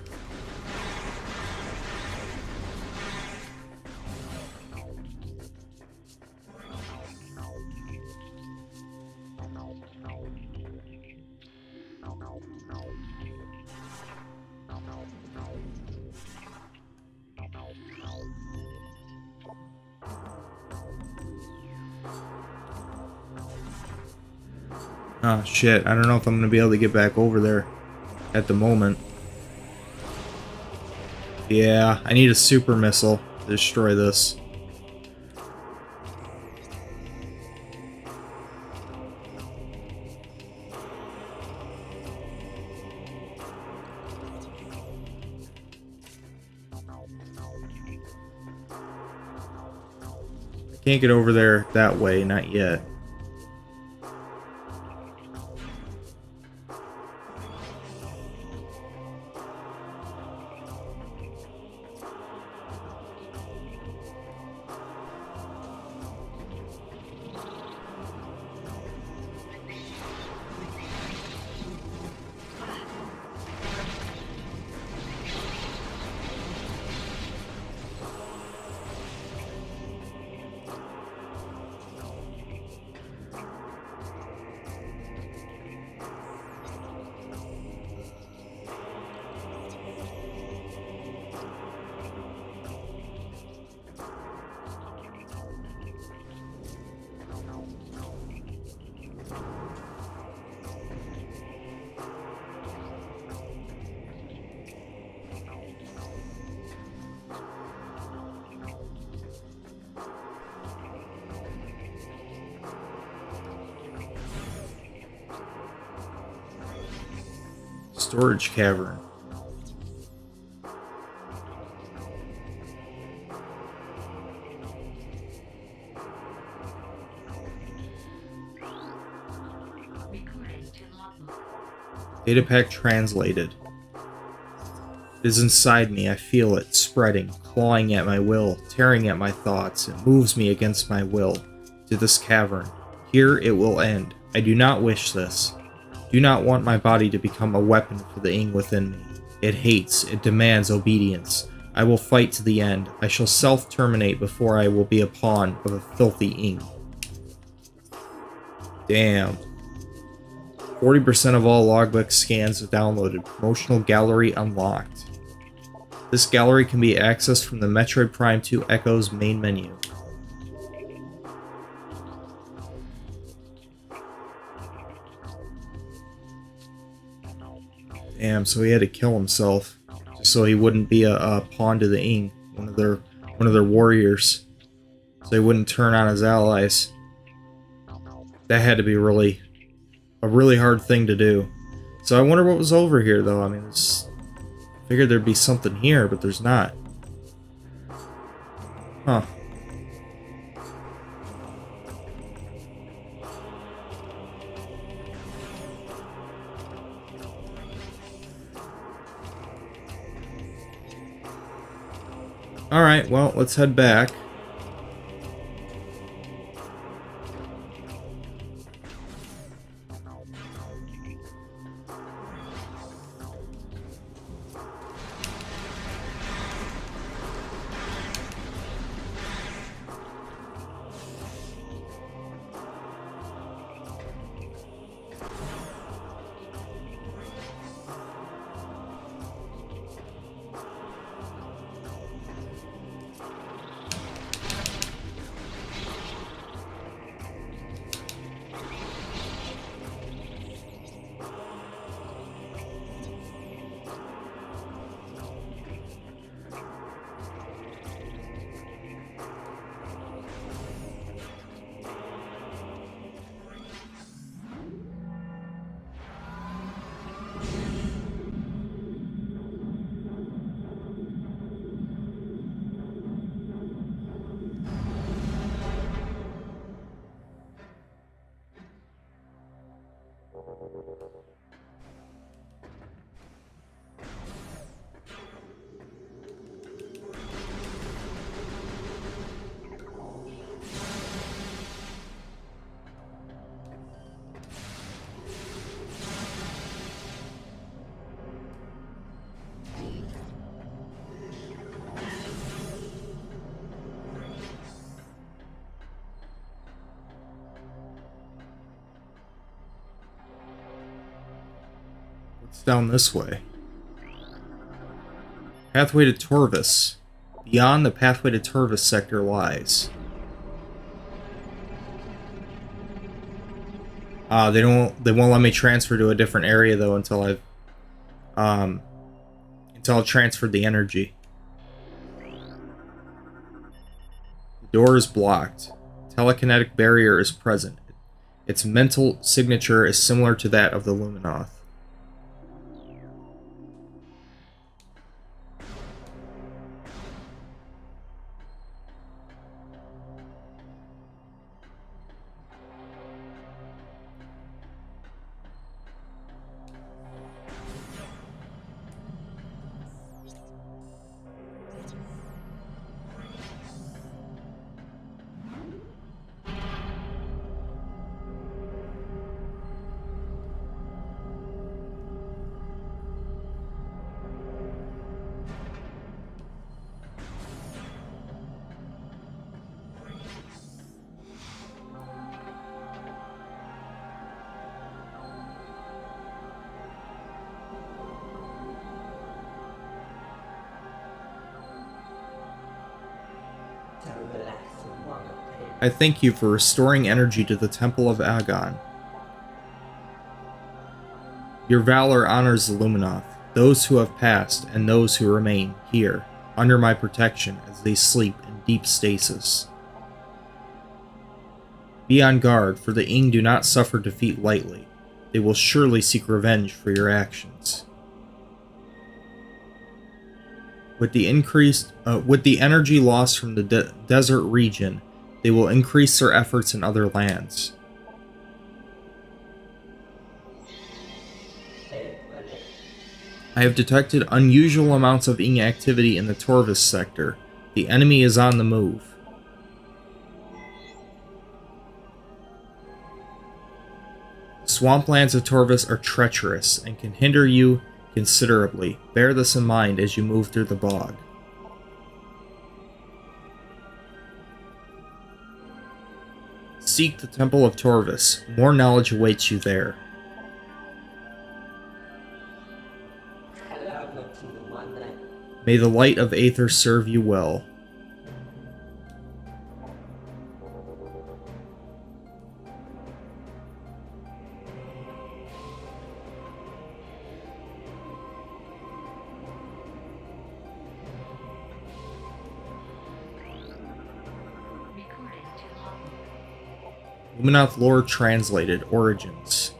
Oh shit, I don't know if I'm gonna be able to get back over there at the moment. Yeah, I need a super missile to destroy this. I can't get over there that way, not yet. Storage cavern. Datapack translated. It is inside me. I feel it, spreading, clawing at my will, tearing at my thoughts. It moves me against my will to this cavern. Here it will end. I do not wish this. Do not want my body to become a weapon for the ing within me. It hates. It demands obedience. I will fight to the end. I shall self-terminate before I will be a pawn of a filthy ing. Damn. 40% of all logbook scans downloaded. Promotional gallery unlocked. This gallery can be accessed from the Metroid Prime 2 Echo's main menu. Damn, so he had to kill himself just so he wouldn't be a pawn to the ing, one of their warriors, so he wouldn't turn on his allies. That had to be a really hard thing to do. So I wonder what was over here, though. I mean, I figured there'd be something here, but there's not. Huh. Alright, well, let's head back. It's down this way. Pathway to Torvis. Beyond the pathway to Torvis sector lies. They won't let me transfer to a different area though until I've transferred the energy. The door is blocked. Telekinetic barrier is present. Its mental signature is similar to that of the Luminoth. I thank you for restoring energy to the Temple of Agon. Your valor honors the Luminoth, those who have passed and those who remain here, under my protection as they sleep in deep stasis. Be on guard, for the Ing do not suffer defeat lightly. They will surely seek revenge for your actions. With the energy lost from the desert region, they will increase their efforts in other lands. I have detected unusual amounts of inactivity in the Torvis sector. The enemy is on the move. Swamplands of Torvis are treacherous and can hinder you considerably. Bear this in mind as you move through the bog. Seek the Temple of Torvis. More knowledge awaits you there. May the light of Aether serve you well. Recording to logbook. Luminoth lore translated. Origins.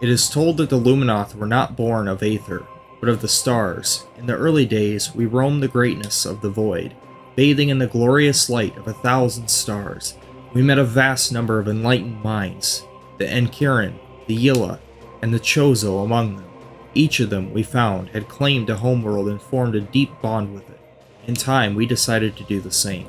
It is told that the Luminoth were not born of Aether, but of the stars. In the early days, we roamed the greatness of the void, bathing in the glorious light of 1,000 stars. We met a vast number of enlightened minds, the Enkiran, the Yilla, and the Chozo among them. Each of them, we found, had claimed a homeworld and formed a deep bond with it. In time, we decided to do the same.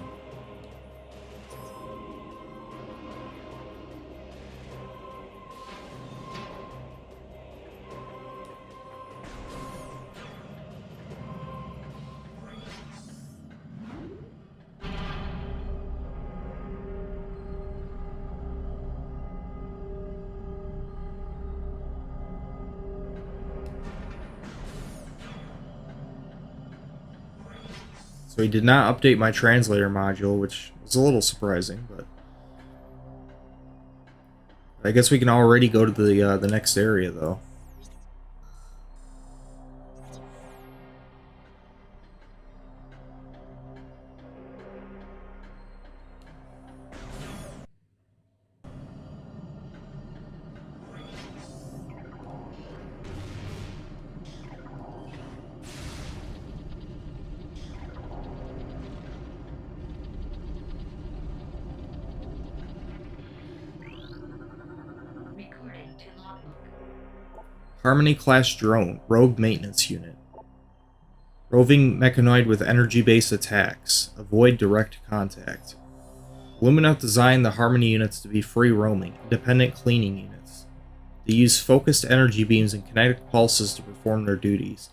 So he did not update my translator module, which was a little surprising, but I guess we can already go to the next area, though. Recording to logbook. Harmony Class Drone, Rogue Maintenance Unit. Roving mechanoid with energy-based attacks. Avoid direct contact. Luminoth designed the Harmony units to be free-roaming, independent cleaning units. They use focused energy beams and kinetic pulses to perform their duties.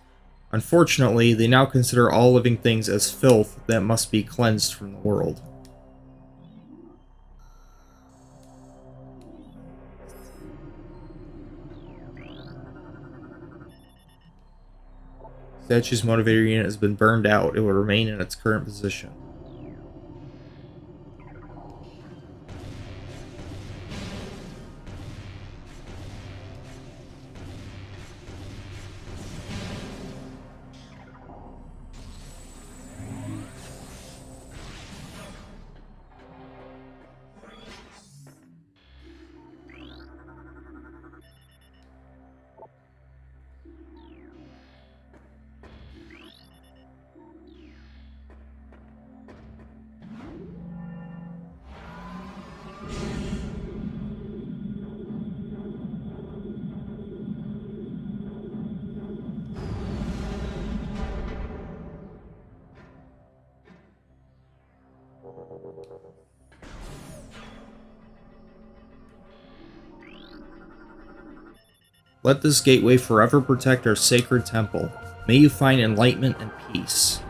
Unfortunately, they now consider all living things as filth that must be cleansed from the world. Statue's motivator unit has been burned out. It will remain in its current position. Let this gateway forever protect our sacred temple. May you find enlightenment and peace.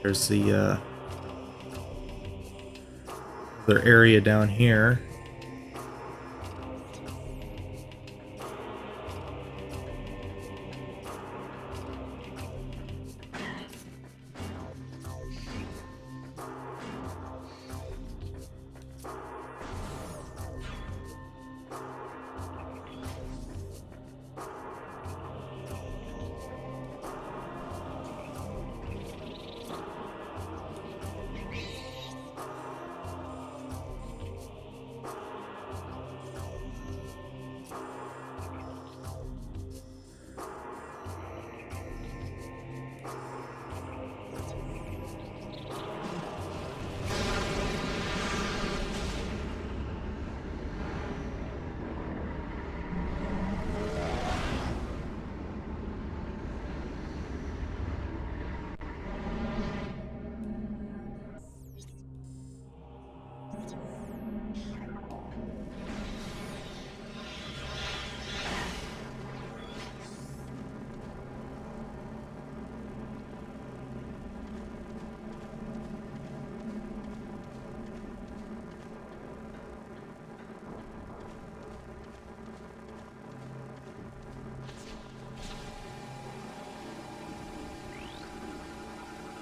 There's the other area down here.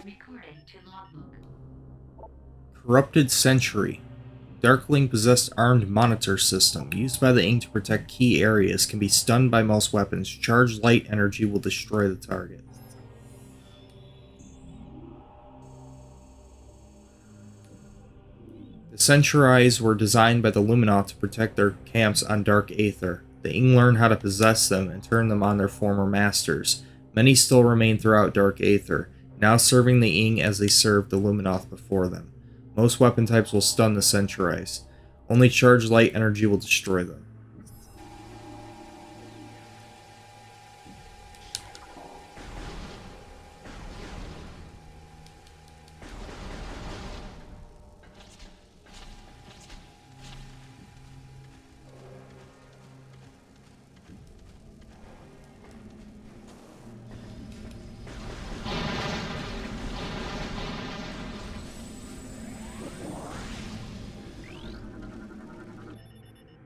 Recording to logbook. Corrupted Sentry. Darkling possessed armed monitor system used by the Ing to protect key areas, can be stunned by most weapons. Charged light energy will destroy the target. The Sentries were designed by the Luminoth to protect their camps on Dark Aether. The Ing learn how to possess them and turn them on their former masters. Many still remain throughout Dark Aether, now serving the Ing as they served the Luminoth before them. Most weapon types will stun the Sentries. Only charged light energy will destroy them.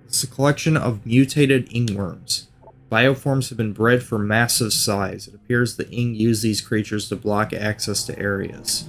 It's a collection of mutated Ingworms. Bioforms have been bred for massive size. It appears the Ing use these creatures to block access to areas.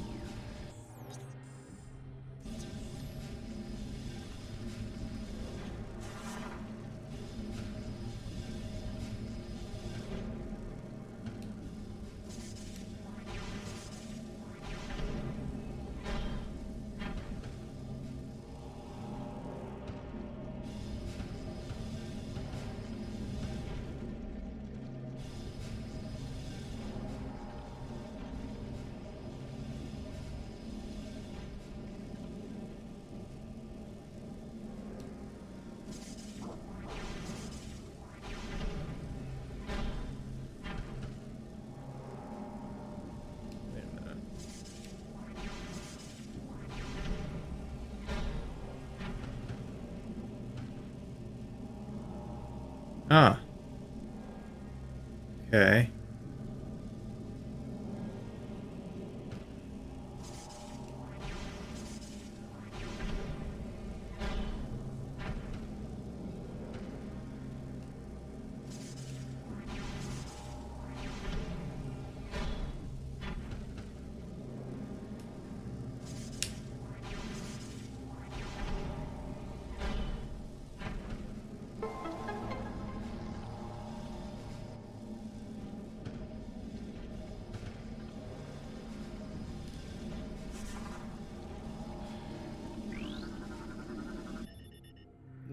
Ah. Okay.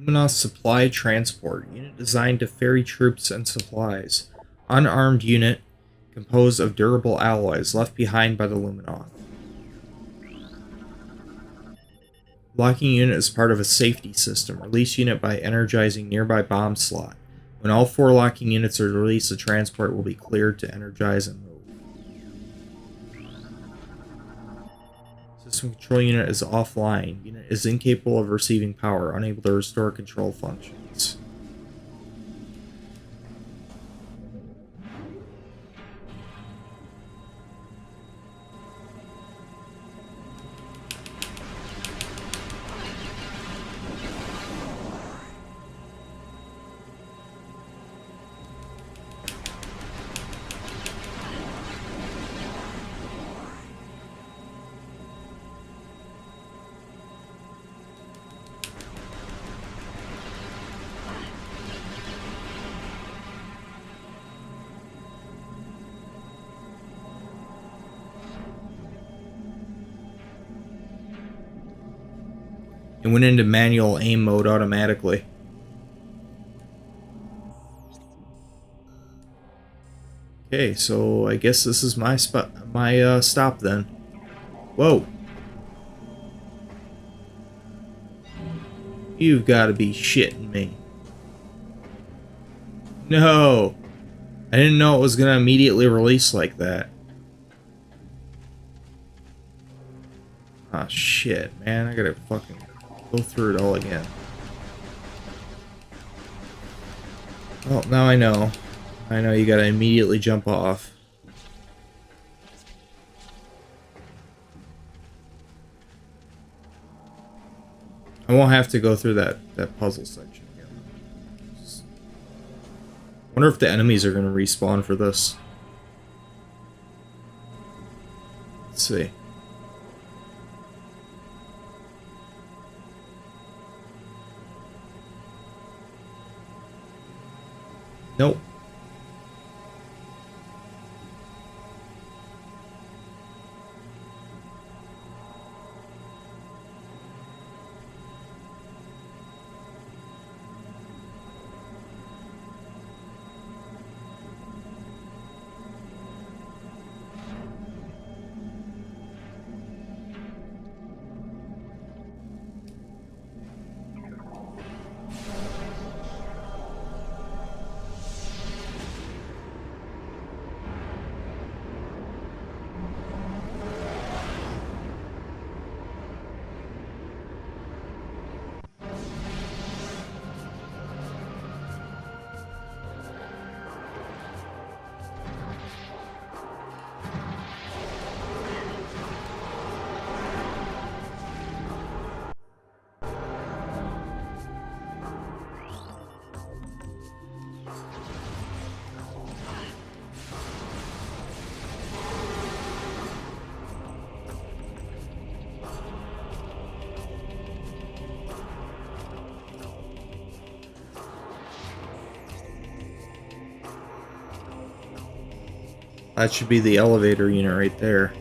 Luminoth Supply Transport. Unit designed to ferry troops and supplies. Unarmed unit composed of durable alloys left behind by the Luminoth. Locking unit is part of a safety system. Release unit by energizing nearby bomb slot. When all 4 locking units are released, the transport will be cleared to energize and move. System control unit is offline. Unit is incapable of receiving power, unable to restore control functions. It went into manual aim mode automatically. Okay, so I guess this is my stop then. Whoa. You've got to be shitting me. No. I didn't know it was going to immediately release like that. Ah, shit, man. I gotta fucking go through it all again. Oh, now I know. I know you gotta immediately jump off. I won't have to go through that puzzle section again. Wonder if the enemies are gonna respawn for this. Let's see. Nope. That should be the elevator unit right there.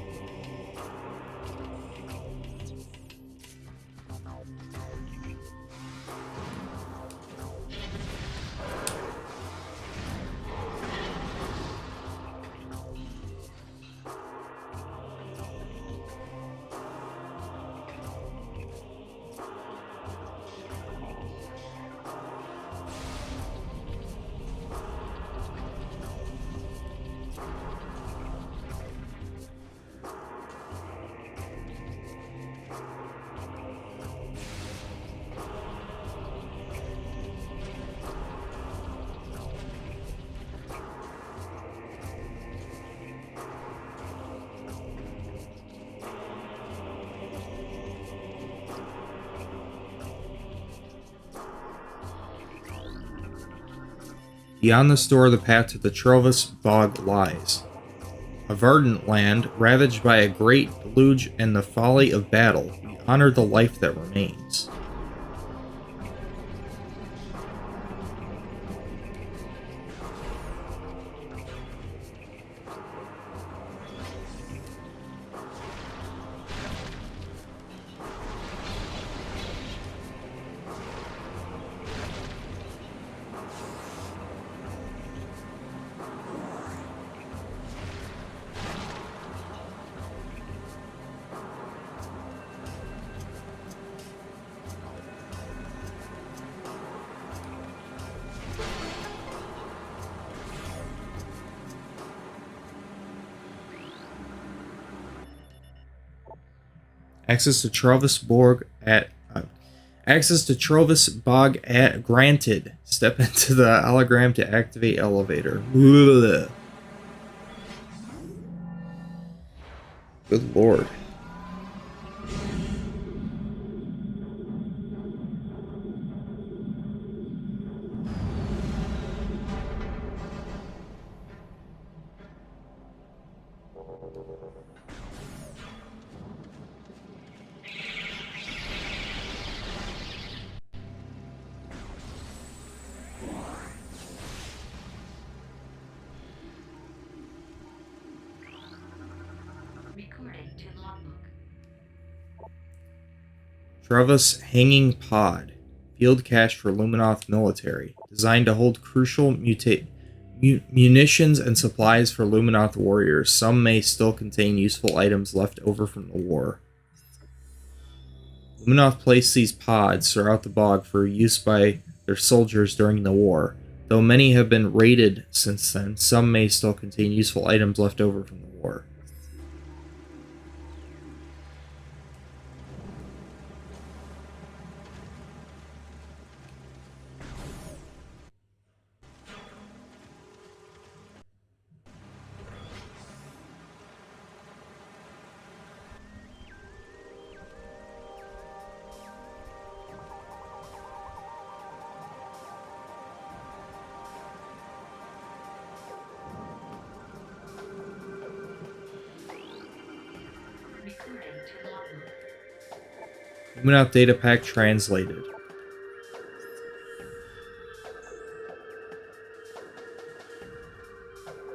Beyond the store, the path to the Trovis Bog lies. A verdant land, ravaged by a great deluge and the folly of battle. We honor the life that remains. Access to Trovis Bog at granted. Step into the hologram to activate elevator. Ugh. Good lord. Recording to logbook. Travis Hanging Pod. Field cache for Luminoth military. Designed to hold crucial munitions and supplies for Luminoth warriors. Some may still contain useful items left over from the war. Luminoth placed these pods throughout the bog for use by their soldiers during the war. Though many have been raided since then, some may still contain useful items left over from the war. Luminoth data pack translated.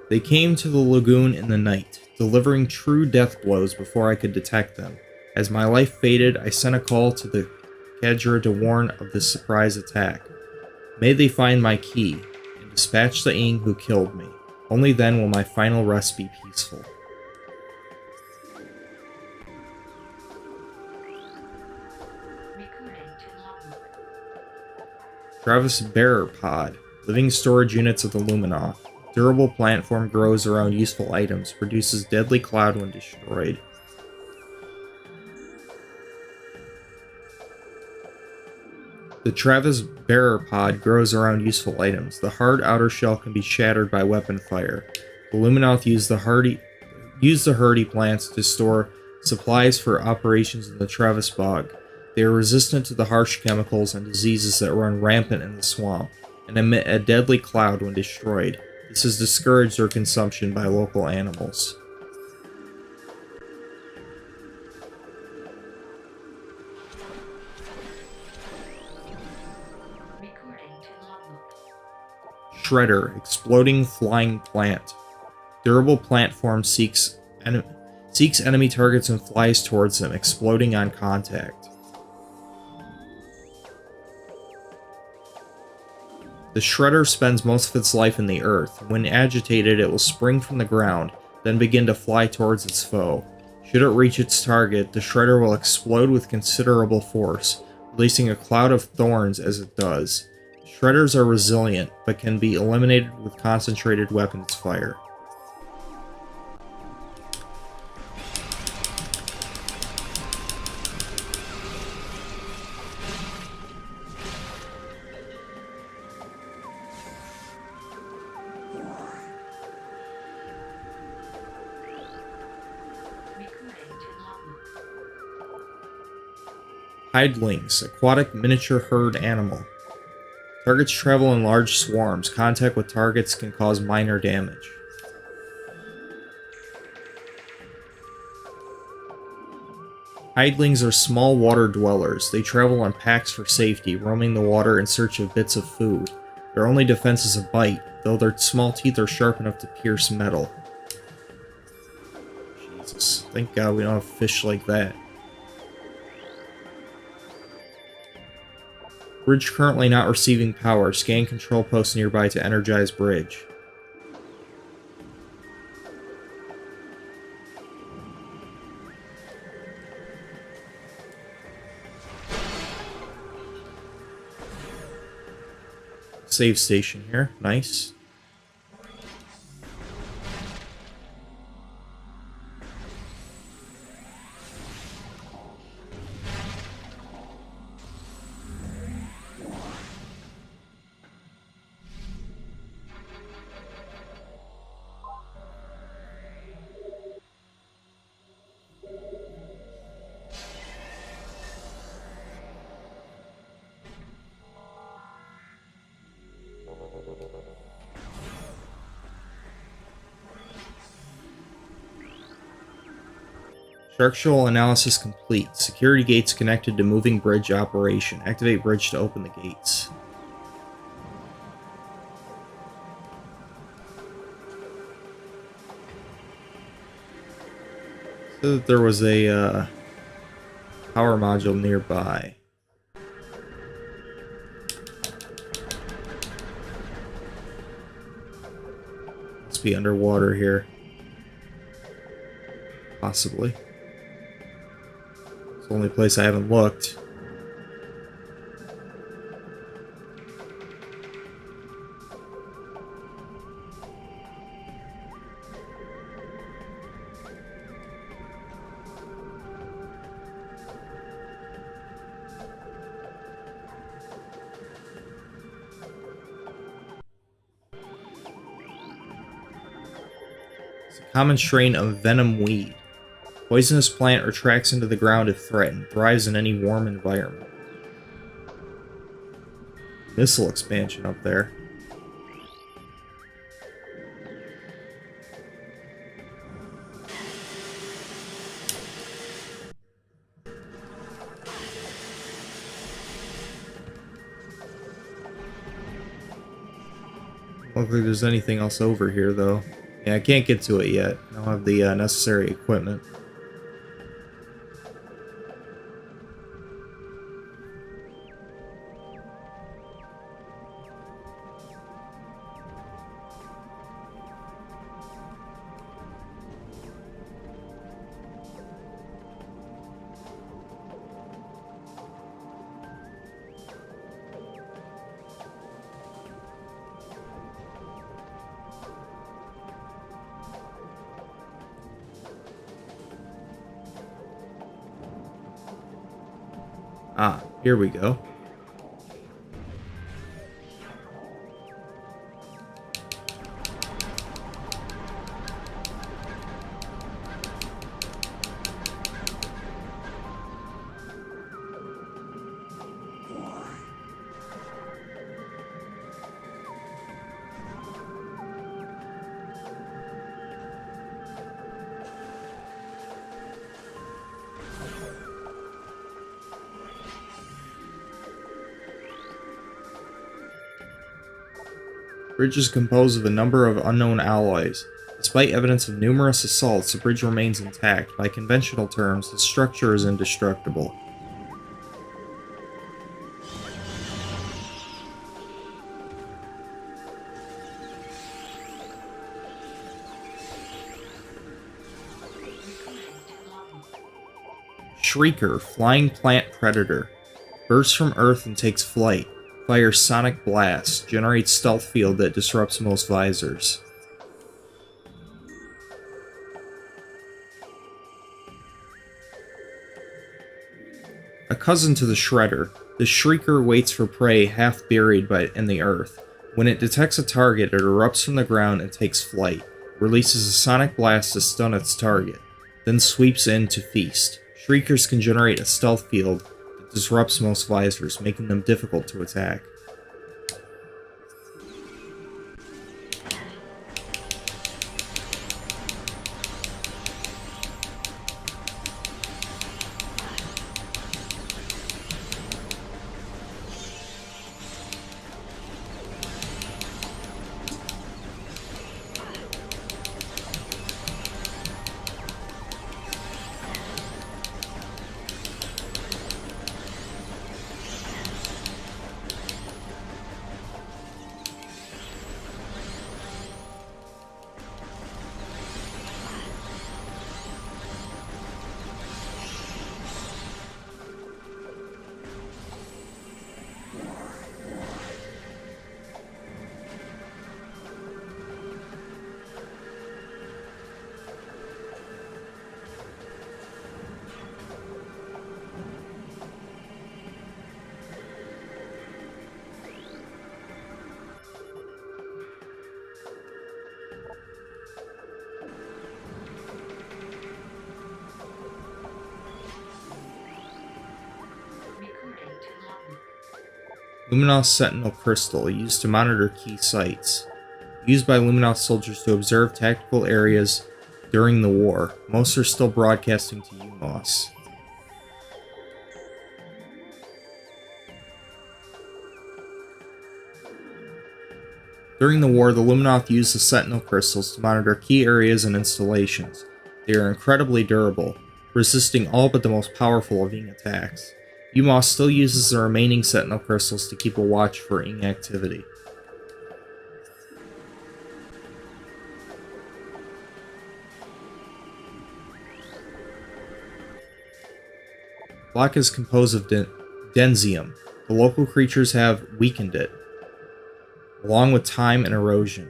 They came to the lagoon in the night, delivering true death blows before I could detect them. As my life faded, I sent a call to the Kadra to warn of this surprise attack. May they find my key, and dispatch the Ing who killed me. Only then will my final rest be peaceful. Recording to logbook. Travis Bearer Pod. Living storage units of the Luminoth. Durable plant form grows around useful items. Produces deadly cloud when destroyed. The Travis Bearer Pod grows around useful items. The hard outer shell can be shattered by weapon fire. The Luminoth use the hardy plants to store supplies for operations in the Travis Bog. They are resistant to the harsh chemicals and diseases that run rampant in the swamp, and emit a deadly cloud when destroyed. This has discouraged their consumption by local animals. Recording to logbook. Shredder, exploding flying plant. Durable plant form seeks enemy targets and flies towards them, exploding on contact. The Shredder spends most of its life in the earth. When agitated, it will spring from the ground, then begin to fly towards its foe. Should it reach its target, the Shredder will explode with considerable force, releasing a cloud of thorns as it does. Shredders are resilient, but can be eliminated with concentrated weapons fire. Recording to logbook. Hidelings, aquatic miniature herd animal. Targets travel in large swarms. Contact with targets can cause minor damage. Hidelings are small water dwellers. They travel on packs for safety, roaming the water in search of bits of food. Their only defense is a bite, though their small teeth are sharp enough to pierce metal. Jesus, thank God we don't have fish like that. Bridge currently not receiving power. Scan control post nearby to energize bridge. Save station here. Nice. Structural analysis complete. Security gates connected to moving bridge operation. Activate bridge to open the gates. So that there was a power module nearby. Must be underwater here. Possibly. It's the only place I haven't looked. It's a common strain of venom weed. Poisonous plant retracts into the ground if threatened. Thrives in any warm environment. Missile expansion up there. Don't think there's anything else over here, though. Yeah, I can't get to it yet. I don't have the necessary equipment. Ah, here we go. Bridge is composed of a number of unknown alloys. Despite evidence of numerous assaults, the bridge remains intact. By conventional terms, the structure is indestructible. Shrieker, flying plant predator. Bursts from Earth and takes flight. Fires sonic blast. Generates stealth field that disrupts most visors. A cousin to the Shredder, the Shrieker waits for prey half buried in the earth. When it detects a target, it erupts from the ground and takes flight. Releases a sonic blast to stun its target, then sweeps in to feast. Shriekers can generate a stealth field that disrupts most visors, making them difficult to attack. Recording to logbook. Luminos Sentinel Crystal, used to monitor key sites. Used by Luminos soldiers to observe tactical areas during the war. Most are still broadcasting to UMOS. During the war, the Luminoth used the Sentinel Crystals to monitor key areas and installations. They are incredibly durable, resisting all but the most powerful of Ing attacks. UMOS still uses the remaining Sentinel Crystals to keep a watch for Ing activity. Block is composed of denzium. The local creatures have weakened it, along with time and erosion.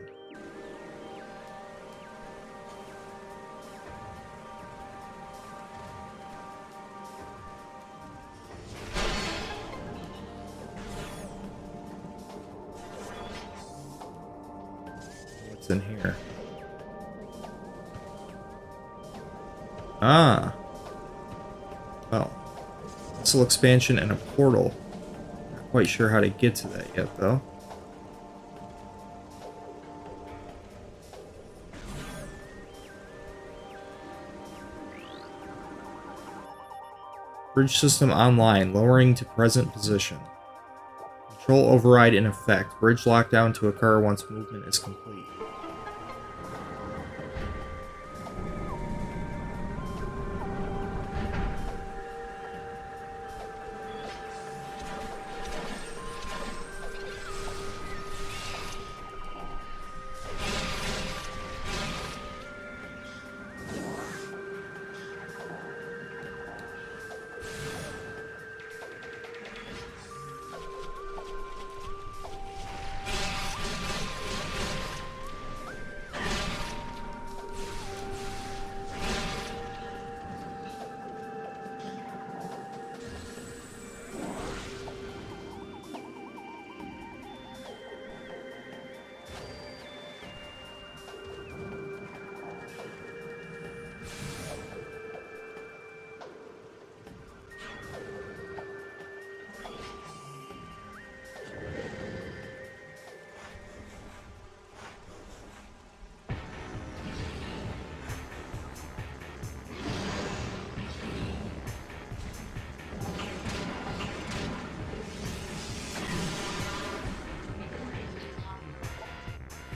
What's in here? Ah. Well. Missile expansion and a portal. Not quite sure how to get to that yet, though. Bridge system online, lowering to present position. Control override in effect. Bridge lockdown to occur once movement is complete.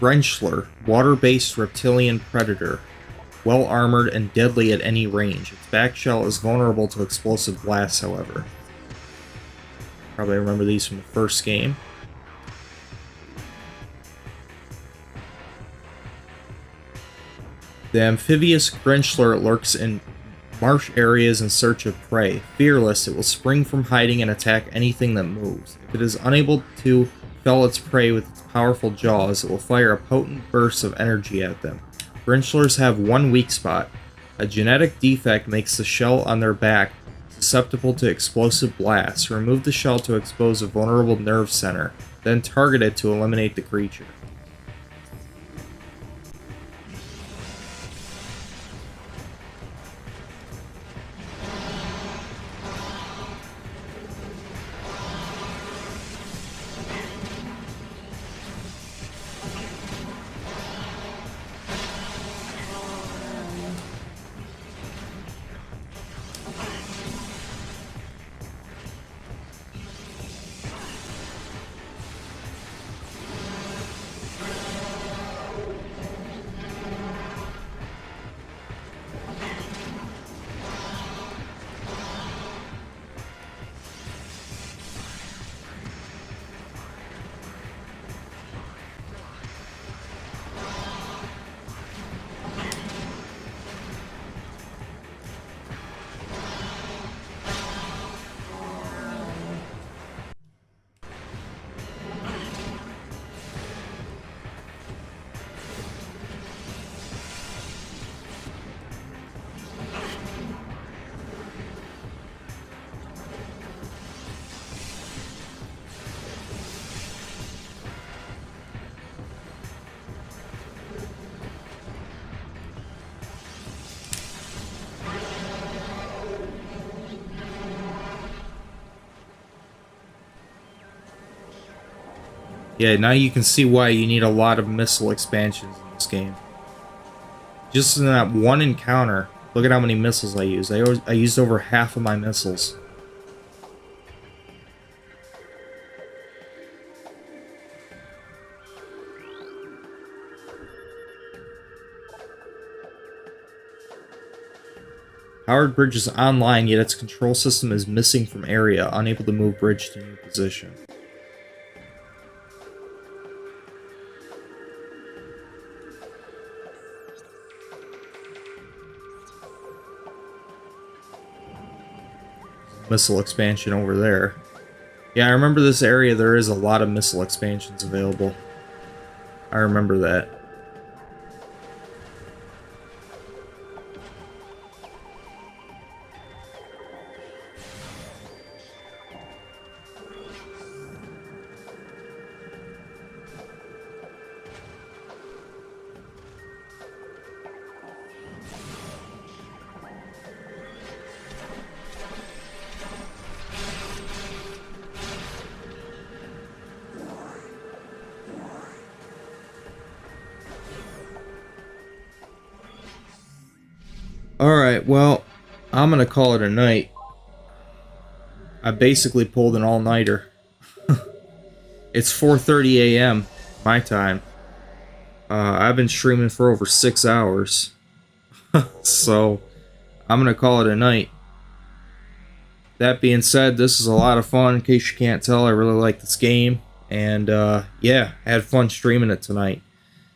Wrenchler, water-based reptilian predator. Well armored and deadly at any range. Its back shell is vulnerable to explosive blasts, however. Probably remember these from the first game. The amphibious Wrenchler lurks in marsh areas in search of prey. Fearless, it will spring from hiding and attack anything that moves. If it is unable to fell its prey with its powerful jaws, it will fire a potent burst of energy at them. Wrenchlers have one weak spot. A genetic defect makes the shell on their back susceptible to explosive blasts. Remove the shell to expose a vulnerable nerve center, then target it to eliminate the creature. Yeah, now you can see why you need a lot of missile expansions in this game. Just in that one encounter, look at how many missiles I used. I used over half of my missiles. Powered bridge is online, yet its control system is missing from area, unable to move bridge to new position. Missile expansion over there. Yeah, I remember this area, there is a lot of missile expansions available. I remember that. Alright, well, I'm gonna call it a night. I basically pulled an all-nighter. It's 4:30 a.m. my time. I've been streaming for over 6 hours. So I'm gonna call it a night. That being said, this is a lot of fun. In case you can't tell, I really like this game. And yeah, I had fun streaming it tonight.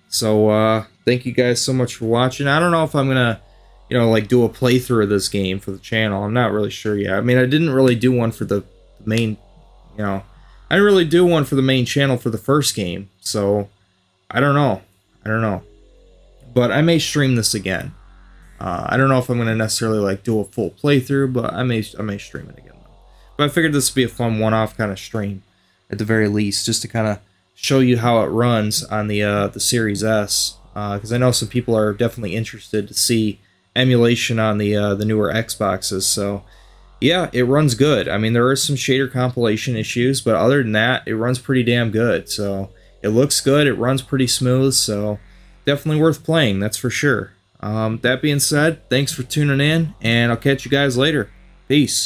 So thank you guys so much for watching. I don't know if I'm gonna, like do a playthrough of this game for the channel. I'm not really sure yet. I mean, I didn't really do one for the main, I didn't really do one for the main channel for the first game. So I don't know. But I may stream this again. I don't know if I'm gonna necessarily like do a full playthrough, but I may stream it again though. But I figured this would be a fun one-off kind of stream, at the very least, just to kind of show you how it runs on the Series S, because I know some people are definitely interested to see emulation on the newer Xboxes. So yeah, it runs good. I mean, there are some shader compilation issues, but other than that, it runs pretty damn good. So it looks good. It runs pretty smooth. So definitely worth playing, that's for sure. That being said, thanks for tuning in, and I'll catch you guys later. Peace.